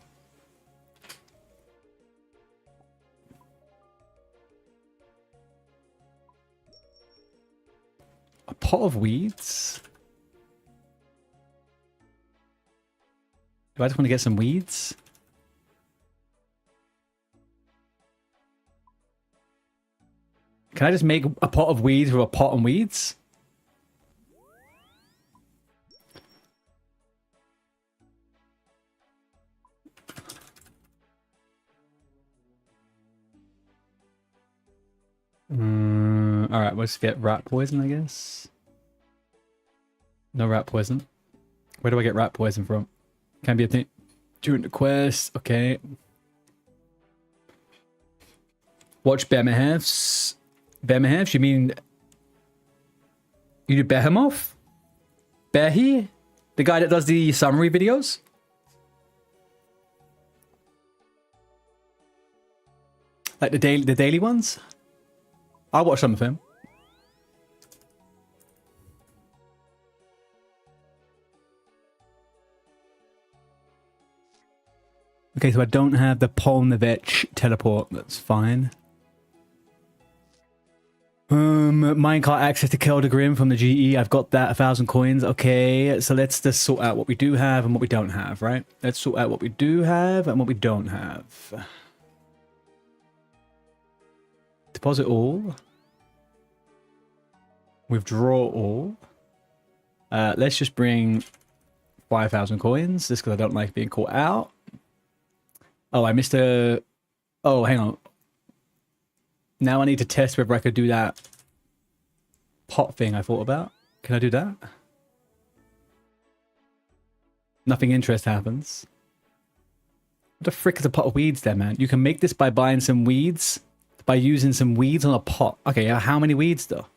A pot of weeds? Do I just want to get some weeds? Can I just make a pot of weeds with a pot and weeds? All right, let's get rat poison, I guess. No rat poison. Where do I get rat poison from? Can be a thing during the quest. Okay. Watch Behemoths. Behemoths? You mean you do Behemoth? Behi? The guy that does the summary videos? Like the daily ones? I'll watch some of him. Okay, so I don't have the Polnavich teleport. That's fine. Minecart access to Keldegrim from the GE. I've got that, 1,000 coins. Okay, so let's just sort out what we do have and what we don't have, right? Let's sort out what we do have and what we don't have. Deposit all. Withdraw all. Let's just bring 5,000 coins, just because I don't like being caught out. Oh, I missed a... Oh, hang on. Now I need to test whether I could do that pot thing I thought about. Can I do that? Nothing interest happens. What the frick is a pot of weeds there, man? You can make this by buying some weeds, by using some weeds on a pot. Okay, how many weeds though?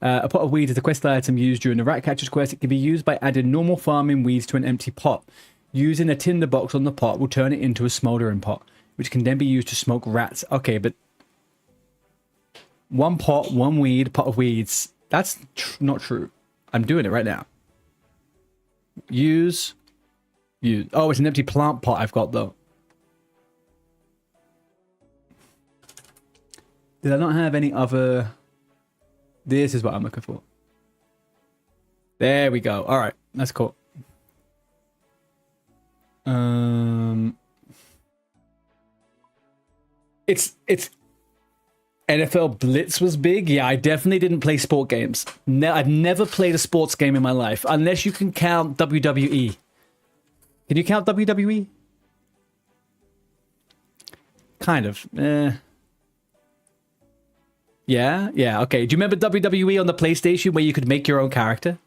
A pot of weeds is a quest item used during the rat catcher's quest. It can be used by adding normal farming weeds to an empty pot. Using a tinder box on the pot will turn it into a smoldering pot, which can then be used to smoke rats. Okay, but one pot, one weed, pot of weeds. That's not true. I'm doing it right now. Use. Oh, it's an empty plant pot I've got though. Did I not have any other... This is what I'm looking for. There we go. All right, that's cool. It's NFL Blitz was big. Yeah, I definitely didn't play sport games. I've never played a sports game in my life, unless you can count WWE. Can you count WWE? Kind of. Yeah, okay. Do you remember WWE on the PlayStation where you could make your own character?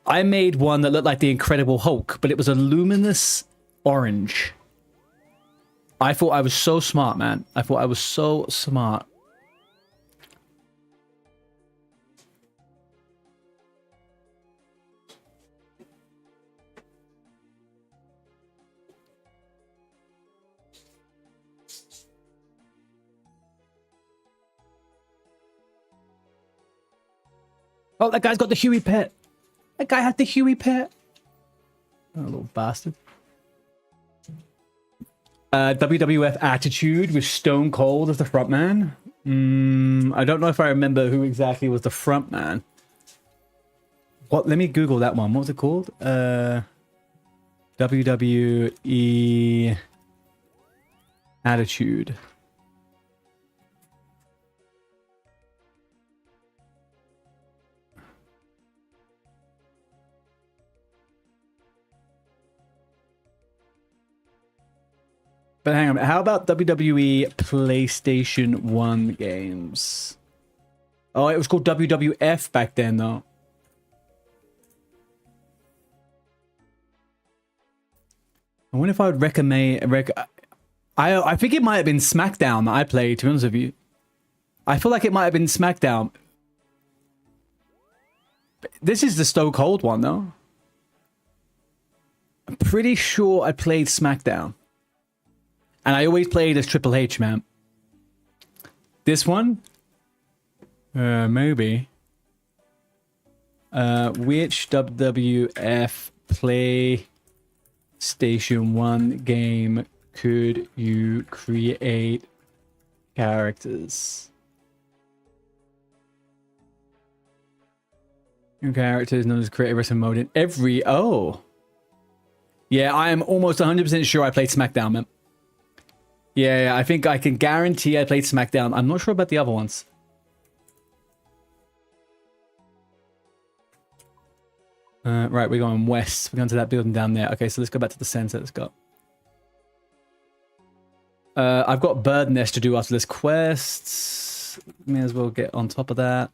I made one that looked like the Incredible Hulk, but it was a luminous orange. I thought I was so smart, man. I thought I was so smart. Oh, that guy's got the Huey pet. That guy had the Huey pet. Oh, little bastard. WWF Attitude with Stone Cold as the frontman. I don't know if I remember who exactly was the frontman. What? Let me Google that one. What was it called? WWE Attitude. But hang on, how about WWE PlayStation 1 games? Oh, it was called WWF back then, though. I wonder if I would recommend... I think it might have been SmackDown that I played, to be honest with you. I feel like it might have been SmackDown. This is the Stone Cold one, though. I'm pretty sure I played SmackDown. And I always played as Triple H, man. This one? Maybe. Which WWF PlayStation 1 game could you create characters? Your characters known as creative wrestling mode in every... Oh. Yeah, I am almost 100% sure I played SmackDown, man. Yeah, I think I can guarantee I played SmackDown. I'm not sure about the other ones. Right, we're going west. We're going to that building down there. Okay, so let's go back to the center. Let's go. I've got Bird Nest to do after this quest. May as well get on top of that.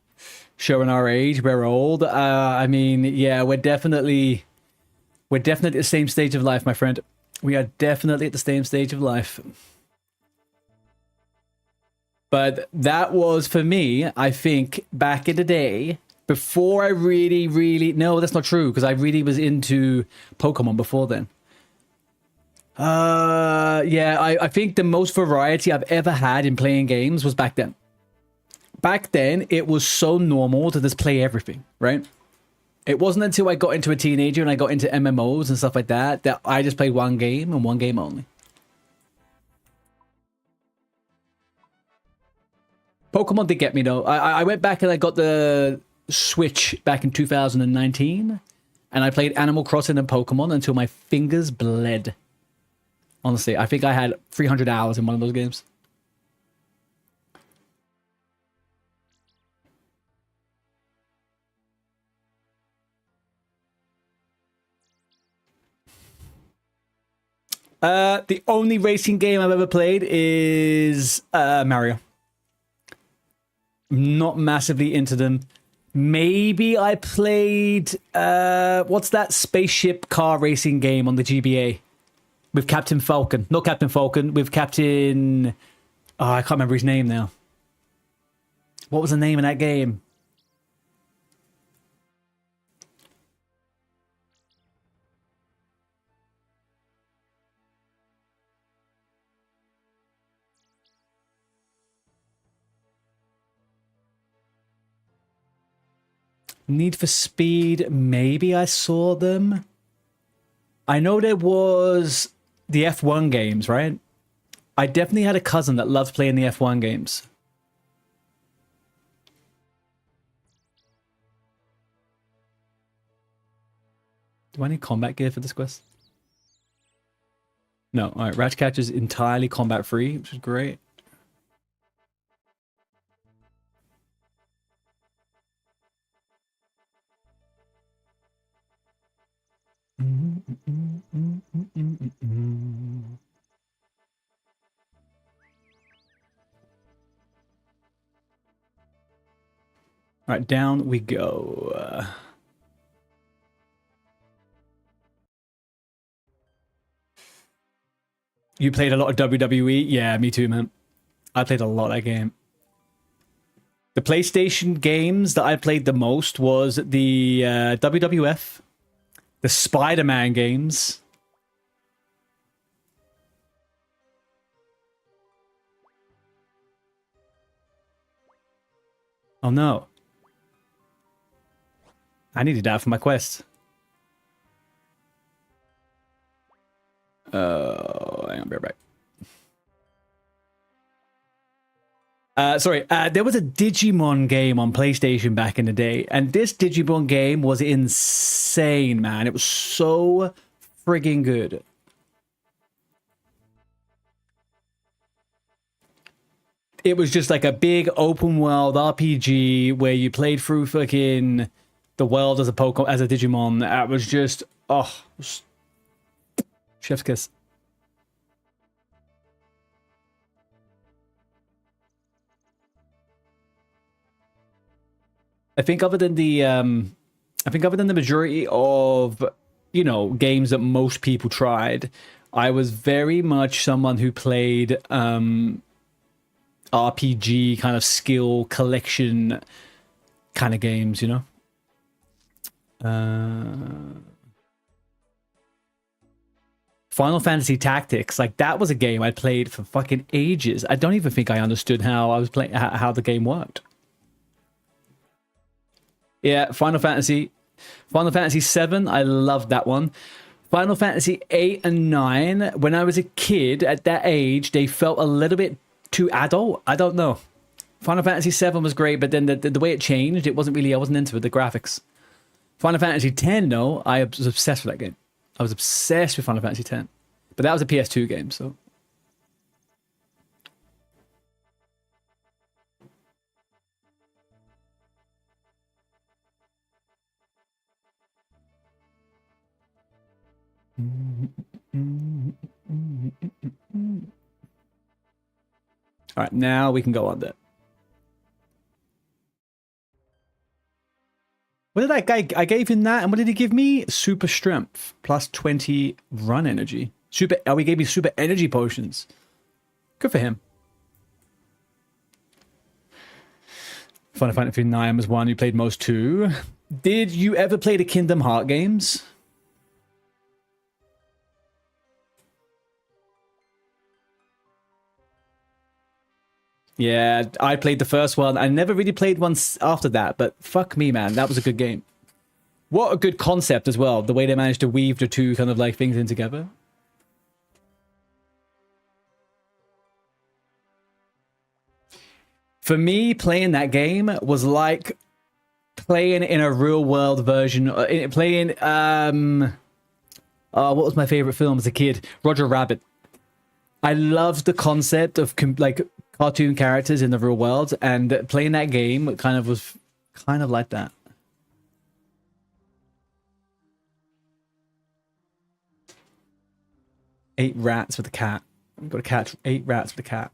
Showing our age, we're old. I mean, yeah, we're definitely at the same stage of life, my friend. We are definitely at the same stage of life. But that was, for me, I think, back in the day, before I really... No, that's not true, because I really was into Pokemon before then. Yeah, I think the most variety I've ever had in playing games was back then. Back then, it was so normal to just play everything, right? It wasn't until I got into a teenager and I got into MMOs and stuff like that that I just played one game and one game only. Pokemon did get me, though. I went back and I got the Switch back in 2019, and I played Animal Crossing and Pokemon until my fingers bled. Honestly, I think I had 300 hours in one of those games. The only racing game I've ever played is Mario. Not massively into them. Maybe I played what's that spaceship car racing game on the GBA with Captain Falcon? Not Captain Falcon, with Captain... Oh, I can't remember his name now. What was the name of that game? Need for Speed, maybe I saw them. I know there was the F1 games, right? I definitely had a cousin that loved playing the F1 games. Do I need combat gear for this quest? No. All right, Ratcatcher is entirely combat free, which is great. All right, down we go. You played a lot of WWE? Yeah, me too, man. I played a lot of that game. The PlayStation games that I played the most was the WWF, the Spider-Man games. Oh no. I needed that for my quest. Oh, hang on, be right back. Sorry, there was a Digimon game on PlayStation back in the day, and this Digimon game was insane, man. It was so friggin' good. It was just like a big open world RPG where you played through fucking the world as a Pokemon, as a Digimon. That was just, oh, chef's kiss. I think other than the majority of, you know, games that most people tried, I was very much someone who played RPG kind of skill collection kind of games, you know. Final Fantasy Tactics, like that was a game I played for fucking ages. I don't even think I understood how I was playing, how the game worked. Yeah, Final Fantasy 7, I loved that one. Final Fantasy 8 and 9, when I was a kid at that age, they felt a little bit too adult. I don't know. Final Fantasy 7 was great, but then the way it changed, I wasn't into it, the graphics. Final Fantasy 10, though, I was obsessed with that game. I was obsessed with Final Fantasy 10. But that was a PS2 game, so. All right, now we can go on there. What did that guy? I gave him that, and what did he give me? Super strength plus 20 run energy. Super. Oh, he gave me super energy potions. Good for him. Final Fantasy 9 was one you played most too. Did you ever play the Kingdom Heart games? Yeah, I played the first one. I never really played one after that, but fuck me, man. That was a good game. What a good concept as well. The way they managed to weave the two kind of like things in together. For me, playing that game was like playing in a real world version. Playing, what was my favorite film as a kid? Roger Rabbit. I loved the concept of like cartoon characters in the real world, and playing that game kind of was kind of like that. Eight rats with a cat. You've got to catch 8 rats with a cat.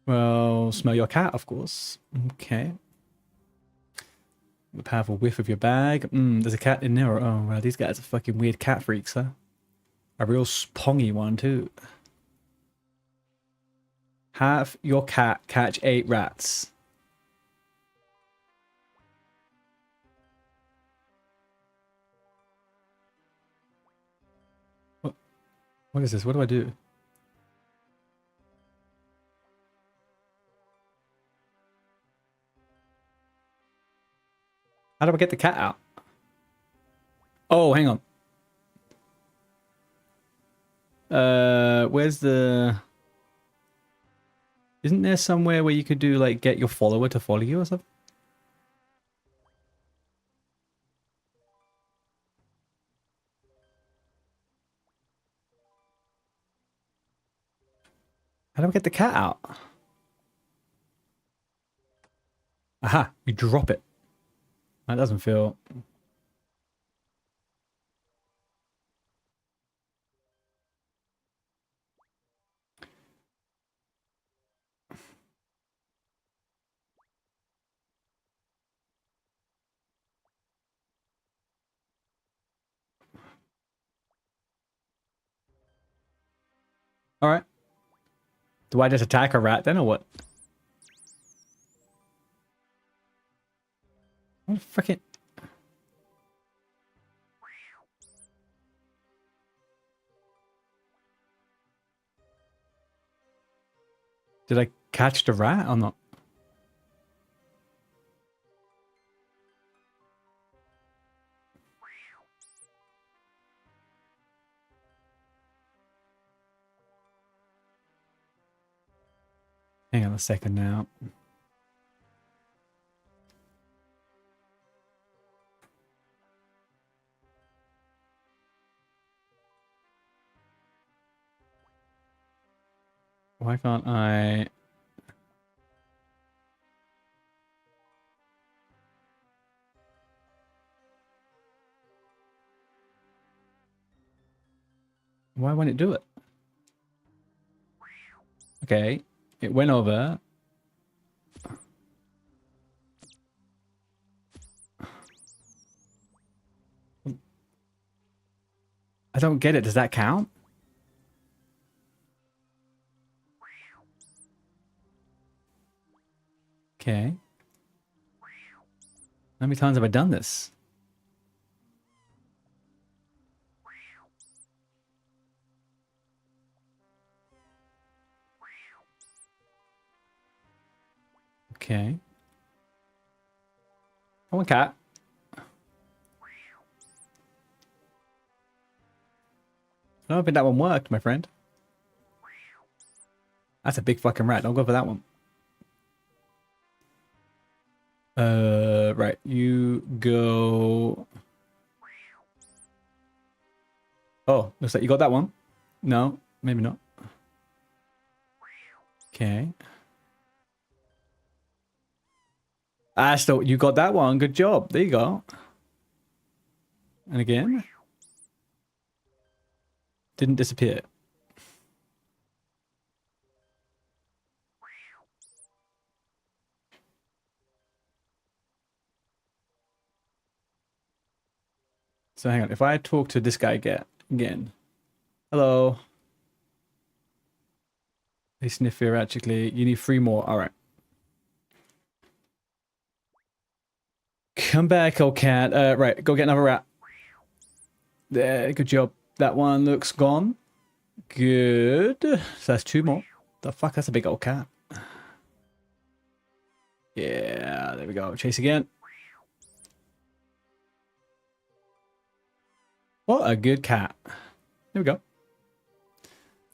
Well, smell your cat, of course. Okay. A powerful whiff of your bag. There's a cat in there. Oh, well, these guys are fucking weird cat freaks, huh? A real pongy one, too. Have your cat catch 8 rats. What is this? What do I do? How do I get the cat out? Oh, hang on. Where's the... Isn't there somewhere where you could do, like, get your follower to follow you or something? How do I get the cat out? Aha, you drop it. That doesn't feel... Alright. Do I just attack a rat then, or what? What the frickin'... Did I catch the rat or not? Hang on a second now. Why can't I... Why won't it do it? Okay, it went over. I don't get it. Does that count? Okay. How many times have I done this? Okay. Come on, cat. I don't think that one worked, my friend. That's a big fucking rat. Don't go for that one. Right. You go... Oh, looks like you got that one. No, maybe not. Okay. Still, you got that one. Good job. There you go. And again. Didn't disappear. So hang on. If I talk to this guy again. Hello. They sniff erratically. You need 3 more. All right. Come back, old cat. Right. Go get another rat. There. Good job. That one looks gone. Good. So that's 2 more. The fuck? That's a big old cat. Yeah. There we go. Chase again. What a good cat. There we go.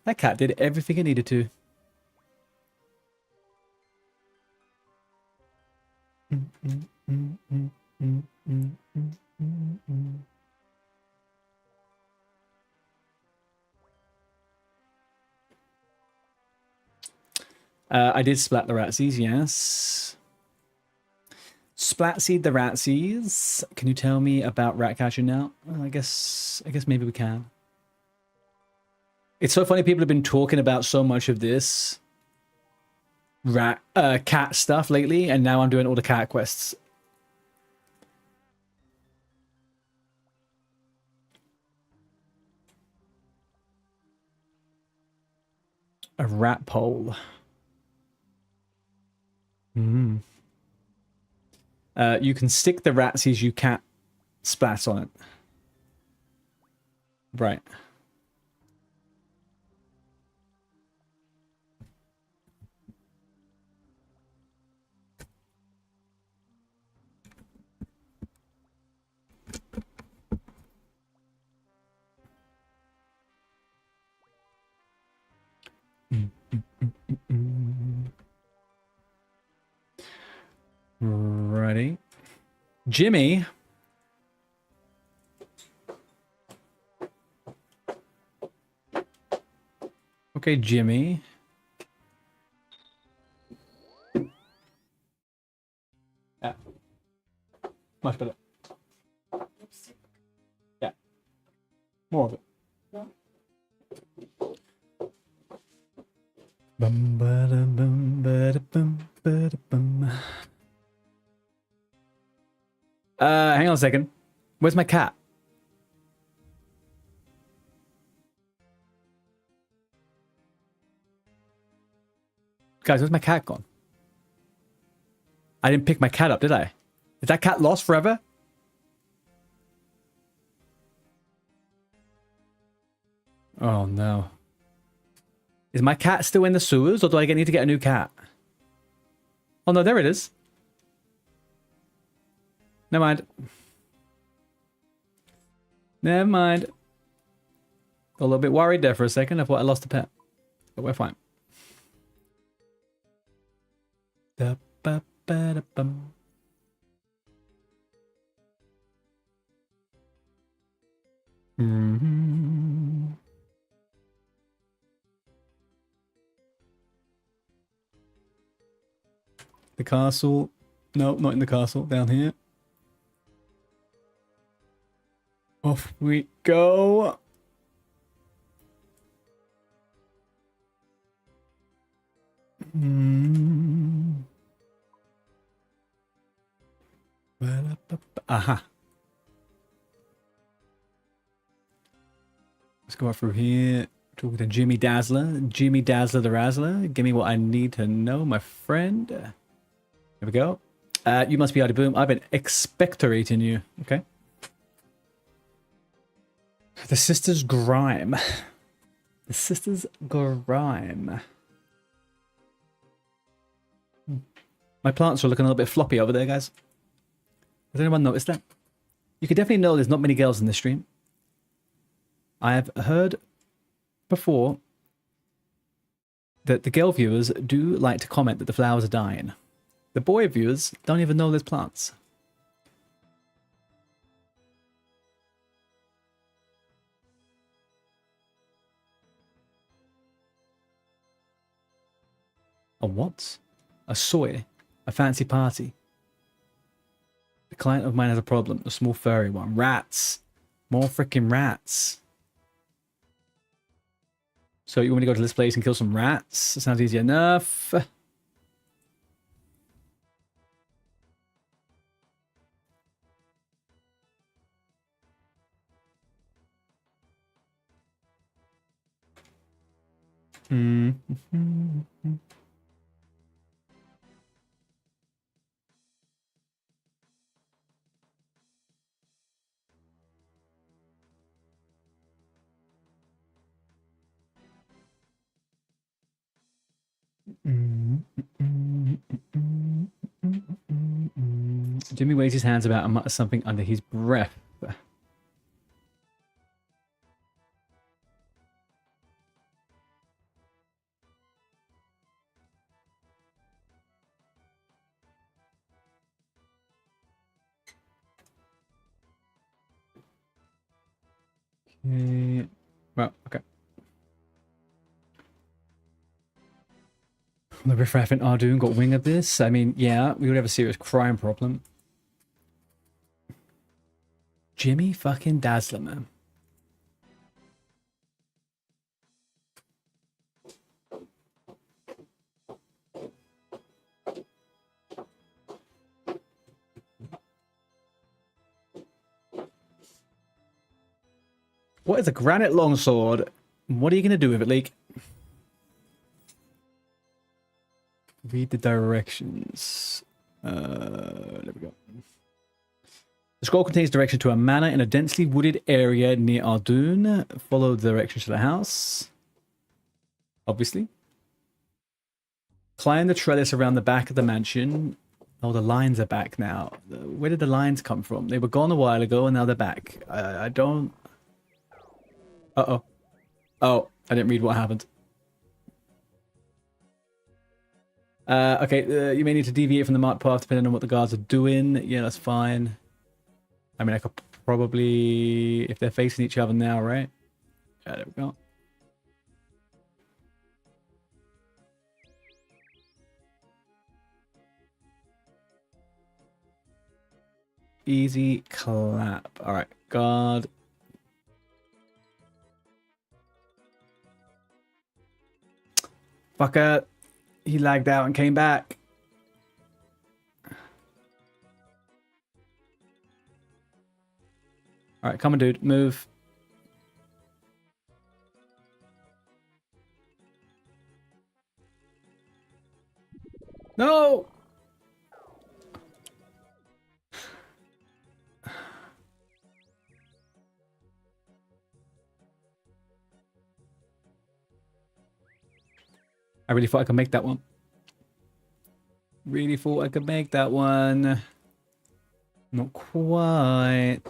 That cat did everything it needed to. I did splat the ratsies, yes. Splatseed the ratsies. Can you tell me about rat catching now? Well, I guess maybe we can. It's so funny, people have been talking about so much of this cat stuff lately, and now I'm doing all the cat quests. A rat pole. You can stick the ratsies you cat splat on it. Right. Ready. Jimmy. Okay, Jimmy. Yeah. Much better. Yeah. More of it. Bum, ba-da, bum, ba-da, bum, ba-da, bum. Hang on a second. Where's my cat? Guys, where's my cat gone? I didn't pick my cat up, did I? Is that cat lost forever? Oh no. Is my cat still in the sewers, or do I need to get a new cat? Oh no, there it is. Never mind. Never mind. Got a little bit worried there for a second. I thought I lost a pet. But we're fine. Da-ba-ba-da-bum. Mm-hmm. The castle. No, not in the castle. Down here. Off we go. Aha. Let's go up through here. Talk to Jimmy Dazzler. Jimmy Dazzler the Razzler. Give me what I need to know, my friend. Here we go. You must be Adi Boom. I've been expectorating you. Okay. The Sisters Grime. The Sisters Grime. My plants are looking a little bit floppy over there, guys. Has anyone noticed that? You can definitely know there's not many girls in this stream. I have heard before that the girl viewers do like to comment that the flowers are dying. The boy viewers don't even know there's plants. A what? A soy? A fancy party? client of mine has a problem. A small furry one. Rats. More freaking rats. So you want me to go to this place and kill some rats? That sounds easy enough. Jimmy waves his hands about and mutters something under his breath. Okay. Well, okay. The riffraff and Ardoon got wing of this. I mean, yeah, we would have a serious crime problem. Jimmy fucking Dazzler, man. What is a granite longsword? What are you going to do with it, Leek? Read the directions. There we go. The scroll contains direction to a manor in a densely wooded area near Ardoon. Follow the directions to the house. Obviously. Climb the trellis around the back of the mansion. Oh, the lines are back now. Where did the lines come from? They were gone a while ago and now they're back. I don't... Uh-oh. Oh, I didn't read what happened. Okay, you may need to deviate from the marked path depending on what the guards are doing. Yeah, that's fine. I mean, I could probably... If they're facing each other now, right? Yeah, there we go. Easy clap. All right, guard. Fucker. He lagged out and came back. All right, come on, dude. Move. No! I really thought I could make that one. Really thought I could make that one. Not quite.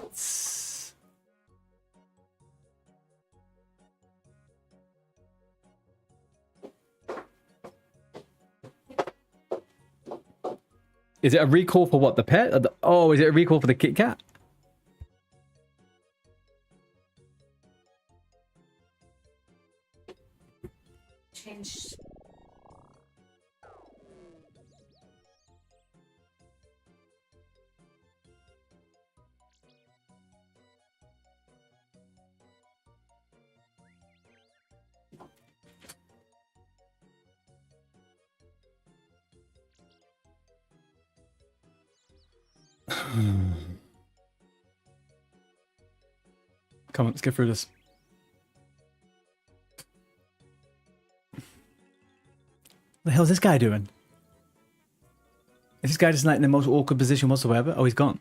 Is it a recall for what? The pet? Or the... Oh, is it a recall for the Kit Kat? Change. Come on, let's get through this. What the hell is this guy doing? Is this guy just like in the most awkward position whatsoever? Oh, he's gone.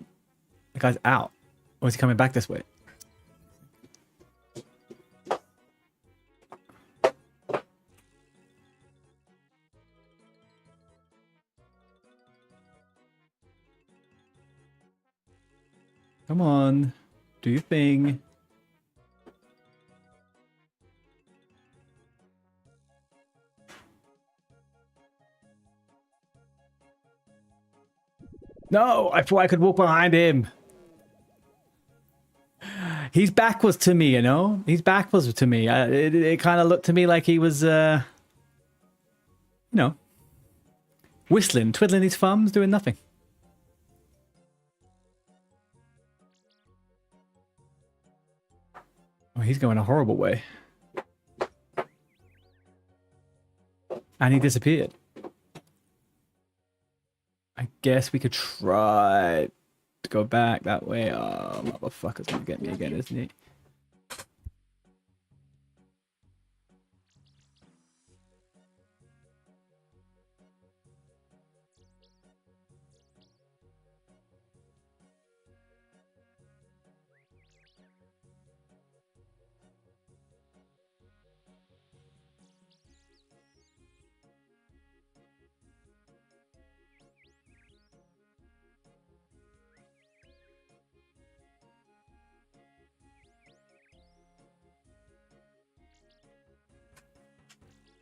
The guy's out. Or is he coming back this way? Come on. Do your thing. No, I thought I could walk behind him. He's backwards to me, you know? He's backwards to me. It kind of looked to me like he was, you know, whistling, twiddling his thumbs, doing nothing. Oh, he's going a horrible way. And he disappeared. I guess we could try to go back that way. Oh, motherfucker's gonna get me again, isn't he?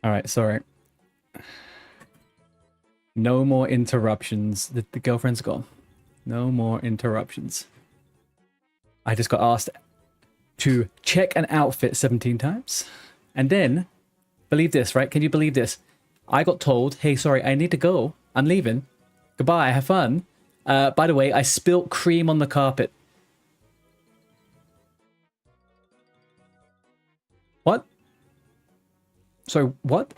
All right, sorry. No more interruptions. The girlfriend's gone. No more interruptions. I just got asked to check an outfit 17 times. And then, believe this, right? Can you believe this? I got told, hey, sorry, I need to go. I'm leaving. Goodbye, have fun. By the way, I spilt cream on the carpet. What? So, what?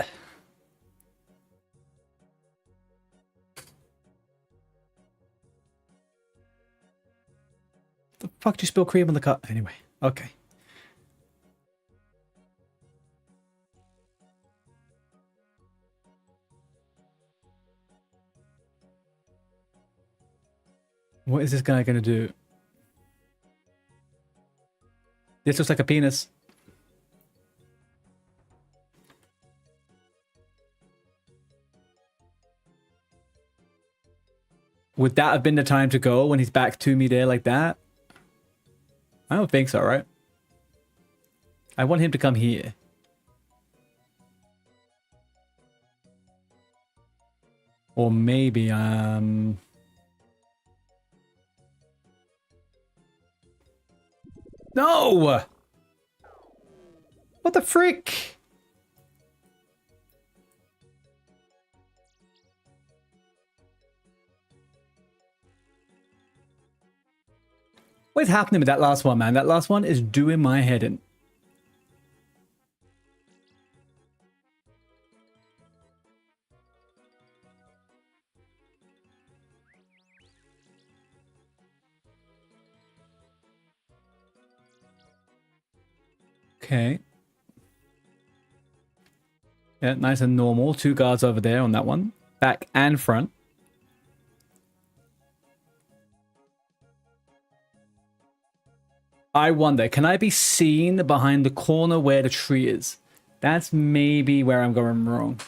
The fuck did you spill cream on the carpet? Anyway, okay. What is this guy gonna do? This looks like a penis. Would that have been the time to go when he's back to me there like that? I don't think so, right? I want him to come here. Or maybe, No! What the frick? What is happening with that last one, man? That last one is doing my head in. Okay. Yeah, nice and normal. 2 guards over there on that one. Back and front. I wonder, can I be seen behind the corner where the tree is? That's maybe where I'm going wrong.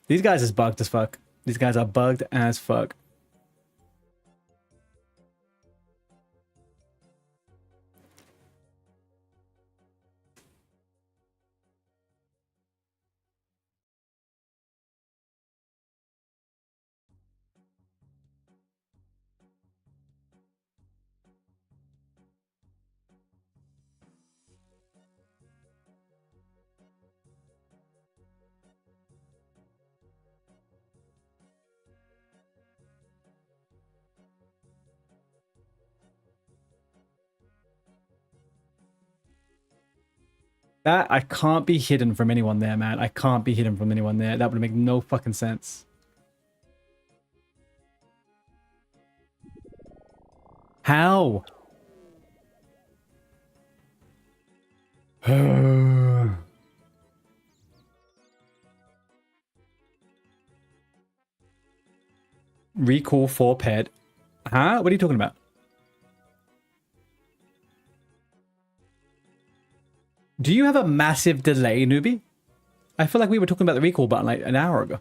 These guys is bugged as fuck. These guys are bugged as fuck. That, I can't be hidden from anyone there, man. I can't be hidden from anyone there. That would make no fucking sense. How? Recall for pet. Huh? What are you talking about? Do you have a massive delay, newbie? I feel like we were talking about the recall button like an hour ago.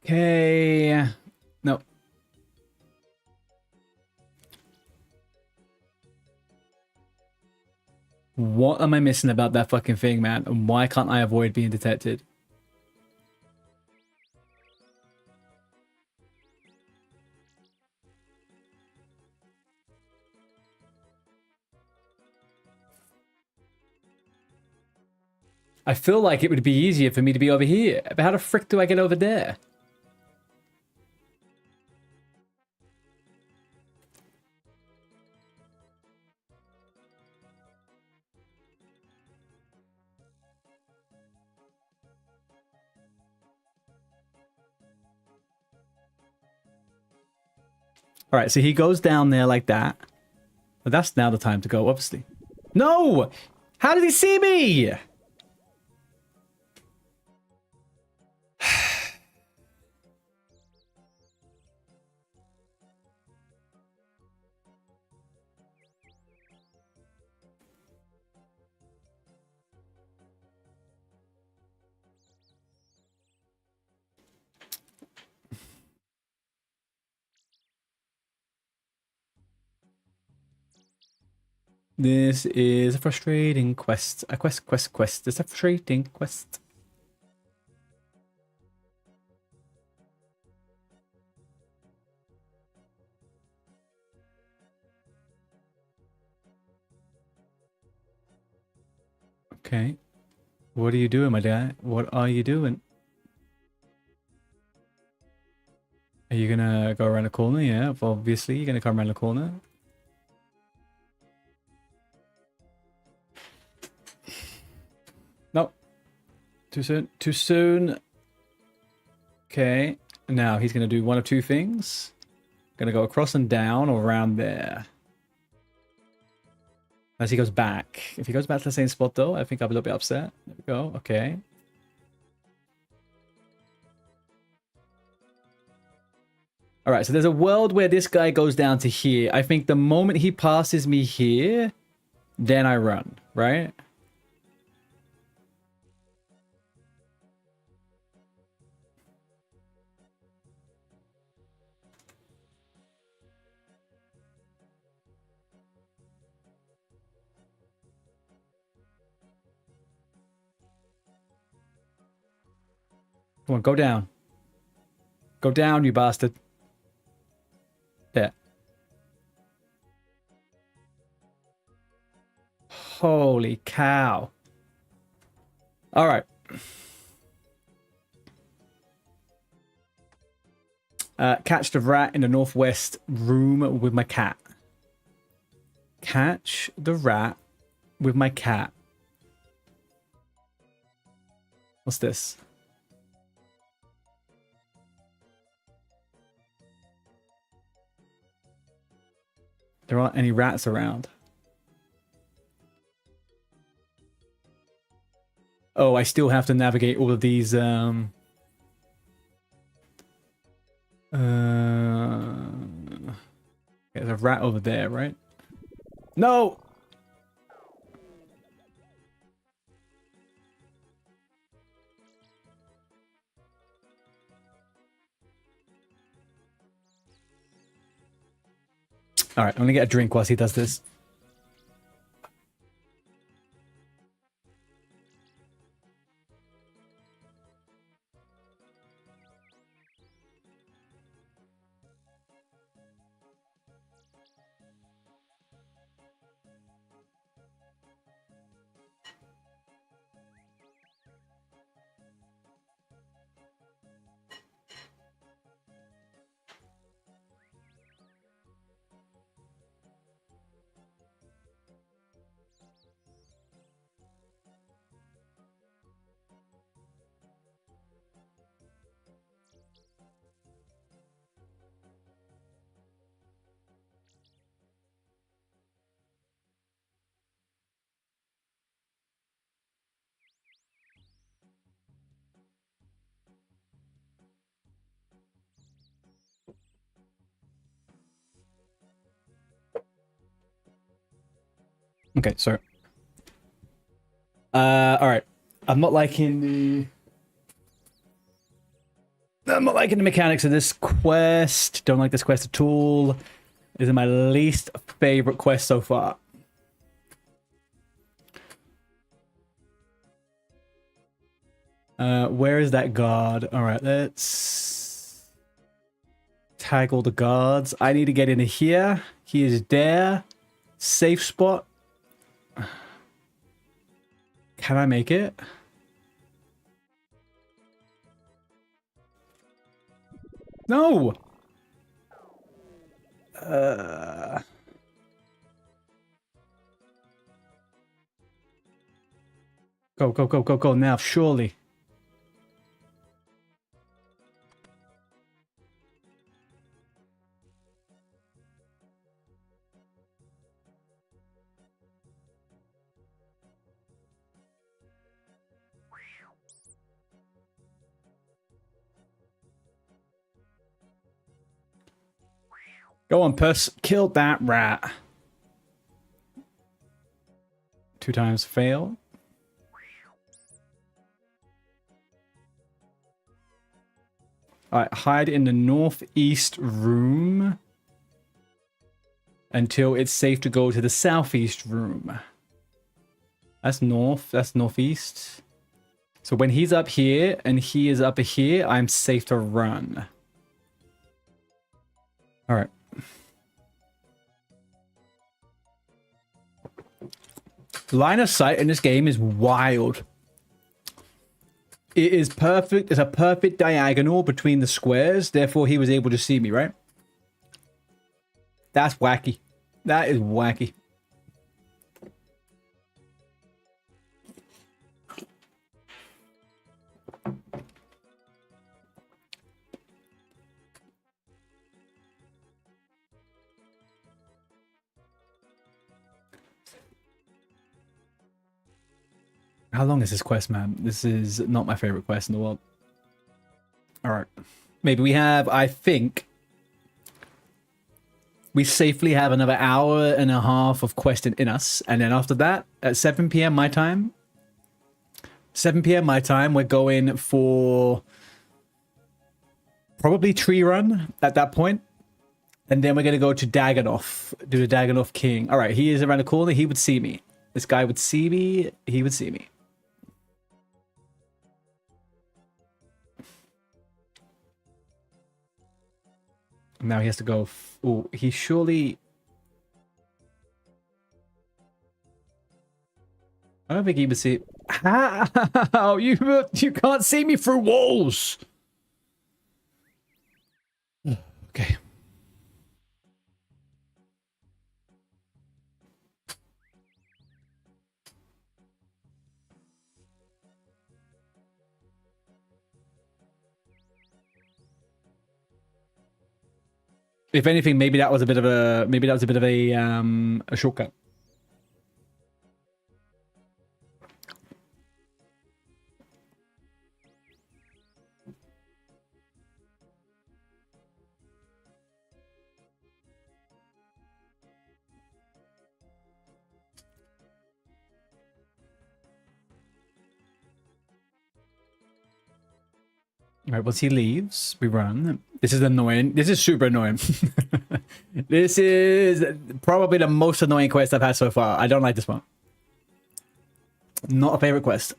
Okay. No. What am I missing about that fucking thing, man? And why can't I avoid being detected? I feel like it would be easier for me to be over here. But how the frick do I get over there? All right, so he goes down there like that. But that's now the time to go, obviously. No! How did he see me? This is a frustrating quest. A quest. It's a frustrating quest. Okay. What are you doing, my guy? What are you doing? Are you gonna go around the corner? Yeah, obviously you're gonna come around the corner. Nope. Too soon. Too soon. Okay. Now he's gonna do one of two things. Gonna go across and down or around there. As he goes back. If he goes back to the same spot though, I think I'll be a little bit upset. There we go. Okay. All right, so there's a world where this guy goes down to here. I think the moment he passes me here, then I run, right? Come on, go down. Go down, you bastard. There. Holy cow. All right. Catch the rat in the northwest room with my cat. Catch the rat with my cat. What's this? There aren't any rats around. Oh, I still have to navigate all of these, there's a rat over there, right? No! Alright, I'm gonna get a drink whilst he does this. Okay, so all right. I'm not liking the liking the mechanics of this quest. Don't like this quest at all. This is my least favorite quest so far. Where is that guard? All right, let's tag all the guards. I need to get into here. He is there. Safe spot. Can I make it? No. Go, go, go, go, go now, surely. Go on, puss. Kill that rat. 2 times fail. Alright, hide in the northeast room until it's safe to go to the southeast room. That's north, that's northeast. So when he's up here and he is up here, I'm safe to run. Alright. Line of sight in this game is wild. It is perfect. It's a perfect diagonal between the squares. Therefore, he was able to see me, right? That's wacky. That is wacky. How long is this quest, man? This is not my favorite quest in the world. All right. Maybe we have, I think, we safely have another hour and a half of questing in us. And then after that, at 7 p.m. my time, 7 p.m. my time, we're going for probably tree run at that point. And then we're going to go to Dagannoth, do the Dagannoth King. All right, he is around the corner. He would see me. This guy would see me. He would see me. Now he has to go. Oh, he surely. I don't think he would see. How you can't see me through walls. Okay. If anything, maybe that was a bit of a shortcut. All right, once he leaves, we run. This is annoying. This is super annoying. This is probably the most annoying quest I've had so far. I don't like this one. Not a favorite quest.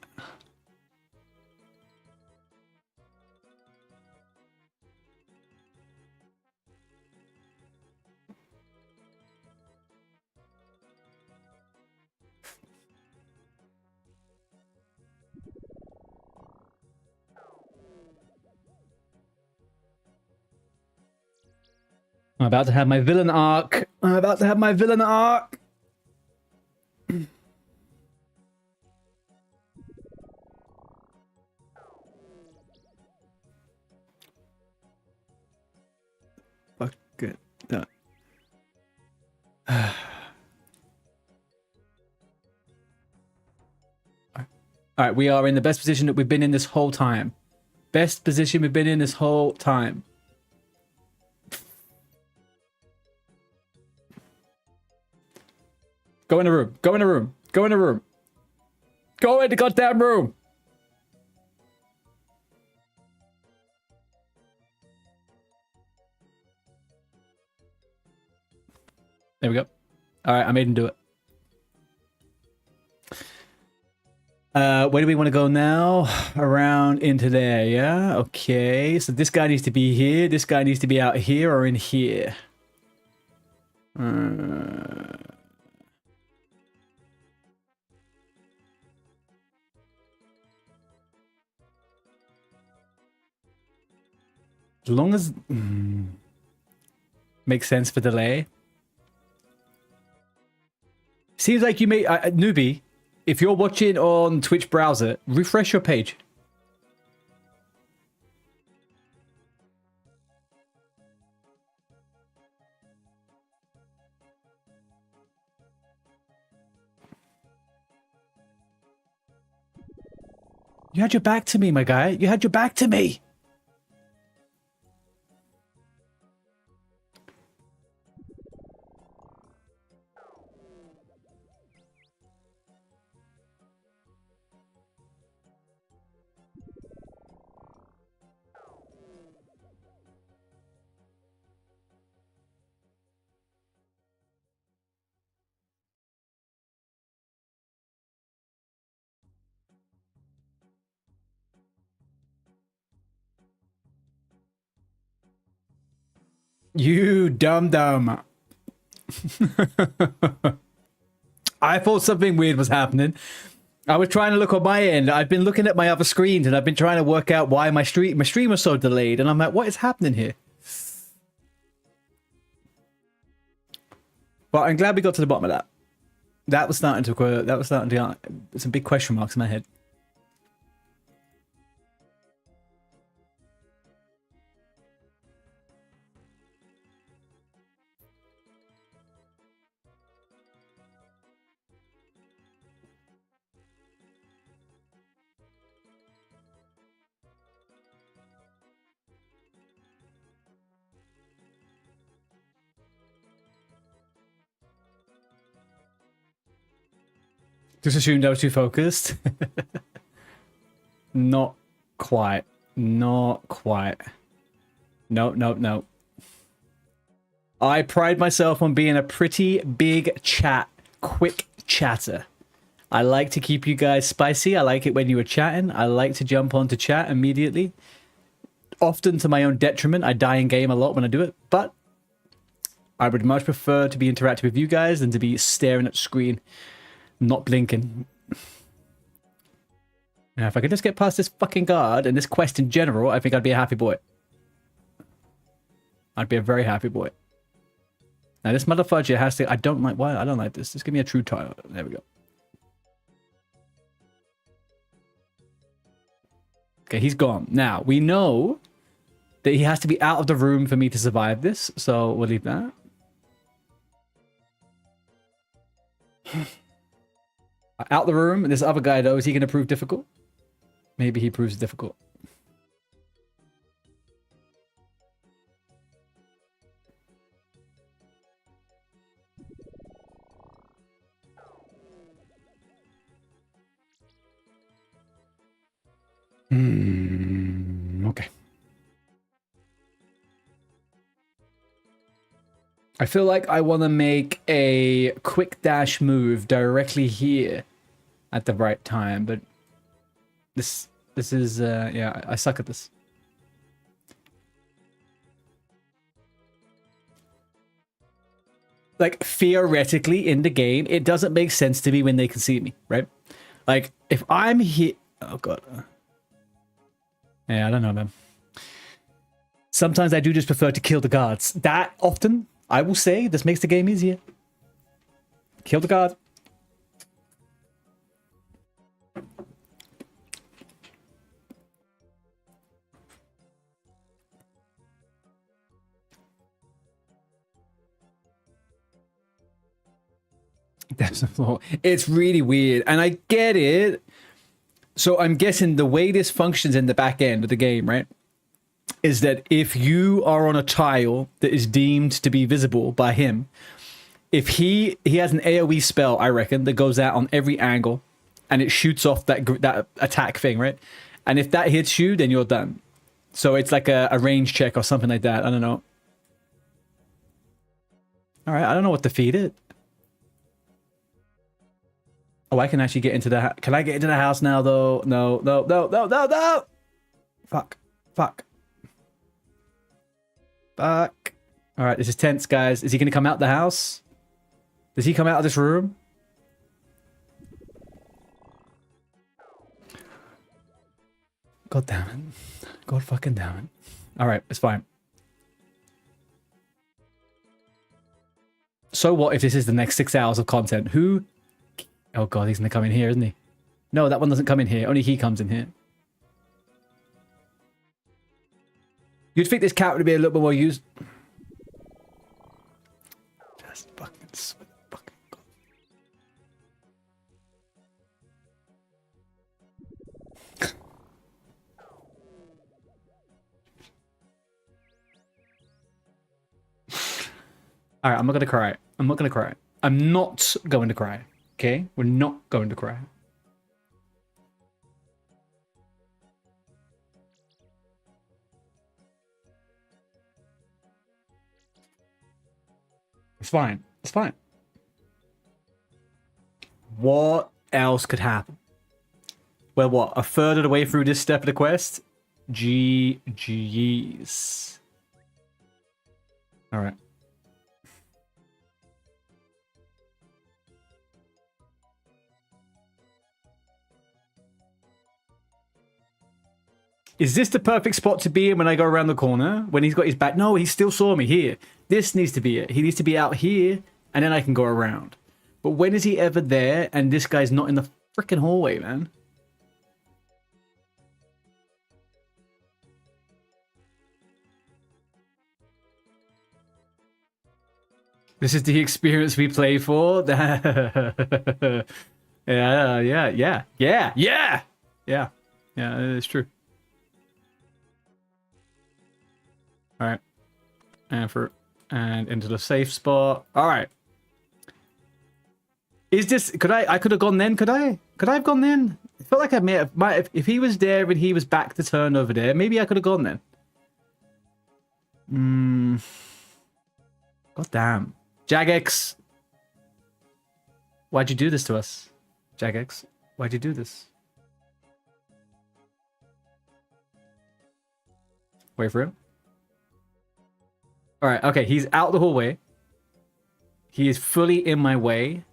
I'm about to have my villain arc. I'm about to have my villain arc. Fuck it. No. Alright, we are in the best position that we've been in this whole time. Best position we've been in this whole time. Go in the room. Go in the room. Go in the room. Go in the goddamn room. There we go. All right, I made him do it. Where do we want to go now? Around into there, yeah? Okay, so this guy needs to be here. This guy needs to be out here or in here. As long as... makes sense for delay. Seems like you may... newbie, if you're watching on Twitch browser, refresh your page. You had your back to me, my guy. You had your back to me. You dumb. I thought something weird was happening. I was trying to look on my end. I've been looking at my other screens and I've been trying to work out why my stream was so delayed. And I'm like, what is happening here? But I'm glad we got to the bottom of that. That was starting to some big question marks in my head. Just assumed I was too focused. Not quite. Not quite. No. I pride myself on being a pretty big quick chatter. I like to keep you guys spicy. I like it when you were chatting. I like to jump onto chat immediately. Often to my own detriment. I die in game a lot when I do it, but I would much prefer to be interactive with you guys than to be staring at the screen. Not blinking. Now, if I could just get past this fucking guard and this quest in general, I think I'd be a happy boy. I'd be a very happy boy. Now, this motherfucker has to... I don't like this. Just give me a true title. There we go. Okay, he's gone. Now, we know that he has to be out of the room for me to survive this, so we'll leave that. Out the room. This other guy, though, is he going to prove difficult? Maybe he proves difficult. Okay. I feel like I want to make a quick dash move directly here at the right time, but this is yeah, I suck at this. Like, theoretically in the game, it doesn't make sense to me when they can see me, right? Like, if I'm here... Oh, God. Yeah, I don't know, man. Sometimes I do just prefer to kill the guards. That often, I will say, this makes the game easier. Kill the guard. It's really weird, and I get it. So I'm guessing the way this functions in the back end of the game, right, is that if you are on a tile that is deemed to be visible by him, if he has an AoE spell, I reckon, that goes out on every angle, and it shoots off that attack thing, right? And if that hits you, then you're done. So it's like a range check or something like that. I don't know. All right, I don't know what to feed it. Oh, I can actually get into the... Can I get into the house now, though? No, no, no, no, no, no! Fuck. Fuck. Fuck. All right, this is tense, guys. Is he going to come out the house? Does he come out of this room? God damn it. God fucking damn it. All right, it's fine. So what if this is the next 6 hours of content? Who... Oh god, he's gonna come in here, isn't he? No, that one doesn't come in here. Only he comes in here. You'd think this cat would be a little bit more used. Just fucking sweet fucking god. Alright, I'm not gonna cry. I'm not gonna cry. I'm not going to cry. Okay? We're not going to cry. It's fine. It's fine. What else could happen? We're what? A third of the way through this step of the quest? GG's. Alright. Is this the perfect spot to be in when I go around the corner? When he's got his back? No, he still saw me here. This needs to be it. He needs to be out here, and then I can go around. But when is he ever there, and this guy's not in the freaking hallway, man? This is the experience we play for? Yeah, it's true. All right, and into the safe spot. All right. Is this? Could I could have gone then? Could I have gone then? I felt like I might have, if he was there and he was back to turn over there. Maybe I could have gone then. God damn. Jagex. Why'd you do this to us? Jagex. Why'd you do this? Wait for him. Alright, okay, he's out the hallway. He is fully in my way.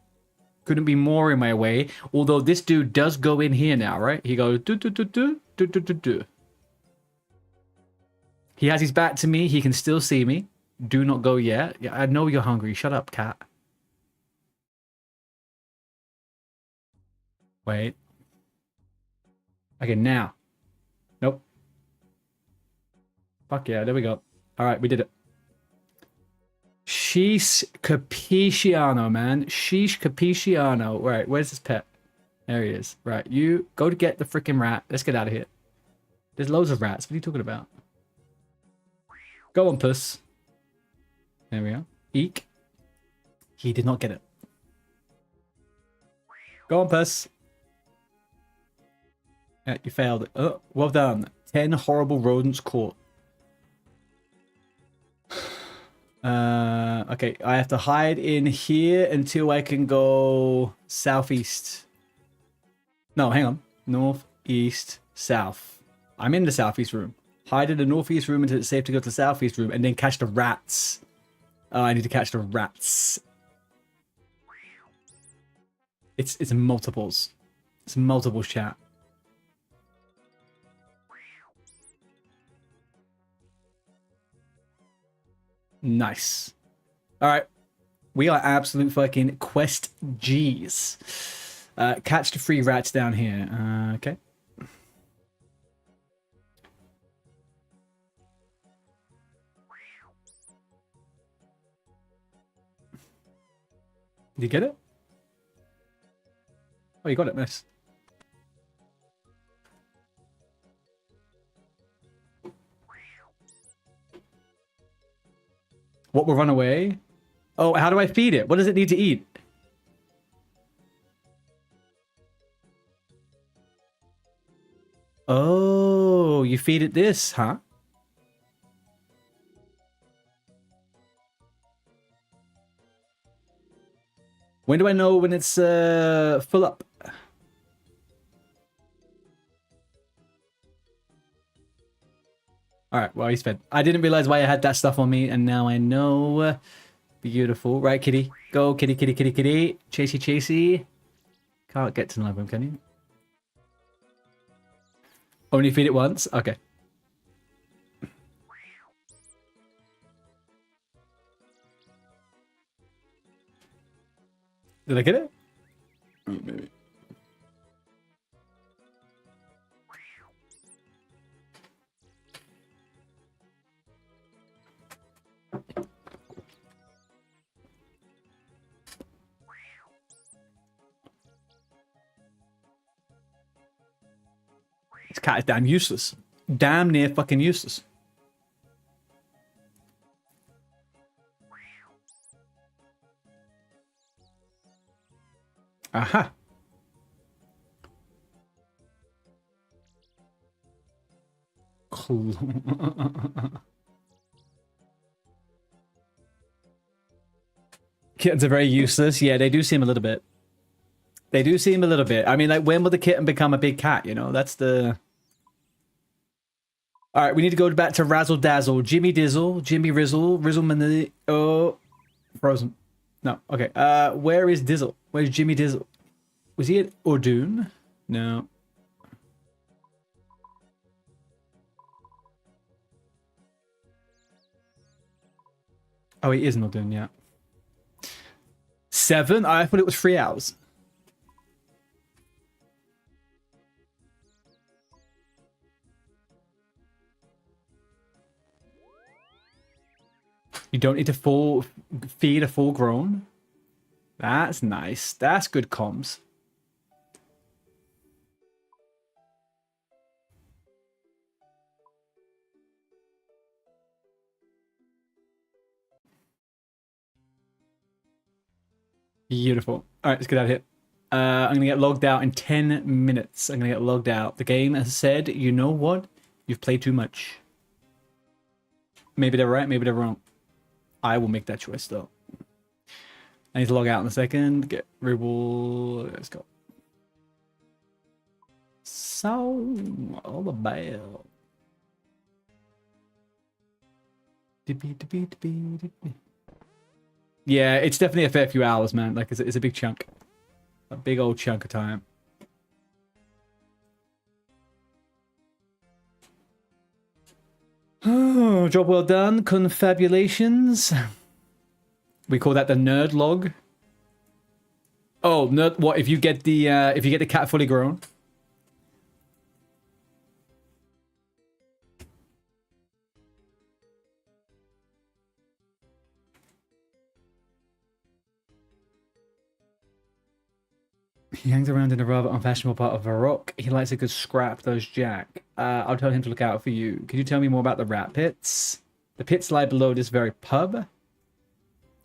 Couldn't be more in my way. Although this dude does go in here now, right? He goes do do do do do do do do. He has his back to me. He can still see me. Do not go yet. Yeah, I know you're hungry. Shut up, cat. Wait. Okay, now. Nope. Fuck yeah, there we go. Alright, we did it. Sheesh Capiciano, man. Sheesh Capiciano. Right, where's this pet? There he is. Right, you go to get the freaking rat. Let's get out of here. There's loads of rats. What are you talking about? Go on, puss. There we go. Eek. He did not get it. Go on, puss. Yeah, you failed it. Oh, well done. 10 horrible rodents caught. Okay, I have to hide in here until I can go southeast. No, hang on. North, east, south. I'm in the southeast room. Hide in the northeast room until it's safe to go to the southeast room and then catch the rats. Oh, I need to catch the rats. It's multiples. It's multiples, chat. Nice. All right. We are absolute fucking quest G's. Catch the 3 rats down here. Okay. Did you get it? Oh, you got it. Nice. What will run away? Oh, how do I feed it? What does it need to eat? Oh, you feed it this, huh? When do I know when it's full up? All right, well, he's fed. I didn't realize why I had that stuff on me, and now I know. Beautiful. Right, kitty. Go, kitty, kitty, kitty, kitty. Chasey, chasey. Can't get to the live room, can you? Only feed it once? Okay. Did I get it? Maybe. This cat is damn useless. Damn near fucking useless. Aha. Cool. Kittens are very useless. Yeah, they do seem a little bit. They do seem a little bit. I mean, like, when will the kitten become a big cat? You know, that's the... All right, we need to go back to Razzle Dazzle. Jimmy Dizzle, Jimmy Rizzle, Rizzle Mani... Oh, Frozen. No, okay. Where is Dizzle? Where's Jimmy Dizzle? Was he at Ordoon? No. Oh, he is in Ordoon, yeah. 7? I thought it was 3 hours. You don't need to feed a full grown. That's nice. That's good comms. Beautiful. All right, let's get out of here. I'm going to get logged out in 10 minutes. I'm going to get logged out. The game has said, you know what? You've played too much. Maybe they're right, maybe they're wrong. I will make that choice, though. I need to log out in a second. Get reward. Let's go. So, all about. Yeah, it's definitely a fair few hours, man. Like, it's a big chunk. A big old chunk of time. Oh, job well done. Confabulations. We call that the nerd log. Oh, nerd. What if you get the cat fully grown? He hangs around in a rather unfashionable part of Varrock. He likes a good scrap, those Jack. I'll tell him to look out for you. Can you tell me more about the rat pits? The pits lie below this very pub.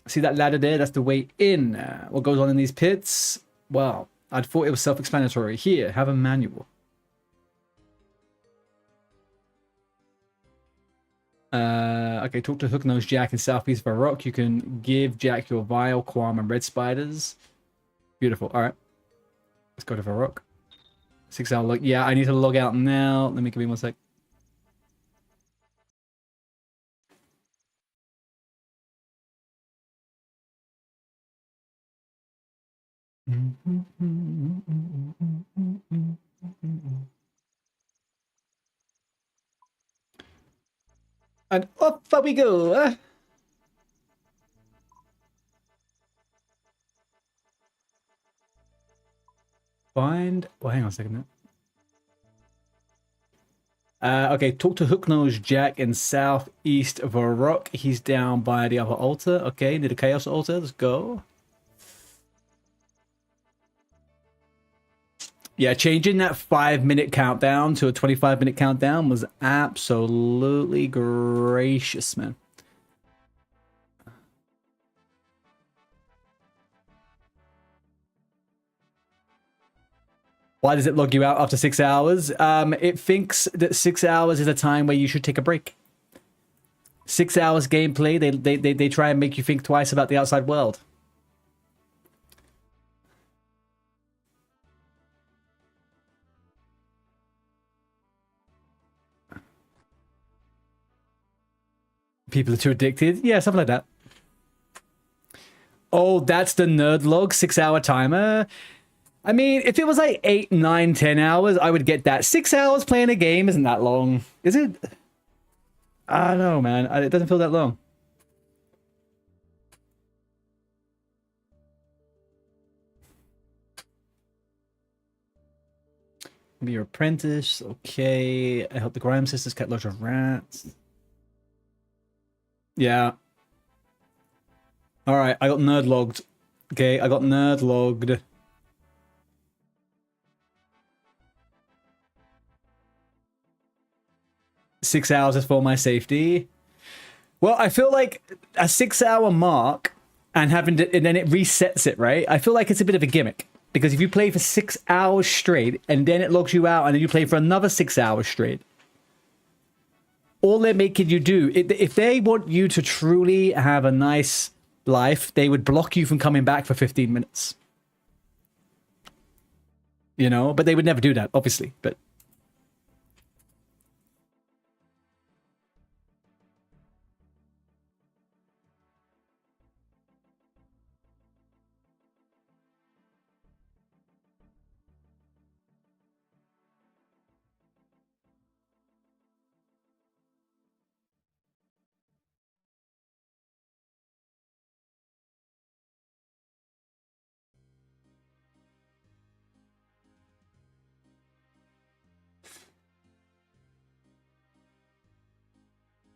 See that ladder there? That's the way in. What goes on in these pits? Well, I'd thought it was self-explanatory. Here, have a manual. Okay, talk to Hook-Nosed Jack in Southeast Varrock. You can give Jack your vial, qualm, and red spiders. Beautiful. All right. Let's go to Varrock. 6 hour log. Yeah, I need to log out now. Let me give me 1 sec. And off we go. Find... Oh, hang on a second. Okay, talk to Hook-Nosed Jack in Southeast Varrock. He's down by the other altar. Okay, near the Chaos altar. Let's go. Yeah, changing that 5-minute countdown to a 25-minute countdown was absolutely gracious, man. Why does it log you out after 6 hours? It thinks that 6 hours is a time where you should take a break. 6 hours gameplay, they try and make you think twice about the outside world. People are too addicted. Yeah, something like that. Oh, that's the nerd log 6-hour timer. I mean, if it was like 8, 9, 10 hours, I would get that. 6 hours playing a game isn't that long. Is it? I don't know, man. It doesn't feel that long. Be your apprentice. Okay. I help the Grime sisters catch lots of rats. Yeah. All right. I got nerd logged. Okay. I got nerd logged. Six hours is for my safety. Well, I feel like a 6-hour mark and having to, and then it resets it, right? I feel like it's a bit of a gimmick. Because if you play for 6 hours straight, and then it logs you out, and then you play for another 6 hours straight, all they're making you do, if they want you to truly have a nice life, they would block you from coming back for 15 minutes. You know? But they would never do that, obviously. But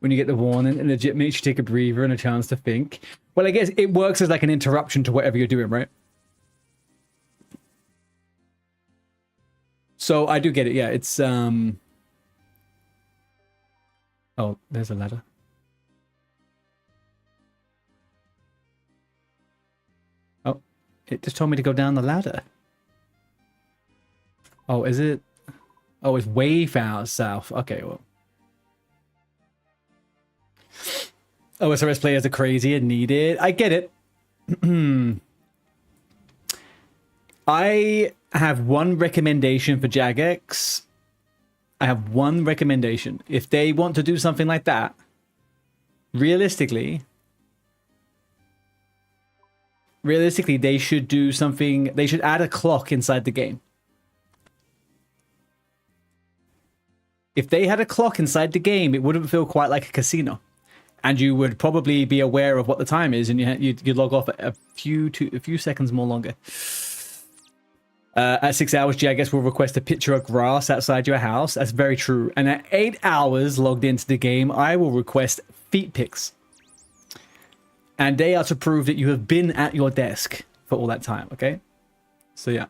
when you get the warning, it legit makes you take a breather and a chance to think. Well, I guess it works as like an interruption to whatever you're doing, right? So I do get it. Yeah, it's oh, there's a ladder. Oh, it just told me to go down the ladder. Oh, is it? Oh, it's way far south. Okay, well. OSRS players are crazy and need it. I get it. I have one recommendation for Jagex. I have one recommendation. If they want to do something like that, realistically, they should do something. They should add a clock inside the game. If they had a clock inside the game, it wouldn't feel quite like a casino. And you would probably be aware of what the time is, and you'd log off a few seconds more longer. At 6 hours, Jagex will request a picture of grass outside your house. That's very true. And at 8 hours logged into the game, I will request feet pics. And they are to prove that you have been at your desk for all that time, okay? So yeah.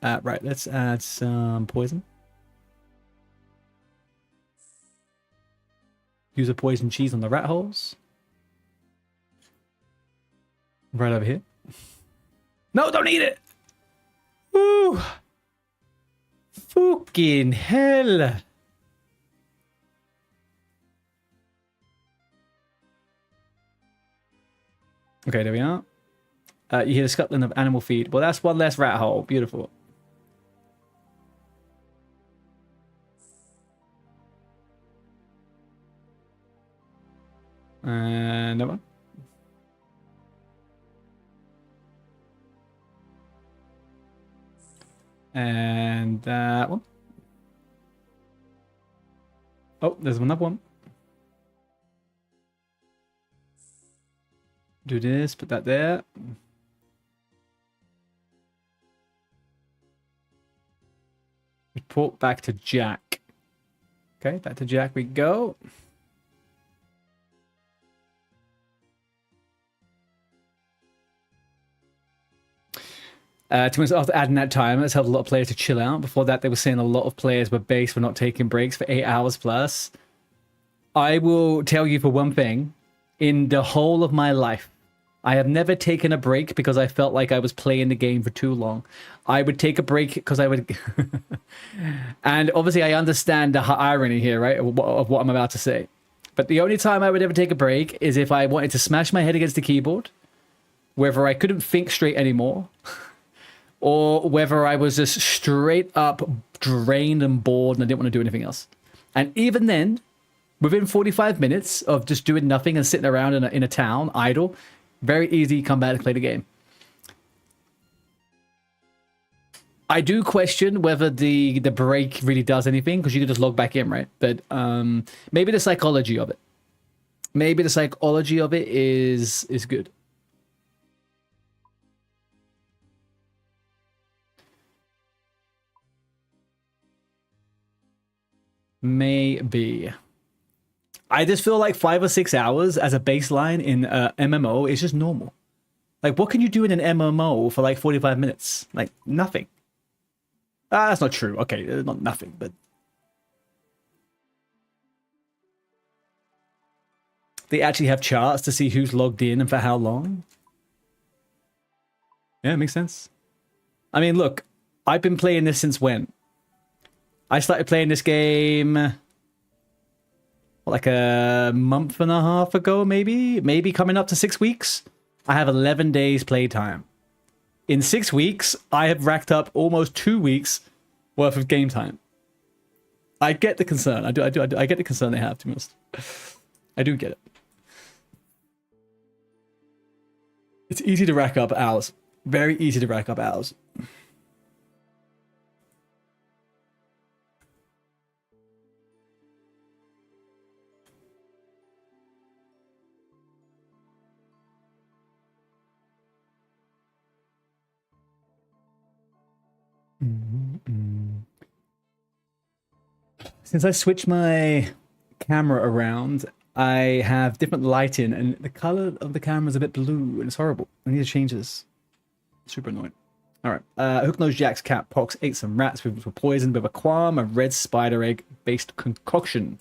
Right, let's add some poison. Use a poison cheese on the rat holes. Right over here. No, don't eat it! Woo! Fucking hell! Okay, there we are. You hear the scuttling of animal feed. Well, that's one less rat hole. Beautiful. And another one. And that one. Oh, there's another one. Do this, put that there. Report back to Jack. Okay, back to Jack we go. To be honest, after adding that time, it's helped a lot of players to chill out. Before that, they were saying a lot of players were based for not taking breaks for 8 hours plus. I will tell you for one thing, in the whole of my life, I have never taken a break because I felt like I was playing the game for too long. I would take a break because I would... And obviously I understand the irony here, right, of what I'm about to say. But the only time I would ever take a break is if I wanted to smash my head against the keyboard, whether I couldn't think straight anymore, or whether I was just straight up drained and bored and I didn't want to do anything else. And even then, Within 45 minutes of just doing nothing and sitting around in a town idle, very easy come back to play the game. I do question whether the break really does anything, because you can just log back in, right? But maybe the psychology of it. Maybe the psychology of it is good. Maybe. I just feel like 5 or 6 hours as a baseline in MMO is just normal. Like, what can you do in an MMO for like 45 minutes? Like, nothing. That's not true. Okay, not nothing, but... They actually have charts to see who's logged in and for how long. Yeah, it makes sense. I mean, look, I've been playing this since when? I started playing this game... like a month and a half ago, maybe coming up to 6 weeks. I have 11 days playtime. In 6 weeks, I have racked up almost 2 weeks worth of game time. I get the concern. I get the concern they have, to be honest. I do get it. It's easy to rack up hours. Very easy to rack up hours. Since I switched my camera around, I have different lighting, and the color of the camera is a bit blue, and it's horrible. I need to change this. Super annoying. All right. Hook-nosed Jack's cat Pox ate some rats which were poisoned with a qualm, a red spider egg-based concoction.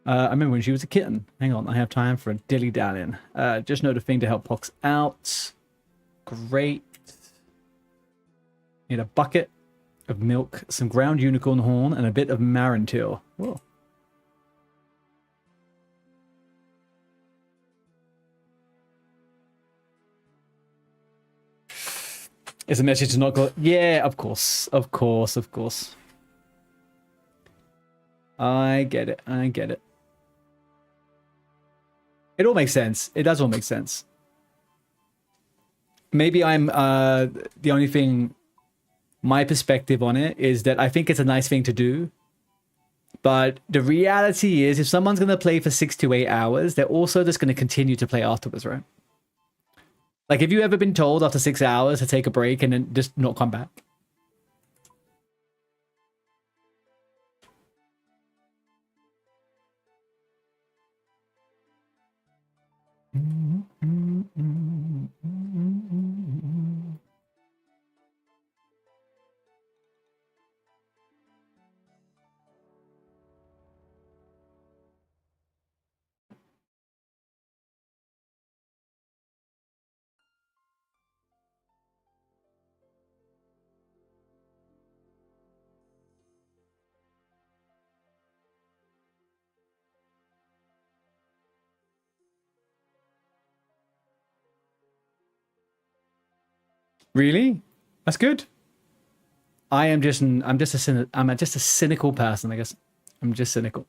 I remember when she was a kitten. Hang on, I have time for a dilly-dallying. Just know the thing to help Pox out. Great. Need a bucket of milk, some ground unicorn horn, and a bit of marintil. Whoa. It's a message to not go... Yeah, of course. Of course, of course. I get it. I get it. It all makes sense. It does all make sense. Maybe I'm... the only thing... My perspective on it is that I think it's a nice thing to do. But the reality is, if someone's going to play for 6 to 8 hours, they're also just going to continue to play afterwards, right? Like, have you ever been told after 6 hours to take a break and then just not come back? Really? That's good. I'm just a cynical person, I guess. I'm just cynical.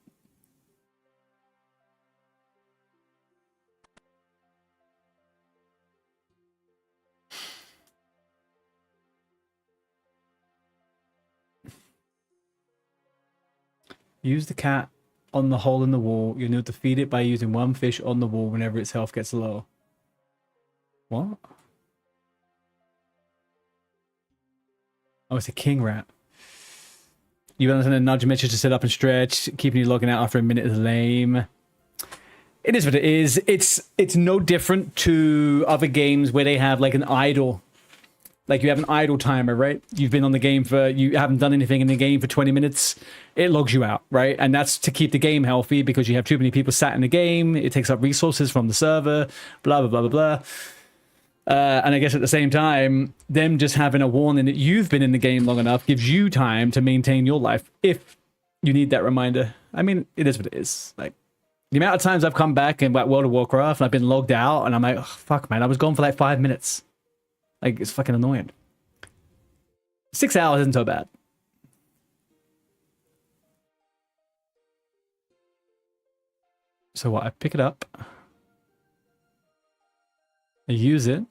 Use the cat on the hole in the wall. You need to feed it by using one fish on the wall whenever its health gets low. What? Oh, it's a king rat. You understand a nudge Mitchell to sit up and stretch, keeping you logging out after a minute is lame. It is what it is. It's no different to other games where they have like an idle. Like you have an idle timer, right? You've been on the game for, you haven't done anything in the game for 20 minutes. It logs you out, right? And that's to keep the game healthy because you have too many people sat in the game. It takes up resources from the server, blah, blah, blah, blah, blah. And I guess at the same time, them just having a warning that you've been in the game long enough gives you time to maintain your life if you need that reminder. I mean, it is what it is. Like, the amount of times I've come back in like World of Warcraft and I've been logged out and I'm like, oh, fuck, man, I was gone for like 5 minutes. Like, it's fucking annoying. 6 hours isn't so bad. So what? I pick it up. I use it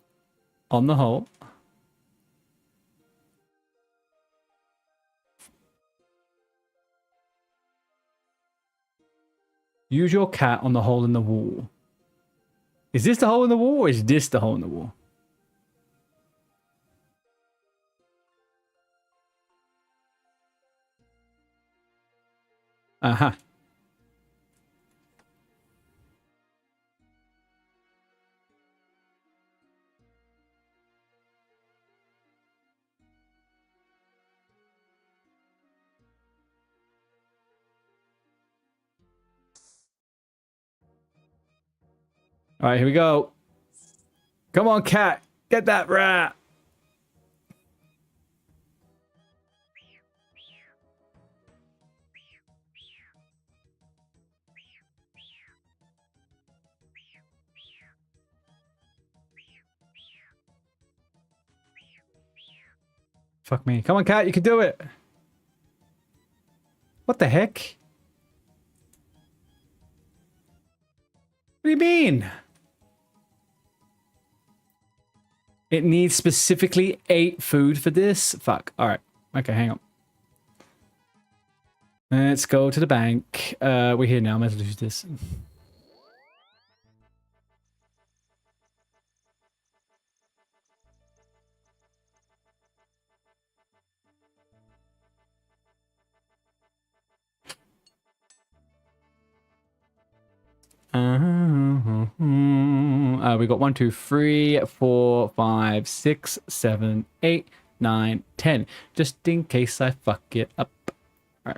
on the hole. Use your cat on the hole in the wall. Is this the hole in the wall or is this the hole in the wall? Uh-huh. All right, here we go. Come on, cat. Get that rat. Fuck me. Come on, cat. You can do it. What the heck? What do you mean? It needs specifically 8 food for this? Fuck. All right. Okay, hang on. Let's go to the bank. We're here now. Let's lose this. We got 1, 2, 3, 4, 5, 6, 7, 8, 9, 10. Just in case I fuck it up. All right.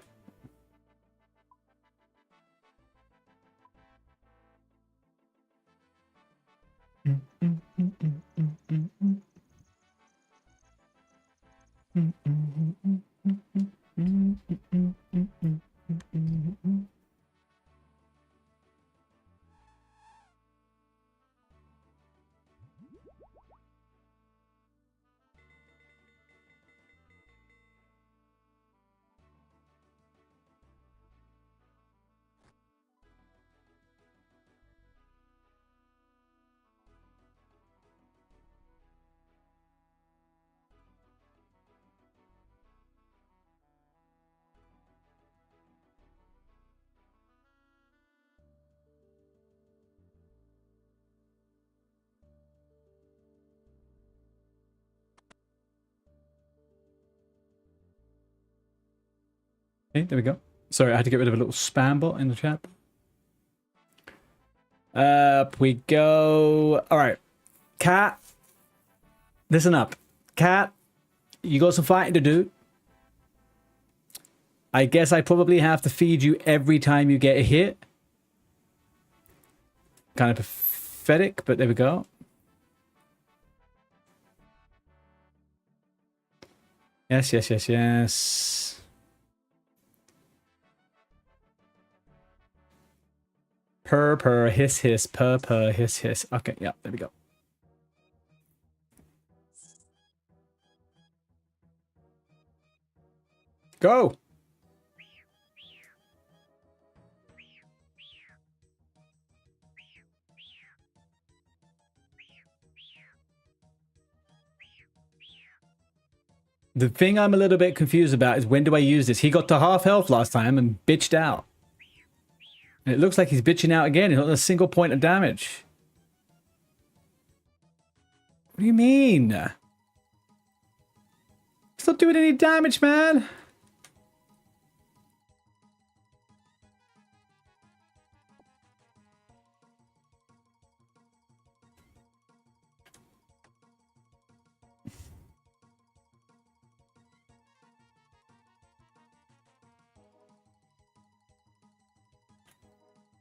Okay, there we go. Sorry, I had to get rid of a little spam bot in the chat. Up we go. All right. Cat, listen up. Cat, you got some fighting to do. I guess I probably have to feed you every time you get a hit. Kind of pathetic, but there we go. Yes, yes, yes, yes. Purr, hiss, hiss, purr, hiss, hiss. Okay, yeah, there we go. Go! The thing I'm a little bit confused about is when do I use this? He got to half health last time and bitched out. And it looks like he's bitching out again. He's not a single point of damage. What do you mean? He's not doing any damage, man.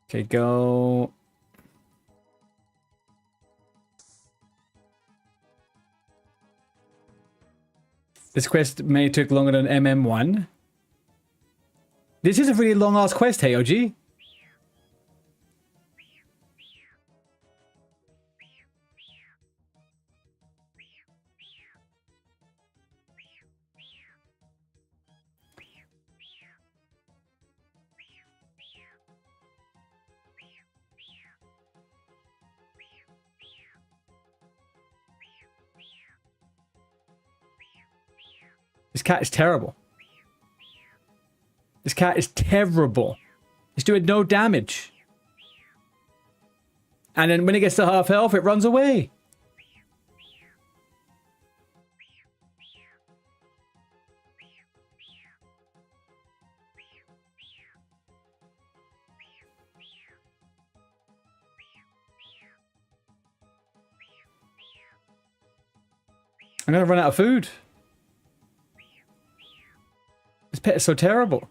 Okay, go. This quest may take longer than MM1. This is a really long-ass quest, hey, OG. This cat is terrible. This cat is terrible. It's doing no damage. And then when it gets to half health, it runs away. I'm gonna run out of food. This pet is so terrible.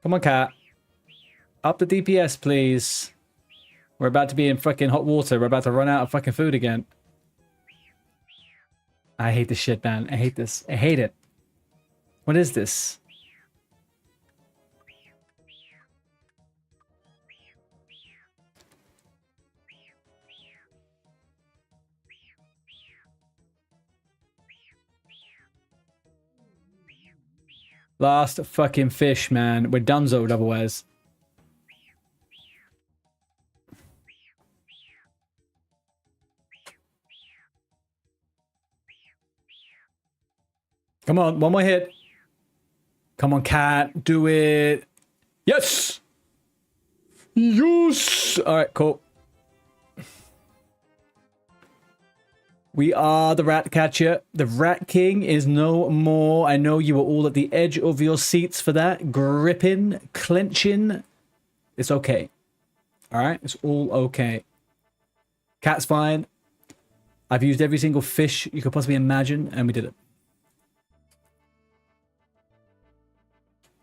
Come on, cat. Up the DPS, please. We're about to be in fucking hot water. We're about to run out of fucking food again. I hate this shit, man. I hate this. I hate it. What is this? Last fucking fish, man. We're donezoed otherwise. Come on, one more hit. Come on, cat. Do it. Yes! Yes! Alright, cool. We are the rat catcher. The rat king is no more. I know you were all at the edge of your seats for that. Gripping, clenching. It's okay. Alright? It's all okay. Cat's fine. I've used every single fish you could possibly imagine, and we did it.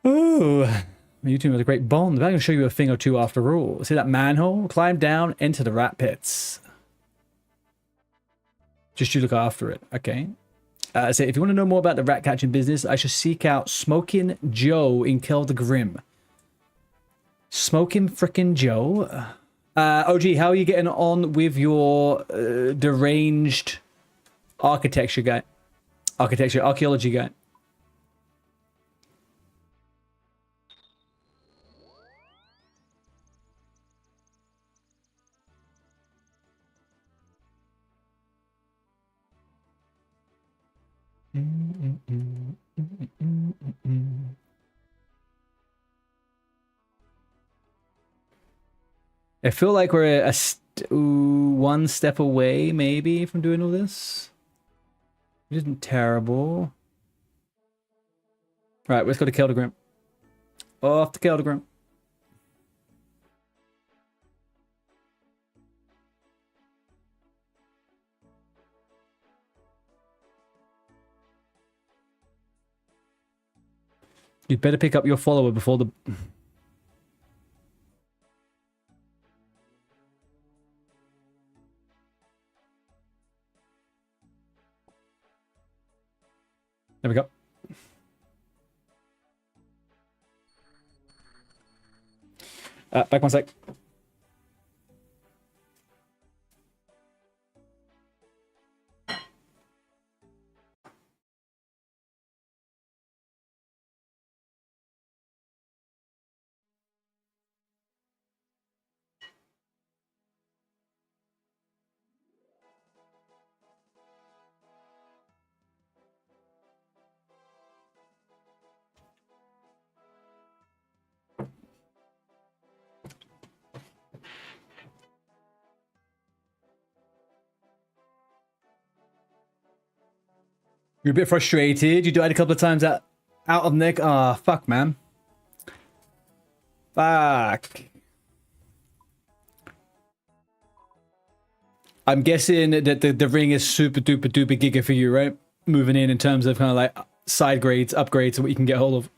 Oh, you two have a great bond. I'm going to show you a thing or two after all. See that manhole? Climb down, enter the rat pits. Just you look after it, okay? So if you want to know more about the rat catching business, I should seek out Smoking Joe in Kill the Grim. Smoking frickin' Joe. OG, how are you getting on with your deranged architecture guy? Archaeology guy. I feel like we're one step away, maybe, from doing all this. It isn't terrible. Right, let's go to Keldegrim. Off to Keldegrim. You'd better pick up your follower before the... There we go. Back one sec. You're a bit frustrated. You died a couple of times out of Nick. Ah, fuck, man. Fuck. I'm guessing that the ring is super duper duper giga for you, right? Moving in terms of kind of like side grades, upgrades, what you can get hold of.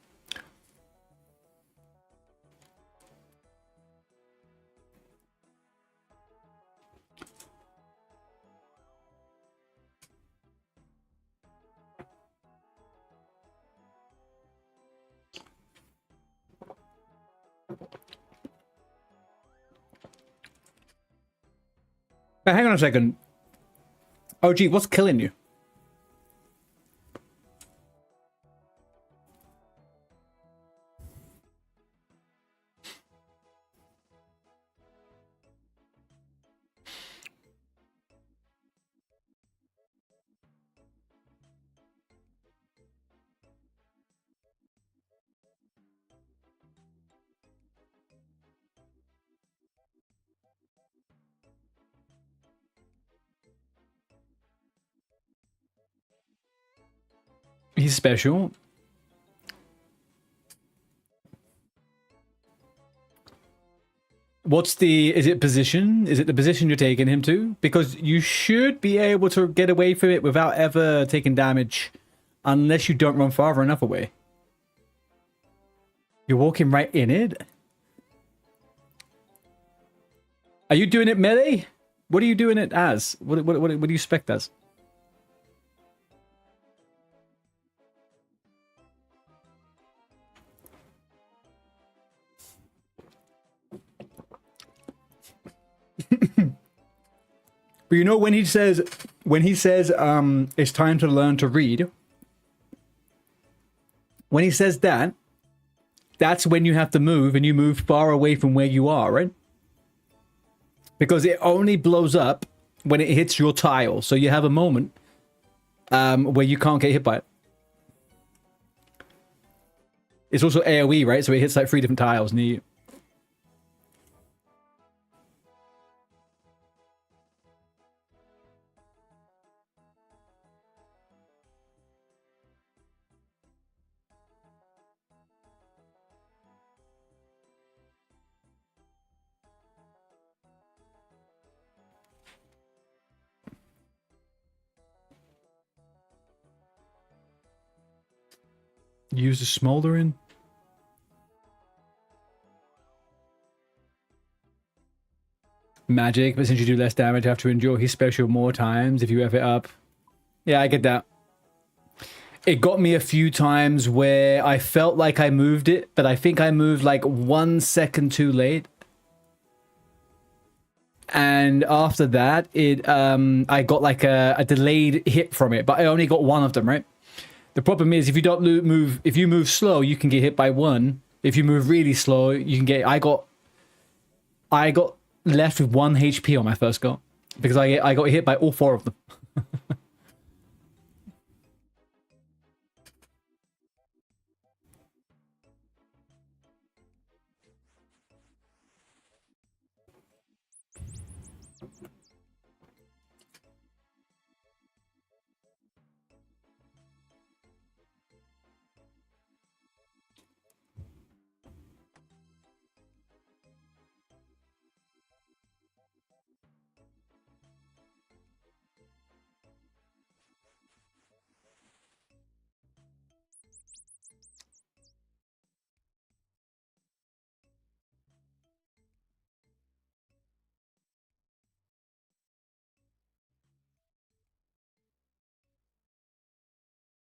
Now, hang on a second. OG, what's killing you? He's special. What's the... Is it position? Is it the position you're taking him to? Because you should be able to get away from it without ever taking damage. Unless you don't run far enough away. You're walking right in it? Are you doing it melee? What are you doing it as? What do you expect as? But you know when he says it's time to learn to read, when he says that, that's when you have to move, and you move far away from where you are, right? Because it only blows up when it hits your tile, so you have a moment where you can't get hit by it. It's also AoE, right? So it hits like 3 different tiles near you. Use the smoldering. Magic, but since you do less damage, you have to endure his special more times if you F it up. Yeah, I get that. It got me a few times where I felt like I moved it, but I think I moved like 1 second too late. And after that, I got like a delayed hit from it, but I only got one of them, right? The problem is if you don't move, if you move slow, you can get hit by one. If you move really slow, you can get. I got left with 1 HP on my first go because I got hit by all 4 of them.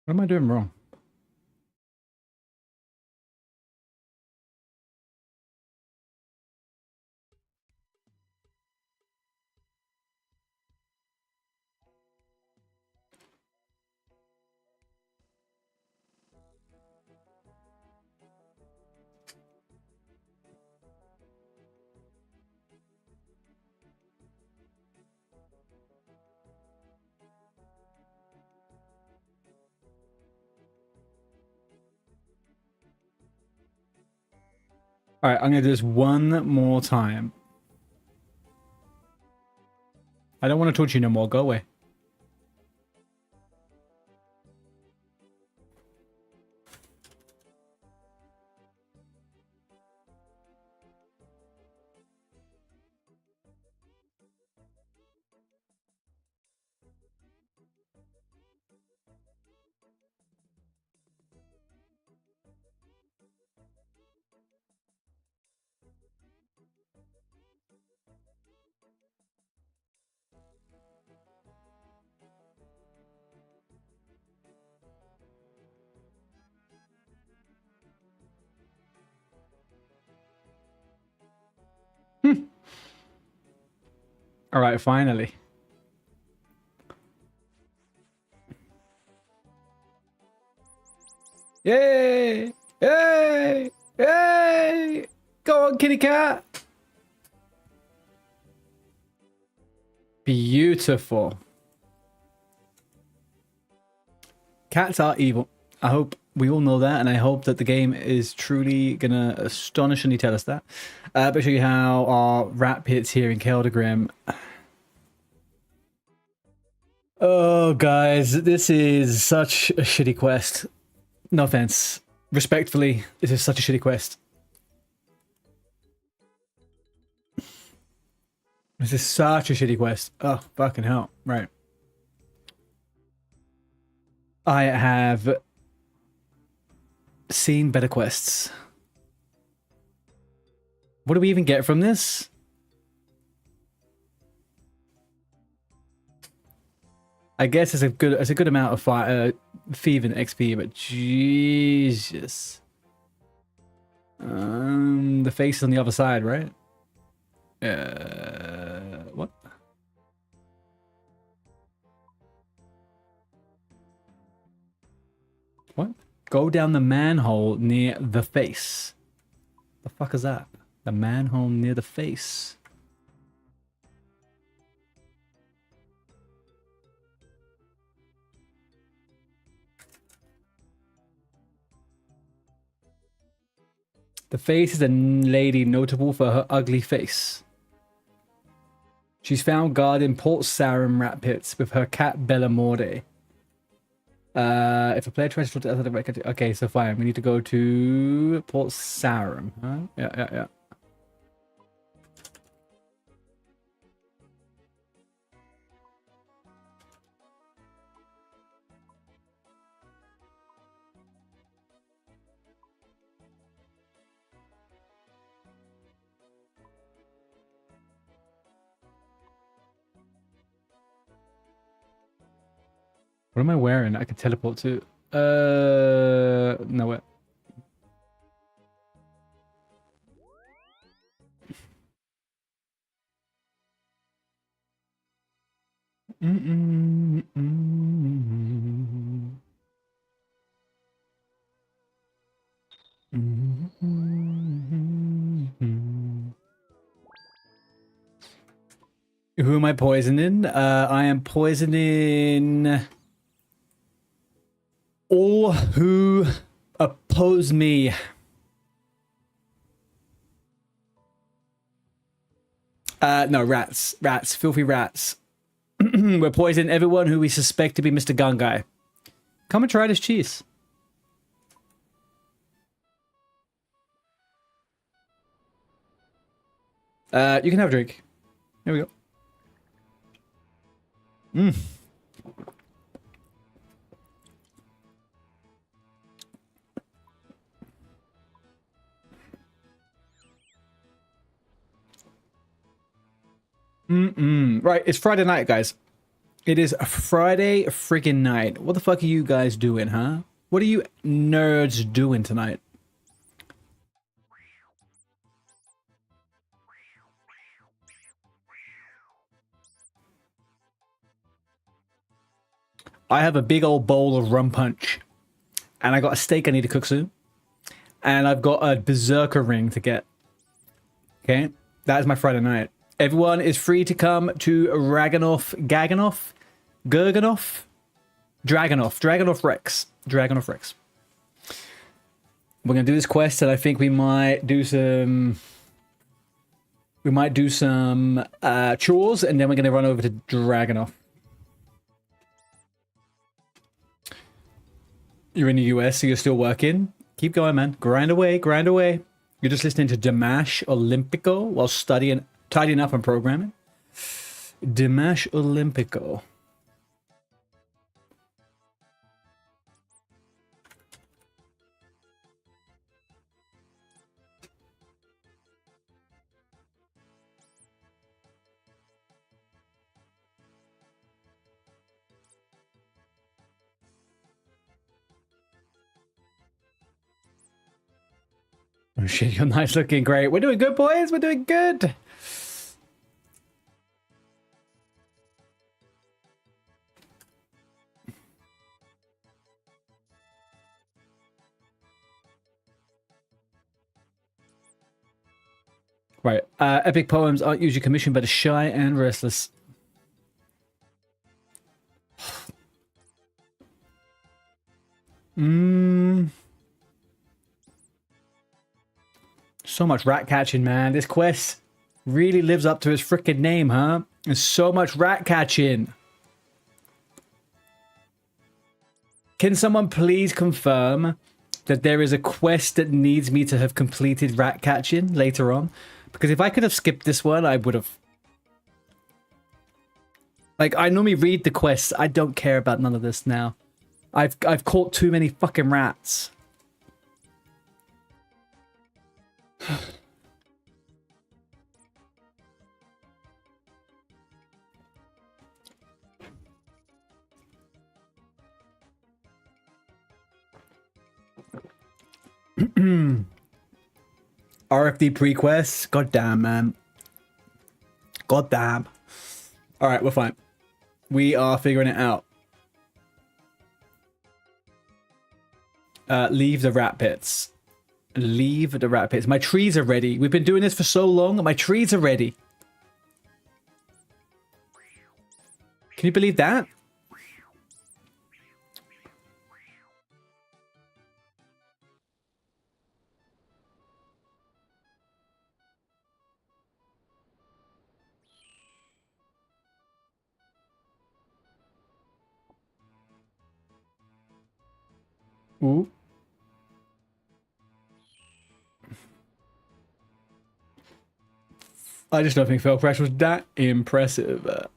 What am I doing wrong? All right, I'm gonna do this one more time. I don't want to touch you no more. Go away. All right, finally. Yay! Yay! Yay! Go on, kitty cat! Beautiful. Cats are evil. I hope we all know that, and I hope that the game is truly gonna astonishingly tell us that. But show you how our rap hits here in Keldegrim. Oh, guys, this is such a shitty quest. No offense. Respectfully, this is such a shitty quest. This is such a shitty quest. Oh, fucking hell. Right. I have seen better quests. What do we even get from this? I guess it's a good amount of thieving XP, but Jesus. The face is on the other side, right? What? What? Go down the manhole near the face. The fuck is that? The manhole near the face. The face is a lady notable for her ugly face. She's found guarding Port Sarum rat pits with her cat Bella Morde. If a player tries to... Okay, so fine. We need to go to Port Sarum. Huh? Yeah. What am I wearing? I could teleport to... nowhere. Who am I poisoning? I am poisoning all who oppose me. No, rats. Rats. Filthy rats. We're poisoning everyone who we suspect to be Mr. Gun Guy. Come and try this cheese. You can have a drink. Here we go. Right, it's Friday night, guys. It is a Friday freaking night. What the fuck are you guys doing, huh? What are you nerds doing tonight? I have a big old bowl of rum punch. And I got a steak I need to cook soon. And I've got a berserker ring to get. Okay? That is my Friday night. Everyone is free to come to Dragonov Rex. We're gonna do this quest, and I think we might do some... chores, and then we're gonna run over to Dragonov. You're in the US, so you're still working. Keep going, man. Grind away, grind away. You're just listening to Dimash Olympico while tidying up and programming. Dimash Olympico. Oh shit, you're nice looking, great. We're doing good, boys. We're doing good. Right. Epic poems aren't usually commissioned by the shy and restless. So much rat catching, man. This quest really lives up to its freaking name, huh? There's so much rat catching. Can someone please confirm that there is a quest that needs me to have completed rat catching later on? Because if I could have skipped this one, I would have. Like, I normally read the quests. I don't care about none of this now. I've caught too many fucking rats. RFD pre-quests? God damn, man. God damn. Alright, we're fine. We are figuring it out. Leave the rat pits. Leave the rat pits. My trees are ready. We've been doing this for so long. My trees are ready. Can you believe that? Ooh. I just don't think Fell Crash was that impressive.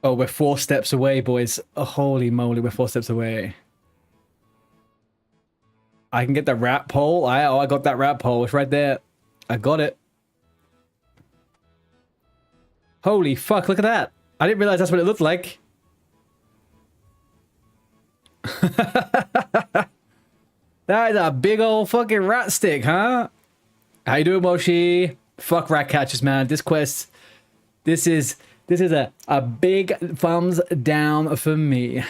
Oh, we're 4 steps away, boys. Oh, holy moly, we're 4 steps away. I can get the rat pole. I got that rat pole. It's right there. I got it. Holy fuck, look at that. I didn't realize that's what it looked like. That is a big old fucking rat stick, huh? How you doing, Moshi? Fuck rat catchers, man. This quest, this is a big thumbs down for me.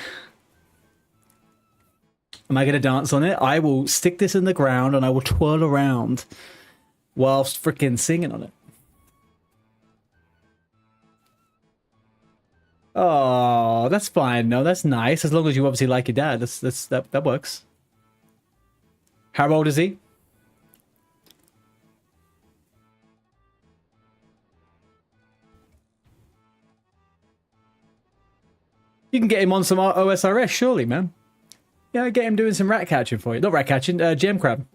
Am I gonna dance on it? I will stick this in the ground and I will twirl around whilst freaking singing on it. Oh, that's fine. No, that's nice. As long as you obviously like your dad, that works. How old is he? You can get him on some OSRS, surely, man. Yeah, get him doing some rat catching for you. Not rat catching, gem crab.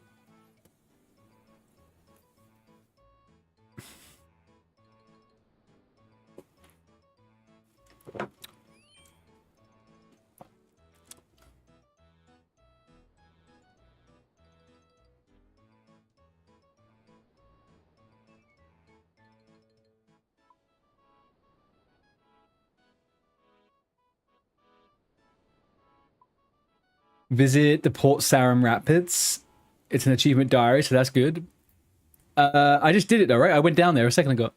Visit the Port Sarim Rapids. It's an achievement diary, so that's good. I just did it though, right? I went down there a second ago.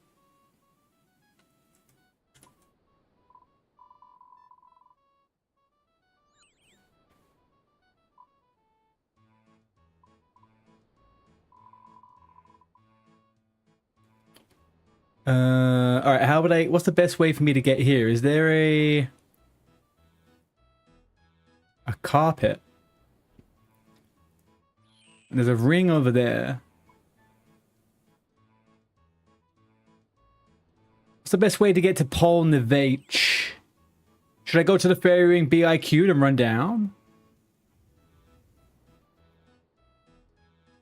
All right, how would I... What's the best way for me to get here? Is there a carpet? There's a ring over there. What's the best way to get to Pol Nivech? Should I go to the fairy ring BIQ and run down?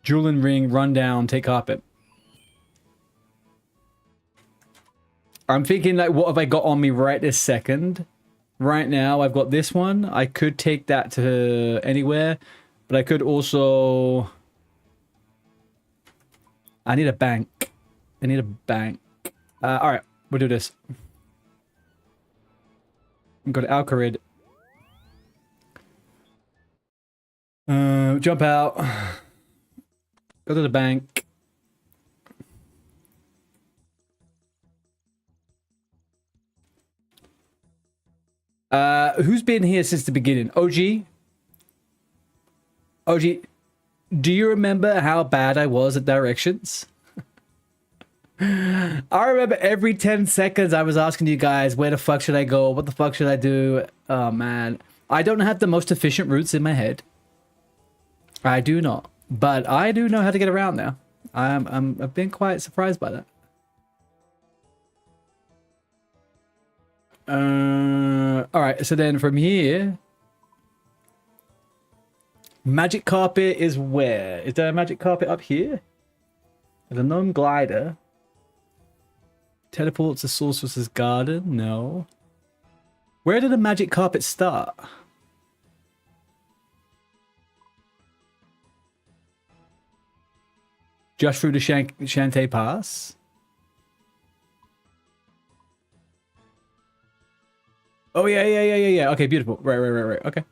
Jewelin ring, run down, take carpet. I'm thinking, like, what have I got on me right this second? Right now, I've got this one. I could take that to anywhere, but I could also... I need a bank. I need a bank. All right, we'll do this. Go to Alcarid. Jump out. Go to the bank. Who's been here since the beginning? OG? OG, do you remember how bad I was at directions? I remember every 10 seconds I was asking you guys, where the fuck should I go? What the fuck should I do? Oh, man. I don't have the most efficient routes in my head. I do not. But I do know how to get around now. I've been quite surprised by that. All right, so then from here, magic carpet is where? Is there a magic carpet up here? There's a gnome glider. Teleports to Sorceress's Garden? No. Where did the magic carpet start? Just through the Shantae Pass? Oh, yeah. Okay, beautiful. Right. Okay.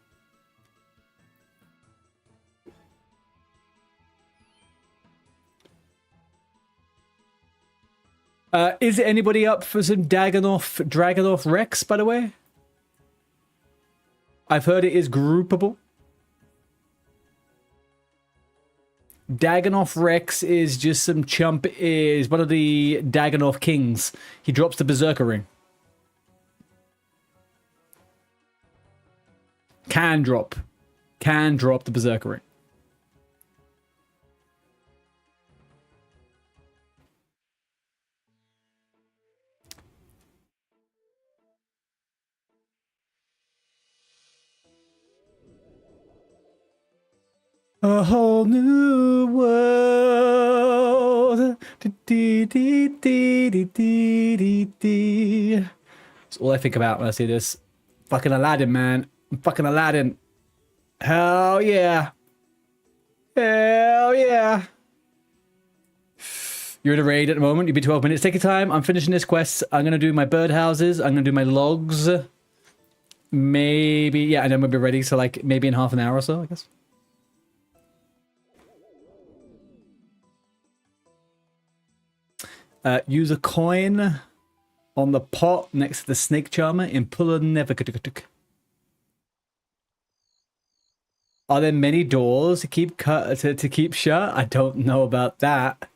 Is anybody up for some Dragonoff Rex, by the way? I've heard it is groupable. Dagonoff Rex is just some chump, is one of the Dagonoff kings. He drops the Berserker ring. Can drop the Berserker ring. A whole new world. That's all I think about when I see this. Fucking Aladdin, man. I'm fucking Aladdin. Hell yeah. Hell yeah. You're in a raid at the moment. You'll be 12 minutes. Take your time. I'm finishing this quest. I'm going to do my birdhouses. I'm going to do my logs. Maybe, yeah, and then we'll be ready. So, like, maybe in half an hour or so, I guess. Use a coin on the pot next to the snake charmer in Pulla Neverkutuk. Are there many doors to keep shut? I don't know about that.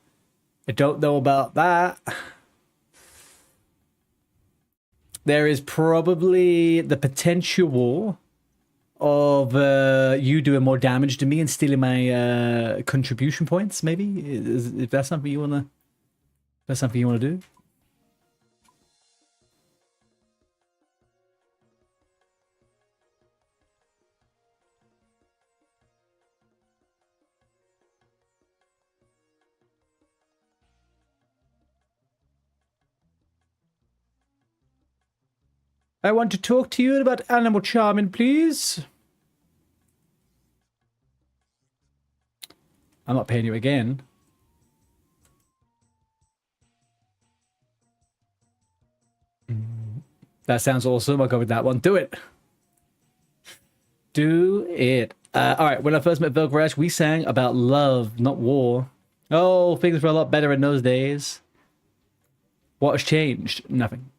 There is probably the potential of you doing more damage to me and stealing my contribution points, maybe? If that's something you want to do? I want to talk to you about animal charming, please. I'm not paying you again. That sounds awesome. I'll go with that one. Do it. Do it. All right. When I first met Velcrash, we sang about love, not war. Oh, things were a lot better in those days. What has changed? Nothing.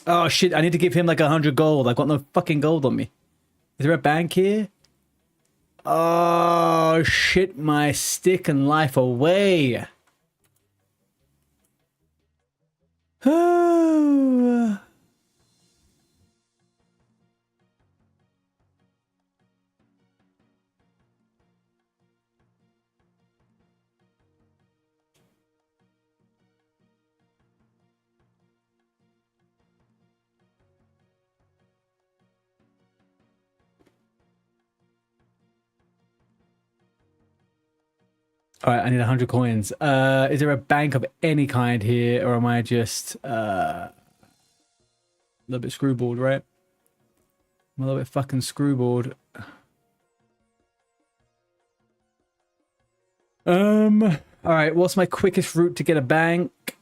Oh, shit. I need to give him like 100 gold. I've got no fucking gold on me. Is there a bank here? Oh, shit. My stick and life away. Oh. All right, I need 100 coins. Is there a bank of any kind here, or am I just a little bit screwballed, right? I'm a little bit fucking screwballed. All right, what's my quickest route to get a bank?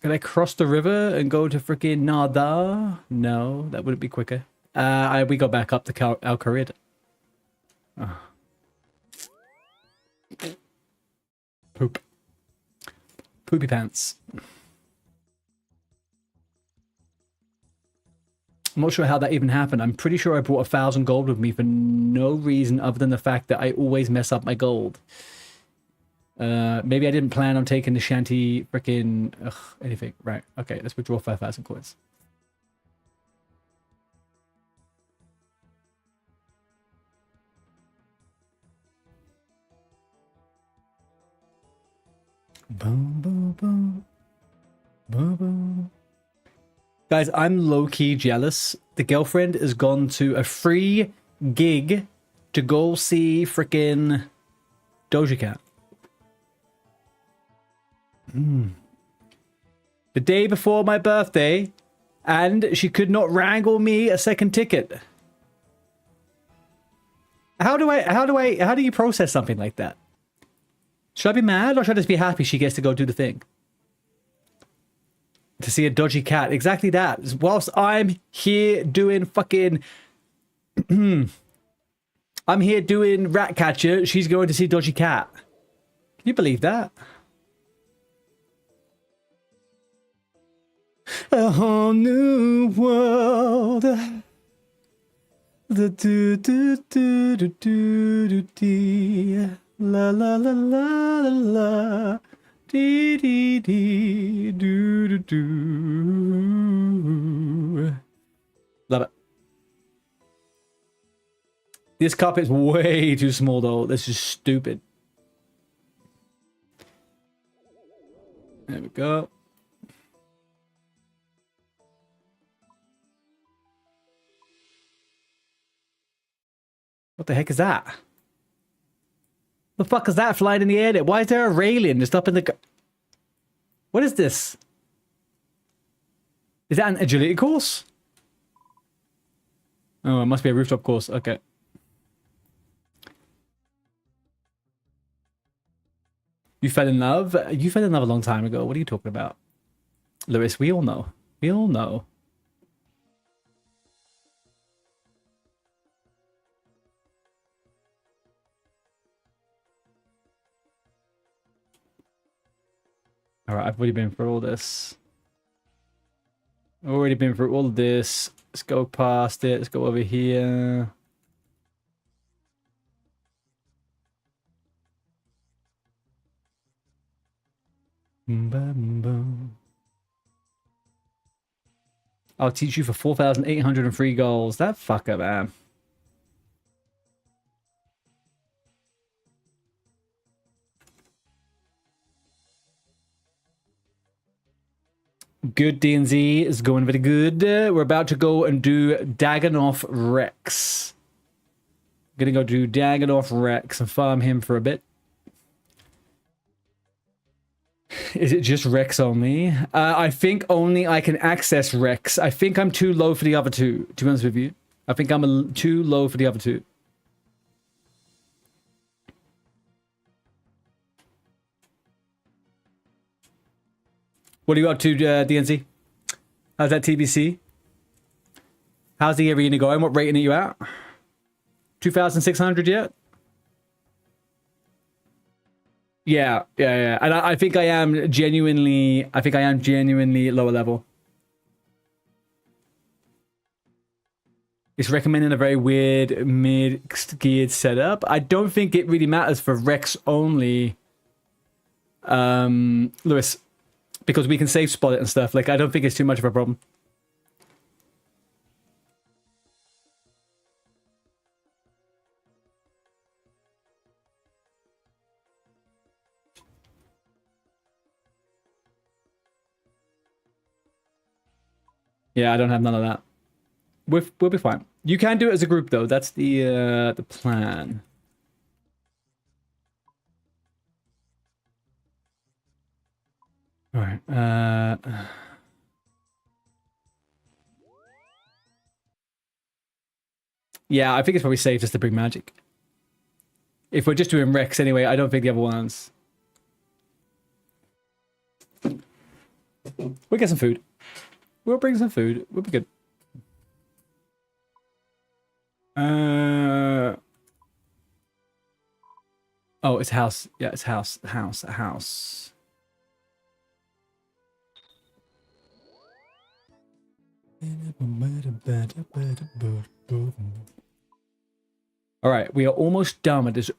Can I cross the river and go to freaking Nada? No, that wouldn't be quicker. We go back up to Al Kharid. Oh. Poop. Poopy pants. I'm not sure how that even happened. I'm pretty sure I brought 1,000 gold with me for no reason other than the fact that I always mess up my gold. Maybe I didn't plan on taking the shanty frickin' anything. Right. Okay, let's withdraw 5,000 coins. Boom, boom, boom. Guys, I'm low-key jealous. The girlfriend has gone to a free gig to go see frickin' Doja Cat. The day before my birthday, and she could not wrangle me a second ticket. How do you process something like that? Should I be mad or should I just be happy she gets to go do the thing? To see a dodgy cat. Exactly that. Whilst I'm here doing fucking... I'm here doing rat catcher, she's going to see dodgy cat. Can you believe that? A whole new world. The do do do do do do dee. La la la la la la. Dee dee dee do do do. Love it. This cup is way too small though. This is stupid. There we go. What the heck is that? The fuck is that flying in the air there? Why is there a railing just up in the... What is this? Is that an agility course? Oh, it must be a rooftop course. Okay. You fell in love? You fell in love a long time ago. What are you talking about? Lewis, we all know. We all know. Alright, I've already been through all this. Already been through all of this. Let's go past it. Let's go over here. I'll teach you for 4,803 goals. That fucker, man. Good, DNZ is going very good. We're about to go and do Dagannoth Rex. Gonna go do Dagannoth Rex and farm him for a bit. Is it just Rex only? I think only I can access Rex. I think I'm too low for the other two, to be honest with you. I think I'm too low for the other two. What are you up to, DNC? How's that TBC? How's the arena going? What rating are you at? 2,600 yet? Yeah. And I think I am genuinely lower level. It's recommending a very weird mixed geared setup. I don't think it really matters for Rex only. Lewis. Because we can save spot it and stuff. Like, I don't think it's too much of a problem. Yeah, I don't have none of that. We'll be fine. You can do it as a group, though. That's the plan. All right. Yeah, I think it's probably safe just to bring magic. If we're just doing Rex anyway, I don't think the other ones. We'll get some food. We'll bring some food. We'll be good. Oh, it's house. Yeah, it's house. House. All right, we are almost done with this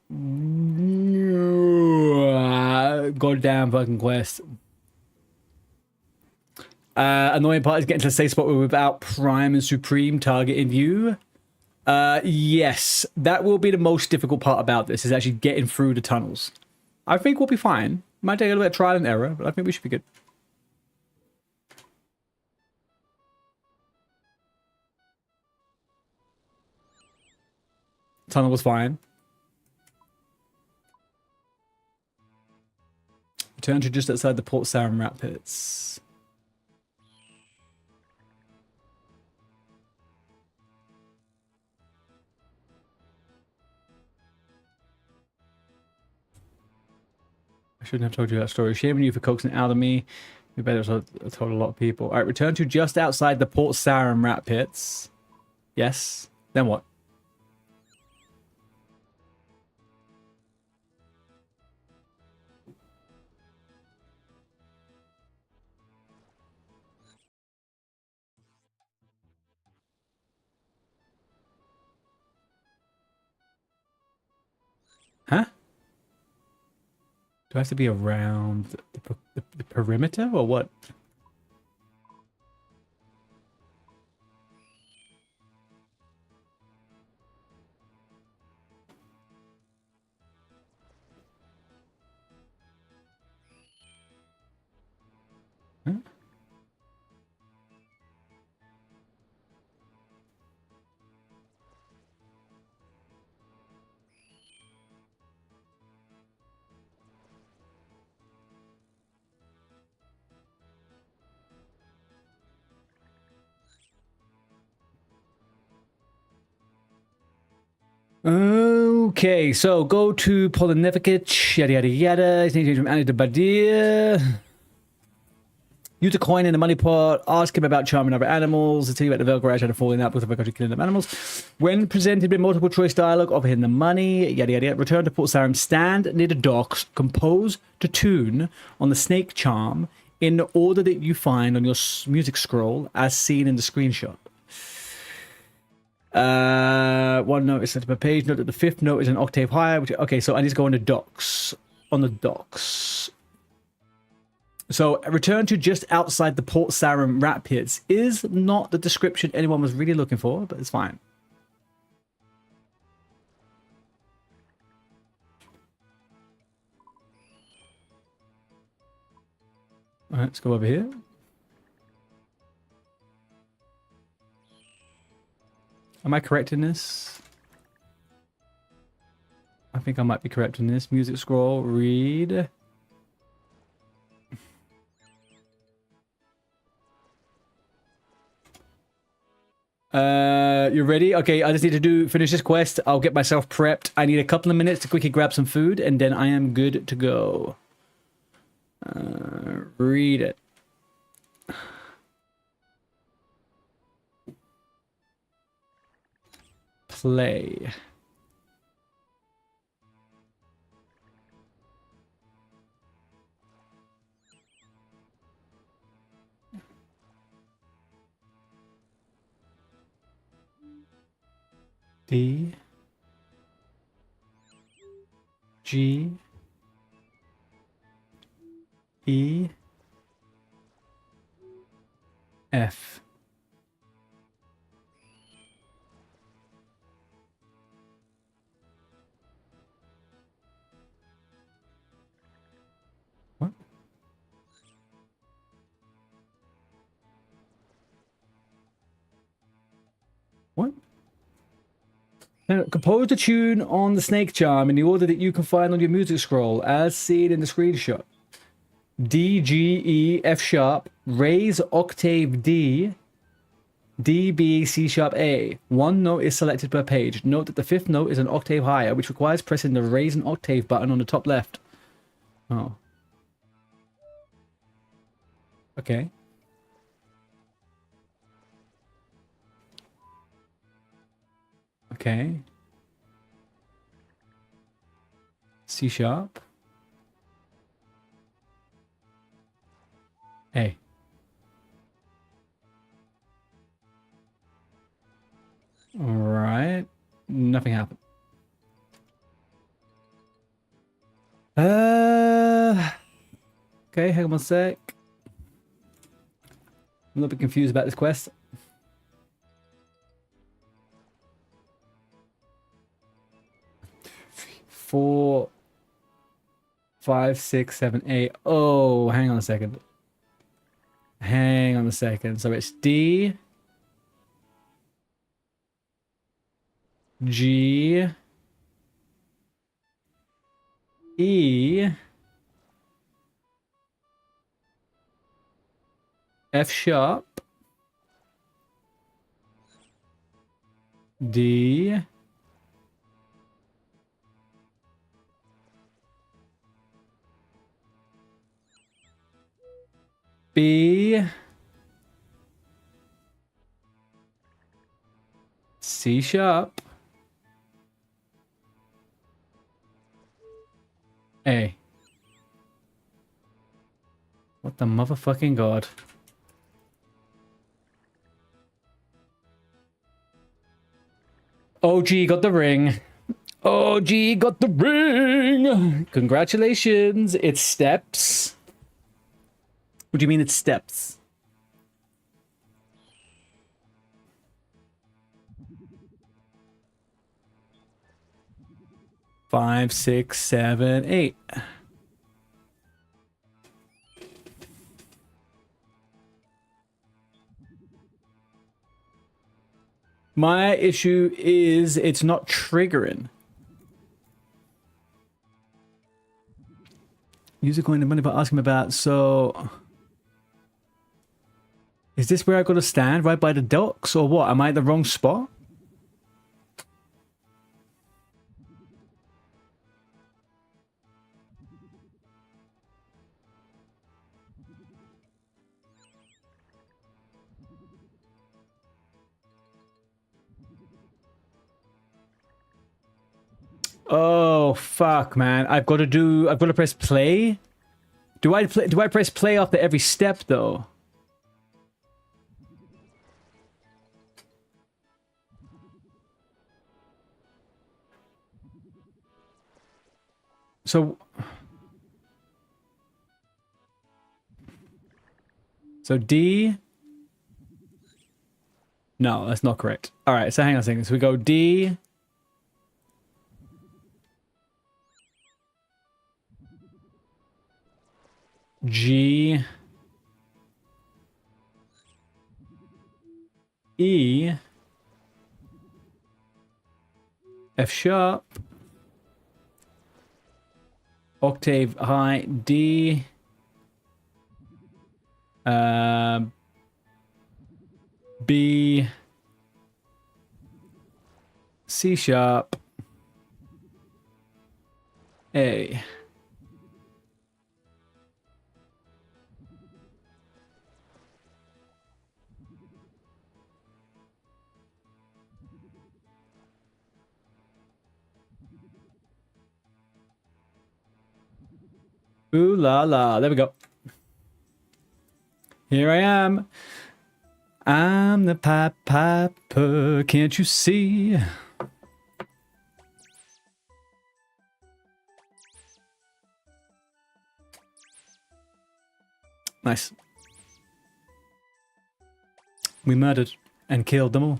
goddamn fucking quest. Annoying part is getting to the safe spot without Prime and Supreme targeting you. Yes, that will be the most difficult part about this, is actually getting through the tunnels. I think we'll be fine. Might take a little bit of trial and error, but I think we should be good. Tunnel was fine. Return to just outside the Port Sarum Rapids. I shouldn't have told you that story. Shame on you for coaxing it out of me. We better have told a lot of people. All right, return to just outside the Port Sarum rat pits. Yes. Then what? Huh? Do I have to be around the perimeter or what? Huh? Okay, so go to Polonevich, yada yada yada. He's from Annie to Badir. Use a coin in the money pot. Ask him about charming other animals. Tell you about the Velgarage and falling out with the country killing them animals. When presented with multiple choice dialogue, offer him the money. Yada yada yada. Return to Port Sarum. Stand near the docks. Compose to tune on the snake charm in the order that you find on your music scroll, as seen in the screenshot. One note is set per page. Note that the fifth note is an octave higher. Which, okay, so I need to go on the docks. On the docks. So return to just outside the Port Sarum rat pits is not the description anyone was really looking for, but it's fine. All right, let's go over here. Am I correct in this? I think I might be correct in this. Music scroll, read. You ready? Okay, I just need to finish this quest. I'll get myself prepped. I need a couple of minutes to quickly grab some food, and then I am good to go. Read it. Play. D G E F. What? What? Now, compose a tune on the snake charm in the order that you can find on your music scroll, as seen in the screenshot. D, G, E, F sharp, raise octave D, D, B, C sharp, A. One note is selected per page. Note that the fifth note is an octave higher, which requires pressing the raise an octave button on the top left. Oh. Okay. Okay. C sharp. A. All right. Nothing happened. Okay, hang on one sec. I'm a little bit confused about this quest. Four, 5, 6, 7, 8. Oh, hang on a second. Hang on a second. So it's D, G, E, F sharp, D, B, C sharp, A. What the motherfucking god? OG got the ring. OG got the ring. Congratulations. It's steps. What do you mean it's steps? Five, six, seven, eight. My issue is it's not triggering. User coin the money but asking about, so is this where I gotta stand? Right by the docks or what? Am I at the wrong spot? Oh fuck, man! I've got to press play. Do I press play after every step though? So D. No, that's not correct. All right, so hang on a second. So we go D. G, E, F sharp, octave high, D, B, C sharp, A. Ooh la la. There we go. Here I am. I'm the Pied Piper. Can't you see? Nice. We murdered and killed them all.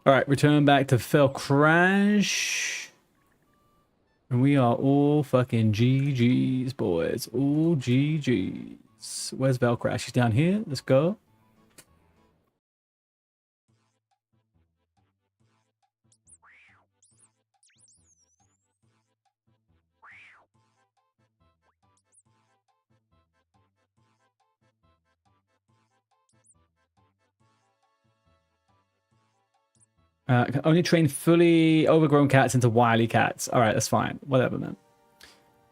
All right, return back to Fell Crash. And we are all fucking GG's, boys. All GG's. Where's Vel Crash? He's down here. Let's go. Can only train fully overgrown cats into wily cats. All right, that's fine. Whatever, man.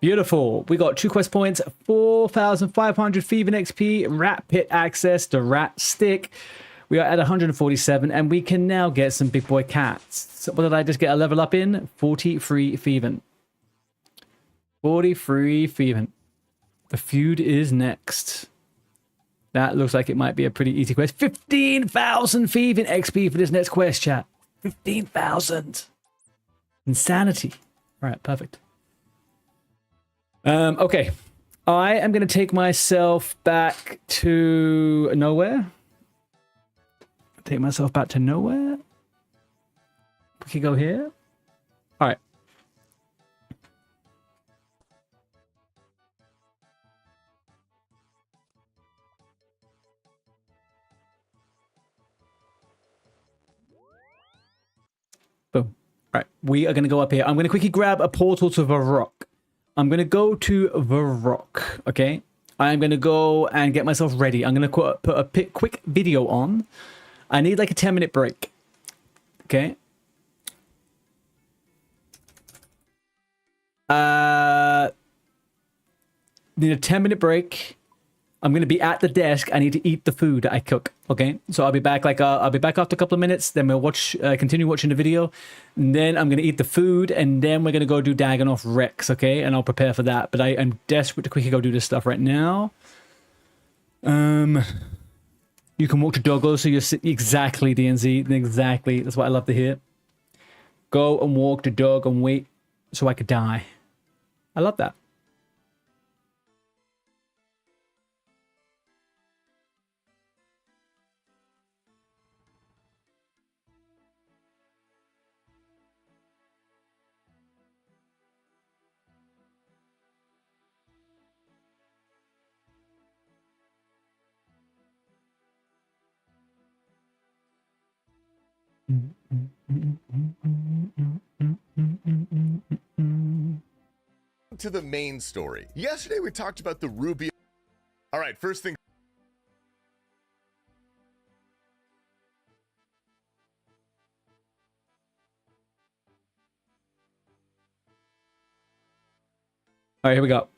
Beautiful. We got 2 quest points, 4,500 thieving XP, rat pit access, the rat stick. We are at 147, and we can now get some big boy cats. So what did I just get a level up in? 43 thieving. 43 thieving. The feud is next. That looks like it might be a pretty easy quest. 15,000 thieving XP for this next quest, chat. 15,000. Insanity. All right, perfect. Okay. I am going to take myself back to nowhere. Take myself back to nowhere. We can go here. All right. Boom. All right, we are going to go up here. I'm going to quickly grab a portal to the rock. I'm going to go to the rock, okay? I'm going to go and get myself ready. I'm going to put a quick video on. I need like a 10-minute break, okay? Need a 10-minute break. I'm going to be at the desk. I need to eat the food that I cook. Okay, so I'll be back I'll be back after a couple of minutes. Then we'll continue watching the video. And then I'm going to eat the food, and then we're going to go do Dagonoth Rex. Okay, and I'll prepare for that. But I'm desperate to quickly go do this stuff right now. You can walk your dog also. You're exactly DNZ. Exactly. That's what I love to hear. Go and walk the dog and wait so I could die. I love that. To the main story. Yesterday we talked about the Ruby. All right, first thing. All right, here we go.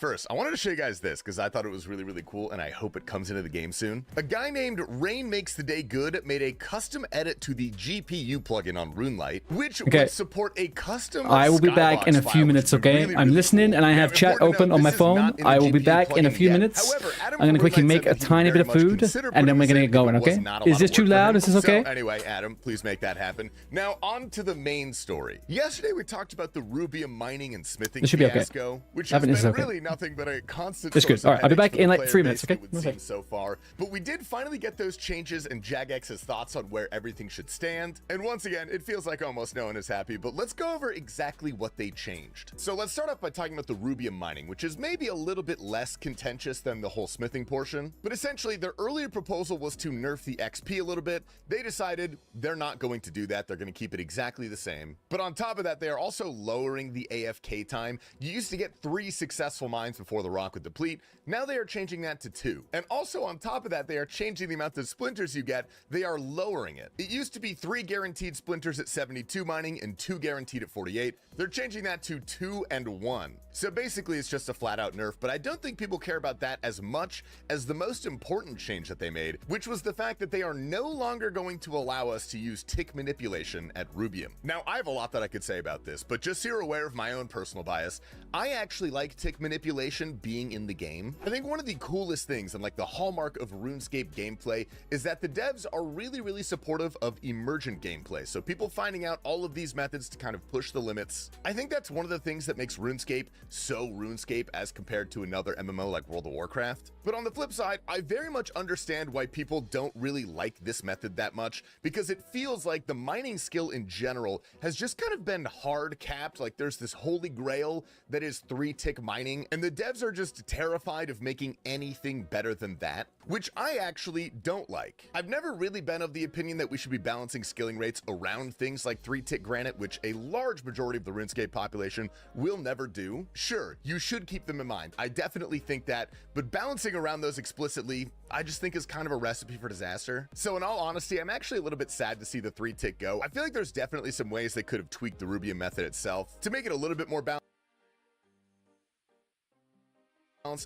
First, I wanted to show you guys this because I thought it was really, really cool, and I hope it comes into the game soon. A guy named Rain Makes the Day Good made a custom edit to the GPU plugin on RuneLite, which would support a custom. I will be back in a few minutes, okay? Really, I'm listening, cool. And I have chat open on my phone. I will be back in a few minutes. However, I'm going to quickly make a tiny bit of food, and then we're going to get going, okay? Is this too loud? Is this okay? So, anyway, Adam, please make that happen. Now, on to the main story. Yesterday, we talked about the rubium mining and smithing fiasco, which has been really nothing but a constant. That's good. All right, I'll be back in like 3 minutes. Okay. Okay. So far, but we did finally get those changes and Jagex's thoughts on where everything should stand. And once again, it feels like almost no one is happy. But let's go over exactly what they changed. So let's start off by talking about the rubium mining, which is maybe a little bit less contentious than the whole smithing portion. But essentially, their earlier proposal was to nerf the XP a little bit. They decided they're not going to do that. They're going to keep it exactly the same. But on top of that, they are also lowering the AFK time. You used to get 3 successful mines before the rock would deplete. Now they are changing that to 2. And also on top of that, they are changing the amount of splinters you get. They are lowering it. It used to be 3 guaranteed splinters at 72 mining and 2 guaranteed at 48. They're changing that to 2 and 1. So basically it's just a flat out nerf, but I don't think people care about that as much as the most important change that they made, which was the fact that they are no longer going to allow us to use tick manipulation at rubium. Now I have a lot that I could say about this, but just so you're aware of my own personal bias, I actually like tick manipulation being in the game. I think one of the coolest things and like the hallmark of RuneScape gameplay is that the devs are really supportive of emergent gameplay. So people finding out all of these methods to kind of push the limits. I think that's one of the things that makes RuneScape so RuneScape as compared to another MMO like World of Warcraft. But on the flip side, I very much understand why people don't really like this method that much, because it feels like the mining skill in general has just kind of been hard capped. Like there's this holy grail that is 3-tick mining, and the devs are just terrified of making anything better than that, which I actually don't like. I've never really been of the opinion that we should be balancing skilling rates around things like 3-tick granite, which a large majority of the RuneScape population will never do. Sure, you should keep them in mind. I definitely think that, but balancing around those explicitly, I just think is kind of a recipe for disaster. So in all honesty, I'm actually a little bit sad to see the 3-tick go. I feel like there's definitely some ways they could have tweaked the rubium method itself to make it a little bit more balanced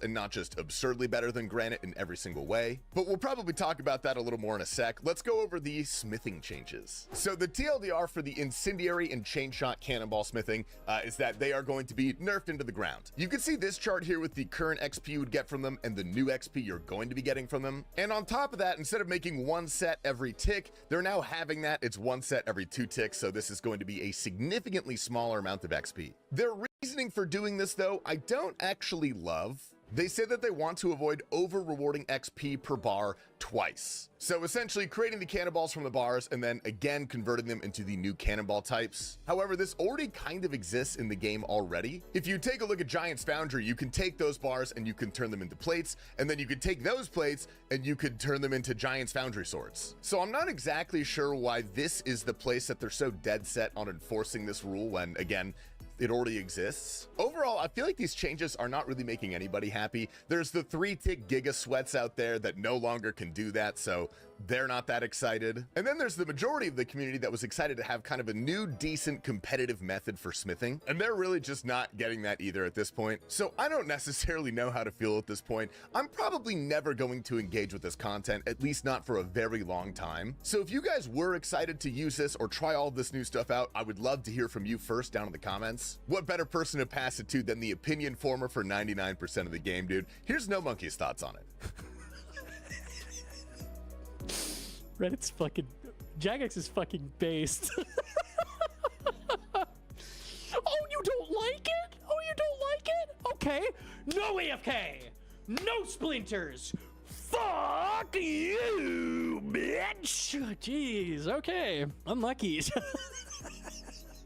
and not just absurdly better than granite in every single way. But we'll probably talk about that a little more in a sec. Let's go over the smithing changes. So the TLDR for the incendiary and chain shot cannonball smithing is that they are going to be nerfed into the ground. You can see this chart here with the current XP you would get from them and the new XP you're going to be getting from them. And on top of that, instead of making 1 set every tick, they're now having that it's 1 set every 2 ticks. So this is going to be a significantly smaller amount of XP. Their reasoning for doing this though, I don't actually love. They say that they want to avoid over-rewarding XP per bar twice. So essentially creating the cannonballs from the bars and then again converting them into the new cannonball types. However, this already kind of exists in the game already. If you take a look at Giant's Foundry, you can take those bars and you can turn them into plates, and then you could take those plates and you could turn them into Giant's Foundry swords. So I'm not exactly sure why this is the place that they're so dead set on enforcing this rule when, again, it already exists. Overall, I feel like these changes are not really making anybody happy. There's the 3-tick Giga Sweats out there that no longer can do that, so they're not that excited. And then there's the majority of the community that was excited to have kind of a new, decent, competitive method for smithing, and they're really just not getting that either at this point. So I don't necessarily know how to feel at this point. I'm probably never going to engage with this content, at least not for a very long time. So if you guys were excited to use this or try all of this new stuff out, I would love to hear from you first down in the comments. What better person to pass it to than the opinion former for 99% of the game, dude? Here's No Monkey's thoughts on it. Reddit's fucking... Jagex is fucking based. Oh, you don't like it? Oh, you don't like it? Okay. No AFK. No splinters. Fuck you, bitch. Jeez, okay. Unlucky.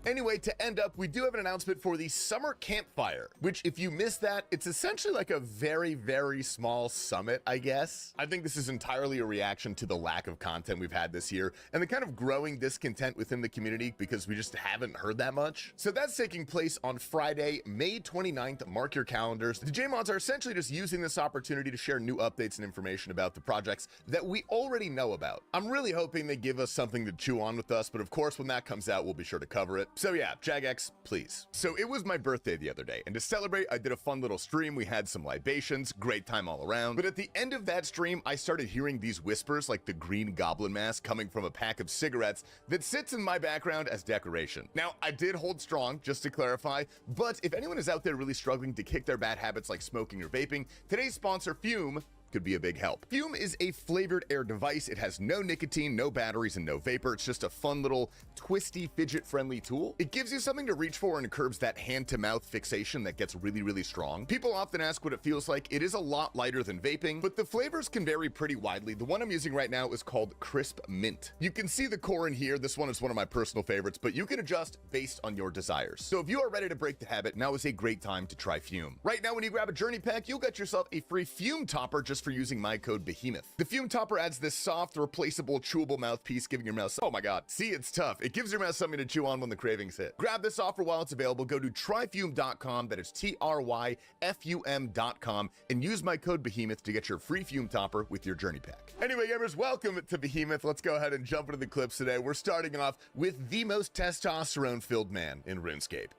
Anyway, to end up, we do have an announcement for the Summer Campfire, which if you missed that, it's essentially like a very, very small summit, I guess. I think this is entirely a reaction to the lack of content we've had this year and the kind of growing discontent within the community because we just haven't heard that much. So that's taking place on Friday, May 29th. Mark your calendars. The J-Mods are essentially just using this opportunity to share new updates and information about the projects that we already know about. I'm really hoping they give us something to chew on with us, but of course, when that comes out, we'll be sure to cover it. So yeah, Jagex, please. So it was my birthday the other day, and to celebrate, I did a fun little stream. We had some libations, great time all around. But at the end of that stream, I started hearing these whispers like the Green Goblin mask coming from a pack of cigarettes that sits in my background as decoration. Now, I did hold strong, just to clarify, but if anyone is out there really struggling to kick their bad habits like smoking or vaping, today's sponsor, Fume, could be a big help. Fume is a flavored air device. It has no nicotine, no batteries, and no vapor. It's just a fun little twisty, fidget-friendly tool. It gives you something to reach for and curbs that hand-to-mouth fixation that gets really, really strong. People often ask what it feels like. It is a lot lighter than vaping, but the flavors can vary pretty widely. The one I'm using right now is called Crisp Mint. You can see the core in here. This one is one of my personal favorites, but you can adjust based on your desires. So if you are ready to break the habit, now is a great time to try Fume. Right now, when you grab a journey pack, you'll get yourself a free Fume topper just for using my code Behemoth. The Fume topper adds this soft, replaceable, chewable mouthpiece, giving your mouth, oh my god, see, it's tough. It gives your mouth something to chew on when the cravings hit. Grab this offer while it's available. Go to tryfume.com, that is TRYFUM.com, and use my code Behemoth to get your free Fume topper with your journey pack. Anyway, gamers, welcome to Behemoth. Let's go ahead and jump into the clips today. We're starting off with the most testosterone-filled man in RuneScape.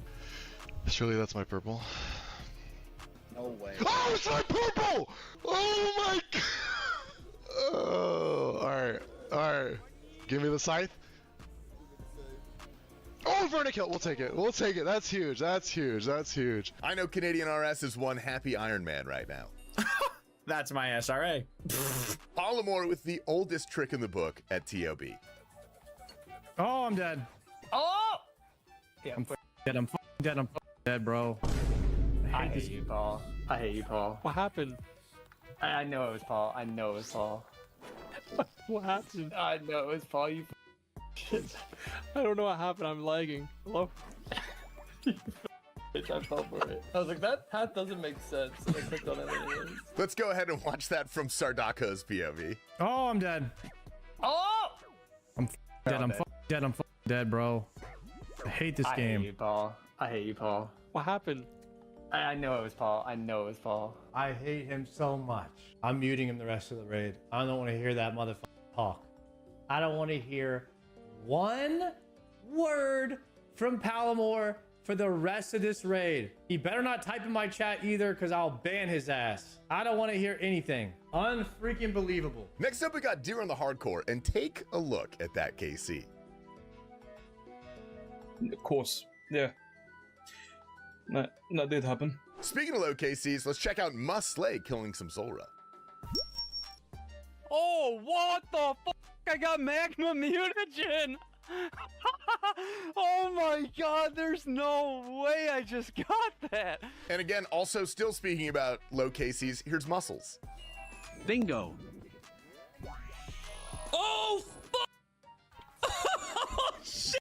Surely that's my purple. No way. Oh, it's my purple! Oh my god! Oh, alright, alright. Give me the scythe. Oh, Vernikill! We'll take it. We'll take it. That's huge. That's huge. That's huge. I know Canadian RS is one happy Iron Man right now. That's my SRA. Polymore with the oldest trick in the book at TOB. Oh, I'm dead. Oh! Yeah, I'm dead. I'm dead. I'm dead, bro. I hate you, Paul. I hate you, Paul. What happened? I know it was Paul. I know it was Paul. What happened? I know it was Paul. You shit. I don't know what happened. I'm lagging. Hello? Bitch, I fell for it. I was like, that path doesn't make sense. And I clicked on it anyways. Let's go ahead and watch that from Sardako's POV. Oh, I'm dead. Oh! I'm dead. I'm dead. I'm dead, bro. I hate this game. I hate you, Paul. I hate you, Paul. What happened? I know it was Paul. I know it was Paul. I hate him so much. I'm muting him the rest of the raid. I don't want to hear that motherfucker talk. I don't want to hear one word from Palomore for the rest of this raid. He better not type in my chat either, because I'll ban his ass. I don't want to hear anything. Unfreaking believable. Next up, we got Deer on the Hardcore, and take a look at that KC. Of course, yeah. That did happen. Speaking of low KCs, let's check out Must Slay killing some Zulrah. Oh, what the fuck? I got magma mutagen. Oh my god, there's no way I just got that. And again, also still speaking about low KCs, here's Muscles. Bingo. Oh, oh, shit!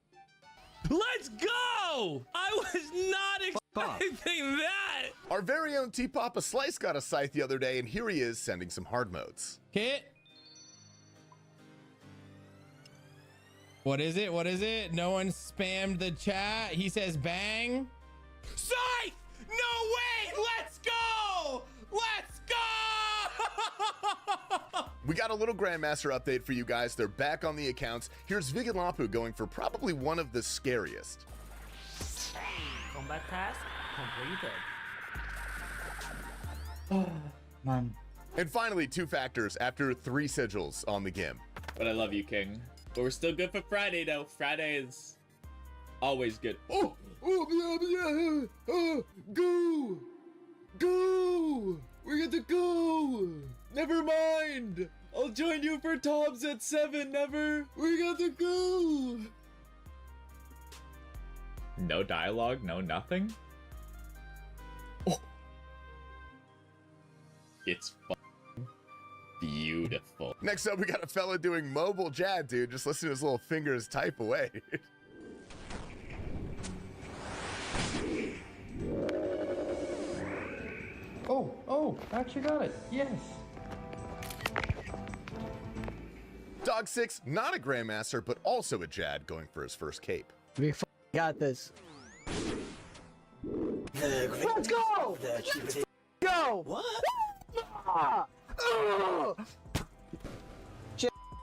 Let's go! I was not expecting that! Our very own T-Papa Slice got a scythe the other day, and here he is sending some hard modes. Hit. What is it? What is it? No one spammed the chat. He says bang. Scythe! No way! Let's go! Let's go! We got a little Grandmaster update for you guys. They're back on the accounts. Here's Vigalapu going for probably one of the scariest. Combat task completed. Oh, man. And finally, 2 factors after 3 sigils on the GIM. But I love you, King. But we're still good for Friday, though. Friday is always good. Oh, go! Go! We get to go! Never mind! I'll join you for Toms at 7, never! We got to go! No dialogue, no nothing? Oh. It's beautiful. Next up, we got a fella doing mobile jab, dude. Just listen to his little fingers type away. Oh, I actually got it. Yes. Dog 6, not a Grandmaster, but also a Jad, going for his first cape. We got this. Let's go! Let's go! What?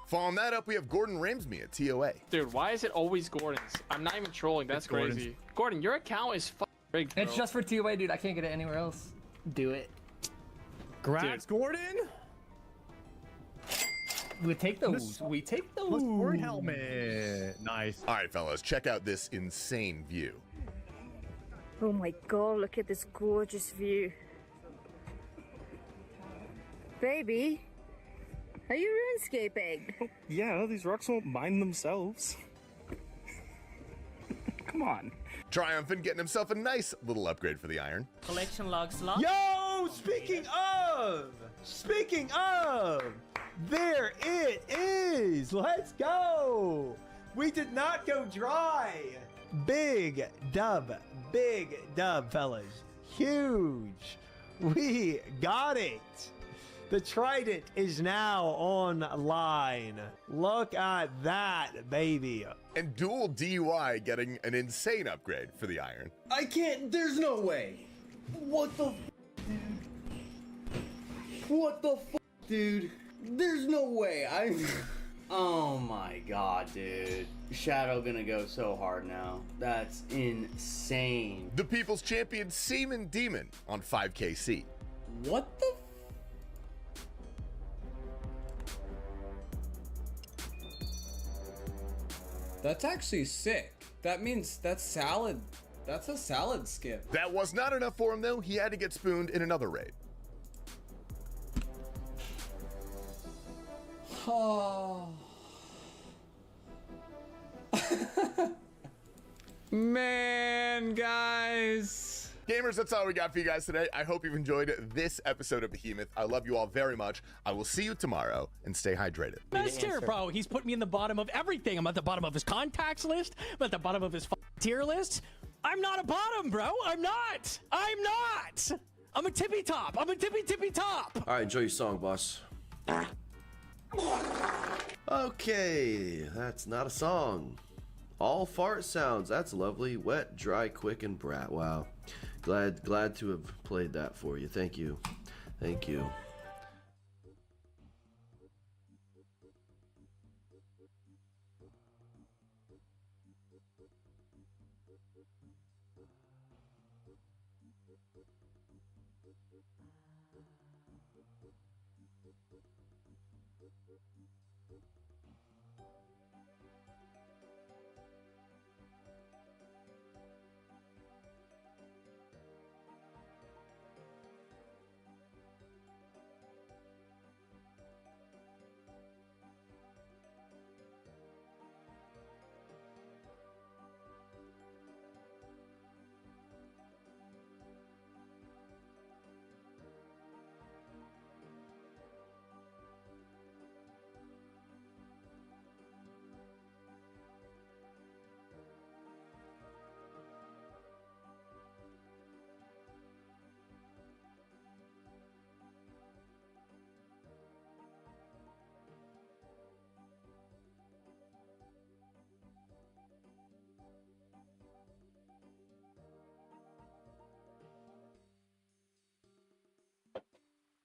Following that up, we have Gordon Ramsay at TOA. Dude, why is it always Gordon's? I'm not even trolling. That's crazy. Gordon, your account is rigged, bro. It's just for TOA, dude. I can't get it anywhere else. Do it. Congrats, Gordon. We take those. We take those. Word helmet. Nice. All right, fellas, check out this insane view. Oh my god, look at this gorgeous view. Baby, are you RuneScaping? Oh, yeah, these rocks won't mind themselves. Come on. Triumphant getting himself a nice little upgrade for the iron. Collection log slot. Yo, speaking of, there it is. Let's go. We did not go dry. Big dub, fellas. Huge. We got it. The Trident is now online. Look at that, baby. And dual DUI getting an insane upgrade for the iron. I can't, there's no way. What the dude? What the dude? There's no way. Oh my god, dude. Shadow gonna go so hard now. That's insane. The People's Champion Seaman Demon on 5KC. What the That's actually sick. That means that's salad. That's a salad skip. That was not enough for him, though. He had to get spooned in another raid. Oh. Man, guys. Gamers, that's all we got for you guys today. I hope you've enjoyed this episode of Behemoth. I love you all very much. I will see you tomorrow, and stay hydrated. Master, bro, he's put me in the bottom of everything. I'm at the bottom of his contacts list. I'm at the bottom of his tier list. I'm not a bottom, bro. I'm not. I'm a tippy top. I'm a tippy top. All right, enjoy your song, boss. Okay, that's not a song. All fart sounds. That's lovely. Wet, dry, quick, and brat. Wow. Glad to have played that for you. Thank you. Thank you.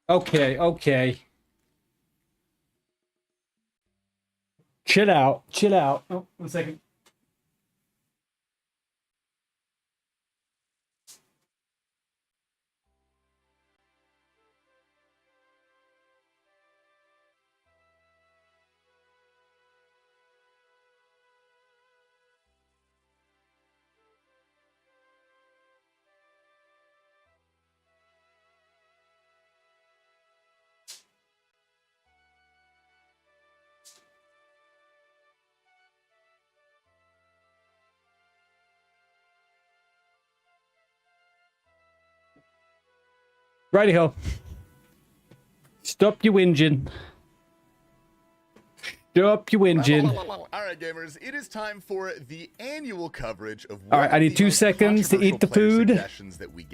Okay, okay. Chill out, chill out. Oh, 1 second. Righty ho. Stop your whinging. Stop your whinging. All right, gamers, it is time for the annual coverage of All right, I need 2 seconds to eat the food.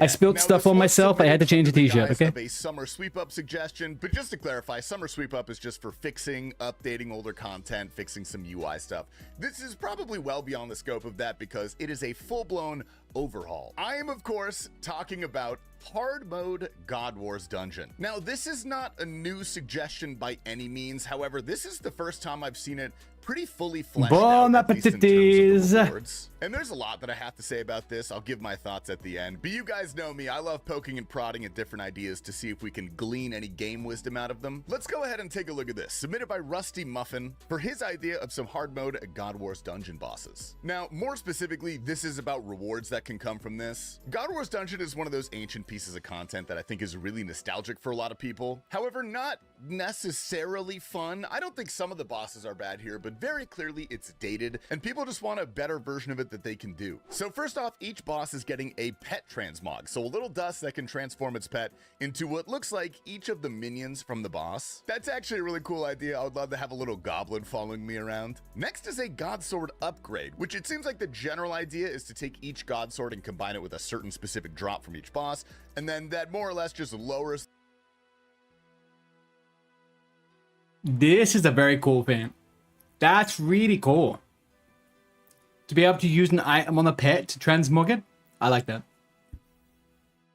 I spilled stuff on myself. I had to change the t-shirt, okay? A summer sweep up suggestion, but just to clarify, summer sweep up is just for fixing, updating older content, fixing some UI stuff. This is probably well beyond the scope of that because it is a full-blown overhaul. I am, of course, talking about hard mode God Wars Dungeon. Now, this is not a new suggestion by any means. However, this is the first time I've seen it pretty fully fleshed Bon out, at least in terms of the appétit. rewards. And there's a lot that I have to say about this. I'll give my thoughts at the end. But you guys know me. I love poking and prodding at different ideas to see if we can glean any game wisdom out of them. Let's go ahead and take a look at this. Submitted by Rusty Muffin for his idea of some hard mode God Wars Dungeon bosses. Now, more specifically, this is about rewards that can come from this. God Wars Dungeon is one of those ancient pieces of content that I think is really nostalgic for a lot of people. However, not necessarily fun. I don't think some of the bosses are bad here, but very clearly it's dated and people just want a better version of it that they can do. So first off, each boss is getting a pet transmog, so a little dust that can transform its pet into what looks like each of the minions from the boss. That's actually a really cool idea. I would love to have a little goblin following me around. Next is a God Sword upgrade, which it seems like the general idea is to take each God Sword and combine it with a certain specific drop from each boss, and then that more or less just lowers. This is a very cool thing. That's really cool. To be able to use an item on a pet to transmog it. I like that.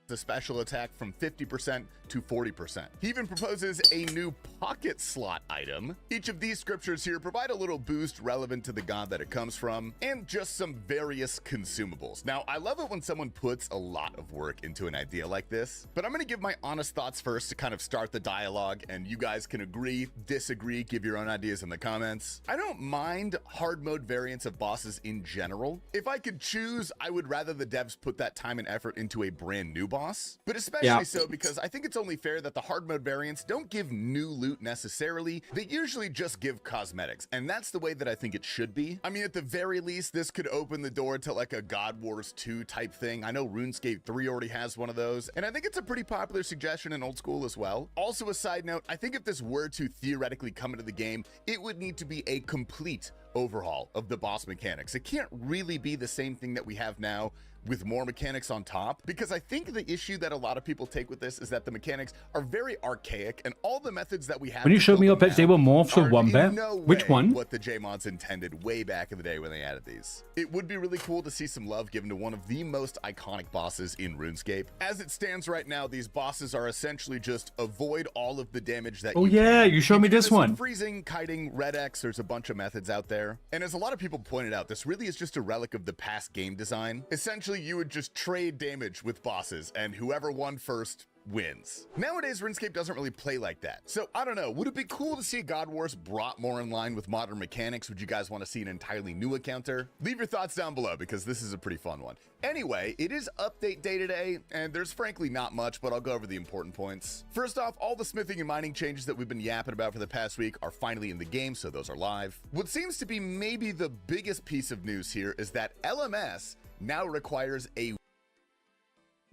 The special attack from 50% to 40%. He even proposes a new pocket slot item. Each of these scriptures here provide a little boost relevant to the god that it comes from, and just some various consumables. Now, I love it when someone puts a lot of work into an idea like this, but I'm gonna give my honest thoughts first to kind of start the dialogue, and you guys can agree, disagree, give your own ideas in the comments. I don't mind hard mode variants of bosses in general. If I could choose, I would rather the devs put that time and effort into a brand new boss, but especially so because I think it's only fair that the hard mode variants don't give new loot necessarily. They usually just give cosmetics, and that's the way that I think it should be. I mean, at the very least, this could open the door to like a God Wars 2 type thing. I know RuneScape 3 already has one of those, and I think it's a pretty popular suggestion in old school as well. Also, a side note, I think if this were to theoretically come into the game, it would need to be a complete overhaul of the boss mechanics. It can't really be the same thing that we have now with more mechanics on top, because I think the issue that a lot of people take with this is that the mechanics are very archaic, and all the methods that we have. When you showed me your pets, they were morphs with one pet. Which one? What the J-mods intended way back in the day when they added these. It would be really cool to see some love given to one of the most iconic bosses in RuneScape. As it stands right now, these bosses are essentially just avoid all of the damage that you can. You showed me this one. Freezing, kiting, red X, there's a bunch of methods out there. And as a lot of people pointed out, this really is just a relic of the past game design. Essentially, you would just trade damage with bosses, and whoever won first wins. Nowadays, RuneScape doesn't really play like that. So I don't know, would it be cool to see God Wars brought more in line with modern mechanics? Would you guys want to see an entirely new encounter? Leave your thoughts down below because this is a pretty fun one. Anyway, it is update day today, and there's frankly not much, but I'll go over the important points. First off, all the smithing and mining changes that we've been yapping about for the past week are finally in the game, so those are live. What seems to be maybe the biggest piece of news here is that LMS now requires a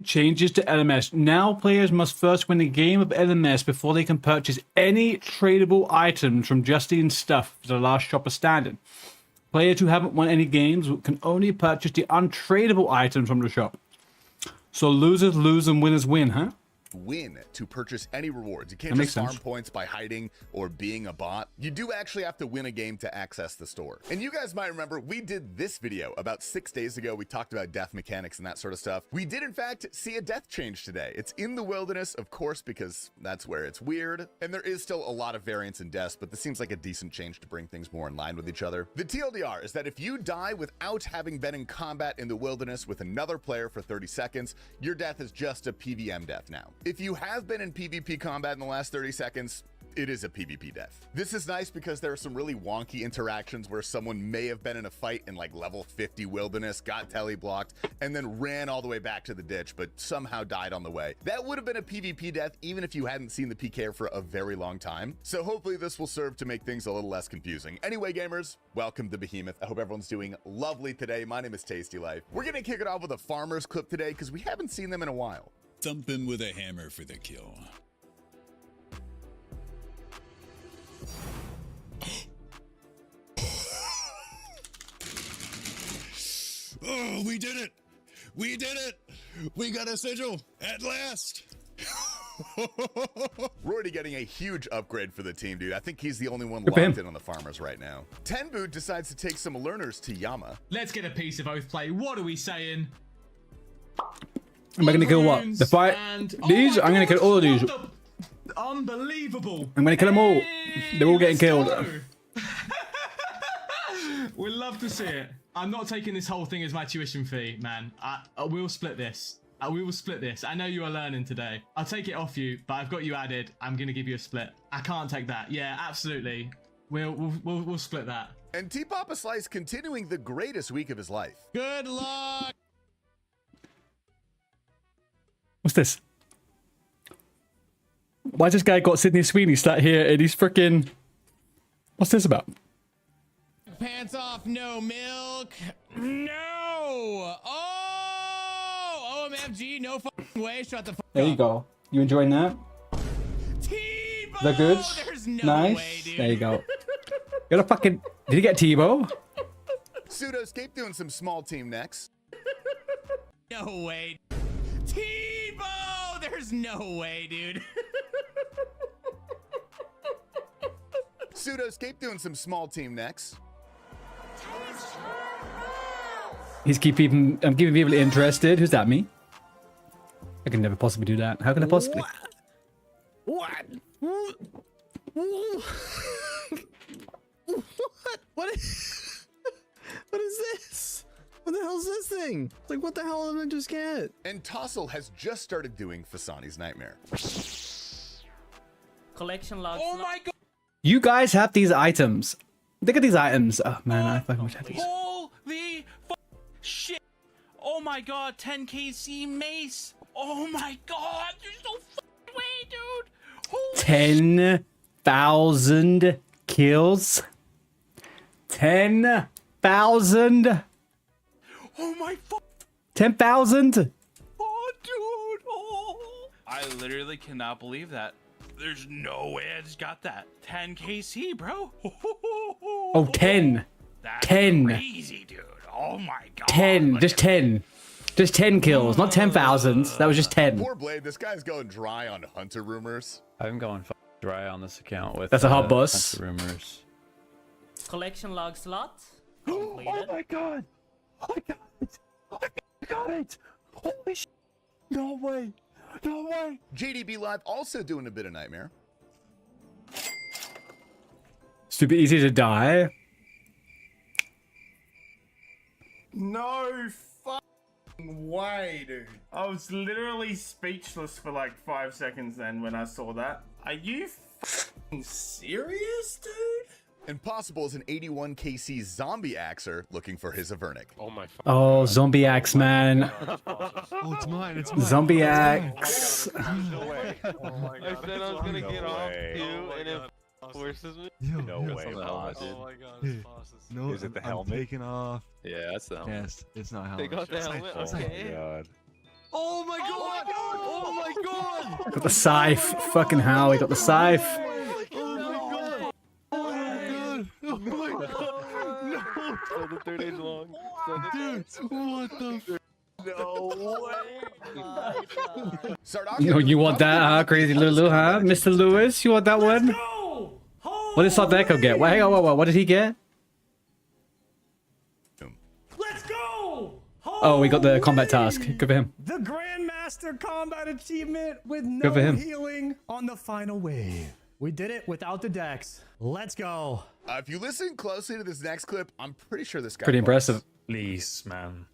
changes to LMS. Now players must first win a game of LMS before they can purchase any tradable items from Justine's stuff for the last shopper standing. Players who haven't won any games can only purchase the untradable items from the shop. So losers lose and winners win, huh? win to purchase any rewards. You can't That makes just farm sense. points by hiding or being a bot. You do actually have to win a game to access the store. And you guys might remember we did this video about 6 days ago. We talked about death mechanics and that sort of stuff. We did in fact see a death change today. It's in the wilderness, of course, because that's where it's weird. And there is still a lot of variance in deaths, but this seems like a decent change to bring things more in line with each other. The TLDR is that if you die without having been in combat in the wilderness with another player for 30 seconds, your death is just a PVM death now. If you have been in PvP combat in the last 30 seconds, it is a PvP death. This is nice because there are some really wonky interactions where someone may have been in a fight in like level 50 wilderness, got tele blocked, and then ran all the way back to the ditch, but somehow died on the way. That would have been a PvP death even if you hadn't seen the PK for a very long time. So hopefully this will serve to make things a little less confusing. Anyway, gamers, welcome to Behemoth. I hope everyone's doing lovely today. My name is Tasty Life. We're gonna kick it off with a farmer's clip today because we haven't seen them in a while. Thumping with a hammer for the kill. Oh, we did it! We did it! We got a sigil at last! Roydy getting a huge upgrade for the team, dude. I think he's the only one Good for locked him. in on the farmers right now. Tenbu decides to take some learners to Yama. Let's get a piece of oath play. What are we saying? Am I gonna kill what? The fight? These? I'm gonna kill all of these. Unbelievable. I'm gonna kill them all. They're all getting killed. We'd love to see it. I'm not taking this whole thing as my tuition fee, man. I will split this. We will split this. I know you are learning today. I'll take it off you, but I've got you added. I'm gonna give you a split. I can't take that. Yeah, absolutely. We'll split that. And T-Papa Slice continuing the greatest week of his life. Good luck. What's this? Why this guy got Sydney Sweeney sat here and he's freaking... What's this about? Pants off, no milk. No. Oh, OMFG, no fucking way. Shut the fuck There you up. go. You enjoying that? Tebow! The goods? There's no nice. way, dude. There you go. You're a fucking... Did you get Tebow? Pseudoscape doing some small team next. No way. Tebow! There's no way, dude. Pseudoscape doing some small team next. He's keeping... I'm keeping people interested. Who's that, me? I can never possibly do that. How can I possibly? What? What is this? What the hell is this thing? Like, what the hell did I just get? And Tossel has just started doing Fasani's Nightmare. Collection logs. Oh my god. You guys have these items. Look at these items. Oh man, I fucking wish I had these. Holy shit. Oh my god, 10kc mace. Oh my god, there's no fucking way, dude. Holy 10,000 kills. 10,000. Oh my fuck. 10,000. Oh, dude. Oh. I literally cannot believe that. There's no way I just got that. 10kc, bro. Oh, 10. That's 10. crazy, dude. Oh my god. 10. Just 10. Just 10 kills, not 10,000. That was just 10. Poor Blade, this guy's going dry on Hunter rumors. I'm going dry on this account with. That's a hot boss. Hunter rumors. Collection log slot. Oh my god! I got it! I got it! Holy shit! No way! No way! JDB Live also doing a bit of Nightmare. Super easy to die. No fucking way, dude. I was literally speechless for like 5 seconds then when I saw that. Are you fucking serious, dude? Impossible is an 81 KC zombie axer looking for his Avernic. Oh my Oh, zombie axe, man. Oh, it's mine. It's mine. Zombie axe. No way. I said I was gonna get off too, and it forces me. No way, dude. boss. Oh my god, it's bosses. No, Is it the I'm helmet? taking off. Yeah, that's the helmet. Yes, it's not They helmet. got the helmet. Okay. God. Oh my god! Oh my god! Got the scythe. Fucking hell, he got the scythe. Oh my god! No! So the 3 days long. Dude, what the? No way. Sardox Oh, you want that, huh? Crazy Lulu, huh? Mr. Lewis, you want that one? What did Sardeko get? Wait, hang on, what did he get? Let's go! Oh, we got the combat task. Good for him. The Grandmaster Combat Achievement with Good for no him. healing on the final wave. We did it without the dex. Let's go. If you listen closely to this next clip, I'm pretty sure this guy. Pretty impressive. Please, man.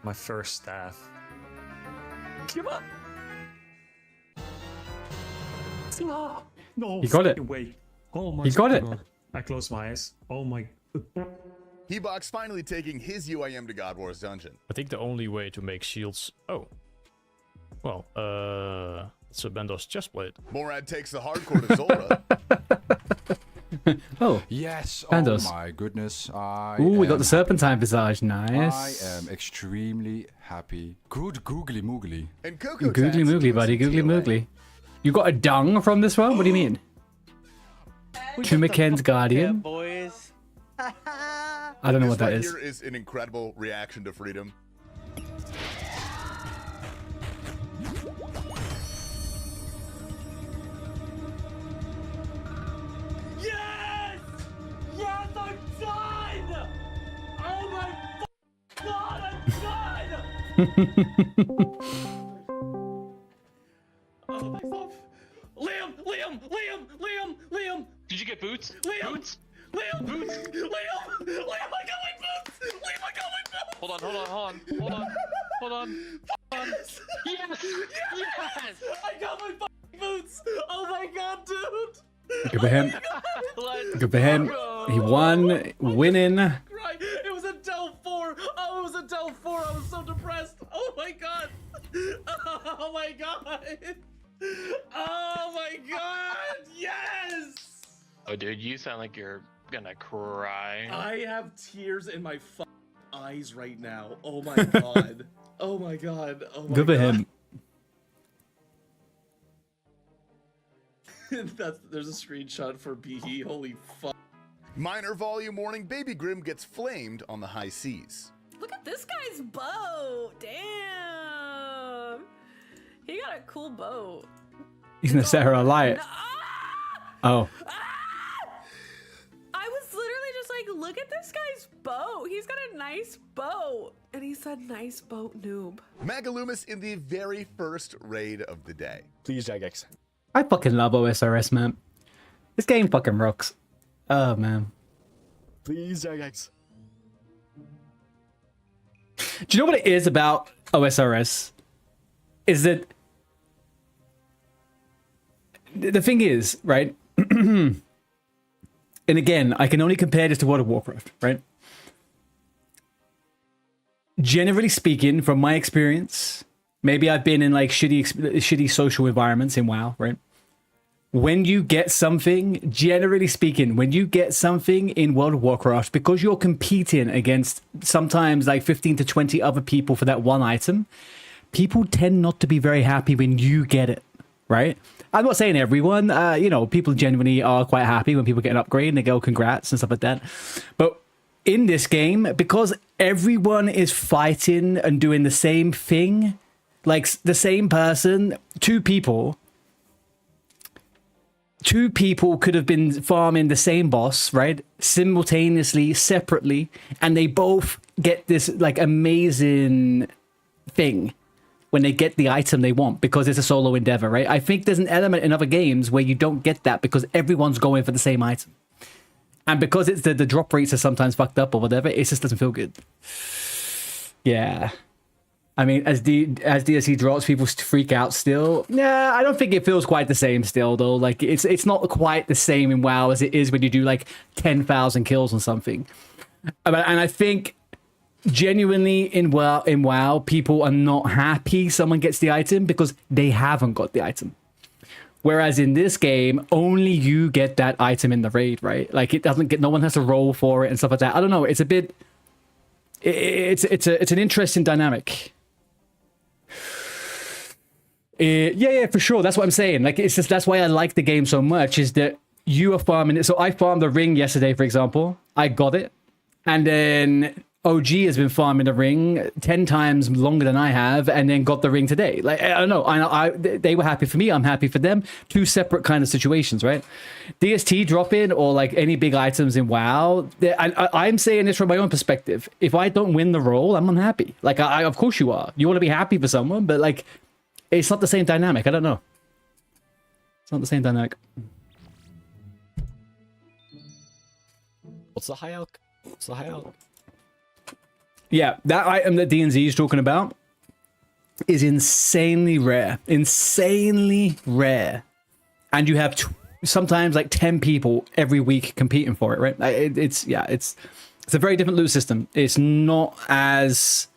My first staff. Give up. No. He got it. Wait. Oh my He got it. God. I closed my eyes. Oh my. Hebox finally taking his UIM to God War's dungeon. I think the only way to make shields. Oh. Well, it's a Bendo's chestplate. Morad takes the hardcore to Zora. Oh. Yes. Bandos. Oh my goodness. Ooh, we got the Serpentine visage. Nice. I am extremely happy. Good googly moogly. And Coco Googly moogly, buddy. Googly moogly. You got a dung from this one? What do you mean? Chumaken's Guardian. boys. I don't know what that This is. right here is an incredible reaction to freedom. Yes! Yes, I'm done! Oh my God, I'm done! Oh, thanks, love. Liam! Did you get boots? Liam! Boots? Liam! Boots! Liam! I got my boots! Liam, I got my boots! Hold on. Yes! Yes! I got my fucking boots! Oh my God, dude! Good for him. Let's Good for him. go. He won. Winning. Right, it was a Del 4. Oh, it was a Del 4. I was so depressed. Oh my God. Oh my God. Oh my God. Yes. Oh, dude, you sound like you're gonna cry. I have tears in my eyes right now. Oh my God. Oh my God. Oh my Good for God. him. There's a screenshot for BE. Holy fuck. Minor volume warning, Baby Grim gets flamed on the high seas. Look at this guy's boat. Damn. He got a cool boat. He's gonna set her alight. Oh. I was literally just like, look at this guy's boat. He's got a nice boat. And he said, nice boat, noob. Magalumis in the very first raid of the day. Please, Jagex. I fucking love OSRS, man. This game fucking rocks. Oh, man. Please, Jagex. Do you know what it is about OSRS? Is that... The thing is, right? And again, I can only compare this to World of Warcraft, right? Generally speaking, from my experience, maybe I've been in like shitty social environments in WoW, right? When you get something, generally speaking, when you get something in World of Warcraft, because you're competing against sometimes like 15 to 20 other people for that one item, people tend not to be very happy when you get it, right? I'm not saying everyone, you know, people genuinely are quite happy when people get an upgrade and they go congrats and stuff like that. But in this game, because everyone is fighting and doing the same thing, like the same person, two people could have been farming the same boss, right? Simultaneously, separately, and they both get this like amazing thing when they get the item they want because it's a solo endeavor, right? I think there's an element in other games where you don't get that because everyone's going for the same item. And because it's the drop rates are sometimes fucked up or whatever, it just doesn't feel good. Yeah. I mean, as DSC drops, people freak out still. Nah, I don't think it feels quite the same still, though. Like, it's not quite the same in WoW as it is when you do, like, 10,000 kills on something. And I think, genuinely, in WoW, people are not happy someone gets the item because they haven't got the item. Whereas in this game, only you get that item in the raid, right? Like, it doesn't get... No one has to roll for it and stuff like that. I don't know. It's a bit... It's an interesting dynamic. Yeah, for sure. That's what I'm saying. Like, it's just that's why I like the game so much. Is that you are farming it. So I farmed the ring yesterday, for example. I got it, and then OG has been farming the ring 10 times longer than I have, and then got the ring today. Like, I don't know. They were happy for me. I'm happy for them. Two separate kind of situations, right? DST drop in or like any big items in WoW. I'm saying this from my own perspective. If I don't win the role, I'm unhappy. Like, of course you are. You want to be happy for someone, but like, it's not the same dynamic. I don't know. It's not the same dynamic. What's the high elk? What's the high elk? Yeah, that item that DNZ is talking about is insanely rare. Insanely rare. And you have sometimes like 10 people every week competing for it, right? It's a very different loot system. It's not as...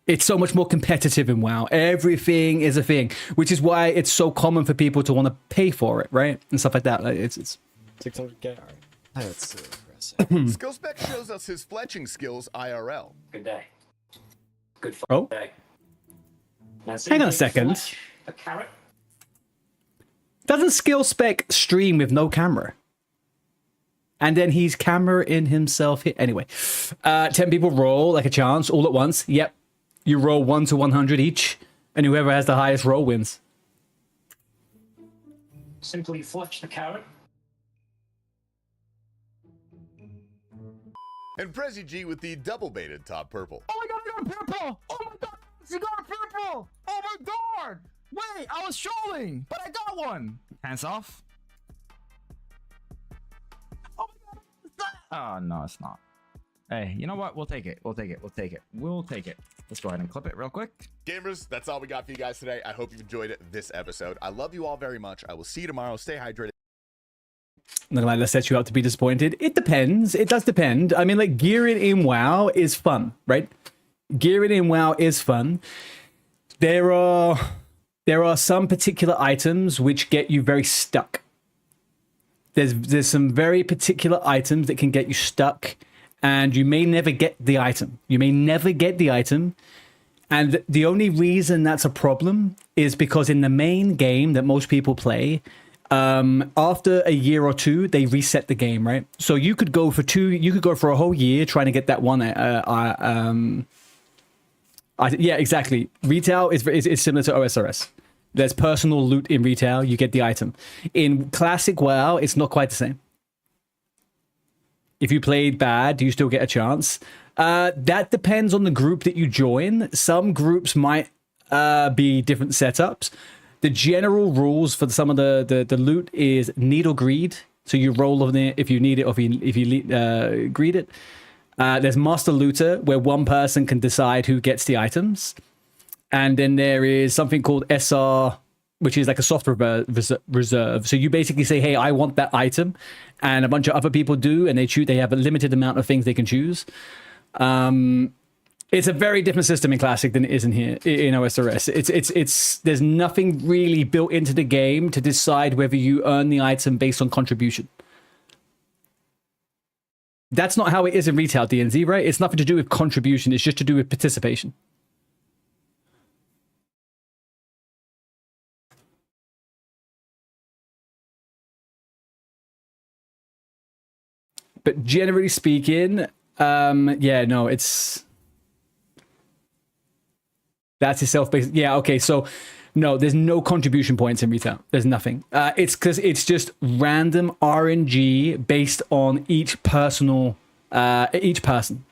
It's so much more competitive in WoW. Everything is a thing, which is why it's so common for people to want to pay for it, right? And stuff like that. Like, it's 600k. All right. That's impressive. Skill spec shows us his fletching skills IRL. Good day. Good day. Hang on a second. A carrot. Doesn't skill spec stream with no camera? And then he's camera in himself here. Anyway, 10 people roll like a chance all at once. Yep. You roll 1 to 100 each, and whoever has the highest roll wins. Simply fletch the carrot. And Prezi G with the double baited top purple. Oh my god, I got a purple! Oh my god, you got a purple! Oh my god! Wait, I was trolling, but I got one! Hands off. Oh my god, what's that? Oh, no, it's not. Hey, you know what? We'll take it. We'll take it. We'll take it. We'll take it. Let's go ahead and clip it real quick. Gamers, that's all we got for you guys today. I hope you've enjoyed this episode. I love you all very much. I will see you tomorrow. Stay hydrated. I'm not gonna lie, that sets you up to be disappointed. It depends. It does depend. I mean, like, gearing in WoW is fun, right? Gearing in WoW is fun. There are some particular items which get you very stuck. There's some very particular items that can get you stuck, and you may never get the item. You may never get the item. And the only reason that's a problem is because in the main game that most people play, after a year or two, they reset the game, right? So you could go for a whole year trying to get that one. Yeah, exactly. Retail is similar to OSRS. There's personal loot in retail. You get the item. In classic WoW, it's not quite the same. If you played bad, do you still get a chance? That depends on the group that you join. Some groups might be different setups. The general rules for some of the loot is need or greed. So you roll on it if you need it or if you greed it. There's Master Looter, where one person can decide who gets the items. And then there is something called SR, which is like a soft reserve. So you basically say, hey, I want that item. And a bunch of other people do, and they have a limited amount of things they can choose. It's a very different system in Classic than it is in here in OSRS. There's nothing really built into the game to decide whether you earn the item based on contribution. That's not how it is in retail, DNZ, right? It's nothing to do with contribution. It's just to do with participation. But generally speaking, yeah, no, it's... That's a self-based... Yeah, okay, so... No, there's no contribution points in retail. There's nothing. It's because it's just random RNG based on each person. Okay,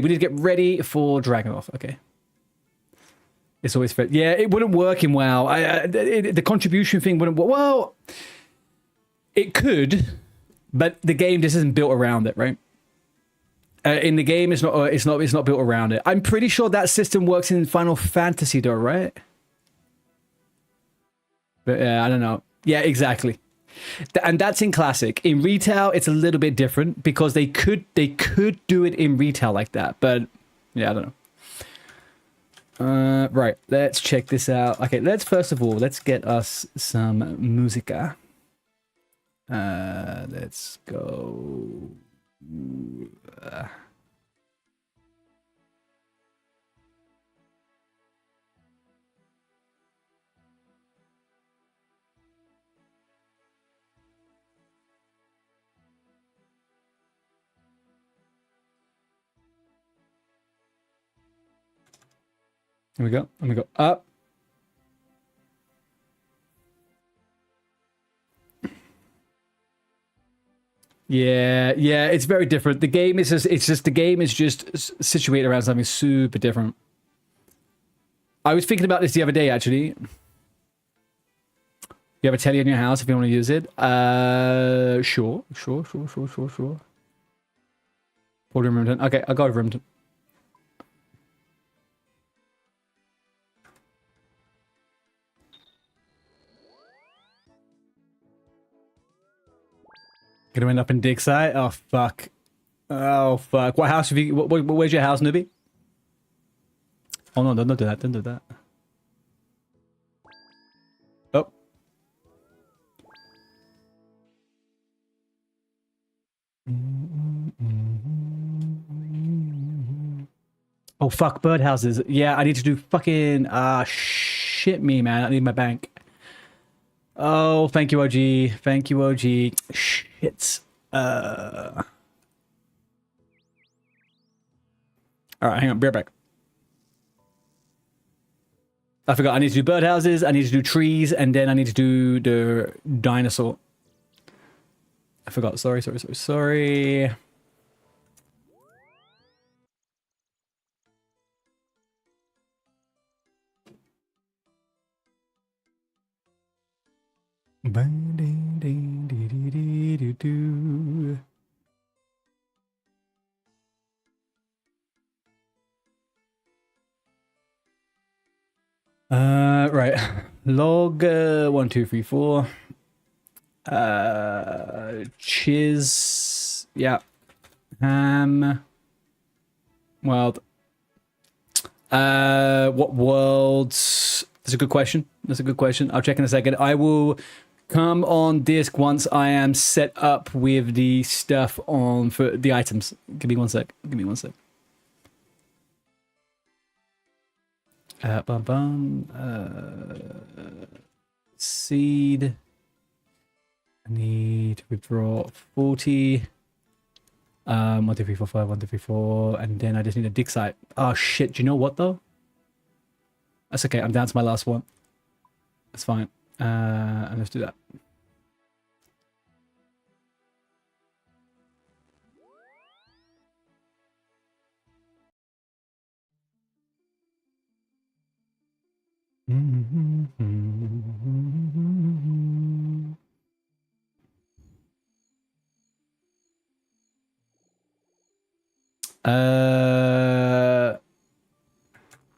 we need to get ready for Dragonoff. Okay. It's always fair. Yeah, it wouldn't work in WoW. The contribution thing wouldn't work. Well, it could, but the game just isn't built around it, right? In the game, it's not built around it. I'm pretty sure that system works in Final Fantasy, though, right? But I don't know. Yeah, exactly. And that's in Classic. In retail, it's a little bit different because they could do it in retail like that. But yeah, I don't know. Right, let's check this out. Okay, first of all, let's get us some musica. Let's go. Here we go. Let me go up. Yeah, yeah, it's very different. The game is just the game is just situated around something super different. I was thinking about this the other day, actually. You have a telly in your house if you want to use it? Sure. Order in Remington. Okay, I'll go over Remington. Gonna end up in Digside? Oh, fuck. Oh, fuck. What house have you... where's your house, newbie? Oh, no, don't do that. Don't do that. Oh. Oh, fuck. Birdhouses. Yeah, I need to do fucking... shit me, man. I need my bank. Oh, thank you, OG. Thank you, OG. Shit. All right, hang on. Be right back. I forgot. I need to do birdhouses. I need to do trees, and then I need to do the dinosaur. I forgot. Sorry. Right. Log 1, 2, 3, 4. Chiz. Yeah. Ham. World. What worlds? That's a good question. I'll check in a second. I will come on disc once I am set up with the stuff on for the items. Give me one sec. Seed. I need to withdraw 40. 1, 2, 3, 4, 5, 1, 2, 3, 4, and then I just need a dig site. Oh shit! Do you know what though? That's okay. I'm down to my last one. That's fine. And let's do that.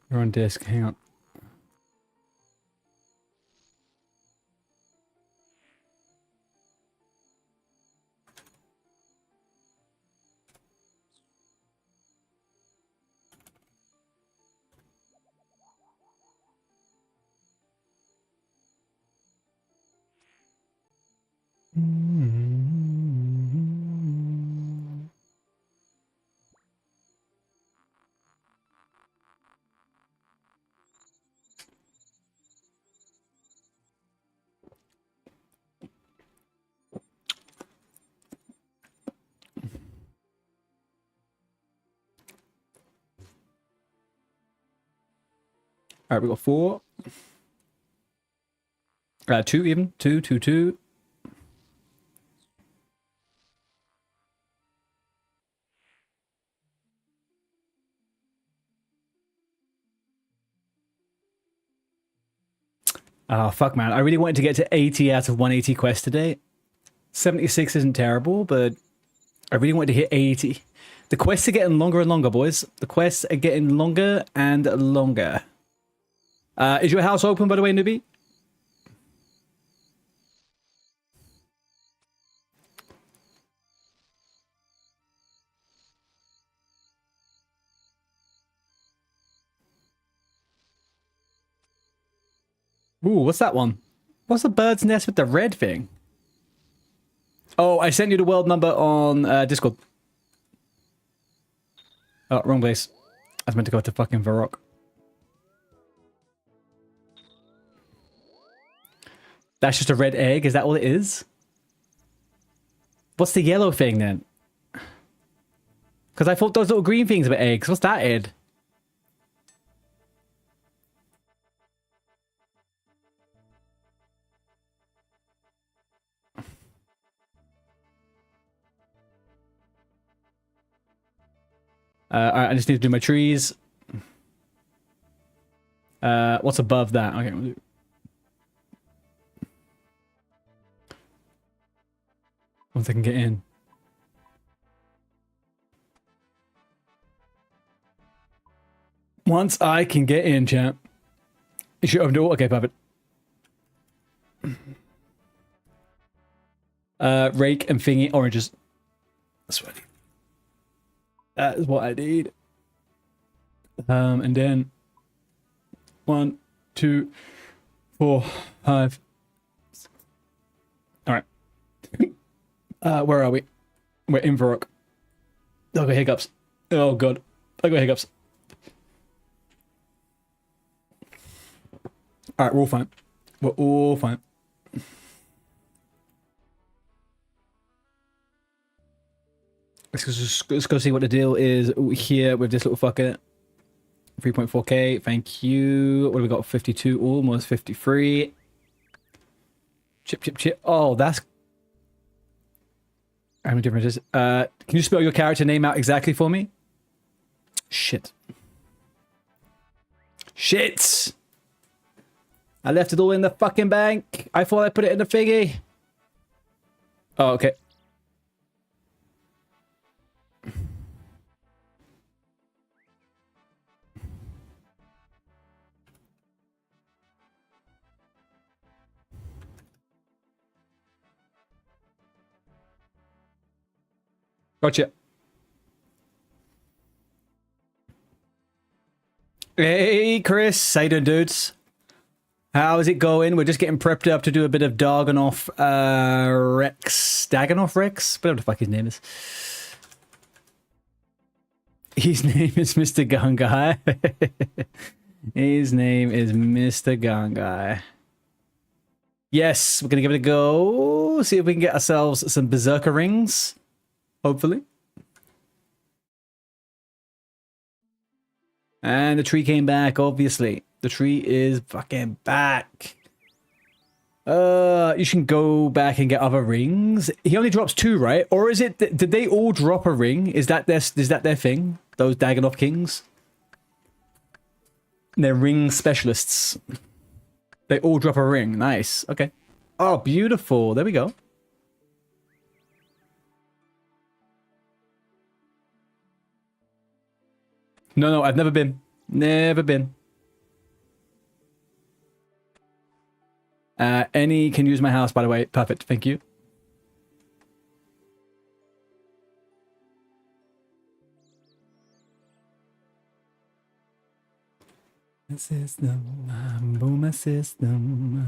You're on disc. Hang on. All right, we got 4. 2 even. 2, 2, 2. Oh, fuck, man. I really wanted to get to 80 out of 180 quests today. 76 isn't terrible, but I really wanted to hit 80. The quests are getting longer and longer, boys. The quests are getting longer and longer. Is your house open, by the way, newbie? Ooh, what's that one? What's the bird's nest with the red thing? Oh, I sent you the world number on Discord. Oh, wrong place. I was meant to go to fucking Varrock. That's just a red egg? Is that all it is? What's the yellow thing then? Because I thought those little green things were eggs. What's that, Ed? Alright, I just need to do my trees. What's above that? Okay, we'll do. Once I can get in. Once I can get in, champ. You should open the door. Okay, perfect. Rake and thingy oranges. Sweaty. That is what I need. And then 1, 2, 4, 5. All right. Where are we? We're in Varrock. I got hiccups. Oh god, I got hiccups. All right, we're all fine. We're all fine. Let's go see what the deal is here with this little fucker. 3.4k, thank you. What have we got? 52, almost 53. Chip. Oh, that's... How many differences? Can you spell your character name out exactly for me? Shit. I left it all in the fucking bank. I thought I put it in the thingy. Oh, okay. Gotcha. Hey, Chris. How you doing, dudes? How's it going? We're just getting prepped up to do a bit of Dagonoff Rex. Dagonoff Rex? Whatever the fuck his name is. His name is Mr. Gunguy. His name is Mr. Gunguy. Yes, we're going to give it a go. See if we can get ourselves some Berserker rings. Hopefully. And the tree came back, obviously. The tree is fucking back. You can go back and get other rings. He only drops 2, right? Or is it... Did they all drop a ring? Is that their thing? Those Dagonoff Kings? They're ring specialists. They all drop a ring. Nice. Okay. Oh, beautiful. There we go. No, I've never been. Never been. Any can use my house, by the way. Perfect. Thank you. System. Boomer system.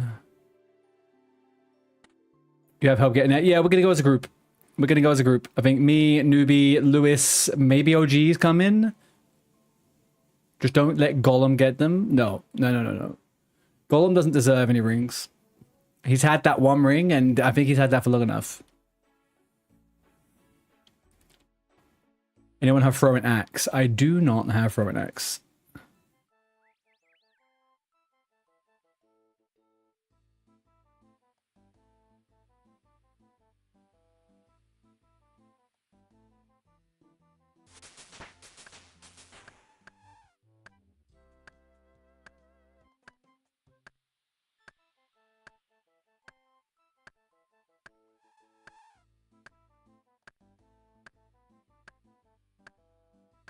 You have help getting it? Yeah, we're going to go as a group. I think me, Newbie, Lewis, maybe OGs come in. Just don't let Gollum get them. No. Gollum doesn't deserve any rings. He's had that 1 ring, and I think he's had that for long enough. Anyone have throwing axe? I do not have throwing axe.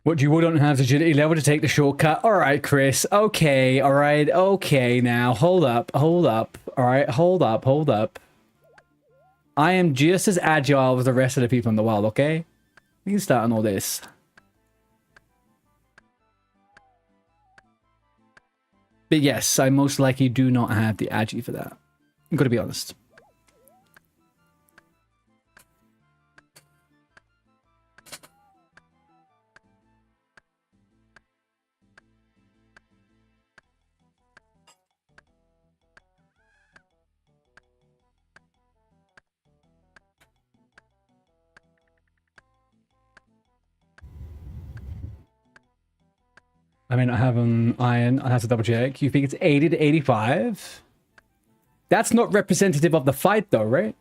What, you wouldn't have the agility level to take the shortcut? Alright, Chris. Okay, alright. Okay, now. Hold up. Alright, hold up. I am just as agile as the rest of the people in the world, okay? We can start on all this. But yes, I most likely do not have the agi for that. I'm gonna be honest. I mean, I have an iron. I have to double check. You think it's 80 to 85? That's not representative of the fight, though, right?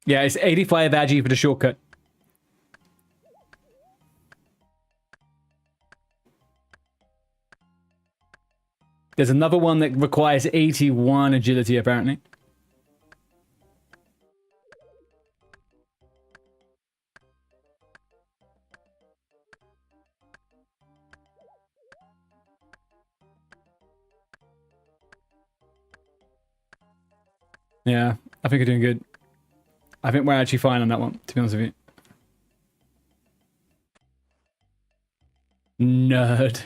Yeah, it's 85 agi for the shortcut. There's another one that requires 81 agility, apparently. Yeah, I think we're doing good. I think we're actually fine on that one, to be honest with you. Nerd.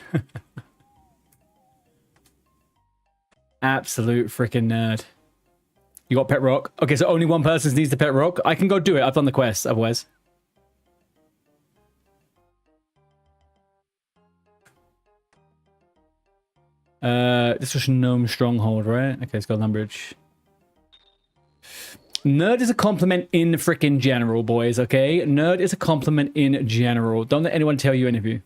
Absolute freaking nerd. You got pet rock? Okay, so only one person needs the pet rock? I can go do it. I've done the quest, otherwise. This was Gnome Stronghold, right? Okay, let's go Lumbridge. Nerd is a compliment in freaking general, boys, okay? Nerd is a compliment in general. Don't let anyone tell you anything.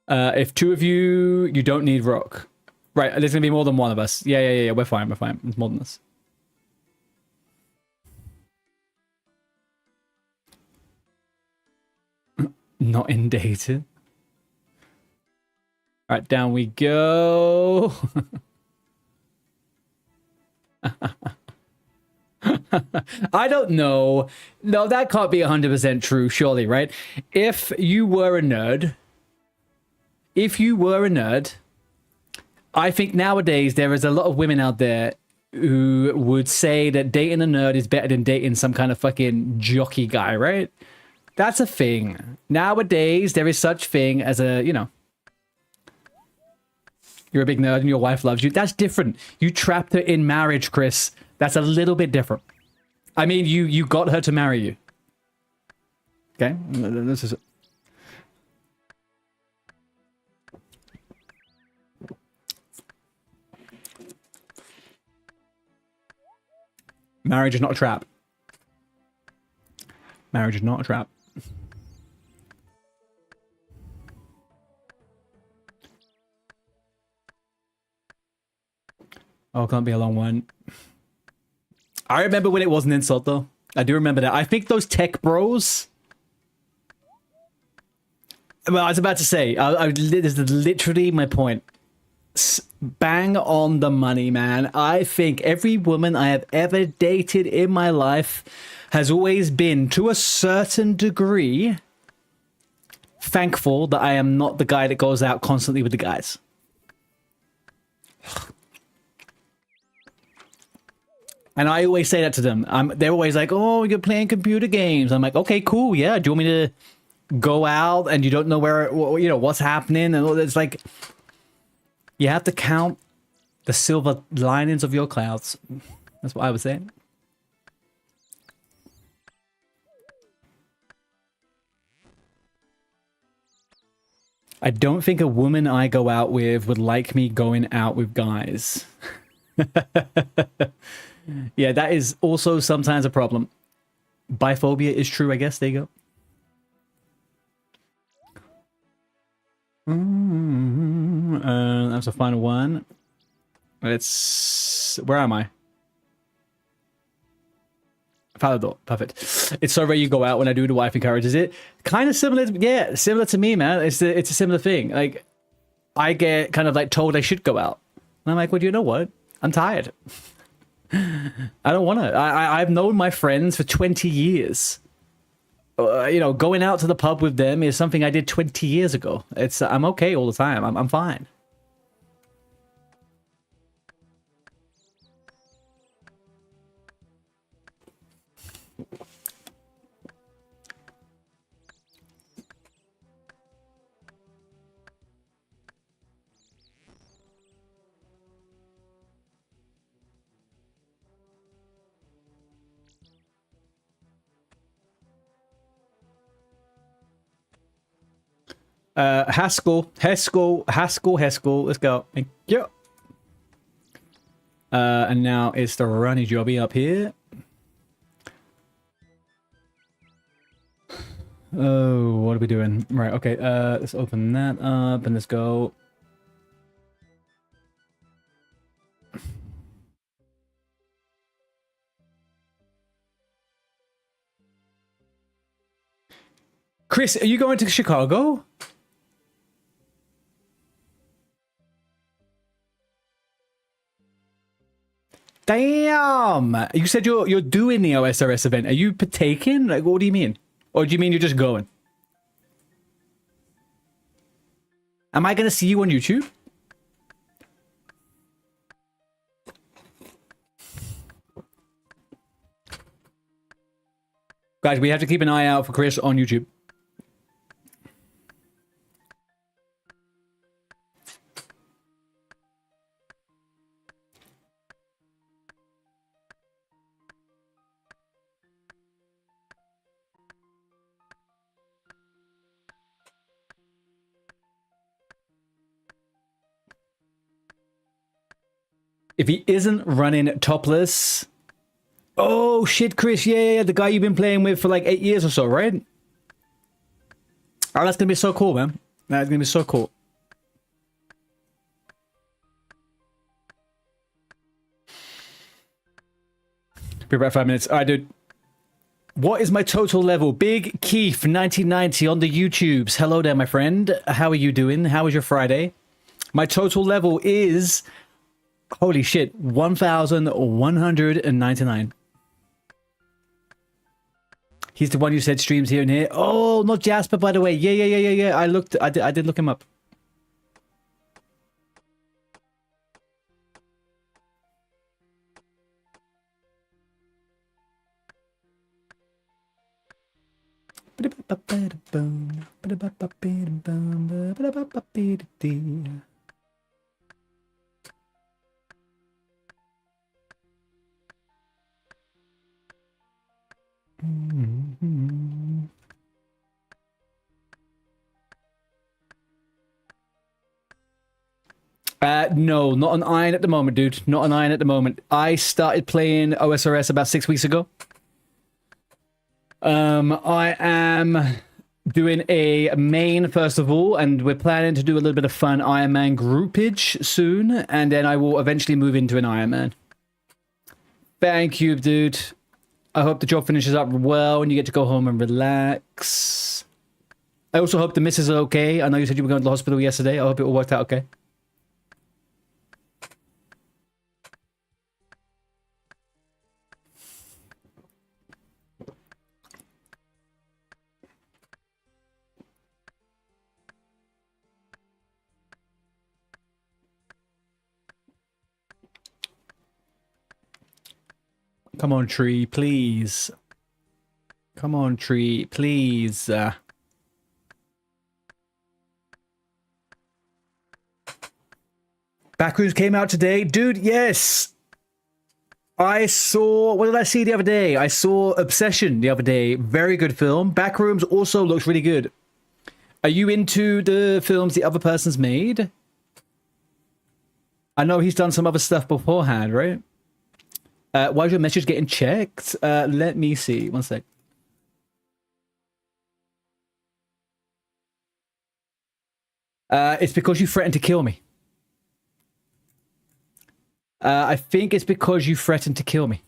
If two of you, you don't need rock. Right, there's gonna be more than one of us. Yeah, we're fine, we're fine. It's more than us. Not inundated. Alright, down we go. I don't know. No, that can't be 100% true, surely, right? If you were a nerd, I think nowadays there is a lot of women out there who would say that dating a nerd is better than dating some kind of fucking jockey guy, right? That's a thing. Nowadays, there is such thing as a, you know, you're a big nerd and your wife loves you. That's different. You trapped her in marriage, Chris. That's a little bit different. I mean, you got her to marry you. Okay? This is... Marriage is not a trap. Marriage is not a trap. Oh, it can't be a long one. I remember when it was an insult, though. I do remember that. I think those tech bros... Well, I was about to say, this is literally my point. Bang on the money, man. I think every woman I have ever dated in my life has always been, to a certain degree, thankful that I am not the guy that goes out constantly with the guys. And I always say that to them. They're always like, oh, you're playing computer games. I'm like, okay, cool, yeah. Do you want me to go out and you don't know where, you know, what's happening? And it's like, you have to count the silver linings of your clouds. That's what I was saying. I don't think a woman I go out with would like me going out with guys. Yeah, that is also sometimes a problem. Biphobia is true, I guess. There you go. That's the final one. Let's... Where am I? Falador. Perfect. It's so rare you go out when I do. The wife encourages it. Kind of similar. Yeah, similar to me, man. It's a similar thing. Like, I get kind of like told I should go out. And I'm like, well, you know what? I'm tired. I don't want to. I've known my friends for 20 years. You know, going out to the pub with them is something I did 20 years ago. I'm okay all the time. I'm fine. Haskell. Let's go. Thank you. And now it's the runny jobby up here. Oh, what are we doing? Right, okay, let's open that up and let's go. Chris, are you going to Chicago? Damn! You said you're doing the OSRS event. Are you partaking? Like, what do you mean? Or do you mean you're just going? Am I gonna see you on YouTube? Guys, we have to keep an eye out for Chris on YouTube. If he isn't running topless... Oh, shit, Chris. Yeah. The guy you've been playing with for like 8 years or so, right? Oh, that's going to be so cool, man. That's going to be so cool. Be about 5 minutes. All right, dude. What is my total level? Big Keith 1990 on the YouTubes. Hello there, my friend. How are you doing? How was your Friday? My total level is... Holy shit, 1,199. He's the one who said streams here and here. Oh, not Jasper, by the way. Yeah. I did look him up. No, not an iron at the moment, dude. Not an iron at the moment. I started playing OSRS about 6 weeks ago. I am doing a main first of all, and we're planning to do a little bit of fun Iron Man groupage soon, and then I will eventually move into an Iron Man. Thank you, dude. I hope the job finishes up well and you get to go home and relax. I also hope the missus are okay. I know you said you were going to the hospital yesterday. I hope it all worked out okay. Come on, tree, please. Come on, tree, please. Backrooms came out today. Dude, yes. I saw... What did I see the other day? I saw Obsession the other day. Very good film. Backrooms also looks really good. Are you into the films the other person's made? I know he's done some other stuff beforehand, right? Why is your message getting checked? Let me see. One sec. It's because you threatened to kill me. I think it's because you threatened to kill me.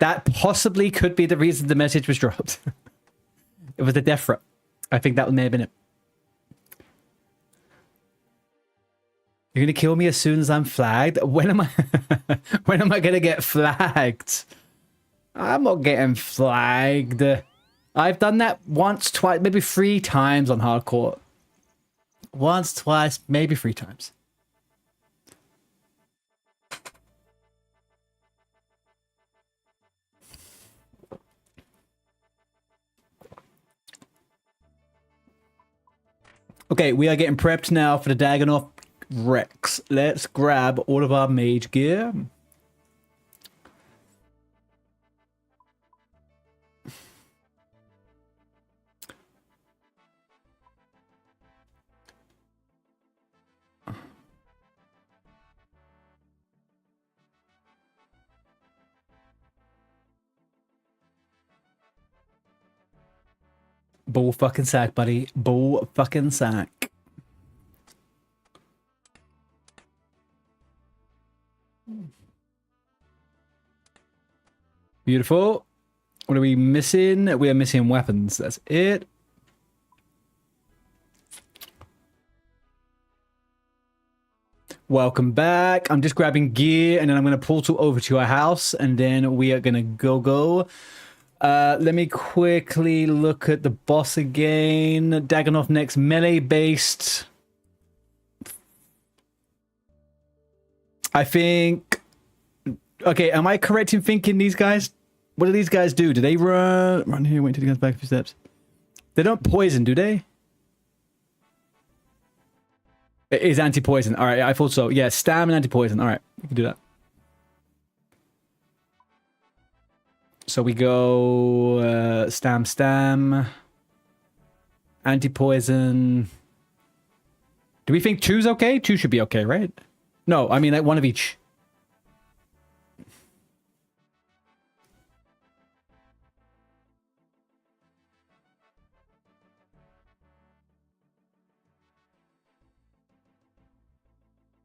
That possibly could be the reason the message was dropped. It was a death threat. I think that may have been it. You're gonna kill me as soon as I'm flagged? When am I when am I gonna get flagged? I'm not getting flagged. I've done that once, twice, maybe 3 times on hardcore. Once, twice, maybe 3 times. Okay, we are getting prepped now for the Dagonoff Rex. Let's grab all of our mage gear. Bull fucking sack, buddy. Bull fucking sack. Beautiful. What are we missing? We are missing weapons. That's it. Welcome back. I'm just grabbing gear and then I'm going to portal over to our house and then we are going to go. Let me quickly look at the boss again. Daganov next, melee based. I think... Okay, am I correct in thinking these guys... What do these guys do? Do they run here, wait till he goes back a few steps? They don't poison, do they? It is anti-poison. All right, I thought so. Yeah, stam and anti-poison. All right, we can do that. So we go stam, anti-poison. Do we think 2's okay? 2 should be okay, right? No, I mean like one of each.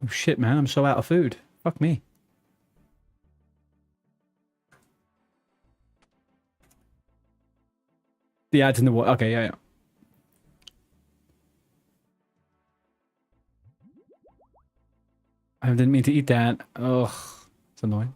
Oh shit, man, I'm so out of food. Fuck me. The ads in the water. Okay, yeah. I didn't mean to eat that. Ugh, it's annoying.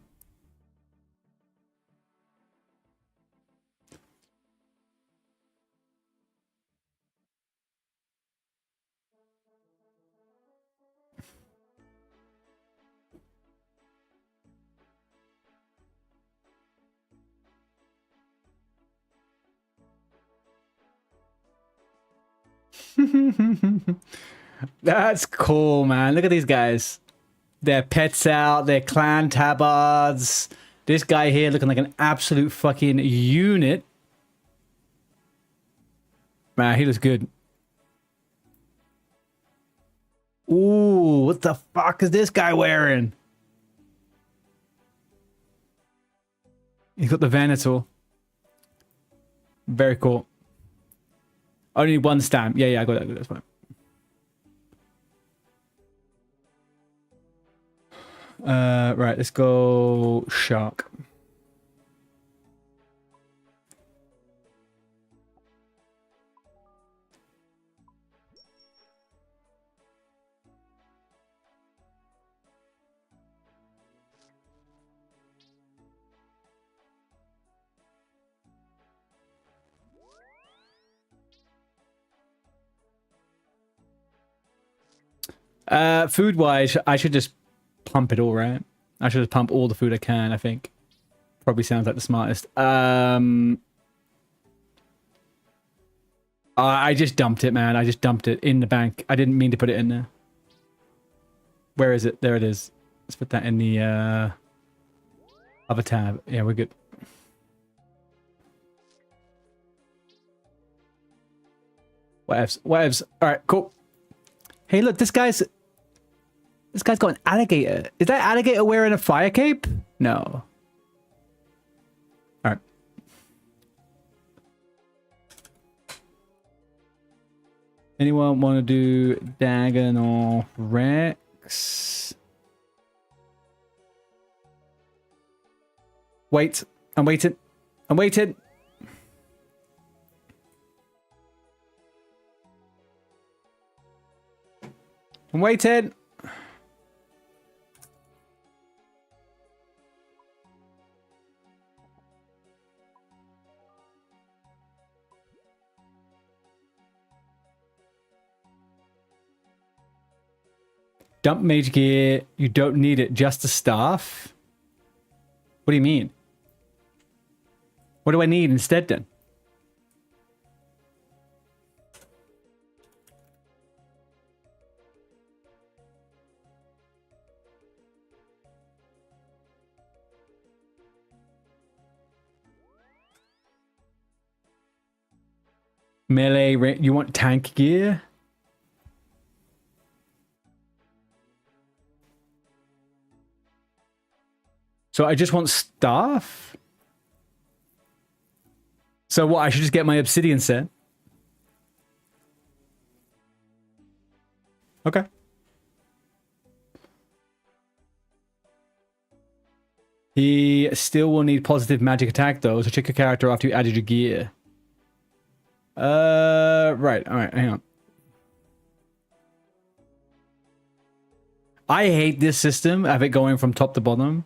That's cool, man. Look at these guys. Their pets out, their clan tabards. This guy here looking like an absolute fucking unit. Man, he looks good. Ooh, what the fuck is this guy wearing? He's got the Venator. Very cool. Only one stamp. Yeah, I got that. That's fine. Right, let's go shark. Food wise, I should just pump it all, right? I should just pump all the food I can, I think. Probably sounds like the smartest. I just dumped it, man. I just dumped it in the bank. I didn't mean to put it in there. Where is it? There it is. Let's put that in the other tab. Yeah, we're good. Whatevs. All right, cool. Hey, look, this guy's got an alligator. Is that alligator wearing a fire cape? No. All right. Anyone want to do Dagon Rex? Wait. I'm waiting. I'm waiting. I'm waiting. Dump mage gear. You don't need it. Just the staff? What do you mean? What do I need instead then? Melee, you want tank gear? So I just want staff? So what, I should just get my obsidian set? Okay. He still will need positive magic attack though, so check your character after you added your gear. Right, alright, hang on. I hate this system of it going from top to bottom.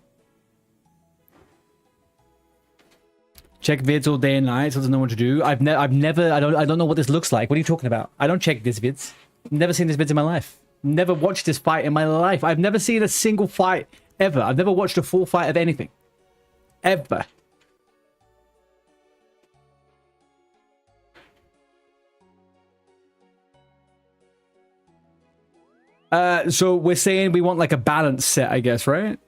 Check vids all day and night, so doesn't know what to do. I don't know what this looks like. What are you talking about? I don't check this vids. Never seen this vids in my life. Never watched this fight in my life. I've never seen a single fight ever. I've never watched a full fight of anything. Ever. So we're saying we want like a balance set, I guess, right?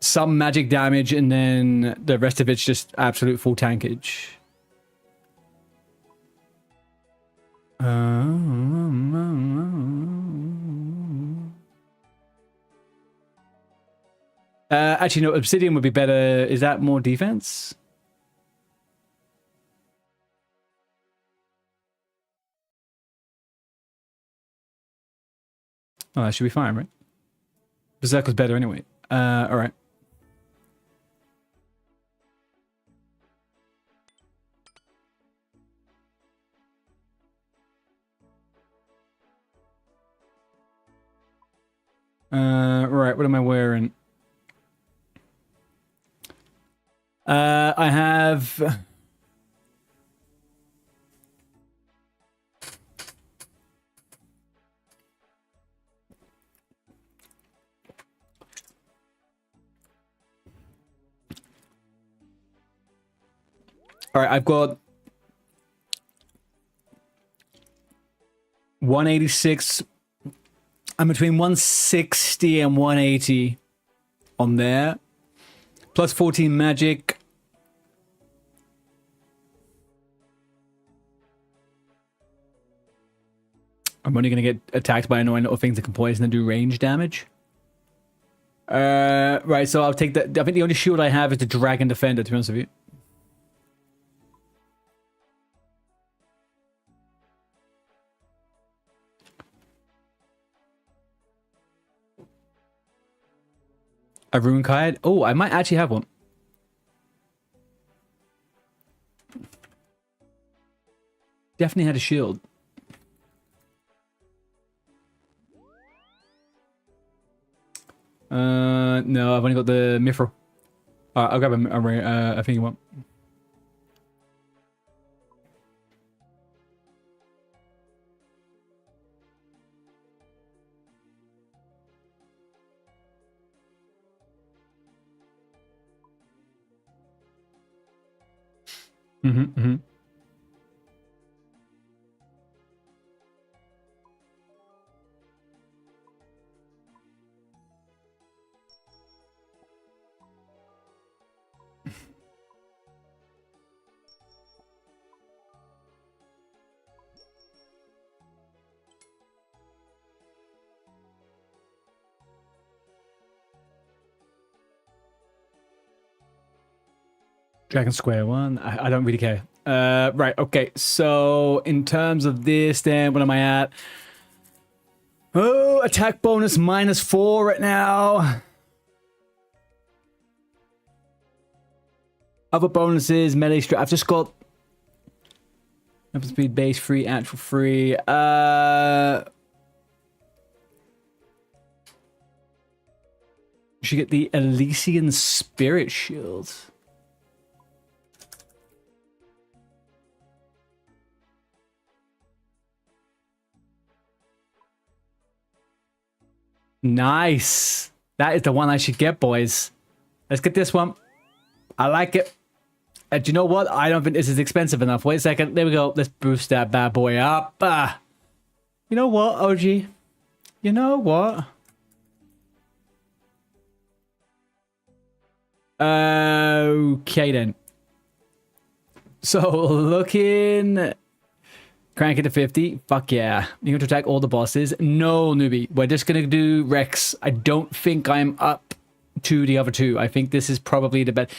Some magic damage and then the rest of it's just absolute full tankage. Actually, no, Obsidian would be better. Is that more defense? Oh, that should be fine, right? Berserker's better anyway. Alright. Right, what am I wearing? I have... Alright, I've got 186. I'm between 160 and 180 on there. Plus 14 magic. I'm only going to get attacked by annoying little things that can poison and do range damage. Right, so I'll take that. I think the only shield I have is the Dragon Defender, to be honest with you. A Rune Kite? Oh, I might actually have one. Definitely had a shield. No, I've only got the Mithril. I'll grab a thing you want. Dragon Square one. I don't really care. Right, okay. So in terms of this, then what am I at? Oh, attack bonus -4 right now. Other bonuses, melee strike. I've just got weapon speed base free, actual free. You should get the Elysian Spirit Shield. Nice. That is the one I should get, boys. Let's get this one. I like it. Do you know what? I don't think this is expensive enough. Wait a second. There we go. Let's boost that bad boy up. You know what, OG? You know what? Okay, then. So, looking... Crank it to 50. Fuck yeah. You're going to attack all the bosses. No, newbie. We're just going to do Rex. I don't think I'm up to the other two. I think this is probably the best.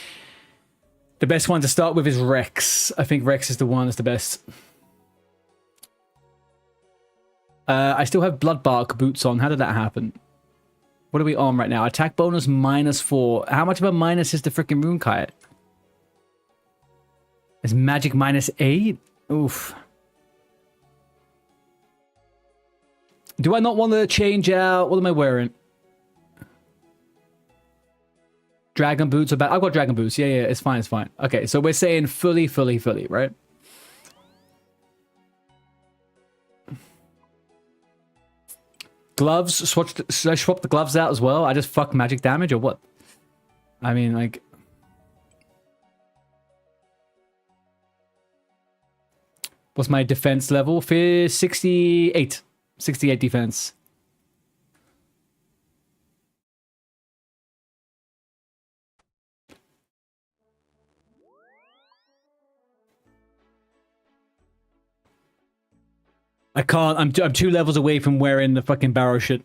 The best one to start with is Rex. I think Rex is the one that's the best. I still have Bloodbark boots on. How did that happen? What are we on right now? Attack bonus -4. How much of a minus is the freaking rune kite? Is magic -8? Oof. Do I not want to change out? What am I wearing? Dragon boots are bad. I've got dragon boots. Yeah, it's fine, it's fine. Okay, so we're saying fully, right? Gloves, should I swap the gloves out as well? I just fuck magic damage or what? I mean, like... What's my defense level? 68. 68 defense. I can't. I'm 2 levels away from wearing the fucking barrow shit.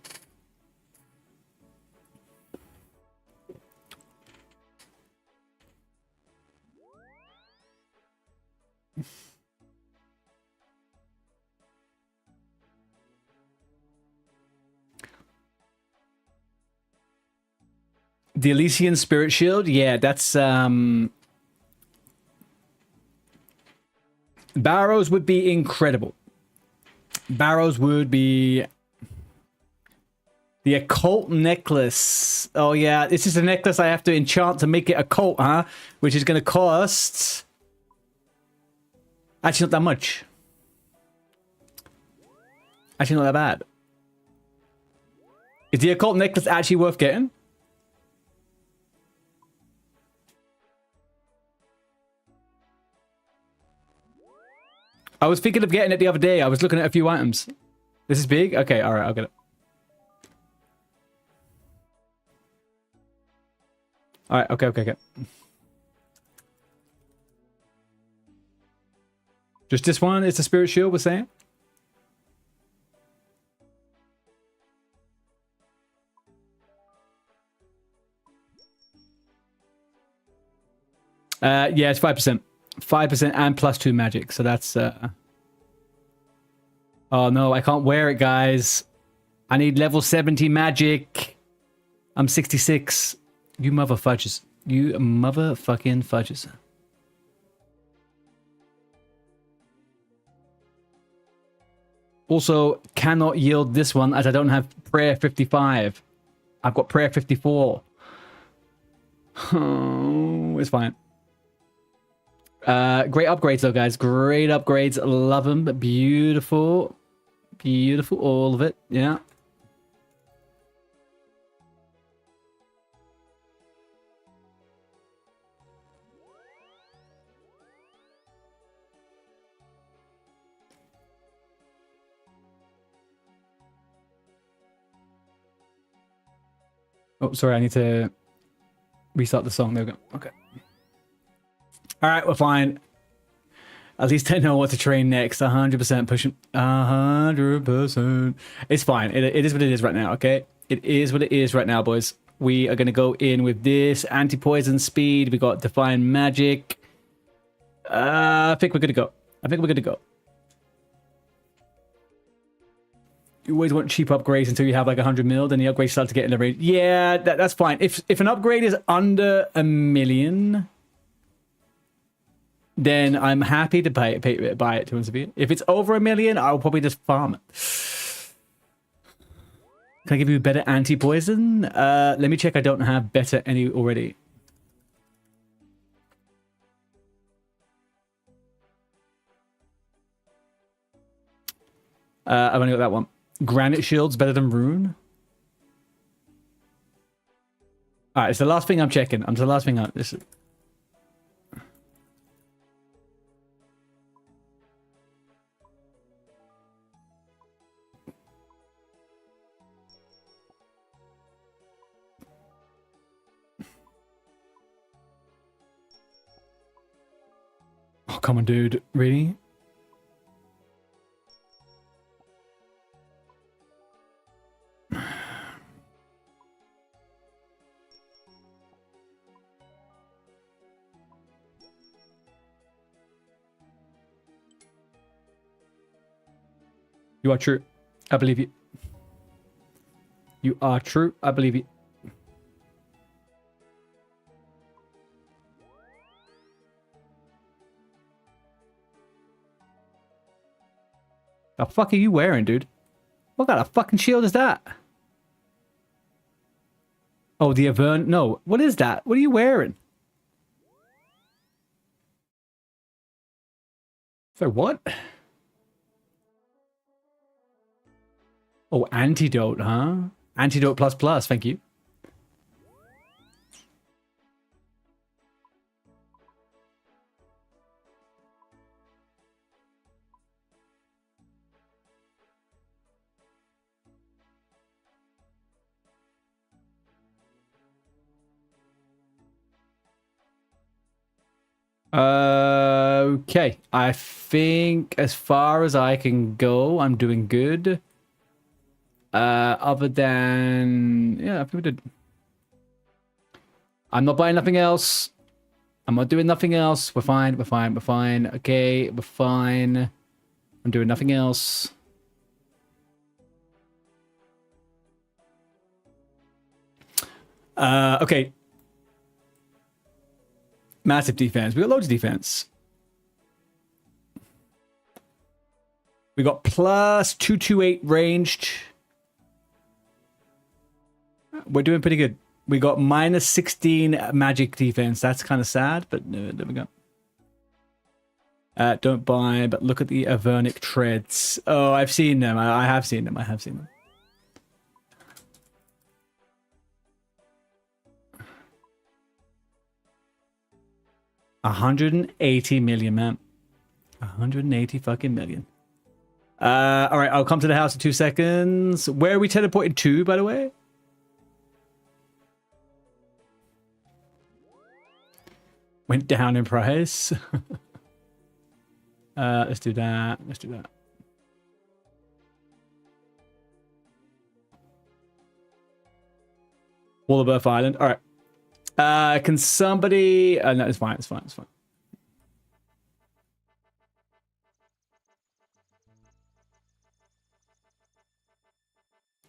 The Elysian Spirit Shield? Yeah, that's Barrows would be incredible. Barrows would be... The occult necklace. Oh yeah, this is a necklace I have to enchant to make it occult, huh? Which is going to cost... Actually, not that much. Actually, not that bad. Is the occult necklace actually worth getting? I was thinking of getting it the other day. I was looking at a few items. This is big? Okay, alright, I'll get it. Alright, okay. Just this one is the Spirit Shield, we're saying? Yeah, it's 5%. 5% and +2 magic, so that's... Oh no, I can't wear it, guys. I need level 70 magic. I'm 66. You mother fudges. You motherfucking fudges. Also, cannot yield this one as I don't have prayer 55. I've got prayer 54. Oh, it's fine. Great upgrades though, guys. Great upgrades. Love them. Beautiful. Beautiful. All of it. Yeah. Oh, sorry. I need to restart the song. There we go. Okay. All right, we're fine. At least I know what to train next. 100% pushing. 100%. It's fine. It is what it is right now, okay? It is what it is right now, boys. We are going to go in with this. Anti-poison speed. We got Define Magic. I think we're good to go. You always want cheap upgrades until you have like 100 mil, then the upgrades start to get in the range. Yeah, that's fine. If an upgrade is under 1 million... then I'm happy to buy it, to be honest with you. If it's over 1 million, I'll probably just farm it. Can I give you better anti-poison? Let me check I don't have better any already. I've only got that one. Granite Shield's better than Rune? Alright, it's the last thing I'm checking. It's the last thing I'm... This is... Oh, come on, dude. Really? You are true. I believe you. You are true. I believe you. The fuck are you wearing, dude? What kind of fucking shield is that? Oh, the Avern. No, what is that? What are you wearing? So what? Oh, antidote, huh? Antidote plus plus, thank you. Okay, I think as far as I can go, I'm doing good. Other than, yeah, I think we did. I'm not buying nothing else. I'm not doing nothing else. We're fine. We're fine. We're fine. Okay, we're fine. I'm doing nothing else. Okay. Massive defense. We got loads of defense. We got plus 228 ranged. We're doing pretty good. We got minus 16 magic defense. That's kind of sad, but there we go. Don't buy, but look at the Avernic treads. Oh, I've seen them. I have seen them. I have seen them. $180 million, man. 180 fucking million. All right, I'll come to the house in 2 seconds. Where are we teleported to, by the way? Went down in price. Let's do that. Let's do that. Wallerburf Island. All right. Can somebody... no, it's fine. It's fine. It's fine.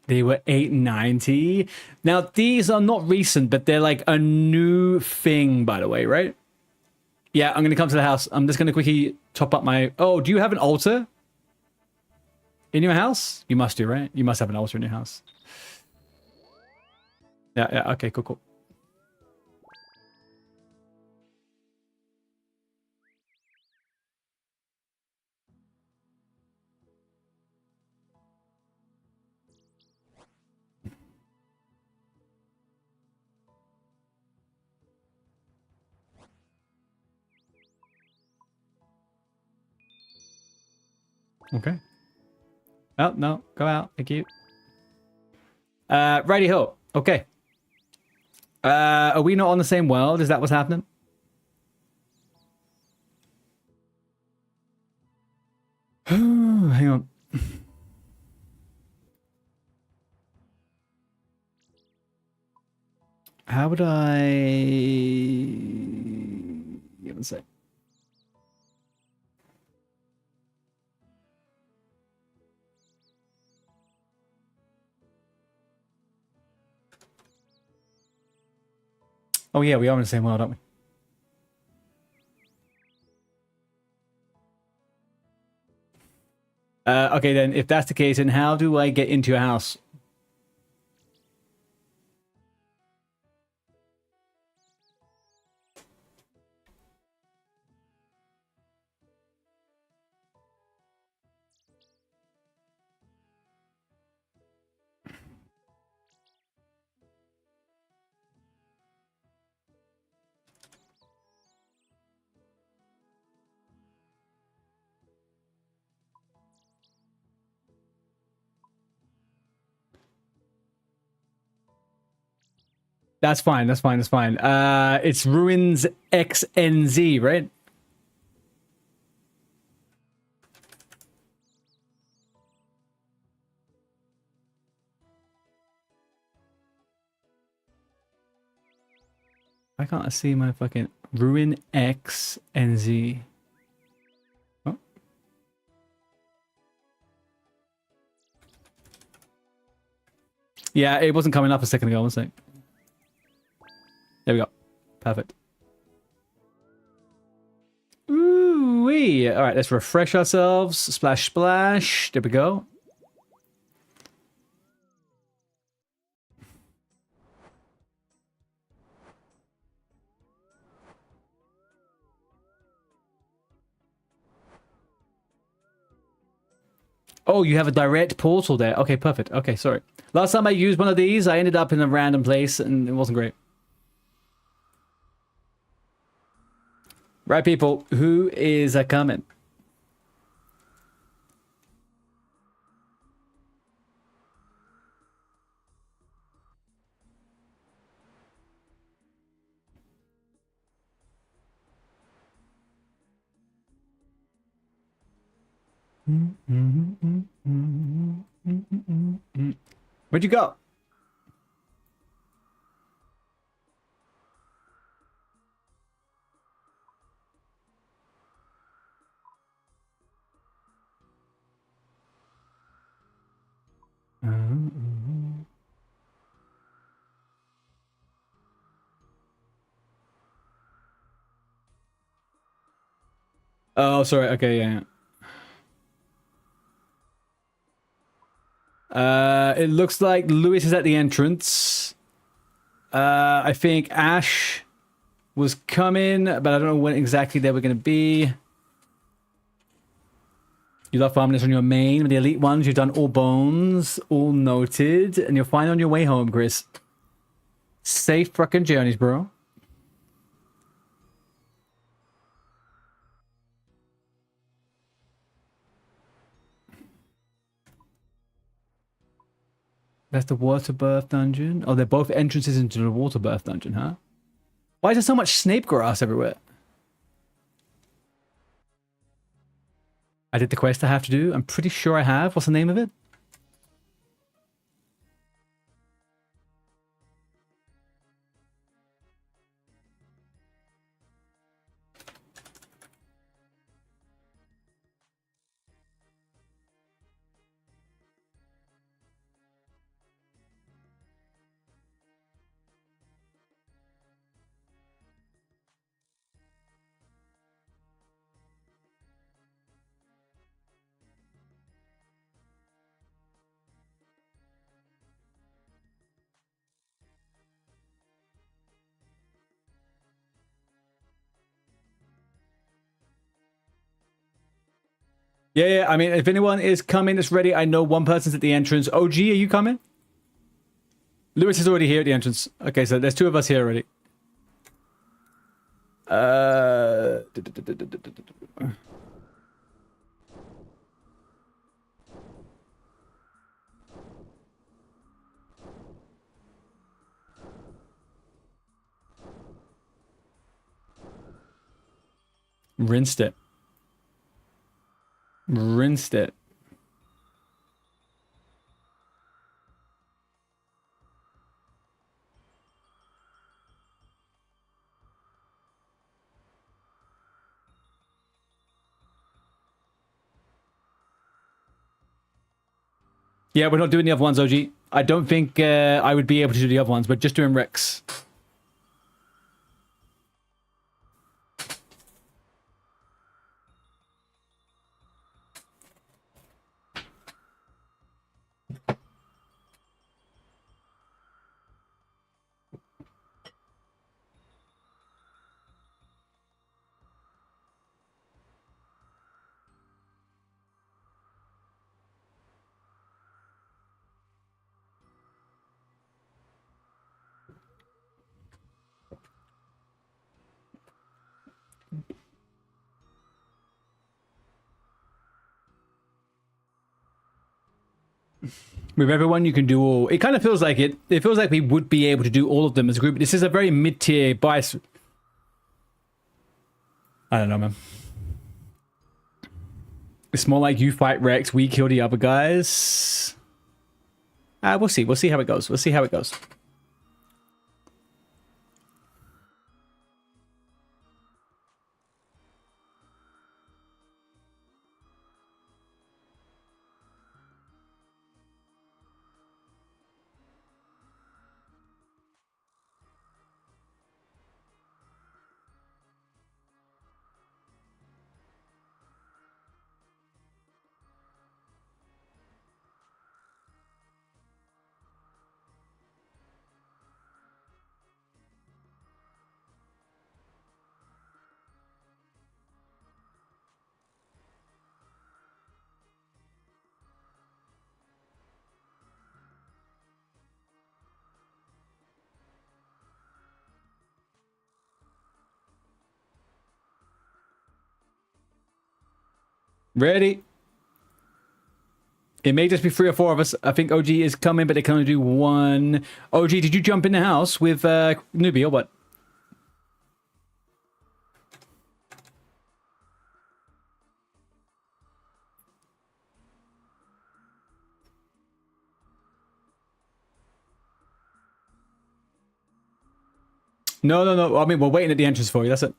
They were 890. Now, these are not recent, but they're like a new thing, by the way, right? Yeah, I'm going to come to the house. I'm just going to quickly top up my... Oh, do you have an altar in your house? You must do, right? You must have an altar in your house. Yeah, yeah. Okay, cool, cool. Okay. Oh, no. Go out. Thank you. Righty ho. Okay. Are we not on the same world? Is that what's happening? Hang on. How would I... Give me a sec. Oh yeah, we are in the same world, aren't we? Okay then, if that's the case, then how do I get into your house? That's fine, that's fine, that's fine. It's Ruins XNZ, right? Why can't I see my fucking Ruin XNZ? Oh. Yeah, it wasn't coming up a second ago, was it? There we go. Perfect. Ooh-wee. All right, let's refresh ourselves. Splash, splash. There we go. Oh, you have a direct portal there. Okay, perfect. Okay, sorry. Last time I used one of these, I ended up in a random place and it wasn't great. Right, people. Who is coming? Where'd you go? Oh, sorry. Okay, yeah. It looks like Lewis is at the entrance. I think Ash was coming, but I don't know when exactly they were going to be. You love farming this on your main. With the elite ones, you've done all bones, all noted, and you're fine on your way home, Chris. Safe fucking journeys, bro. That's the water birth dungeon. Oh, they're both entrances into the water birth dungeon, huh? Why is there so much snake grass everywhere? I did the quest I have to do. I'm pretty sure I have. What's the name of it? Yeah. I mean, if anyone is coming that's ready, I know one person's at the entrance. OG, are you coming? Lewis is already here at the entrance. Okay, so there's two of us here already. Rinsed it. Rinsed it. Yeah, we're not doing the other ones, OG. I don't think I would be able to do the other ones, but just doing Rex. With everyone, you can do all. It kind of feels like it. It feels like we would be able to do all of them as a group. This is a very mid-tier bias. I don't know, man. It's more like you fight Rex, we kill the other guys. We'll see. We'll see how it goes. We'll see how it goes. Ready? It may just be 3 or 4 of us. I think OG is coming, but they can only do 1. OG, did you jump in the house with Newbie or what? No, no, no. I mean, we're waiting at the entrance for you. That's it.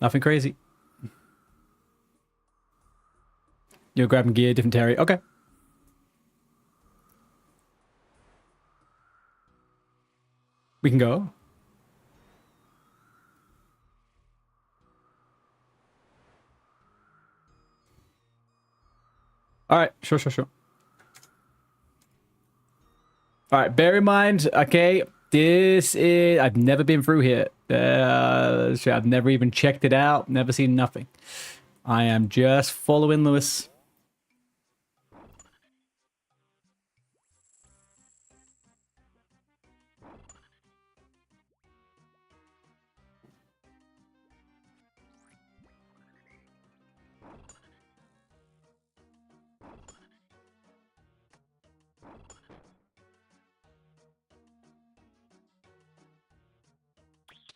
Nothing crazy. You're grabbing gear, different Terry. Okay. We can go. All right. Sure, sure, sure. All right. Bear in mind, okay, this is... I've never been through here. I've never even checked it out. Never seen nothing. I am just following Lewis.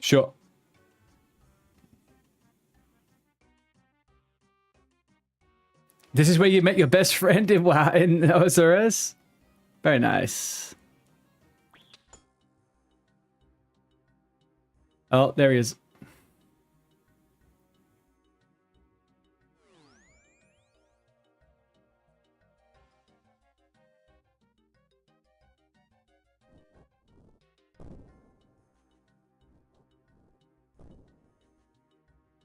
Sure. This is where you met your best friend in OSRS? Very nice. Oh, there he is.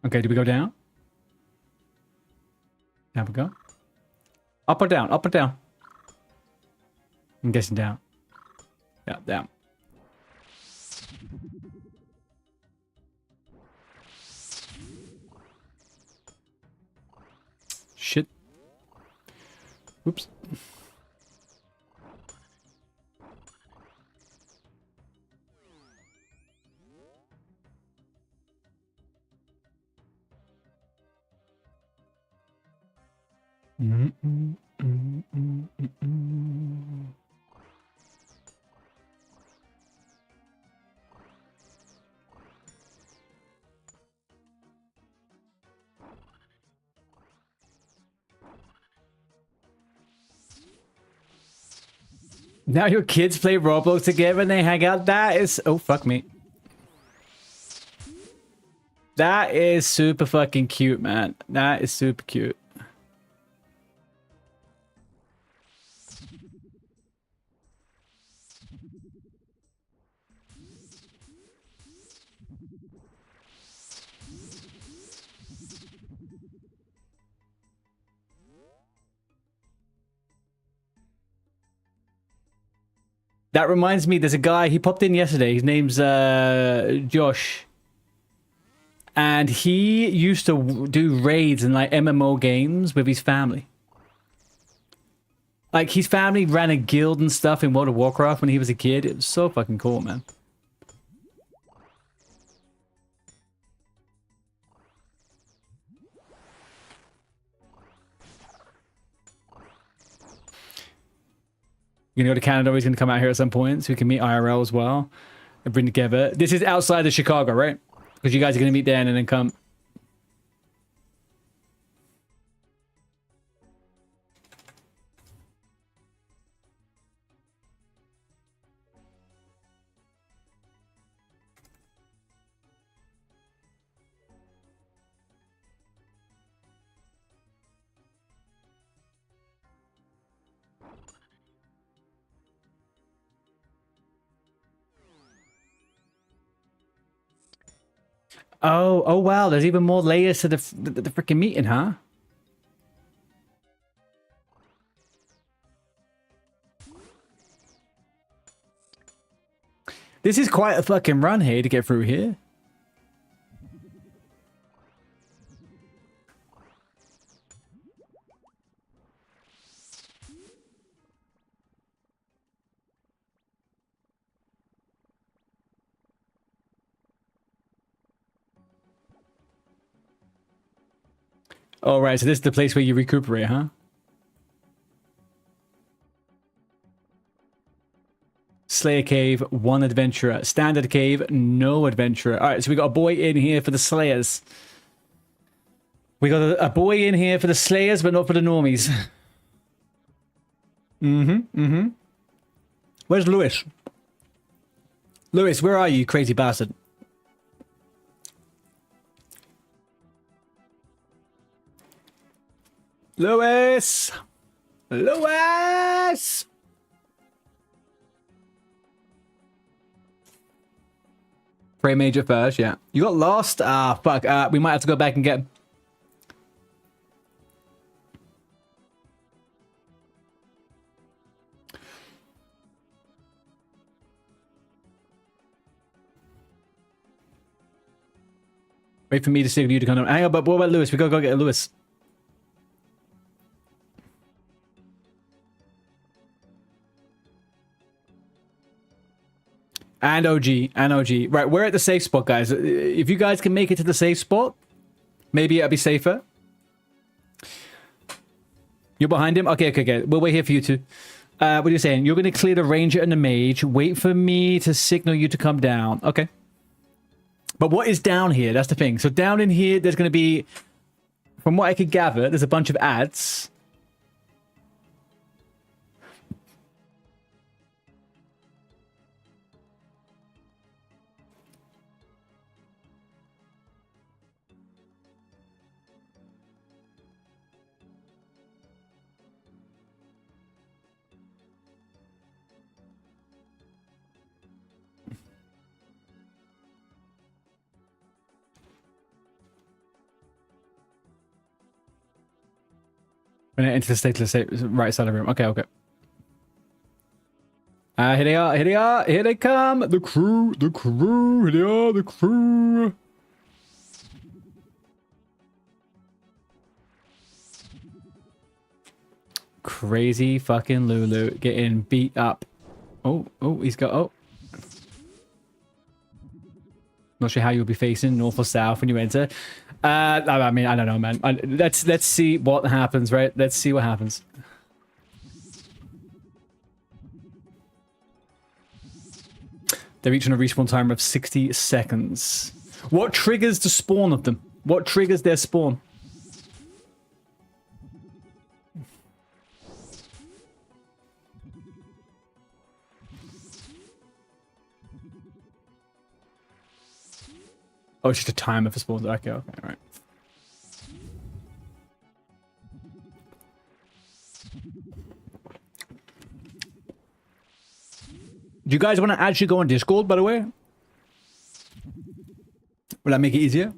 Okay, do we go down? Down we go. Up or down? Up or down? I'm guessing down. Yeah, down. Shit. Oops. Now your kids play Roblox together and they hang out. That is... Oh, fuck me. That is super fucking cute, man. That is super cute. That reminds me, there's a guy, he popped in yesterday. His name's Josh. And he used to do raids in like MMO games with his family. Like his family ran a guild and stuff in World of Warcraft when he was a kid. It was so fucking cool, man. You're gonna go to Canada, or he's gonna come out here at some point so we can meet IRL as well and bring together. This is outside of Chicago, right? Because you guys are gonna meet there and then come. Oh wow, there's even more layers to the freaking meeting, huh? This is quite a fucking run here to get through here. All right, so this is the place where you recuperate, huh? Slayer Cave, 1 adventurer. Standard Cave, no adventurer. All right, so we got a boy in here for the Slayers. We got a boy in here for the Slayers, but not for the normies. Where's Lewis? Lewis, where are you, crazy bastard? Lewis! Lewis! Pray major first, yeah. You got lost? Ah, fuck. We might have to go back and get... Wait for me to signal you to come down. Hang on, but what about Lewis? We gotta go get Lewis. And OG. Right, we're at the safe spot, guys. If you guys can make it to the safe spot, maybe it'll be safer. You're behind him? Okay. We'll wait here for you two. What are you saying? You're going to clear the ranger and the mage. Wait for me to signal you to come down. Okay. But what is down here? That's the thing. So down in here, there's going to be... From what I could gather, there's a bunch of ads. When I enter the stateless right side of the room. Okay. Here they are. Here they come. The crew. Here they are, the crew. Crazy fucking Lulu getting beat up. Oh, he's got... Oh. Not sure how you'll be facing north or south when you enter. I mean, I don't know, man. Let's see what happens, right? Let's see what happens. They're each on a respawn timer of 60 seconds. What triggers the spawn of them? What triggers their spawn? Oh, it's just a timer for spawns. Okay, all right. Do you guys want to actually go on Discord, by the way? Will that make it easier?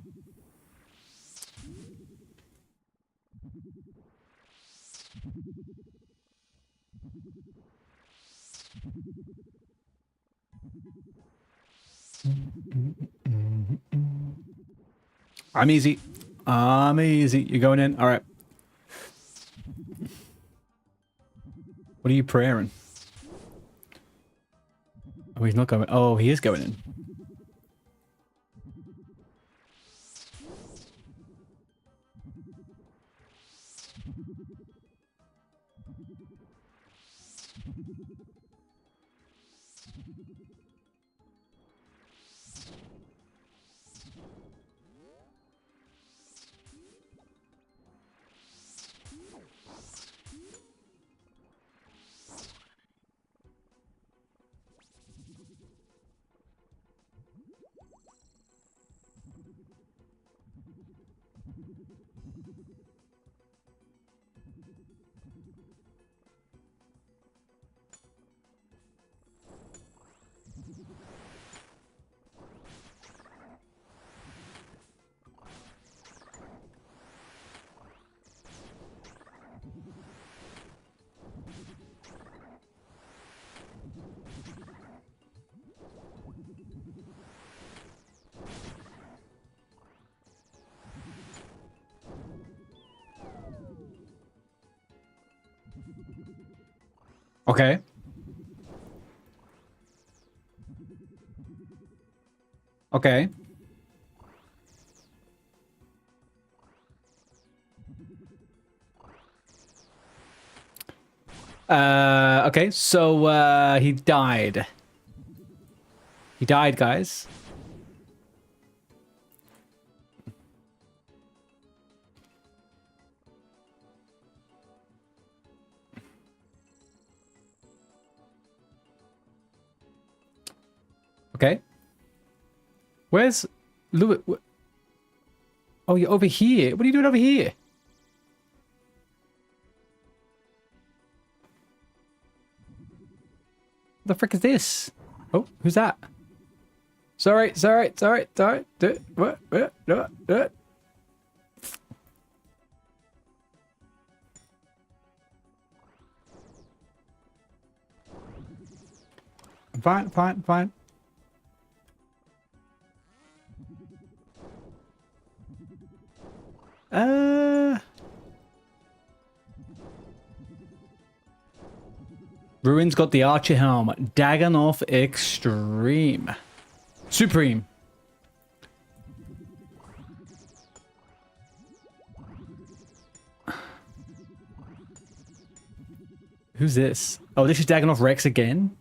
I'm easy. You're going in? All right. What are you praying? Oh, he's not going. Oh, he is going in. Okay. Okay. Okay, so he died. He died, guys. Okay. Where's Louis? Oh, you're over here. What are you doing over here? What the frick is this? Oh, who's that? Sorry. What? Fine. Ruin's got the Archer helm. Dagannoth Extreme. Supreme. Who's this? Oh, this is Dagannoth Rex again?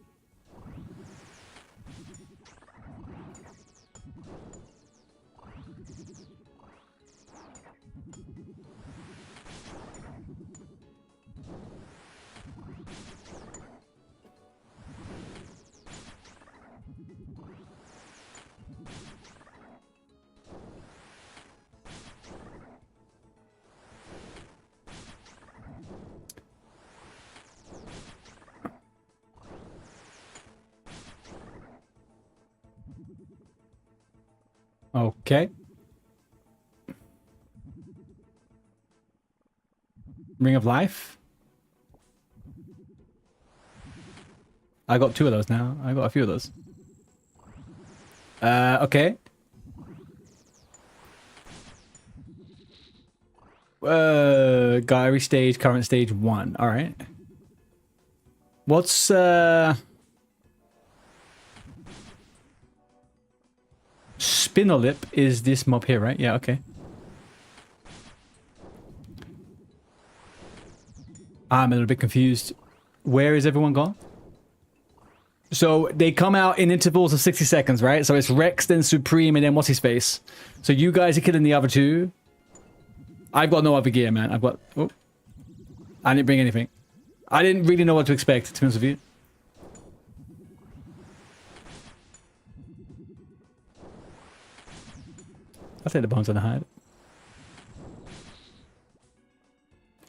Okay. Ring of Life. I got 2 of those now. I got a few of those. Okay. Gallery stage, current stage 1. All right. What's Spinner Lip is this mob here, right? Yeah, okay. I'm a little bit confused. Where is everyone gone? So they come out in intervals of 60 seconds, right? So it's Rex, then Supreme, and then what's his face? So you guys are killing the other 2. I've got no other gear, man. I've got... Oh. I didn't bring anything. I didn't really know what to expect, to be honest with you. I'll take the bones on the hide.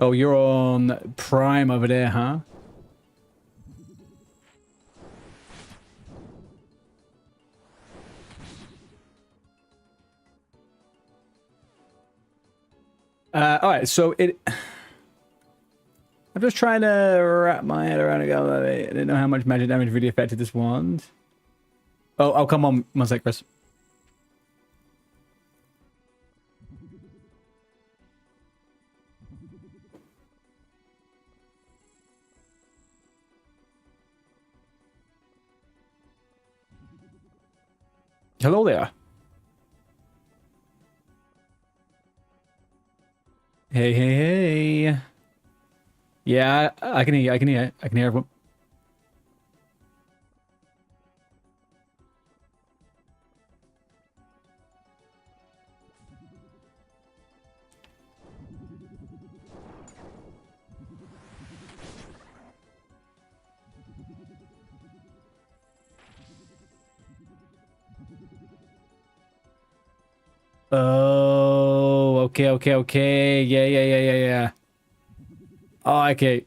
Oh, you're on Prime over there, huh? Alright, so it... I'm just trying to wrap my head around it. I didn't know how much magic damage really affected this wand. Oh, come on. 1 sec, Chris. Hello there. Hey. Yeah, I can hear you. I can hear everyone. Oh, okay. Yeah. Oh, okay.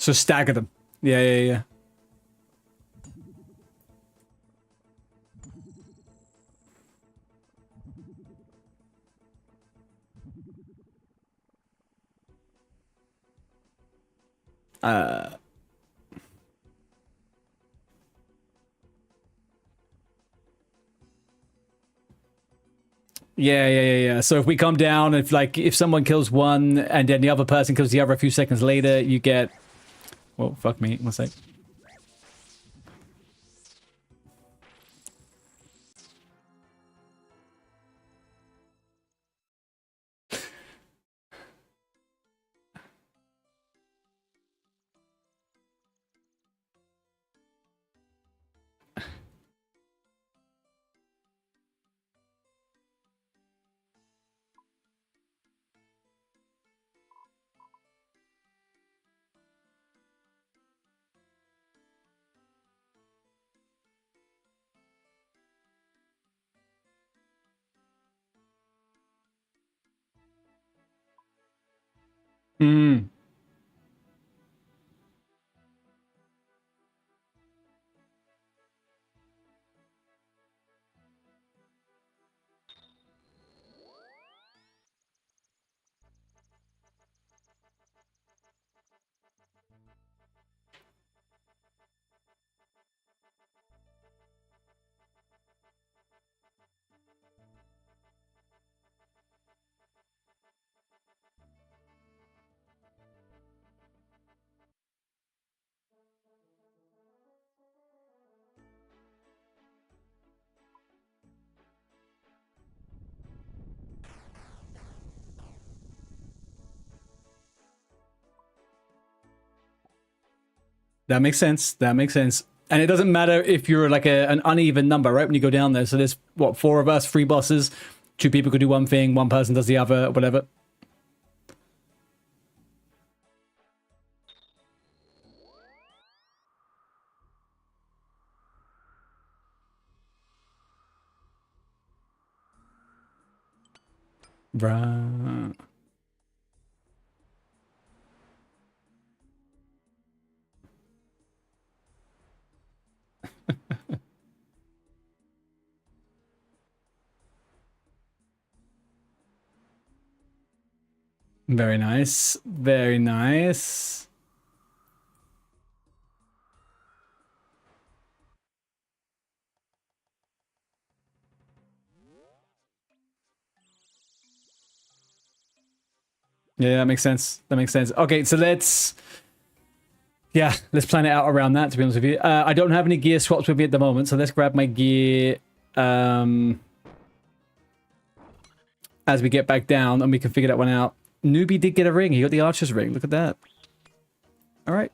So stagger them. Yeah. Yeah. So if we come down, if someone kills one and then the other person kills the other a few seconds later, you get... Well, fuck me. One sec. Hmm. That makes sense. That makes sense. And it doesn't matter if you're like an uneven number, right? When you go down there. So there's, what, 4 of us, 3 bosses. 2 people could do one thing, 1 person does the other, whatever. Right. Very nice. Very nice. Yeah, that makes sense. That makes sense. Okay, so let's plan it out around that, to be honest with you. I don't have any gear swaps with me at the moment, so let's grab my gear as we get back down, and we can figure that one out. Newbie did get a ring. He got the archer's ring. Look at that. All right.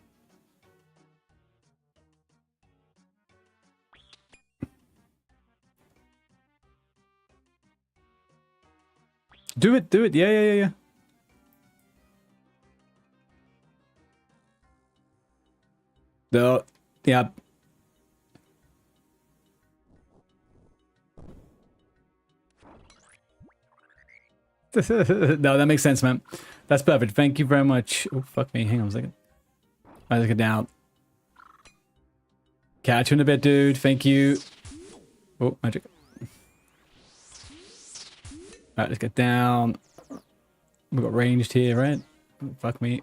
Do it. Yeah. Yeah. No, that makes sense, man. That's perfect. Thank you very much. Oh, fuck me. Hang on a second. All right, let's get down. Catch you in a bit, dude. Thank you. Oh, magic. All right, let's get down. We've got ranged here, right? Oh, fuck me.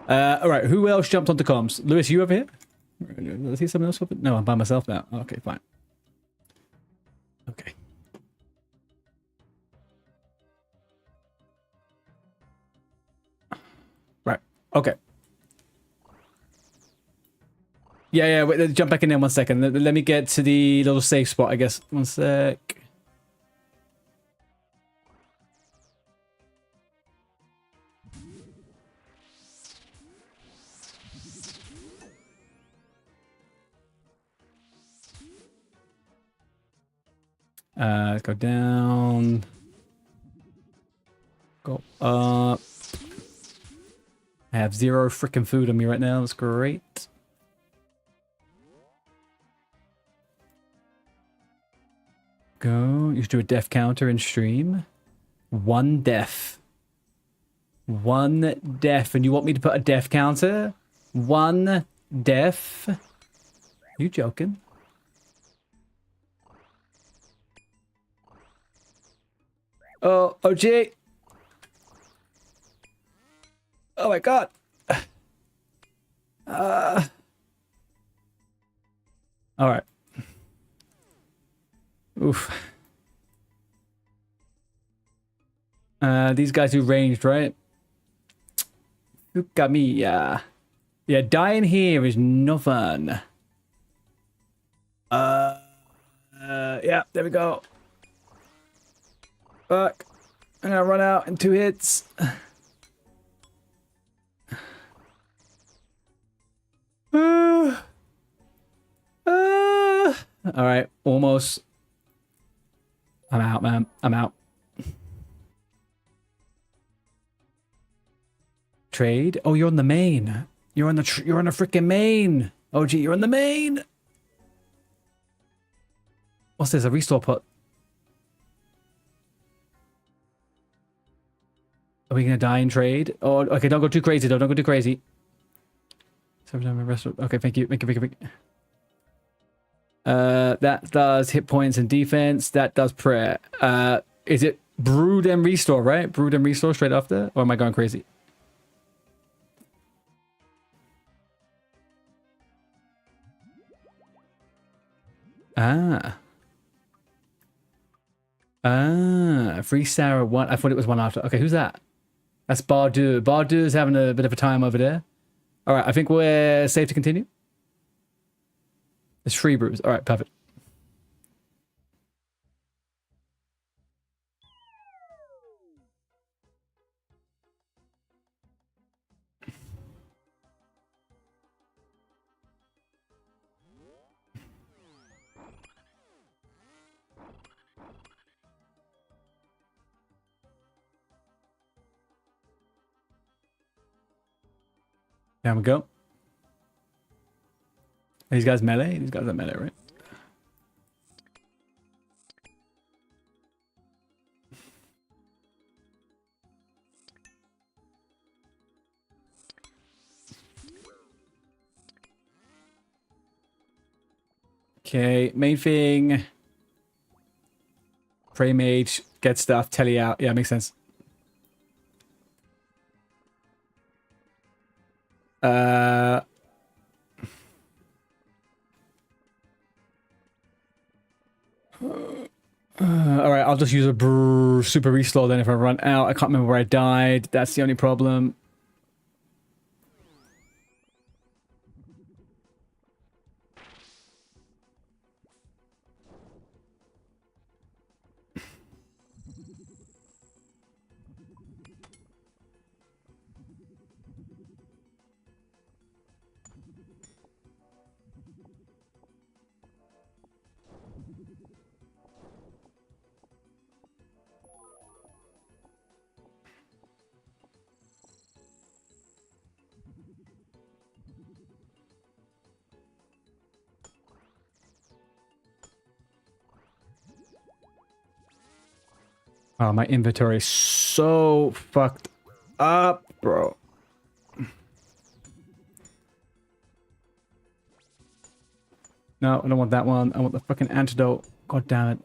All right, who else jumped onto comms? Lewis, you over here? Let's see someone else over. No, I'm by myself now. Okay, fine. Okay. Right. Okay. Yeah. Wait, jump back in there 1 second. Let me get to the little safe spot, I guess. 1 sec. Let's go down. Go up. I have 0 freaking food on me right now. That's great. Go. You should do a death counter in stream. 1 death. 1 death. And you want me to put a death counter? 1 death? You joking? Oh, OG. Oh my god. All right. Oof. These guys who ranged, right? Look at me, yeah. Yeah, dying here is no fun. Yeah, there we go. Fuck. I'm gonna run out in 2 hits. Alright, almost. I'm out, man. I'm out. Trade? Oh, you're on the main. You're on the freaking main. Oh, gee, you're on the main. What's this? A restore pot? Are we gonna die in trade? Oh, okay. Don't go too crazy, though. Don't go too crazy. Okay, thank you. Thank you. That does hit points and defense. That does prayer. Is it brood and restore, right? Brood and restore straight after? Or am I going crazy? Free Sarah 1. I thought it was 1 after. Okay, who's that? That's Bardu. Bardu's having a bit of a time over there. All right, I think we're safe to continue. It's free brews. All right, perfect. There we go. These guys melee? These guys are melee, right? Okay, main thing. Pray mage, get stuff, telly out. Yeah, makes sense. All right, I'll just use a super restore then if I run out. I can't remember where I died. That's the only problem. Oh, my inventory is so fucked up, bro. No, I don't want that one. I want the fucking antidote. God damn it.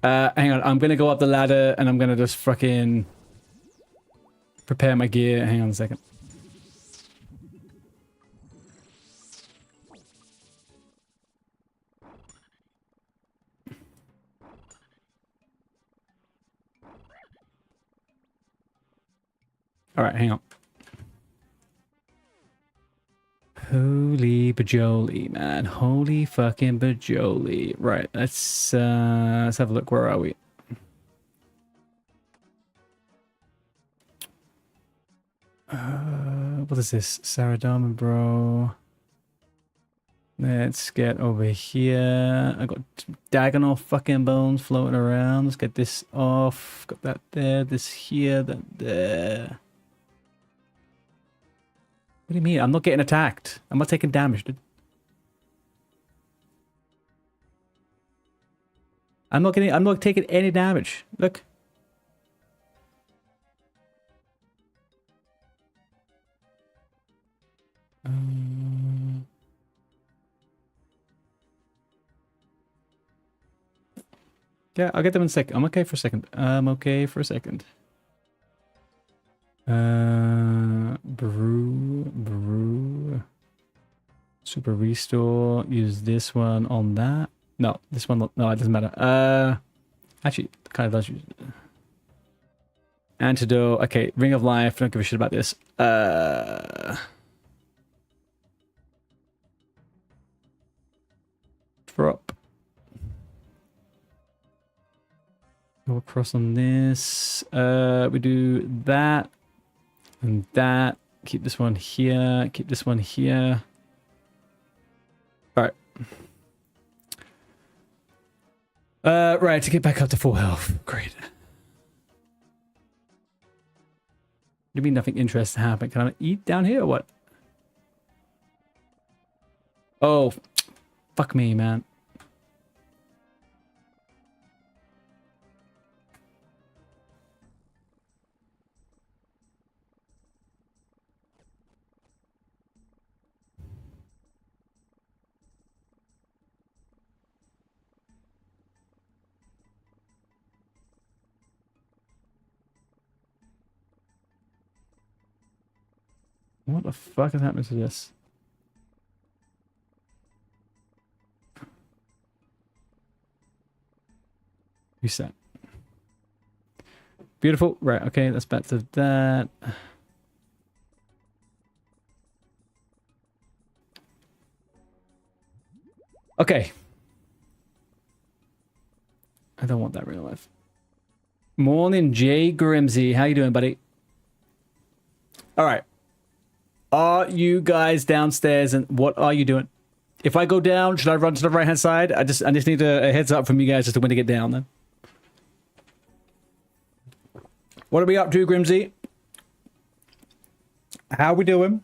Hang on. I'm gonna go up the ladder and I'm gonna just fucking prepare my gear. Hang on a second. All right, hang on. Holy bajoli, man. Holy fucking bajoli. Right, let's have a look. Where are we? What is this? Saradama, bro. Let's get over here. I got diagonal fucking bones floating around. Let's get this off. Got that there, this here, that there. What do you mean? I'm not getting attacked. I'm not taking damage, dude. I'm not taking any damage. Look. Yeah, I'll get them in a sec. I'm okay for a second. I'm okay for a second. Brew. Super restore. Use this one on that. No, this one. No, it doesn't matter. Actually, it kind of does use it. Antidote. Okay, Ring of Life. Don't give a shit about this. Drop. Go across on this. We do that and that. Keep this one here. Keep this one here. All right. Right, to get back up to full health. Great. You mean nothing interesting happened? Can I eat down here or what? Oh, fuck me, man. What the fuck is happening to this? Reset. Beautiful. Right, okay, that's back to that. Okay. I don't want that real life. Morning, Jay Grimsey. How you doing, buddy? All right. Are you guys downstairs and what are you doing? If I go down, should I run to the right-hand side? I just need a heads up from you guys as to when to get down then. What are we up to, Grimsey? How we doing?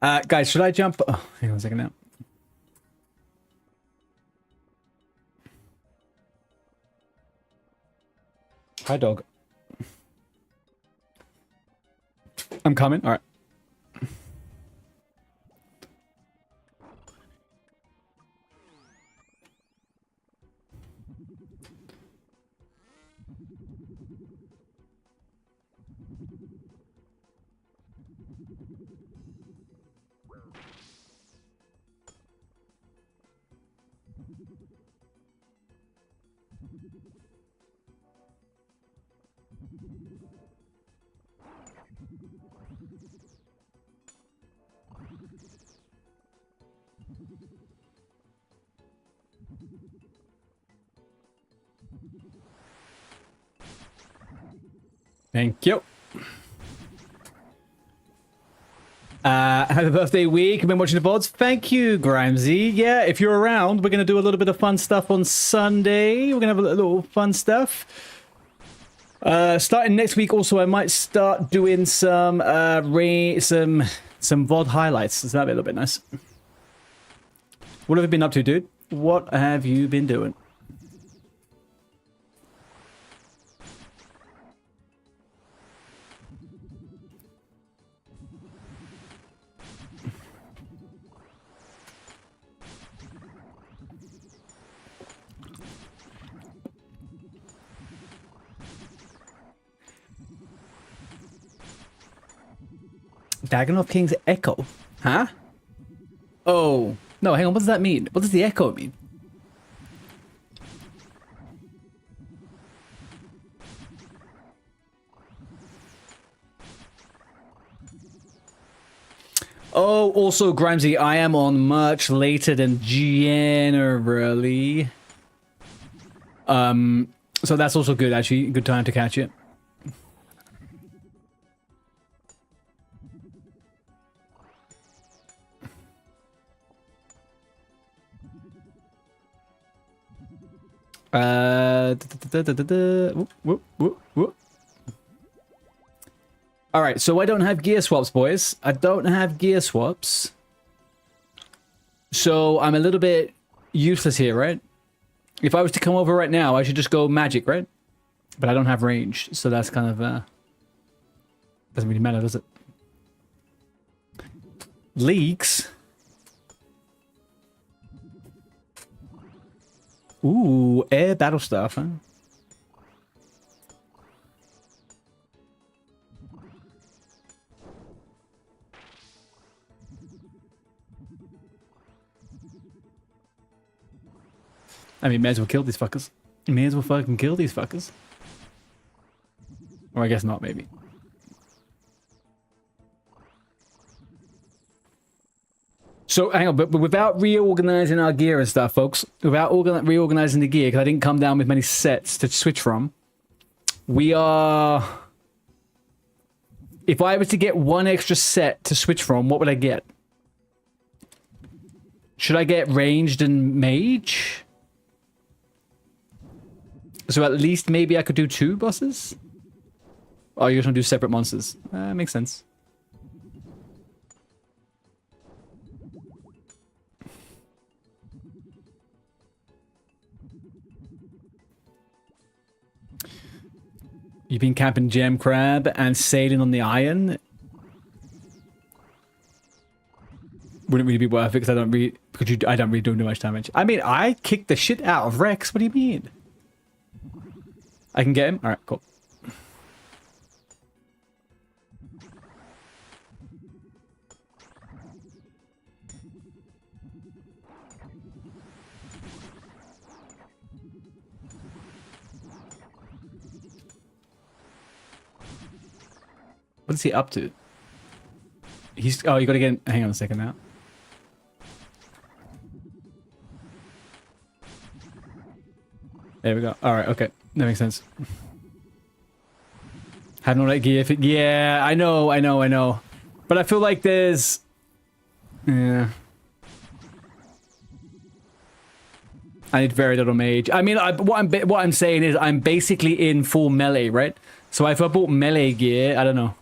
Guys, should I jump? Oh, hang on a second now. Hi, dog. I'm coming. All right. Thank you. Happy birthday week. I've been watching the VODs. Thank you, Grimesy. Yeah, if you're around, we're going to do a little bit of fun stuff on Sunday. We're going to have a little fun stuff. Starting next week, also, I might start doing some VOD highlights. So that'll be a little bit nice. What have you been up to, dude? What have you been doing? Dagonov King's Echo? Huh? Oh. No, hang on. What does that mean? What does the Echo mean? Oh, also, Grimesy, I am on much later than generally. So that's also good, actually. Good time to catch it. All right, so I don't have gear swaps, boys. I don't have gear swaps. So I'm a little bit useless here, right? If I was to come over right now, I should just go magic, right? But I don't have range, so that's kind of doesn't really matter, does it? Leaks. Ooh, air battle stuff, huh? I mean, may as well kill these fuckers. May as well fucking kill these fuckers. Or I guess not, maybe. So, hang on, but without reorganizing our gear and stuff, folks, without reorganizing the gear, because I didn't come down with many sets to switch from, we are... If I was to get one extra set to switch from, what would I get? Should I get ranged and mage? So at least maybe I could do 2 bosses? Oh, you're going to do separate monsters. Makes sense. You've been camping Gem Crab and sailing on the Iron. Wouldn't really be worth it because I don't really do much damage. I mean, I kicked the shit out of Rex. What do you mean? I can get him? Alright, cool. What is he up to? He's... Oh, you gotta get... Hang on a second now. There we go. Alright, okay. That makes sense. Having all that gear... Yeah, I know. But I feel like there's... Yeah. I need very little mage. I mean, what I'm saying is I'm basically in full melee, right? So if I bought melee gear, I don't know.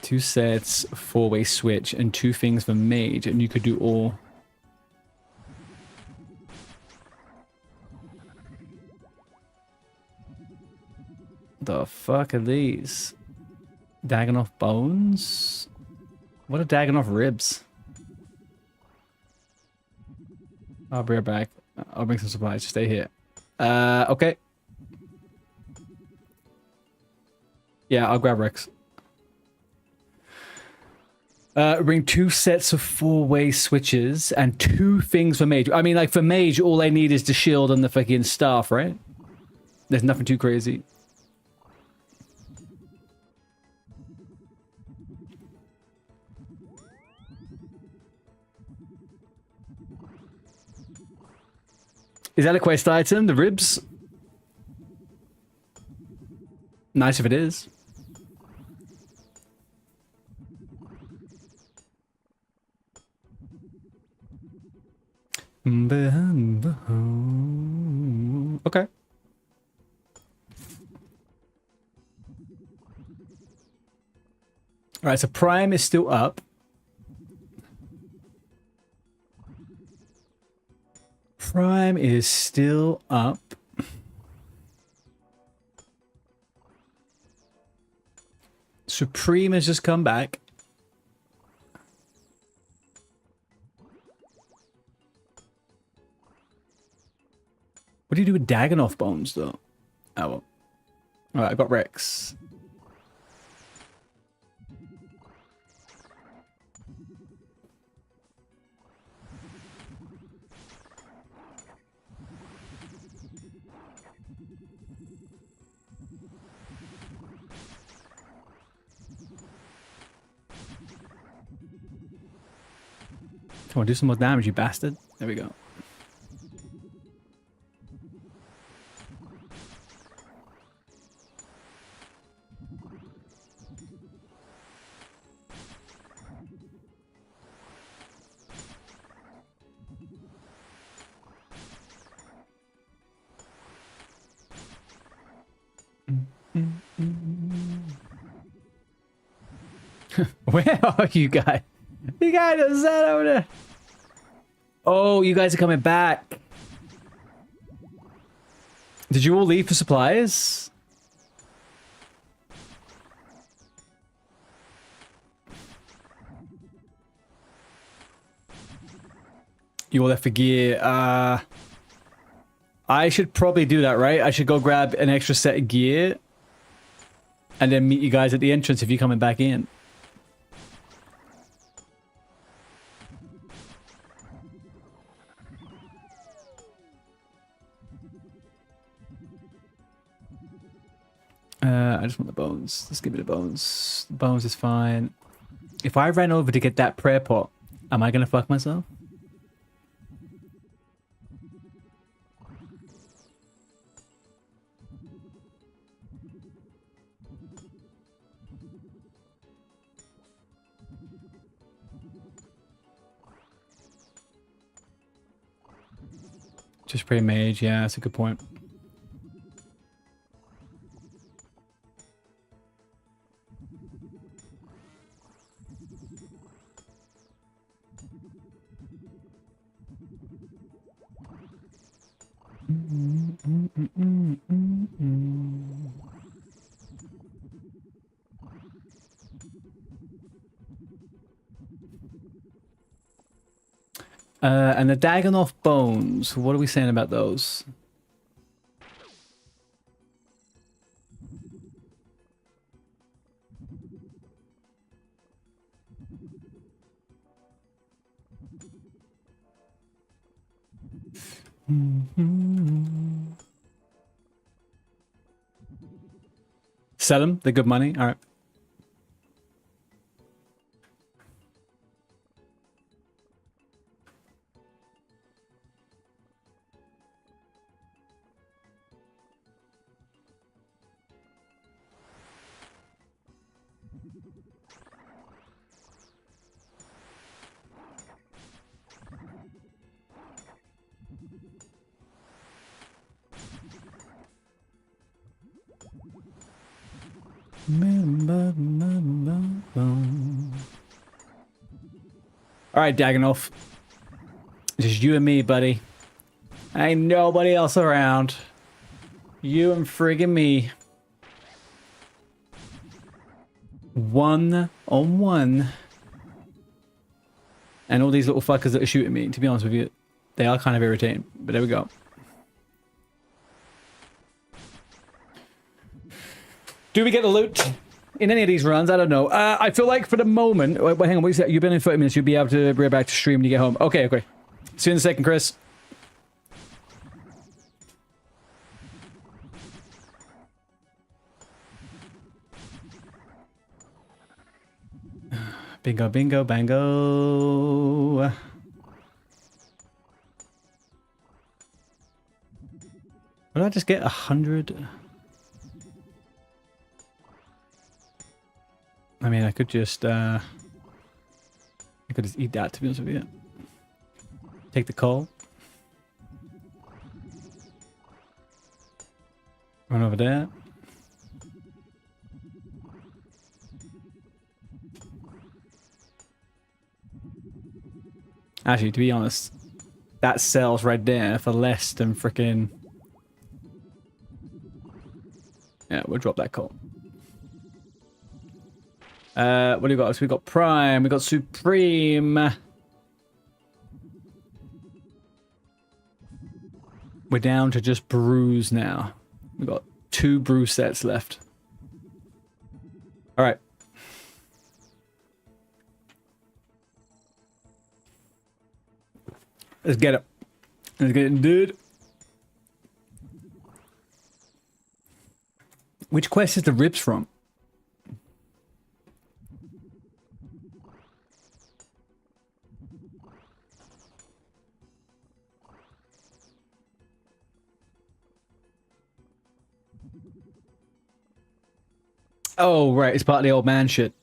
Two sets, 4-way switch, and 2 things for mage, and you could do all. The fuck are these? Dagganoff bones? What are Dagganoff ribs? I'll be right back. I'll bring some supplies. Stay here. Okay. Yeah, I'll grab Rex. Bring 2 sets of 4-way switches and 2 things for mage. I mean, like, for mage, all I need is the shield and the fucking staff, right? There's nothing too crazy. Is that a quest item? The ribs? Nice if it is. Okay. Alright, so Prime is still up. Prime is still up. Supreme has just come back. What do you do with Dagganoff bones, though? Oh, well. Alright, I got Rex. Come on, do some more damage, you bastard. There we go. Where are you guys? You guys are set over there. Oh, you guys are coming back. Did you all leave for supplies? You all left for gear. I should probably do that, right? I should go grab an extra set of gear and then meet you guys at the entrance if you're coming back in. I just want the bones. Just give me the bones. The bones is fine. If I ran over to get that prayer pot, am I gonna fuck myself? Just pray mage, yeah, that's a good point. And the Dagonoth bones, what are we saying about those? Sell them, they're good money. All right. All right, Dagonoth. Just you and me, buddy. Ain't nobody else around. You and friggin' me. 1-on-1. And all these little fuckers that are shooting me, to be honest with you, they are kind of irritating. But there we go. Do we get the loot in any of these runs? I don't know. I feel like for the moment... Wait, hang on, what is that? You've been in 30 minutes. You'll be able to bring it back to stream when you get home. Okay, okay. See you in a second, Chris. Bingo, bingo, bango. What did I just get? 100? I mean, I could just eat that, to be honest with you. Take the coal. Run over there. Actually, to be honest, that sells right there for less than freaking... Yeah, we'll drop that coal. What do we got? So we got Prime, we got Supreme. We're down to just brews now. We've got 2 brew sets left. All right. Let's get it. Let's get it, dude. Which quest is the ribs from? Oh, right. It's part of the old man shit.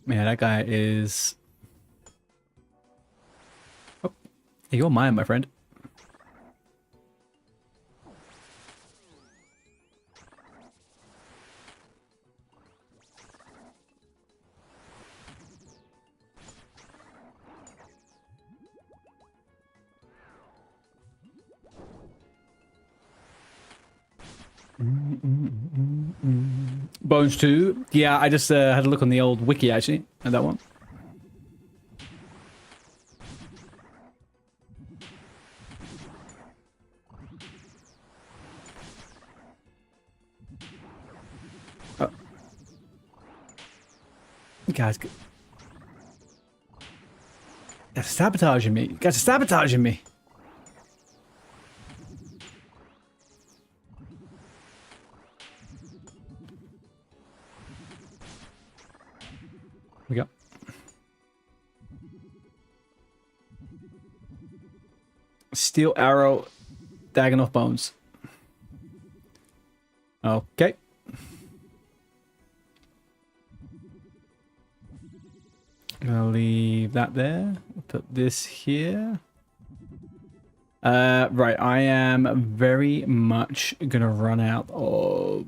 Man, that guy is... Oh, you're mine, my friend. Bones 2. Yeah, I just had a look on the old wiki, actually, at that one. You guys are sabotaging me. You guys are sabotaging me. We go. Steel arrow, Daggenoff bones. Okay. I'll leave that there. Put this here. Right, I am very much gonna run out of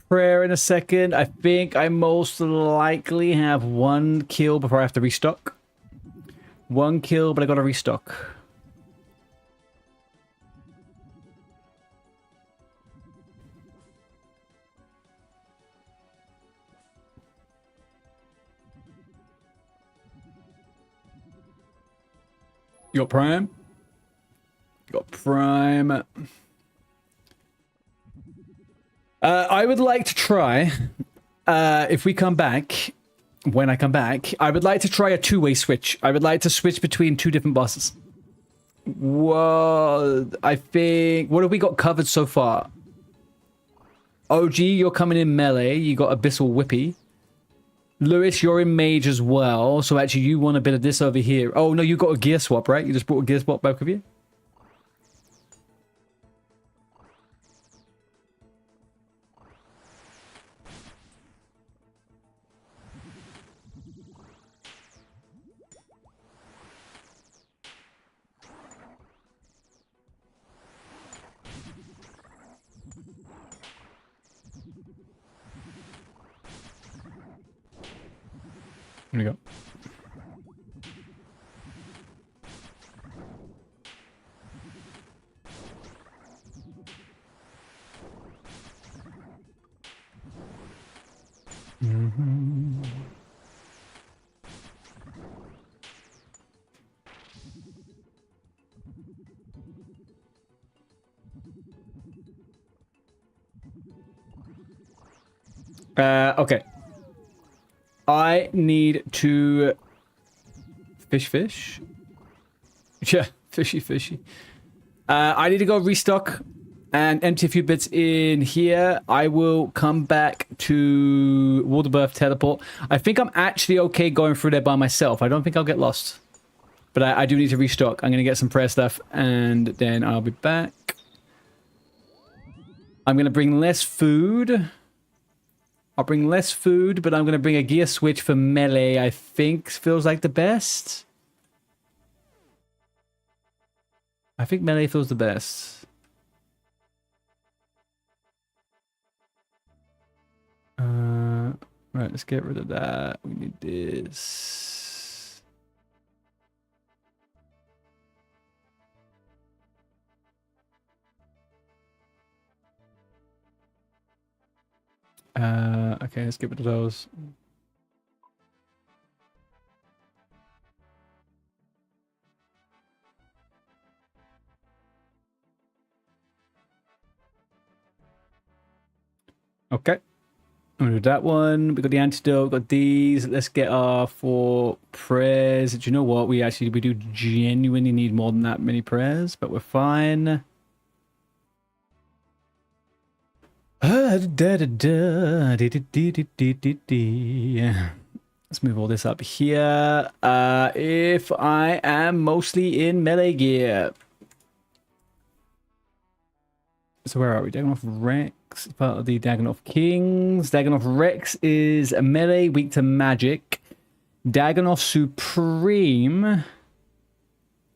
prayer in a second. I think I most likely have one kill before I have to restock. One kill, but I gotta restock. You got Prime? You got Prime. I would like to try, if we come back, when I come back, I would like to try a two-way switch. I would like to switch between two different bosses. Well, I think... What have we got covered so far? OG, you're coming in melee. You got Abyssal Whippy. Lewis, you're in mage as well. So actually, you want a bit of this over here. Oh, no, you got a gear swap, right? You just brought a gear swap, both of you? Here we go. Okay. I need to fish. Yeah, fishy. I need to go restock and empty a few bits in here. I will come back to Waterbirth teleport. I think I'm actually okay going through there by myself. I don't think I'll get lost. But I do need to restock. I'm going to get some prayer stuff and then I'll be back. I'm going to bring less food. I'll bring less food, but I'm going to bring a gear switch for melee, I think feels like the best. I think melee feels the best. Right, let's get rid of that. We need this. Okay, let's get rid of those. Okay. I'm gonna do that one. We got the antidote, got these. Let's get our 4 prayers. Do you know what? We do genuinely need more than that many prayers, but we're fine. Let's move all this up here. If I am mostly in melee gear. So where are we? Daggenoff Rex, part of the Daggenoff Kings. Daggenoff Rex is a melee, weak to magic. Daggenoff Supreme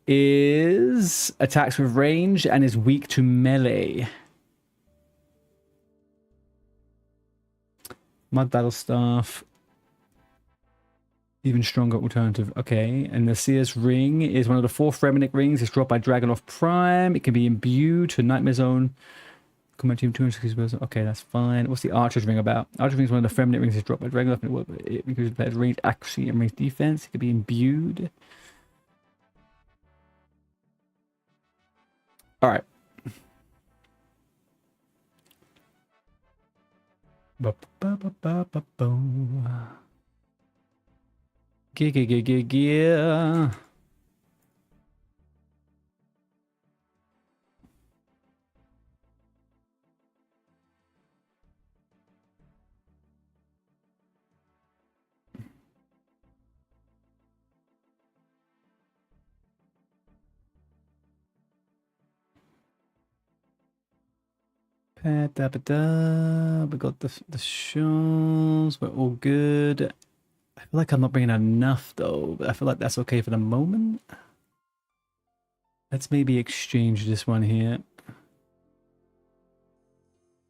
is attacks with range and is weak to melee. Mud Battle Staff. Even stronger alternative. Okay. And the Seer's Ring is one of the 4 Fremenic rings. It's dropped by Daggenoff Prime. It can be imbued to Nightmare Zone. Combat team 260. Okay, that's fine. What's the Archer's Ring about? Archer's Ring is one of the Fremenic rings. It's dropped by Daggenoff. It increases the player's range, accuracy, and range defense. It can be imbued. All right. Yeah. Da-ba-da. We got the shows. We're all good. I feel like I'm not bringing enough though, but I feel like that's okay for the moment. Let's maybe exchange this one here.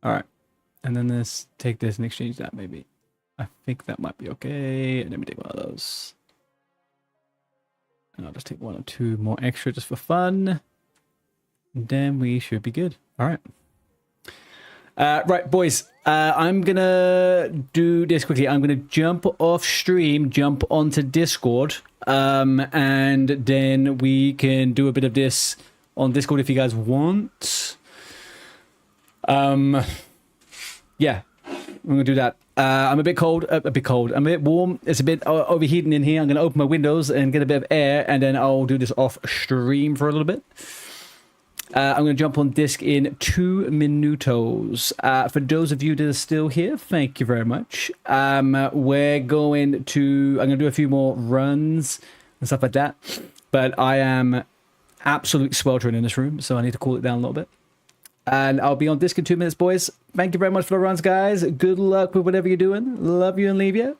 All right, and then let's take this and exchange that maybe. I think that might be okay. And let me take one of those. And I'll just take 1 or 2 more extra just for fun. And then we should be good. All right. Right, boys, I'm going to do this quickly. I'm going to jump off stream, jump onto Discord, and then we can do a bit of this on Discord if you guys want. Yeah, I'm going to do that. I'm a bit cold, I'm a bit warm. It's a bit overheating in here. I'm going to open my windows and get a bit of air, and then I'll do this off stream for a little bit. I'm going to jump on disc in 2 minutos. For those of you that are still here, thank you very much. We're going to... I'm going to do a few more runs and stuff like that. But I am absolutely sweltering in this room, so I need to cool it down a little bit. And I'll be on disc in 2 minutes, boys. Thank you very much for the runs, guys. Good luck with whatever you're doing. Love you and leave you.